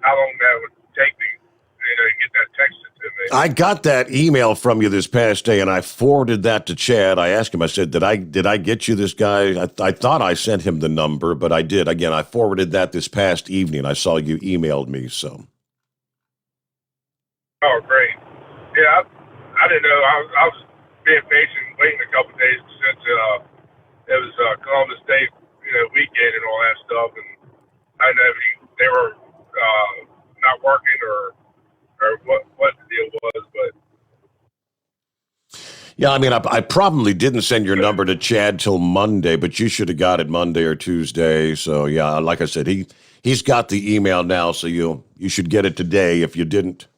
how long that would take me, to get that texted to me. I got that email from you this past day, and I forwarded that to Chad. I asked him, I said, did I get you this guy? I thought I sent him the number, but I did. Again, I forwarded that this past evening. I saw you emailed me, so. Oh, great. Yeah, didn't know. I was being patient, waiting a couple of days since it was Columbus Day, weekend and all that stuff, and I didn't know if they were not working or what the deal was, but. Yeah, I mean, I probably didn't send your number to Chad till Monday, but you should have got it Monday or Tuesday. So yeah, like I said, he's got the email now, so you should get it today if you didn't.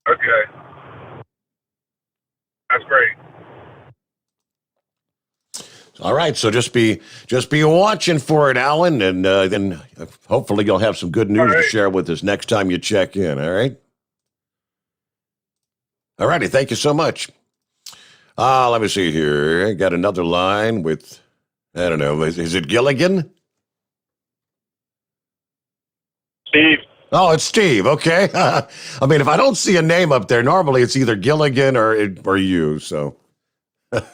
Okay, that's great. All right, so just be watching for it, Alan, and then hopefully you'll have some good news to share with us next time you check in. All right. All righty, thank you so much. Let me see here. I got another line with, I don't know, is it Gilligan? Steve. Oh, it's Steve. Okay. I mean, if I don't see a name up there, normally it's either Gilligan or you. So,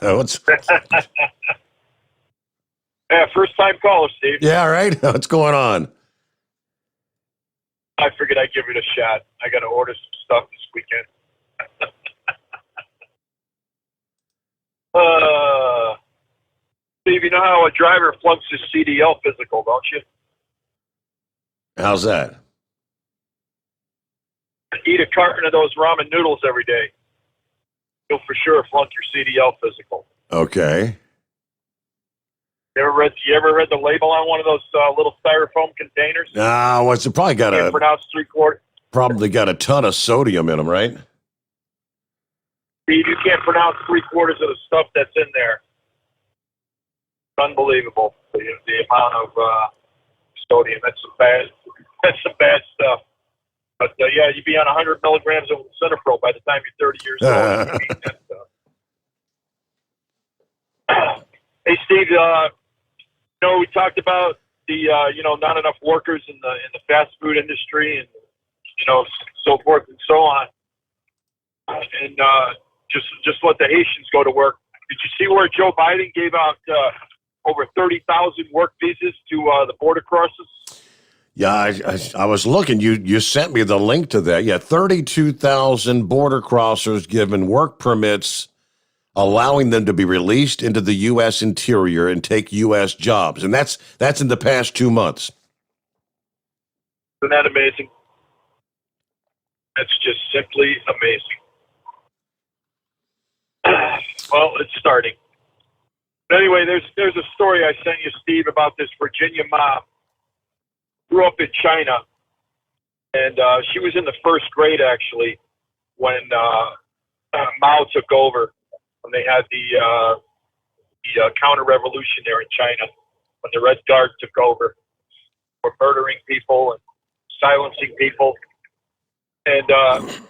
what's? Yeah, first time caller, Steve. Yeah, right. What's going on? I figured I'd give it a shot. I got to order some stuff this weekend. Steve, you know how a driver flunks his CDL physical, don't you? How's that? Eat a carton of those ramen noodles every day. You'll for sure flunk your CDL physical. Okay. You ever read the label on one of those little styrofoam containers? It's probably got Can't pronounce 3/4. Probably got a ton of sodium in them, right? Steve, you can't pronounce 3/4 of the stuff that's in there. It's unbelievable. The amount of sodium. That's some bad stuff. But yeah, you'd be on 100 milligrams of Cinepro by the time you're 30 years old. You eat that stuff. Hey, Steve. We talked about the not enough workers in the fast food industry and so forth and so on, and just let the Haitians go to work. Did you see where Joe Biden gave out over 30,000 work visas to the border crossers? Yeah, I was looking. You sent me the link to that. Yeah, 32,000 border crossers given work permits, allowing them to be released into the U.S. interior and take U.S. jobs. And that's in the past 2 months. Isn't that amazing? That's just simply amazing. Well, it's starting. But anyway, there's a story I sent you, Steve, about this Virginia mom. Grew up in China, and she was in the first grade, actually, when Mao took over, when they had the counter-revolution there in China, when the Red Guard took over, were murdering people and silencing people. And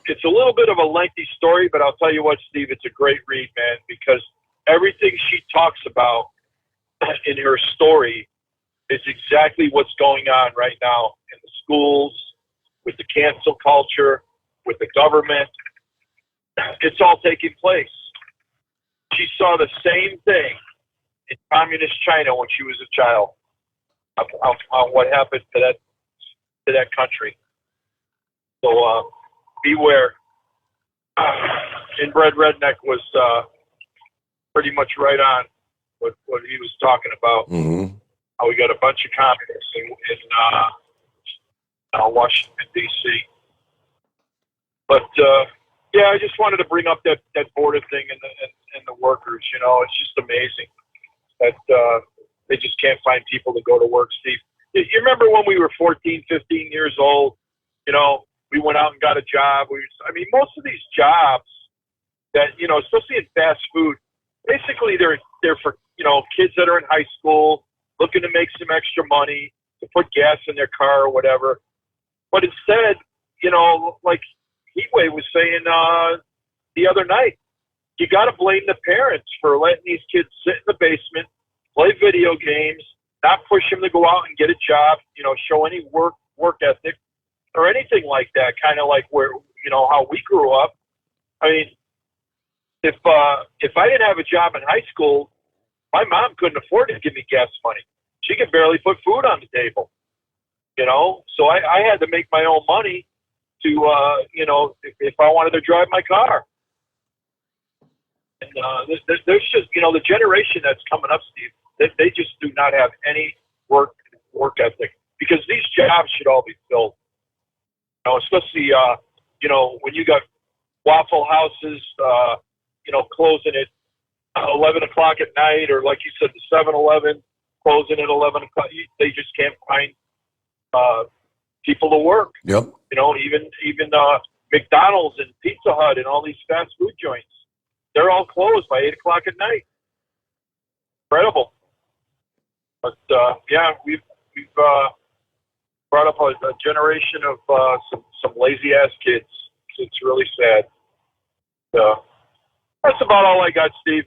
it's a little bit of a lengthy story, but I'll tell you what, Steve, it's a great read, man, because everything she talks about in her story is exactly what's going on right now in the schools, with the cancel culture, with the government. It's all taking place. She saw the same thing in communist China when she was a child on what happened to that country. So beware. Inbred Redneck was pretty much right on with what he was talking about. Mm-hmm. How we got a bunch of communists in Washington, D.C. But yeah, I just wanted to bring up that border thing and the workers. It's just amazing that they just can't find people to go to work, Steve. You remember when we were 14, 15 years old, we went out and got a job. Most of these jobs that, especially in fast food, basically they're for, kids that are in high school looking to make some extra money to put gas in their car or whatever. But instead, like Heatwave was saying the other night, you got to blame the parents for letting these kids sit in the basement, play video games, not push them to go out and get a job, show any work ethic or anything like that, kind of like where, how we grew up. I mean, if I didn't have a job in high school, my mom couldn't afford to give me gas money. She could barely put food on the table, So I had to make my own money if I wanted to drive my car. And there's just, the generation that's coming up, Steve, they just do not have any work ethic, because these jobs should all be filled. Especially, when you got Waffle Houses, closing at 11 o'clock at night, or like you said, the 7-Eleven closing at 11 o'clock. They just can't find people to work. Yep. Even McDonald's and Pizza Hut and all these fast food joints, they're all closed by 8 o'clock at night. Incredible. But we've brought up a generation of some lazy ass kids. It's really sad. That's about all I got, Steve.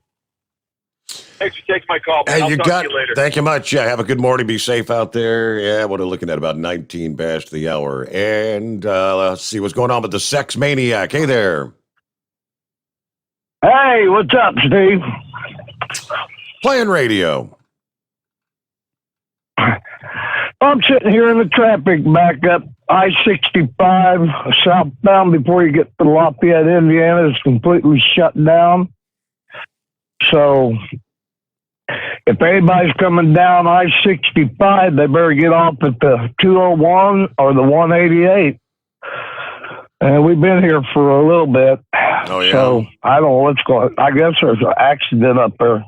Thanks for taking my call, man. I'll talk to you later. Thank you much. Yeah, have a good morning. Be safe out there. Yeah, we're looking at about 19 past the hour. And let's see what's going on with the Sex Maniac. Hey there. Hey, what's up, Steve? Playing radio. I'm sitting here in the traffic back up I-65 southbound before you get to Lafayette, Indiana. It's completely shut down. So if anybody's coming down I-65, they better get off at the 201 or the 188. And we've been here for a little bit. Oh, yeah. So I don't know what's going on. I guess there's an accident up there.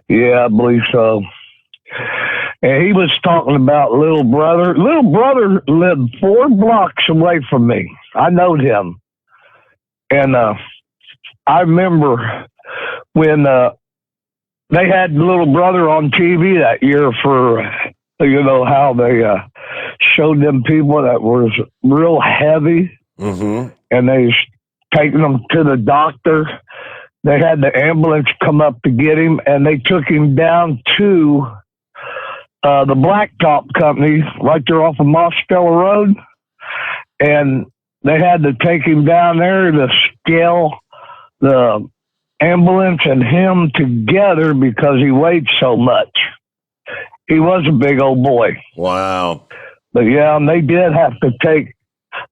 Yeah, I believe so. And he was talking about little brother. Little brother lived 4 blocks away from me. I knowed him. And I remember when they had little brother on TV that year for, how they showed them people that was real heavy. Mm-hmm. And they was taking them to the doctor. They had the ambulance come up to get him, and they took him down to the Blacktop Company right there off of Mosteller Road. And they had to take him down there to scale the ambulance and him together because he weighed so much. He was a big old boy. Wow. But yeah, and they did have to take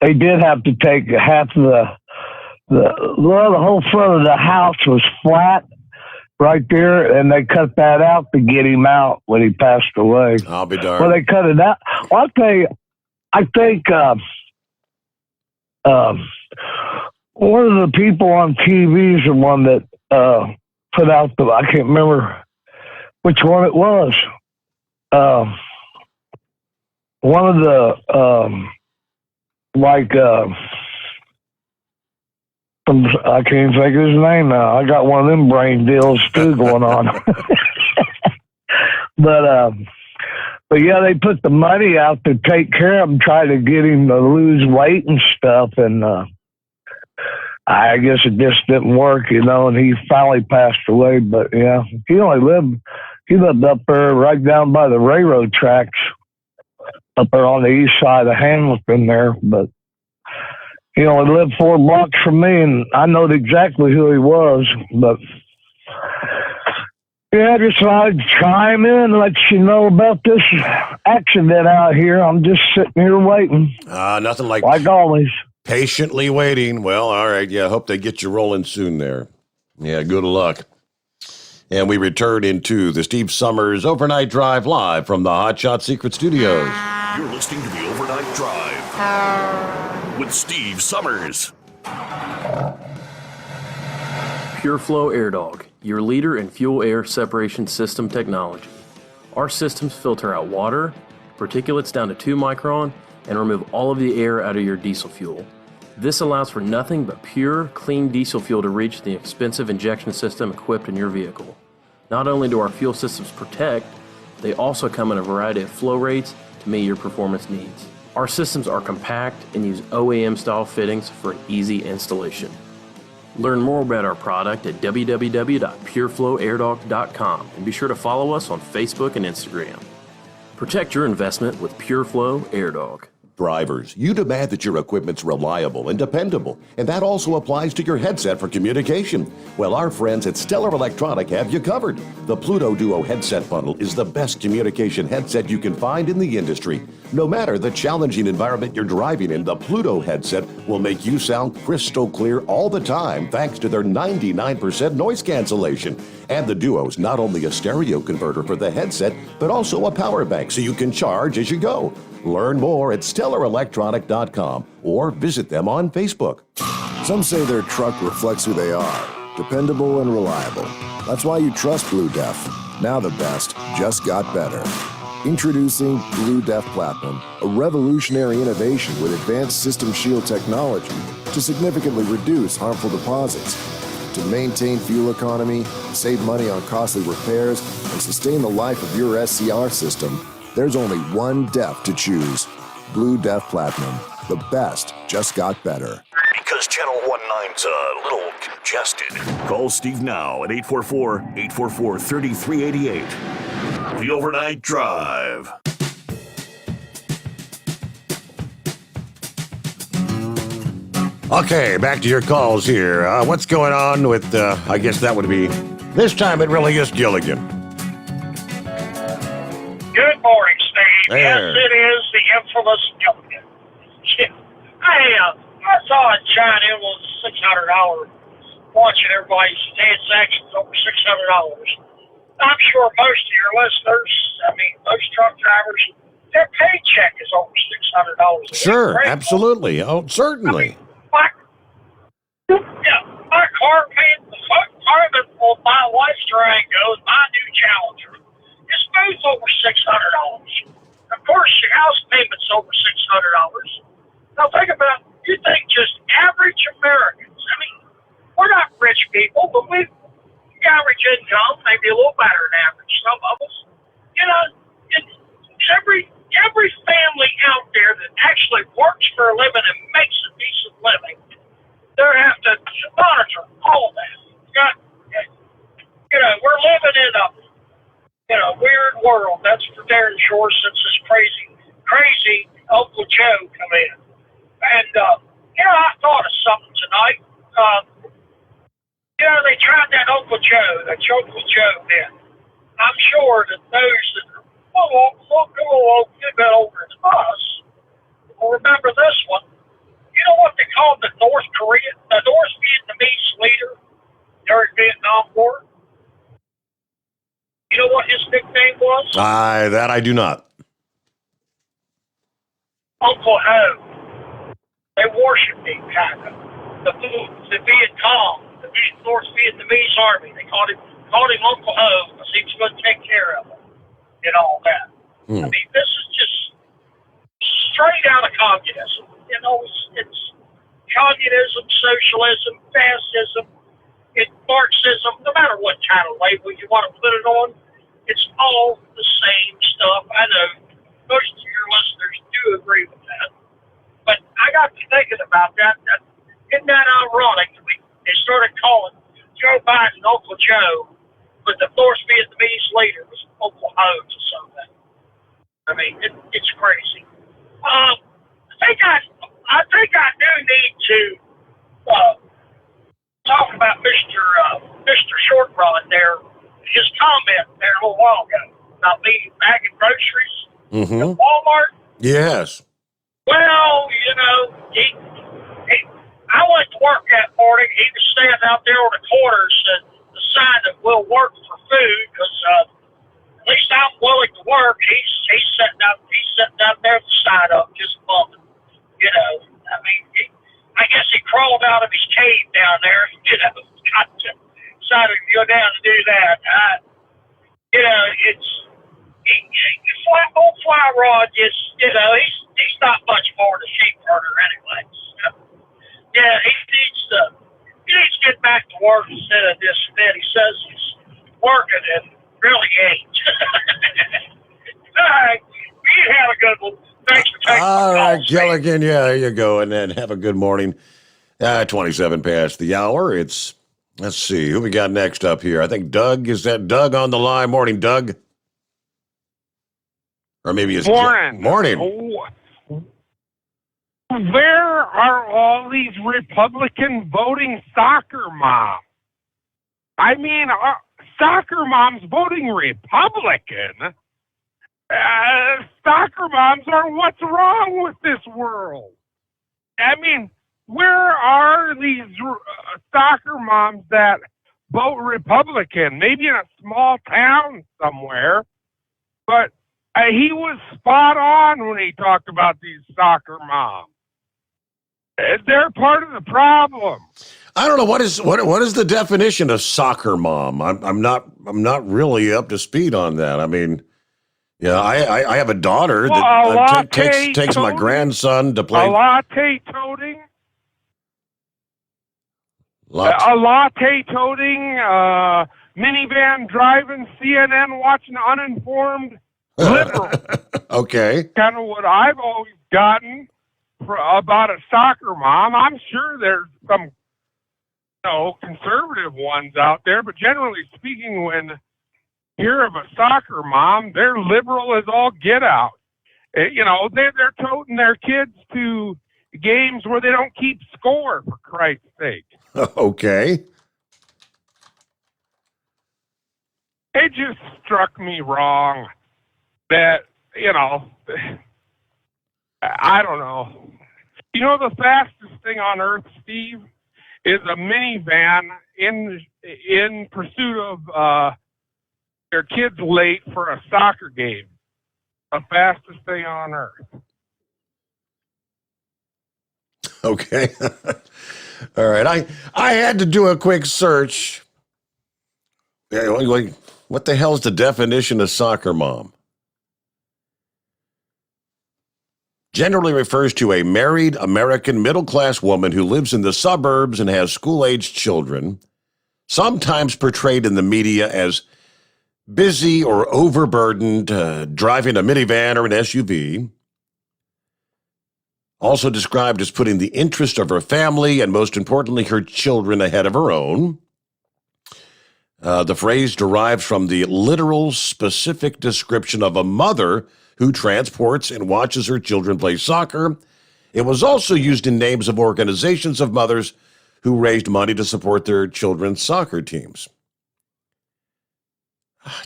half of the whole front of the house was flat right there, and they cut that out to get him out when he passed away. I'll be darned. Well, they cut it out. Well, I'll tell you, I think one of the people on TV is the one that put out I can't remember which one it was. One of the I can't even think of his name now. I got one of them brain deals too going on. But yeah, they put the money out to take care of him, try to get him to lose weight and stuff, and I guess it just didn't work, and he finally passed away. But yeah, he lived up there right down by the railroad tracks, up there on the east side of Hamilton there, but he only lived 4 blocks from me, and I know exactly who he was. But yeah, I just thought I'd chime in and let you know about this accident out here. I'm just sitting here waiting. Nothing like always. Patiently waiting. Well, all right. Yeah, hope they get you rolling soon there. Yeah, good luck. And we return into the Steve Sommers Overnight Drive live from the Hot Shot Secret Studios. You're listening to the Overnight Drive with Steve Sommers. Pure Flow Air Dog, your leader in fuel air separation system technology. Our systems filter out water, particulates down to 2 micron, and remove all of the air out of your diesel fuel. This allows for nothing but pure, clean diesel fuel to reach the expensive injection system equipped in your vehicle. Not only do our fuel systems protect, they also come in a variety of flow rates to meet your performance needs. Our systems are compact and use OEM-style fittings for an easy installation. Learn more about our product at www.pureflowairdog.com and be sure to follow us on Facebook and Instagram. Protect your investment with Pure Flow Air Dog. Drivers, you demand that your equipment's reliable and dependable, and that also applies to your headset for communication. Well, our friends at Stellar Electronic have you covered. The Pluto Duo headset bundle is the best communication headset you can find in the industry. No matter the challenging environment you're driving in, the Pluto headset will make you sound crystal clear all the time thanks to their 99% noise cancellation. And the Duo's not only a stereo converter for the headset, but also a power bank so you can charge as you go. Learn more at StellarElectronic.com or visit them on Facebook. Some say their truck reflects who they are, dependable and reliable. That's why you trust Blue Def. Now the best just got better. Introducing Blue Def Platinum, a revolutionary innovation with advanced system shield technology to significantly reduce harmful deposits. To maintain fuel economy, save money on costly repairs, and sustain the life of your SCR system, there's only one DEF to choose. Blue Def Platinum. The best just got better. Because Channel 19's a little congested. Call Steve now at 844-844-3388. The Overnight Drive. Okay, back to your calls here. What's going on with, I guess that would be, this time it really is Gilligan. Good morning, Steve. There. Yes, it is the infamous Gilligan. I saw it chime in with $600 watching everybody's transactions over $600. I'm sure most of your listeners, most truck drivers, their paycheck is over $600. Sure, absolutely. Oh, certainly. My car payment, my wife's Durango, my new Challenger, is both over $600. Of course, your house payment's over $600. Now think about, you think just average Americans, we're not rich people, but we average income, maybe a little better than average, some of us. Every family out there that actually works for a living and makes a decent living, they have to monitor all of that. We're living in a weird world. That's for darn sure since this crazy Uncle Joe come in. And, I thought of something tonight. They tried that Uncle Joe in. I'm sure that those that are a bit older than us will remember this one. You know what they called the North Vietnamese leader during Vietnam War? You know what his nickname was? That I do not. Uncle Ho. They worshiped him, kind of. The Viet Cong, the North Vietnamese army, they called him Uncle Ho because he was going to take care of them and all that. This is just straight out of communism. It's communism, socialism, fascism, it's Marxism, no matter what kind of label you want to put it on, it's all the same stuff. I know most of your listeners do agree with that. But I got to thinking about that. Isn't that ironic? They started calling Joe Biden Uncle Joe, but the North Vietnamese leader was Uncle Ho or something. It's crazy. I think I do need to talk about Mr. Short Rod there, his comment there a little while ago about me bagging groceries at Walmart. Yes. Well, I went to work that morning. He was standing out there on the corners and the sign that will work for food because at least I'm willing to work. He's sitting out there with the sign up, just bumping. I guess he crawled out of his cave down there. Decided to go down and do that. Old Fly Rod just, he's not much more than a sheep herder anyway. Yeah, he needs to get back to work instead of this. He says he's working and really ain't. All right, you have a good one. Thanks for taking All my right, call, Gilligan. Yeah, there you go. And then have a good morning. 27 past the hour. Let's see, who we got next up here? I think Doug. Is that Doug on the line? Morning, Doug. Or maybe it's Morning. Morning. Where are all these Republican voting soccer moms? Soccer moms voting Republican? Soccer moms are what's wrong with this world. I mean, where are these soccer moms that vote Republican? Maybe in a small town somewhere. But he was spot on when he talked about these soccer moms. They're part of the problem. I don't know what is the definition of soccer mom. I'm not really up to speed on that. I mean, yeah, I have a daughter that takes my grandson to play. A latte toting. A latte toting, minivan driving, CNN watching, uninformed liberal. Okay. Kind of what I've always gotten about a soccer mom. I'm sure there's some, conservative ones out there, but generally speaking, when you hear of a soccer mom, they're liberal as all get out. They're toting their kids to games where they don't keep score, for Christ's sake. Okay. It just struck me wrong that, I don't know. The fastest thing on earth, Steve, is a minivan in pursuit of their kids late for a soccer game. The fastest thing on earth. Okay. All right. I had to do a quick search. What the hell's the definition of soccer mom? Generally refers to a married American middle-class woman who lives in the suburbs and has school-aged children, sometimes portrayed in the media as busy or overburdened, driving a minivan or an SUV. Also described as putting the interest of her family and, most importantly, her children ahead of her own. The phrase derives from the literal, specific description of a mother who transports and watches her children play soccer. It was also used in names of organizations of mothers who raised money to support their children's soccer teams.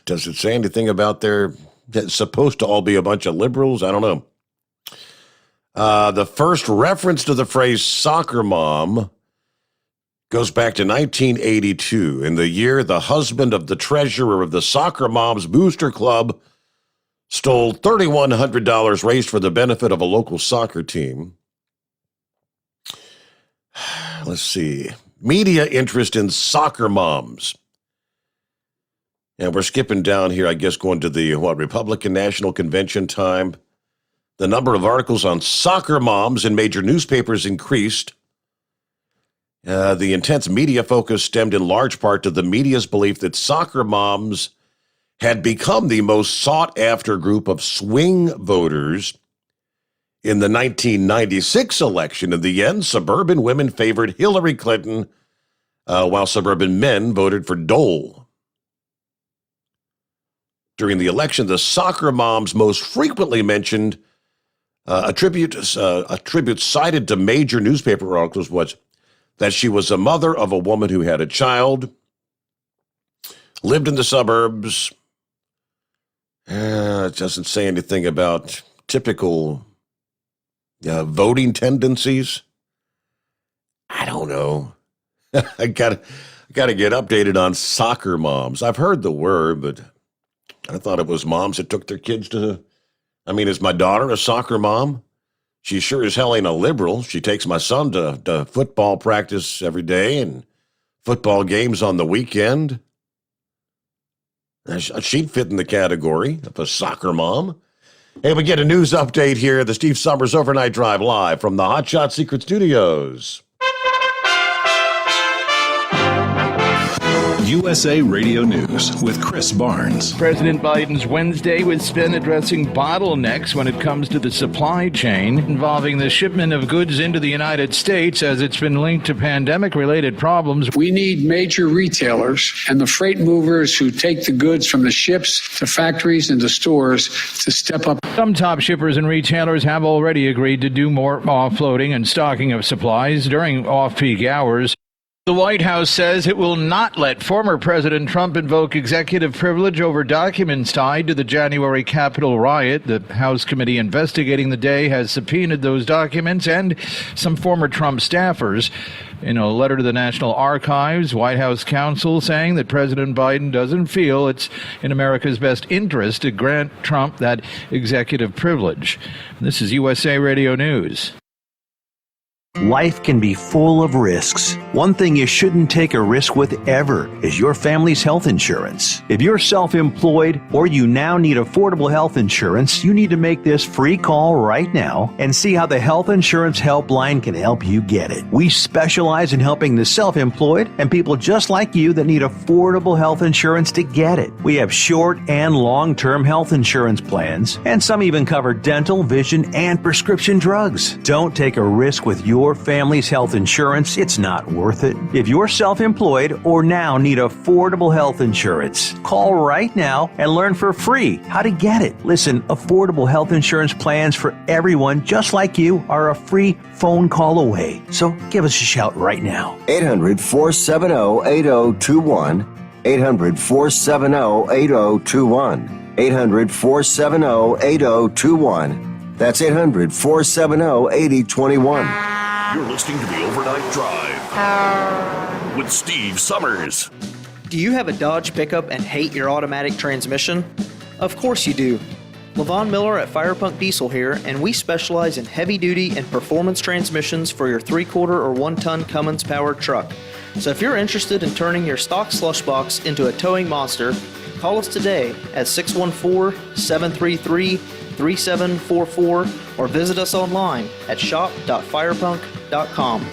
Does it say anything about it's supposed to all be a bunch of liberals? I don't know. The first reference to the phrase soccer mom goes back to 1982, in the year the husband of the treasurer of the Soccer Moms Booster Club stole $3,100 raised for the benefit of a local soccer team. Let's see. Media interest in soccer moms. And we're skipping down here, I guess, going to the, Republican National Convention time. The number of articles on soccer moms in major newspapers increased. The intense media focus stemmed in large part to the media's belief that soccer moms had become the most sought-after group of swing voters in the 1996 election. In the end, suburban women favored Hillary Clinton, while suburban men voted for Dole. During the election, the soccer moms most frequently mentioned attribute cited to major newspaper articles was that she was a mother of a woman who had a child, lived in the suburbs. It doesn't say anything about typical voting tendencies. I don't know. I gotta get updated on soccer moms. I've heard the word, but I thought it was moms that took their kids to. Is my daughter a soccer mom? She sure as hell ain't a liberal. She takes my son to football practice every day and football games on the weekend. She'd fit in the category of a soccer mom. Hey, we get a news update here. The Steve Sommers Overnight Drive live from the Hot Shot Secret Studios. USA Radio News with Chris Barnes. President Biden's Wednesday was spent addressing bottlenecks when it comes to the supply chain involving the shipment of goods into the United States, as it's been linked to pandemic-related problems. We need major retailers and the freight movers who take the goods from the ships to factories and to stores to step up. Some top shippers and retailers have already agreed to do more offloading and stocking of supplies during off-peak hours. The White House says it will not let former President Trump invoke executive privilege over documents tied to the January Capitol riot. The House committee investigating the day has subpoenaed those documents and some former Trump staffers. In a letter to the National Archives, White House counsel saying that President Biden doesn't feel it's in America's best interest to grant Trump that executive privilege. This is USA Radio News. Life can be full of risks. One thing you shouldn't take a risk with ever is your family's health insurance. If you're self-employed or you now need affordable health insurance, you need to make this free call right now and see how the Health Insurance Helpline can help you get it. We specialize in helping the self-employed and people just like you that need affordable health insurance to get it. We have short and long-term health insurance plans, and some even cover dental, vision, and prescription drugs. Don't take a risk with your family's health insurance. It's not worth it. If you're self-employed or now need affordable health insurance, call right now and learn for free how to get it. Listen, affordable health insurance plans for everyone just like you are a free phone call away. So give us a shout right now. 800-470-8021. 800-470-8021. 800-470-8021. That's 800-470-8021. You're listening to the Overnight Drive with Steve Sommers. Do you have a Dodge pickup and hate your automatic transmission? Of course you do. LaVon Miller at Firepunk Diesel here, and we specialize in heavy-duty and performance transmissions for your 3/4 or 1-ton Cummins-powered truck. So if you're interested in turning your stock slush box into a towing monster, call us today at 614-733-3744 or visit us online at shop.firepunk.com.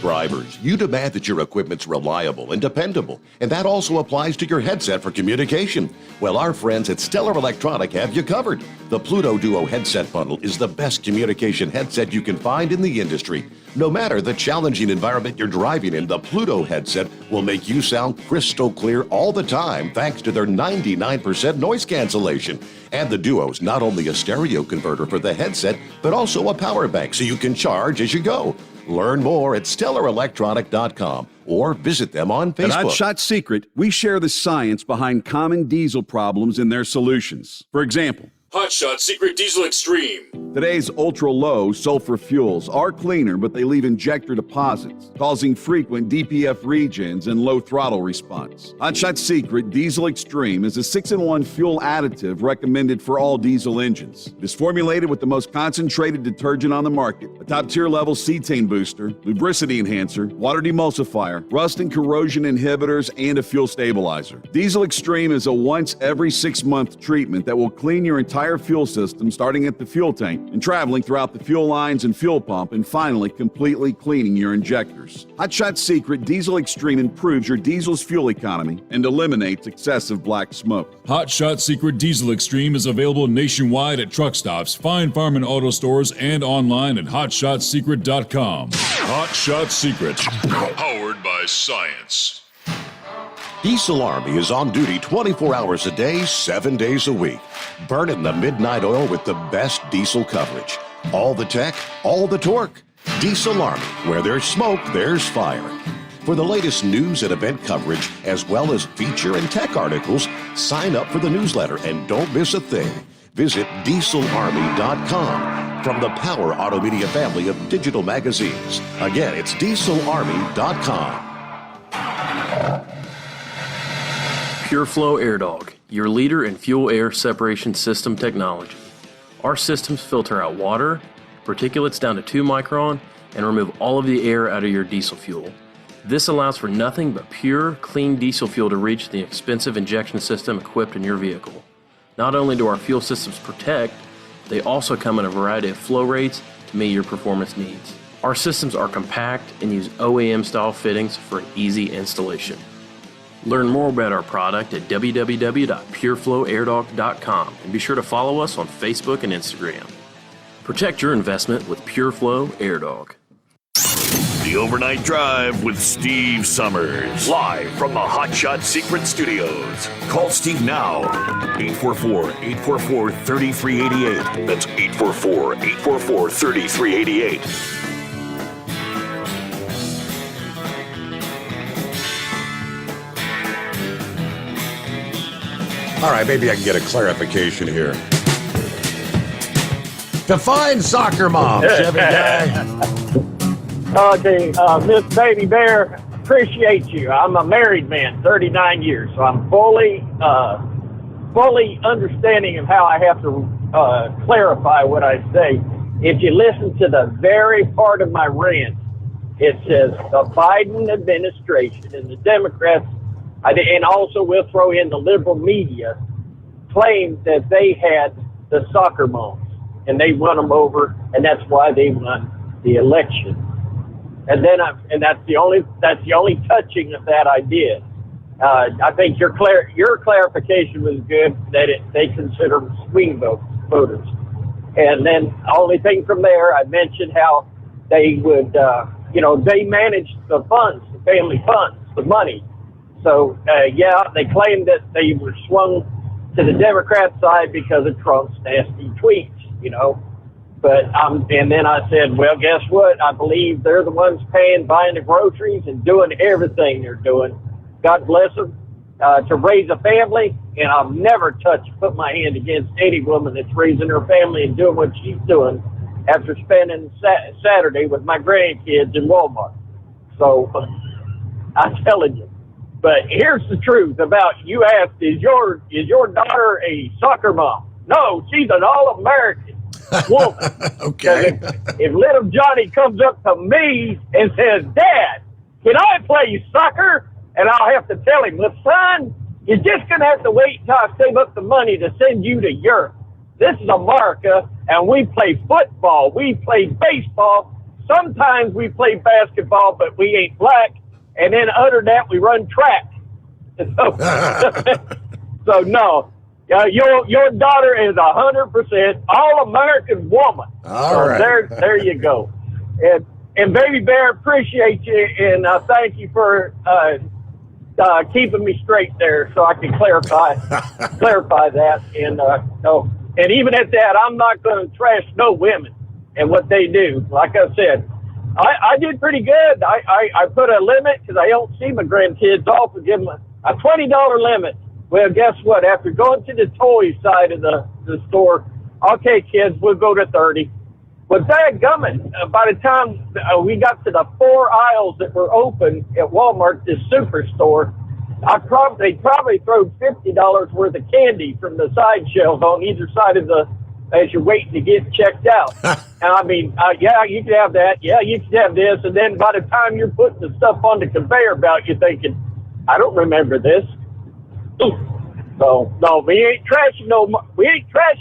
Drivers, you demand that your equipment's reliable and dependable, and that also applies to your headset for communication. Well, our friends at Stellar Electronic have you covered. The Pluto Duo headset bundle is the best communication headset you can find in the industry. No matter the challenging environment you're driving in, the Pluto headset will make you sound crystal clear all the time thanks to their 99% noise cancellation. And the Duo's not only a stereo converter for the headset, but also a power bank so you can charge as you go. Learn more at StellarElectronic.com or visit them on Facebook. At Hotshot Secret, we share the science behind common diesel problems and their solutions. For example, Hotshot Secret Diesel Extreme. Today's ultra-low sulfur fuels are cleaner, but they leave injector deposits, causing frequent DPF regens and low throttle response. Hotshot Secret Diesel Extreme is a 6-in-1 fuel additive recommended for all diesel engines. It is formulated with the most concentrated detergent on the market, a top-tier level cetane booster, lubricity enhancer, water demulsifier, rust and corrosion inhibitors, and a fuel stabilizer. Diesel Extreme is a once every 6-month treatment that will clean your entire fuel system, starting at the fuel tank and traveling throughout the fuel lines and fuel pump, and finally completely cleaning your injectors. Hotshot Secret Diesel Extreme improves your diesel's fuel economy and eliminates excessive black smoke. Hotshot Secret Diesel Extreme is available nationwide at truck stops, fine farm and auto stores, and online at hotshotsecret.com. Hotshot Secret, powered by science. Diesel Army is on duty 24 hours a day, 7 days a week. Burning the midnight oil with the best diesel coverage. All the tech, all the torque. Diesel Army, where there's smoke, there's fire. For the latest news and event coverage, as well as feature and tech articles, sign up for the newsletter and don't miss a thing. Visit dieselarmy.com from the Power Auto Media family of digital magazines. Again, it's dieselarmy.com. PureFlow AirDog, your leader in fuel air separation system technology. Our systems filter out water, particulates down to 2 micron, and remove all of the air out of your diesel fuel. This allows for nothing but pure, clean diesel fuel to reach the expensive injection system equipped in your vehicle. Not only do our fuel systems protect, they also come in a variety of flow rates to meet your performance needs. Our systems are compact and use OEM-style fittings for an easy installation. Learn more about our product at www.pureflowairDog.com and be sure to follow us on Facebook and Instagram. Protect your investment with PureFlow AirDog. The Overnight Drive with Steve Sommers. Live from the Hotshot Secret Studios. Call Steve now. 844-844-3388. That's 844-844-3388. All right, maybe I can get a clarification here. Define soccer mom, Chevy guy. Okay, Miss Baby Bear, appreciate you. I'm a married man, 39 years, so I'm fully understanding of how I have to clarify what I say. If you listen to the very part of my rant, it says the Biden administration and the Democrats, and also we'll throw in the liberal media, claimed that they had the soccer moms and they won them over, and that's why they won the election. And then, that's the only touching of that I did. I think your clarification was good that they consider them swing voters. And then the only thing from there, I mentioned how they would, they managed the funds, the family funds, the money. So, they claimed that they were swung to the Democrat side because of Trump's nasty tweets, But, and then I said, well, guess what? I believe they're the ones buying the groceries and doing everything they're doing. God bless them, to raise a family. And I'll never put my hand against any woman that's raising her family and doing what she's doing after spending Saturday with my grandkids in Walmart. So I'm telling you. But here's the truth about, you asked, is your daughter a soccer mom? No, she's an all-American woman. Okay. If little Johnny comes up to me and says, Dad, can I play soccer? And I'll have to tell him, well, son, you're just going to have to wait until I save up the money to send you to Europe. This is America, and we play football. We play baseball. Sometimes we play basketball, but we ain't black. And then other than that, we run track. So no, your daughter is 100% all-American woman. All right. There you go. And Baby Bear, appreciate you, and thank you for keeping me straight there, so I can clarify that. And and even at that, I'm not going to trash no women and what they do. Like I said, I did pretty good. I put a limit because I don't see my grandkids off and give them a $20 limit. Well, guess what? After going to the toy side of the store, okay, kids, we'll go to 30. But dadgummit, by the time we got to the 4 aisles that were open at Walmart, this superstore, they probably threw $50 worth of candy from the side shelves on either side of as you're waiting to get checked out. And I mean, yeah, you can have that. Yeah, you can have this. And then by the time you're putting the stuff on the conveyor belt, you're thinking, I don't remember this. So no, we ain't trashing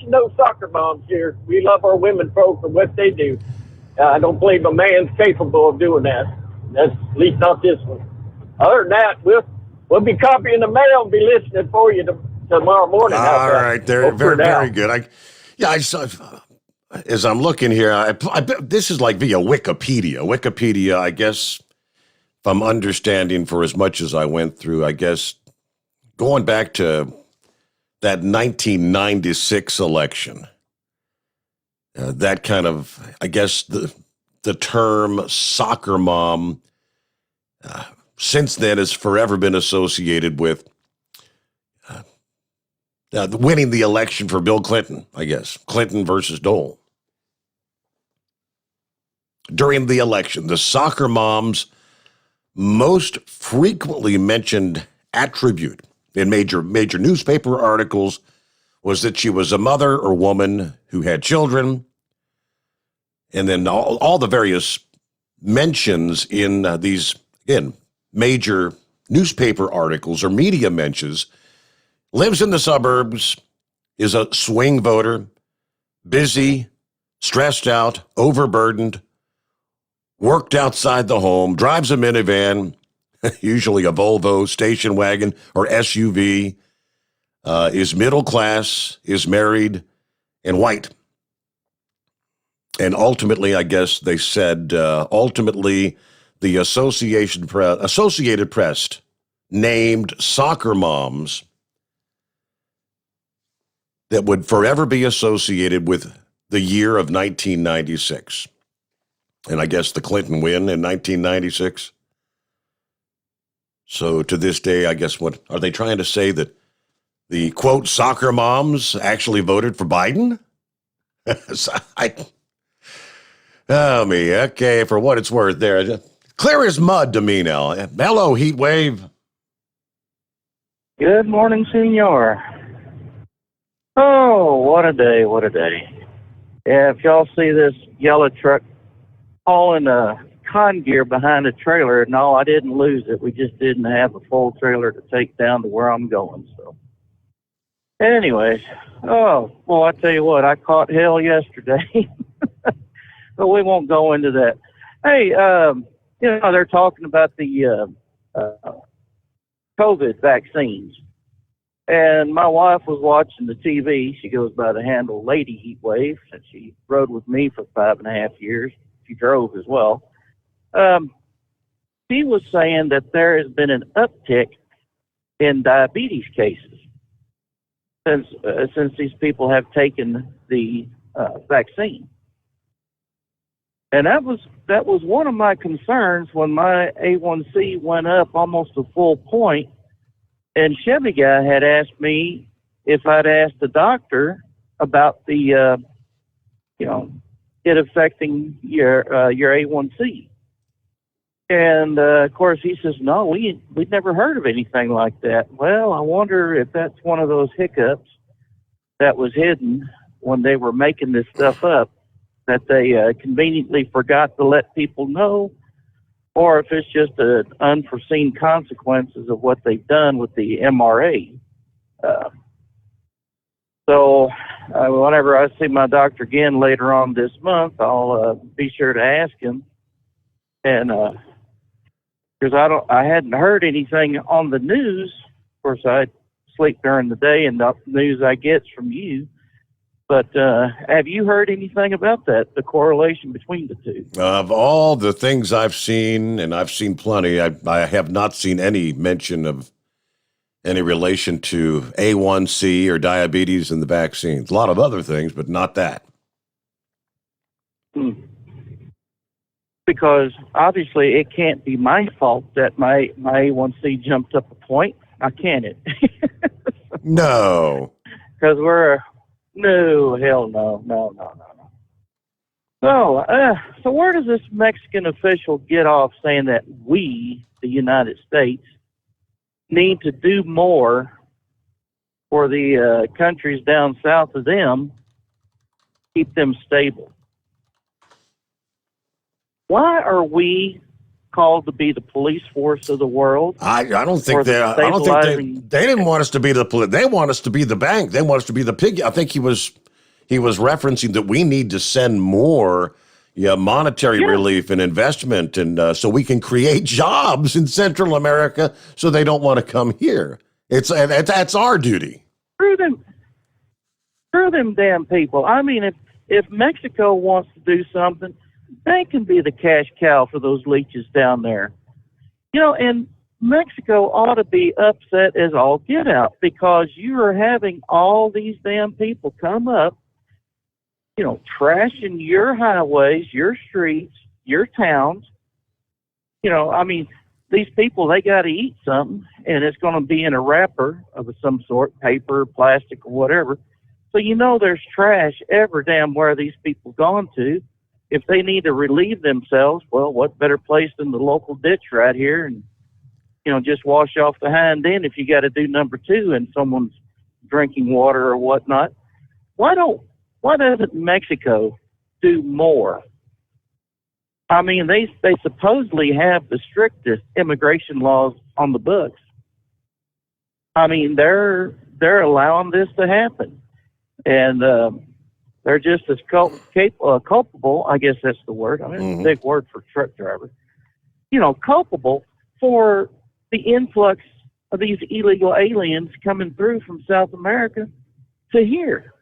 no soccer moms here. We love our women folk for what they do. I don't believe a man's capable of doing that. That's at least not this one. Other than that, we'll be copying the mail and be listening for you tomorrow morning. All right, there, very good. I saw, as I'm looking here, this is like via Wikipedia. Wikipedia, I guess, if I'm understanding for as much as I went through, I guess, going back to that 1996 election, that kind of, I guess, the term soccer mom since then has forever been associated with winning the election for Bill Clinton, I guess. Clinton versus Dole. During the election, the soccer mom's most frequently mentioned attribute in major newspaper articles was that she was a mother or woman who had children. And then all the various mentions in these, again, major newspaper articles or media mentions: lives in the suburbs, is a swing voter, busy, stressed out, overburdened, worked outside the home, drives a minivan, usually a Volvo, station wagon, or SUV, is middle class, is married, and white. And ultimately, I guess they said, the Associated Press named soccer moms that would forever be associated with the year of 1996. And I guess the Clinton win in 1996. So to this day, I guess, what are they trying to say, that The quote soccer moms actually voted for Biden. Okay, for what it's worth, there, clear as mud to me now. Hello, heat wave. Good morning, senor. Oh, what a day, what a day. Yeah, if y'all see this yellow truck hauling con gear behind a trailer, no, I didn't lose it. We just didn't have a full trailer to take down to where I'm going. So, anyways, oh, well, I tell you what, I caught hell yesterday. But we won't go into that. Hey, they're talking about the COVID vaccines. And my wife was watching the TV. She goes by the handle Lady Heatwave, and she rode with me for 5.5 years. She drove as well. She was saying that there has been an uptick in diabetes cases since these people have taken the vaccine. And that was one of my concerns when my A1C went up almost a full point. And Chevy guy had asked me if I'd asked the doctor about the, it affecting your A1C. And, of course, he says, no, we'd never heard of anything like that. Well, I wonder if that's one of those hiccups that was hidden when they were making this stuff up, that they conveniently forgot to let people know, or if it's just unforeseen consequences of what they've done with the MRA. So whenever I see my doctor again later on this month, I'll be sure to ask him. And because I hadn't heard anything on the news. Of course, I sleep during the day, and the news I get's from you. But have you heard anything about that, the correlation between the two? Of all the things I've seen, and I've seen plenty, I have not seen any mention of any relation to A1C or diabetes in the vaccines. A lot of other things, but not that. Because obviously it can't be my fault that my A1C jumped up a point. Now, can it? No. Because no, hell no. So where does this Mexican official get off saying that we, the United States, need to do more for the countries down south of them, keep them stable? Why are we called to be the police force of the world? I don't think they didn't want us to be the police. They want us to be the bank. They want us to be the piggy. I think he was referencing that we need to send more monetary relief and investment, and so we can create jobs in Central America so they don't want to come here. That's our duty. Screw them damn people. I mean, if Mexico wants to do something, they can be the cash cow for those leeches down there. And Mexico ought to be upset as all get out, because you are having all these damn people come up, trashing your highways, your streets, your towns. These people, they got to eat something, and it's going to be in a wrapper of some sort, paper, plastic, or whatever. So there's trash every damn where these people gone to. If they need to relieve themselves, well, what better place than the local ditch right here, and just wash off the hind end if you got to do number two and someone's drinking water or whatnot. Why doesn't Mexico do more? I mean, they supposedly have the strictest immigration laws on the books. I mean, they're allowing this to happen, and they're just as culpable. I guess that's the word. I mean, it's a big word for truck driver. Culpable for the influx of these illegal aliens coming through from South America to here.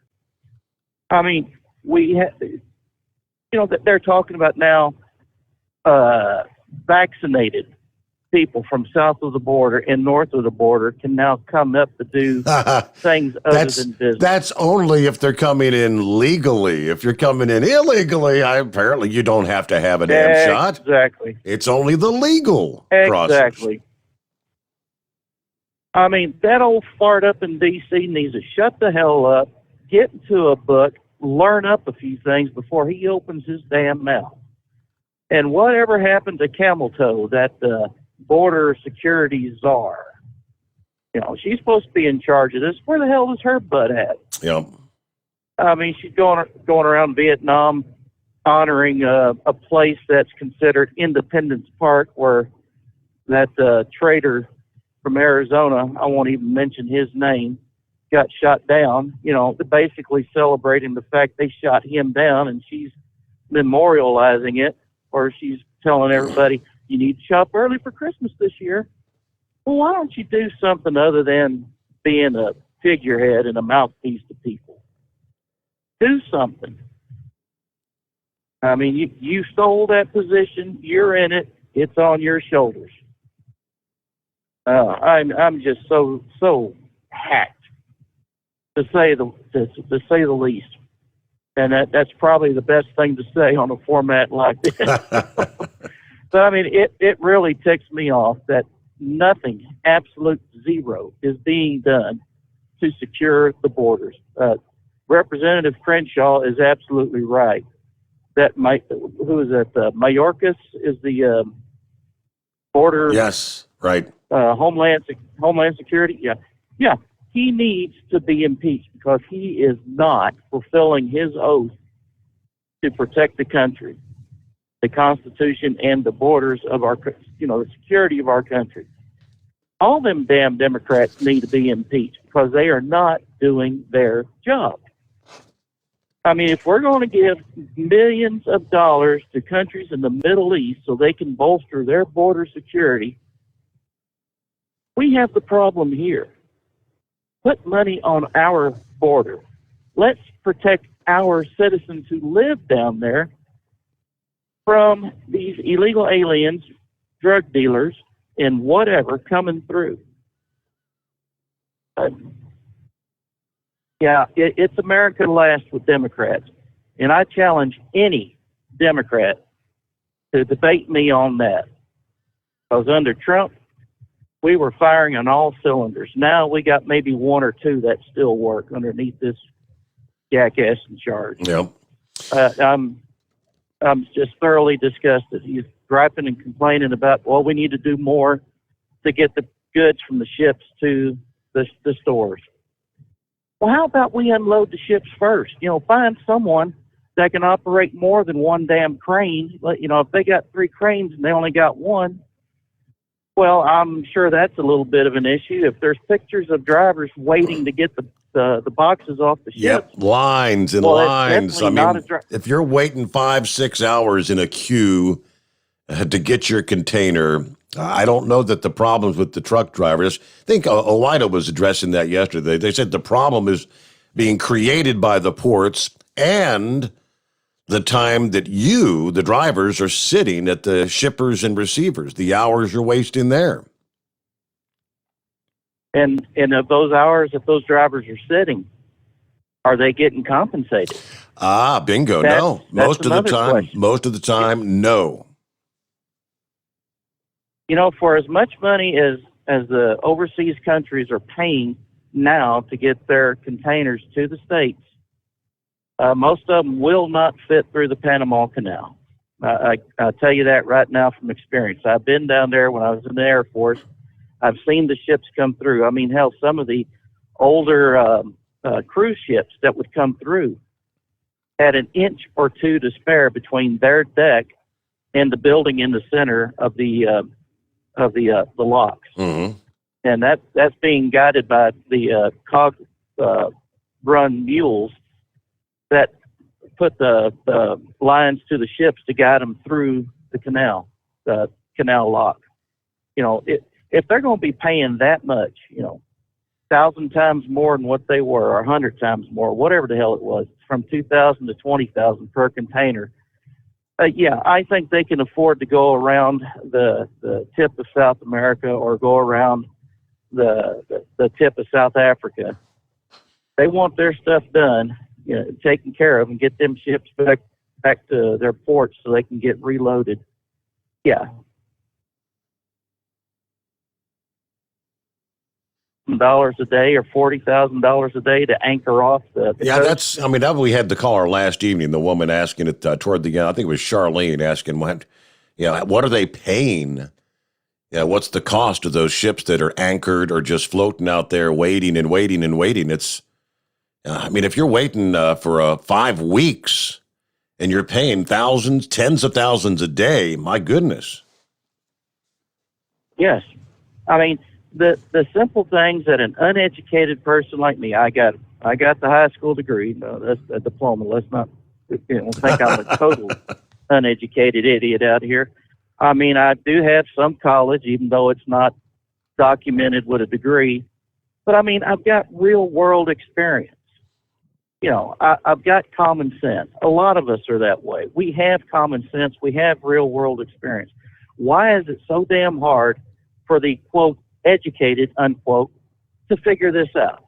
I mean, they're talking about now vaccinated people from south of the border and north of the border can now come up to do things other than business. That's only if they're coming in legally. If you're coming in illegally, apparently you don't have to have a damn shot. Exactly. It's only the legal process. Exactly. I mean, that old fart up in D.C. needs to shut the hell up, get into a book, learn up a few things before he opens his damn mouth. And whatever happened to Camel Toe, that border security czar? You know, she's supposed to be in charge of this. Where the hell is her butt at? Yeah. I mean, she's going around Vietnam honoring a place that's considered Independence Park, where that traitor from Arizona, I won't even mention his name, got shot down. You know, basically celebrating the fact they shot him down, and she's memorializing it, or she's telling everybody, you need to shop early for Christmas this year. Well, why don't you do something other than being a figurehead and a mouthpiece to people? Do something. I mean, you stole that position. You're in it. It's on your shoulders. I'm just so hacked, to say the least. And that's probably the best thing to say on a format like this. But I mean, it really ticks me off that nothing, absolute zero, is being done to secure the borders. Representative Crenshaw is absolutely right. Who is that? Mayorkas is the border. Yes, right. Homeland Security. Yeah. He needs to be impeached because he is not fulfilling his oath to protect the country, the Constitution, and the borders of our, the security of our country. All them damn Democrats need to be impeached because they are not doing their job. I mean, if we're going to give millions of dollars to countries in the Middle East so they can bolster their border security, we have the problem here. Put money on our border. Let's protect our citizens who live down there from these illegal aliens, drug dealers, and whatever coming through. It's America last with Democrats. And I challenge any Democrat to debate me on that. Because under Trump, we were firing on all cylinders. Now we got maybe one or two that still work underneath this jackass in charge. Yep. I'm just thoroughly disgusted. He's griping and complaining about, well, we need to do more to get the goods from the ships to the stores. Well, how about we unload the ships first? Find someone that can operate more than one damn crane. If they got 3 cranes and they only got one, well, I'm sure that's a little bit of an issue. If there's pictures of drivers waiting to get the boxes off the ships. Yep, lines and lines. I mean, if you're waiting 5-6 hours in a queue to get your container, I don't know that the problems with the truck drivers. I think OIDA was addressing that yesterday. They said the problem is being created by the ports and the time that you, the drivers, are sitting at the shippers and receivers, the hours you're wasting there. And of those hours, if those drivers are sitting, are they getting compensated? Bingo. No. Most of the time, no. For as much money as the overseas countries are paying now to get their containers to the States, most of them will not fit through the Panama Canal. I tell you that right now from experience. I've been down there when I was in the Air Force. I've seen the ships come through. I mean, hell, some of the older cruise ships that would come through had an inch or two to spare between their deck and the building in the center of the locks. Mm-hmm. And that's being guided by the run mules that put the lines to the ships to guide them through the canal lock. If they're going to be paying that much, 1,000 times more than what they were, or 100 times more, whatever the hell it was, from 2,000 to 20,000 per container. I think they can afford to go around the tip of South America or go around the tip of South Africa. They want their stuff done, taken care of, and get them ships back to their ports so they can get reloaded. Yeah. $30,000 a day or $40,000 a day to anchor off the Yeah, coast? that we had the caller last evening, the woman asking it toward the end. I think it was Charlene asking, what are they paying? Yeah, what's the cost of those ships that are anchored or just floating out there waiting and waiting and waiting? It's, if you're waiting for 5 weeks and you're paying thousands, tens of thousands a day, my goodness. Yes. I mean, the simple things that an uneducated person like me, I got the high school degree. No, that's a diploma. Let's not think I'm a total uneducated idiot out here. I mean, I do have some college, even though it's not documented with a degree. But I mean, I've got real world experience. I've got common sense. A lot of us are that way. We have common sense. We have real world experience. Why is it so damn hard for the, quote, educated, unquote, to figure this out?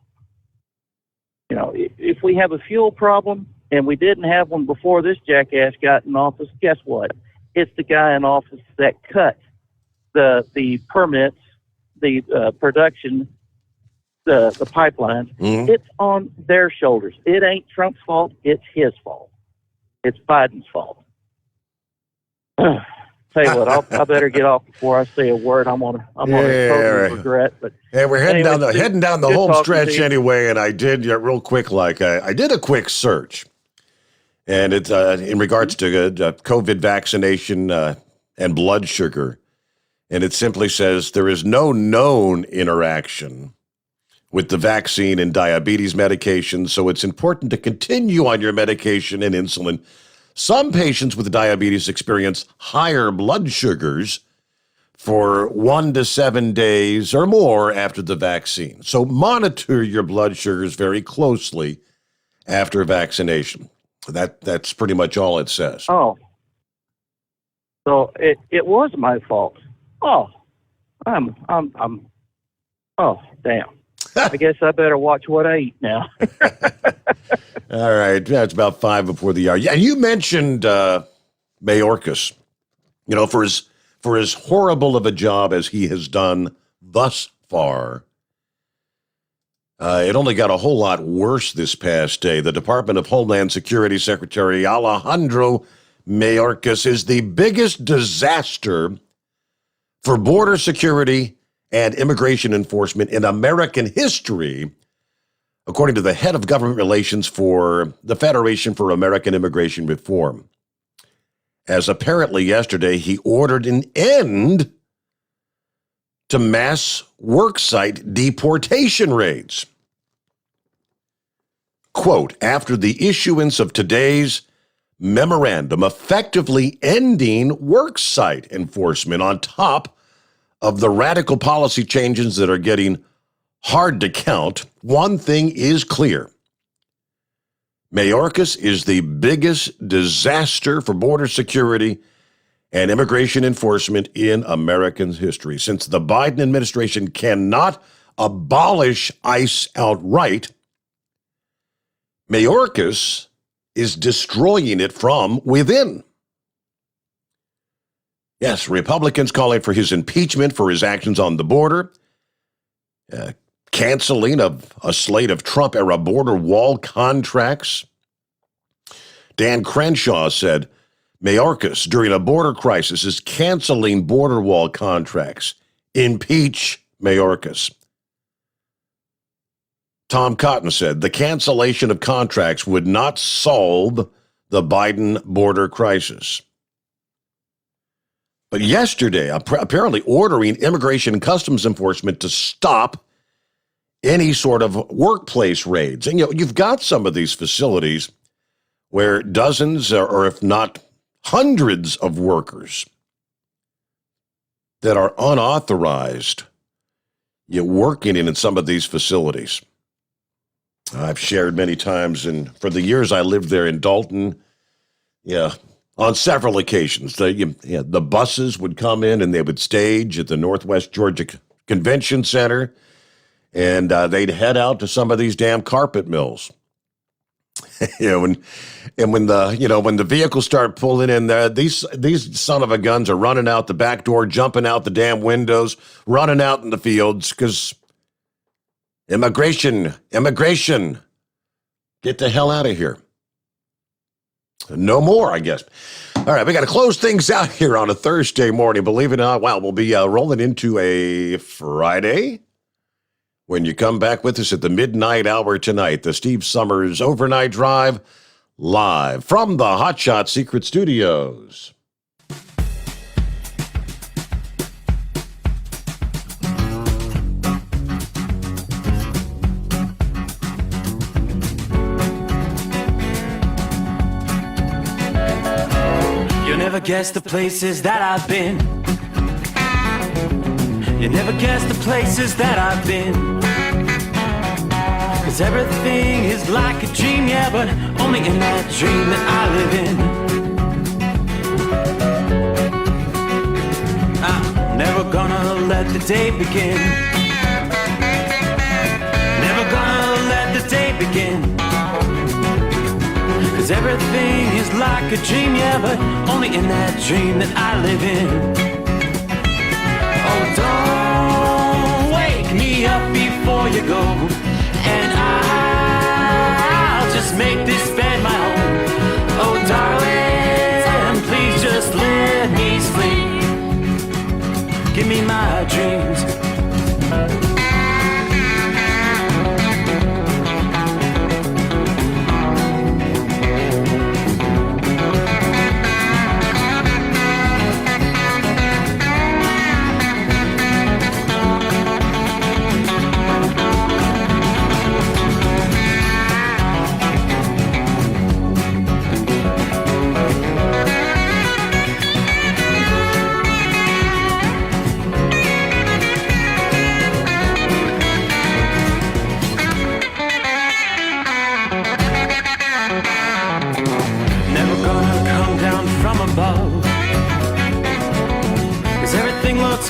If we have a fuel problem and we didn't have one before this jackass got in office, guess what? It's the guy in office that cut the permits, the production, the pipelines. Mm-hmm. It's on their shoulders. It ain't Trump's fault. It's his fault. It's Biden's fault. Tell you what, I better get off before I say a word I'm gonna totally regret. But we're heading down the home stretch you. anyway. And I did real quick, I did a quick search, and it's in regards to COVID vaccination and blood sugar, and it simply says there is no known interaction with the vaccine and diabetes medication, so it's important to continue on your medication and insulin. Some patients with diabetes experience higher blood sugars for 1 to 7 days or more after the vaccine. So monitor your blood sugars very closely after vaccination. That's pretty much all it says. Oh. So it was my fault. Oh. Oh, damn. I guess I better watch what I eat now. All right. Yeah, it's about 5 before the hour. Yeah, you mentioned Mayorkas. For as horrible of a job as he has done thus far, it only got a whole lot worse this past day. The Department of Homeland Security Secretary Alejandro Mayorkas is the biggest disaster for border security and immigration enforcement in American history, according to the head of government relations for the Federation for American Immigration Reform. As apparently yesterday, he ordered an end to mass worksite deportation raids. Quote, after the issuance of today's memorandum effectively ending worksite enforcement on top of the radical policy changes that are getting hard to count, one thing is clear. Mayorkas is the biggest disaster for border security and immigration enforcement in American history. Since the Biden administration cannot abolish ICE outright, Mayorkas is destroying it from within. Yes, Republicans calling for his impeachment for his actions on the border, canceling of a slate of Trump-era border wall contracts. Dan Crenshaw said, Mayorkas, during a border crisis, is canceling border wall contracts. Impeach Mayorkas. Tom Cotton said, the cancellation of contracts would not solve the Biden border crisis. But yesterday, apparently ordering Immigration and Customs Enforcement to stop any sort of workplace raids. And you've got some of these facilities where dozens or if not hundreds of workers that are unauthorized working in some of these facilities. I've shared many times, and for the years I lived there in Dalton, on several occasions, the buses would come in and they would stage at the Northwest Georgia Convention Center, and they'd head out to some of these damn carpet mills. When the vehicles start pulling in there, these son of a guns are running out the back door, jumping out the damn windows, running out in the fields because Immigration. Get the hell out of here. No more, I guess. All right, we got to close things out here on a Thursday morning. Believe it or not, wow, we'll be rolling into a Friday when you come back with us at the midnight hour tonight. The Steve Sommers Overnight Drive, live from the Hot Shot Secret Studios. Never guess the places that I've been. You never guess the places that I've been. 'Cause everything is like a dream, yeah, but only in that dream that I live in. I'm never gonna let the day begin. Never gonna let the day begin. 'Cause everything is like a dream, yeah, but only in that dream that I live in. Oh, don't wake me up before you go, and I'll just make this bed my home. Oh, darling, please just let me sleep. Give me my dreams.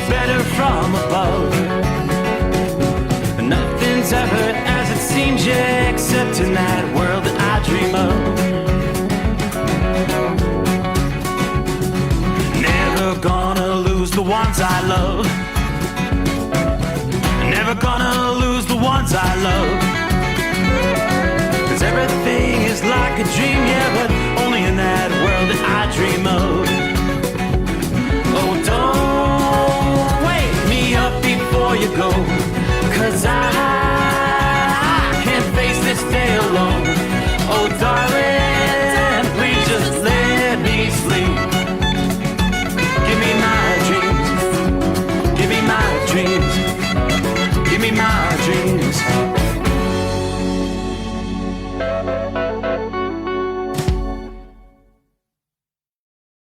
Better from above. Nothing's ever as it seems, yeah, except in that world that I dream of. Never gonna lose the ones I love. Never gonna lose the ones I love. 'Cause everything is like a dream, yeah, but only in that world that I dream of. Oh, don't before you go.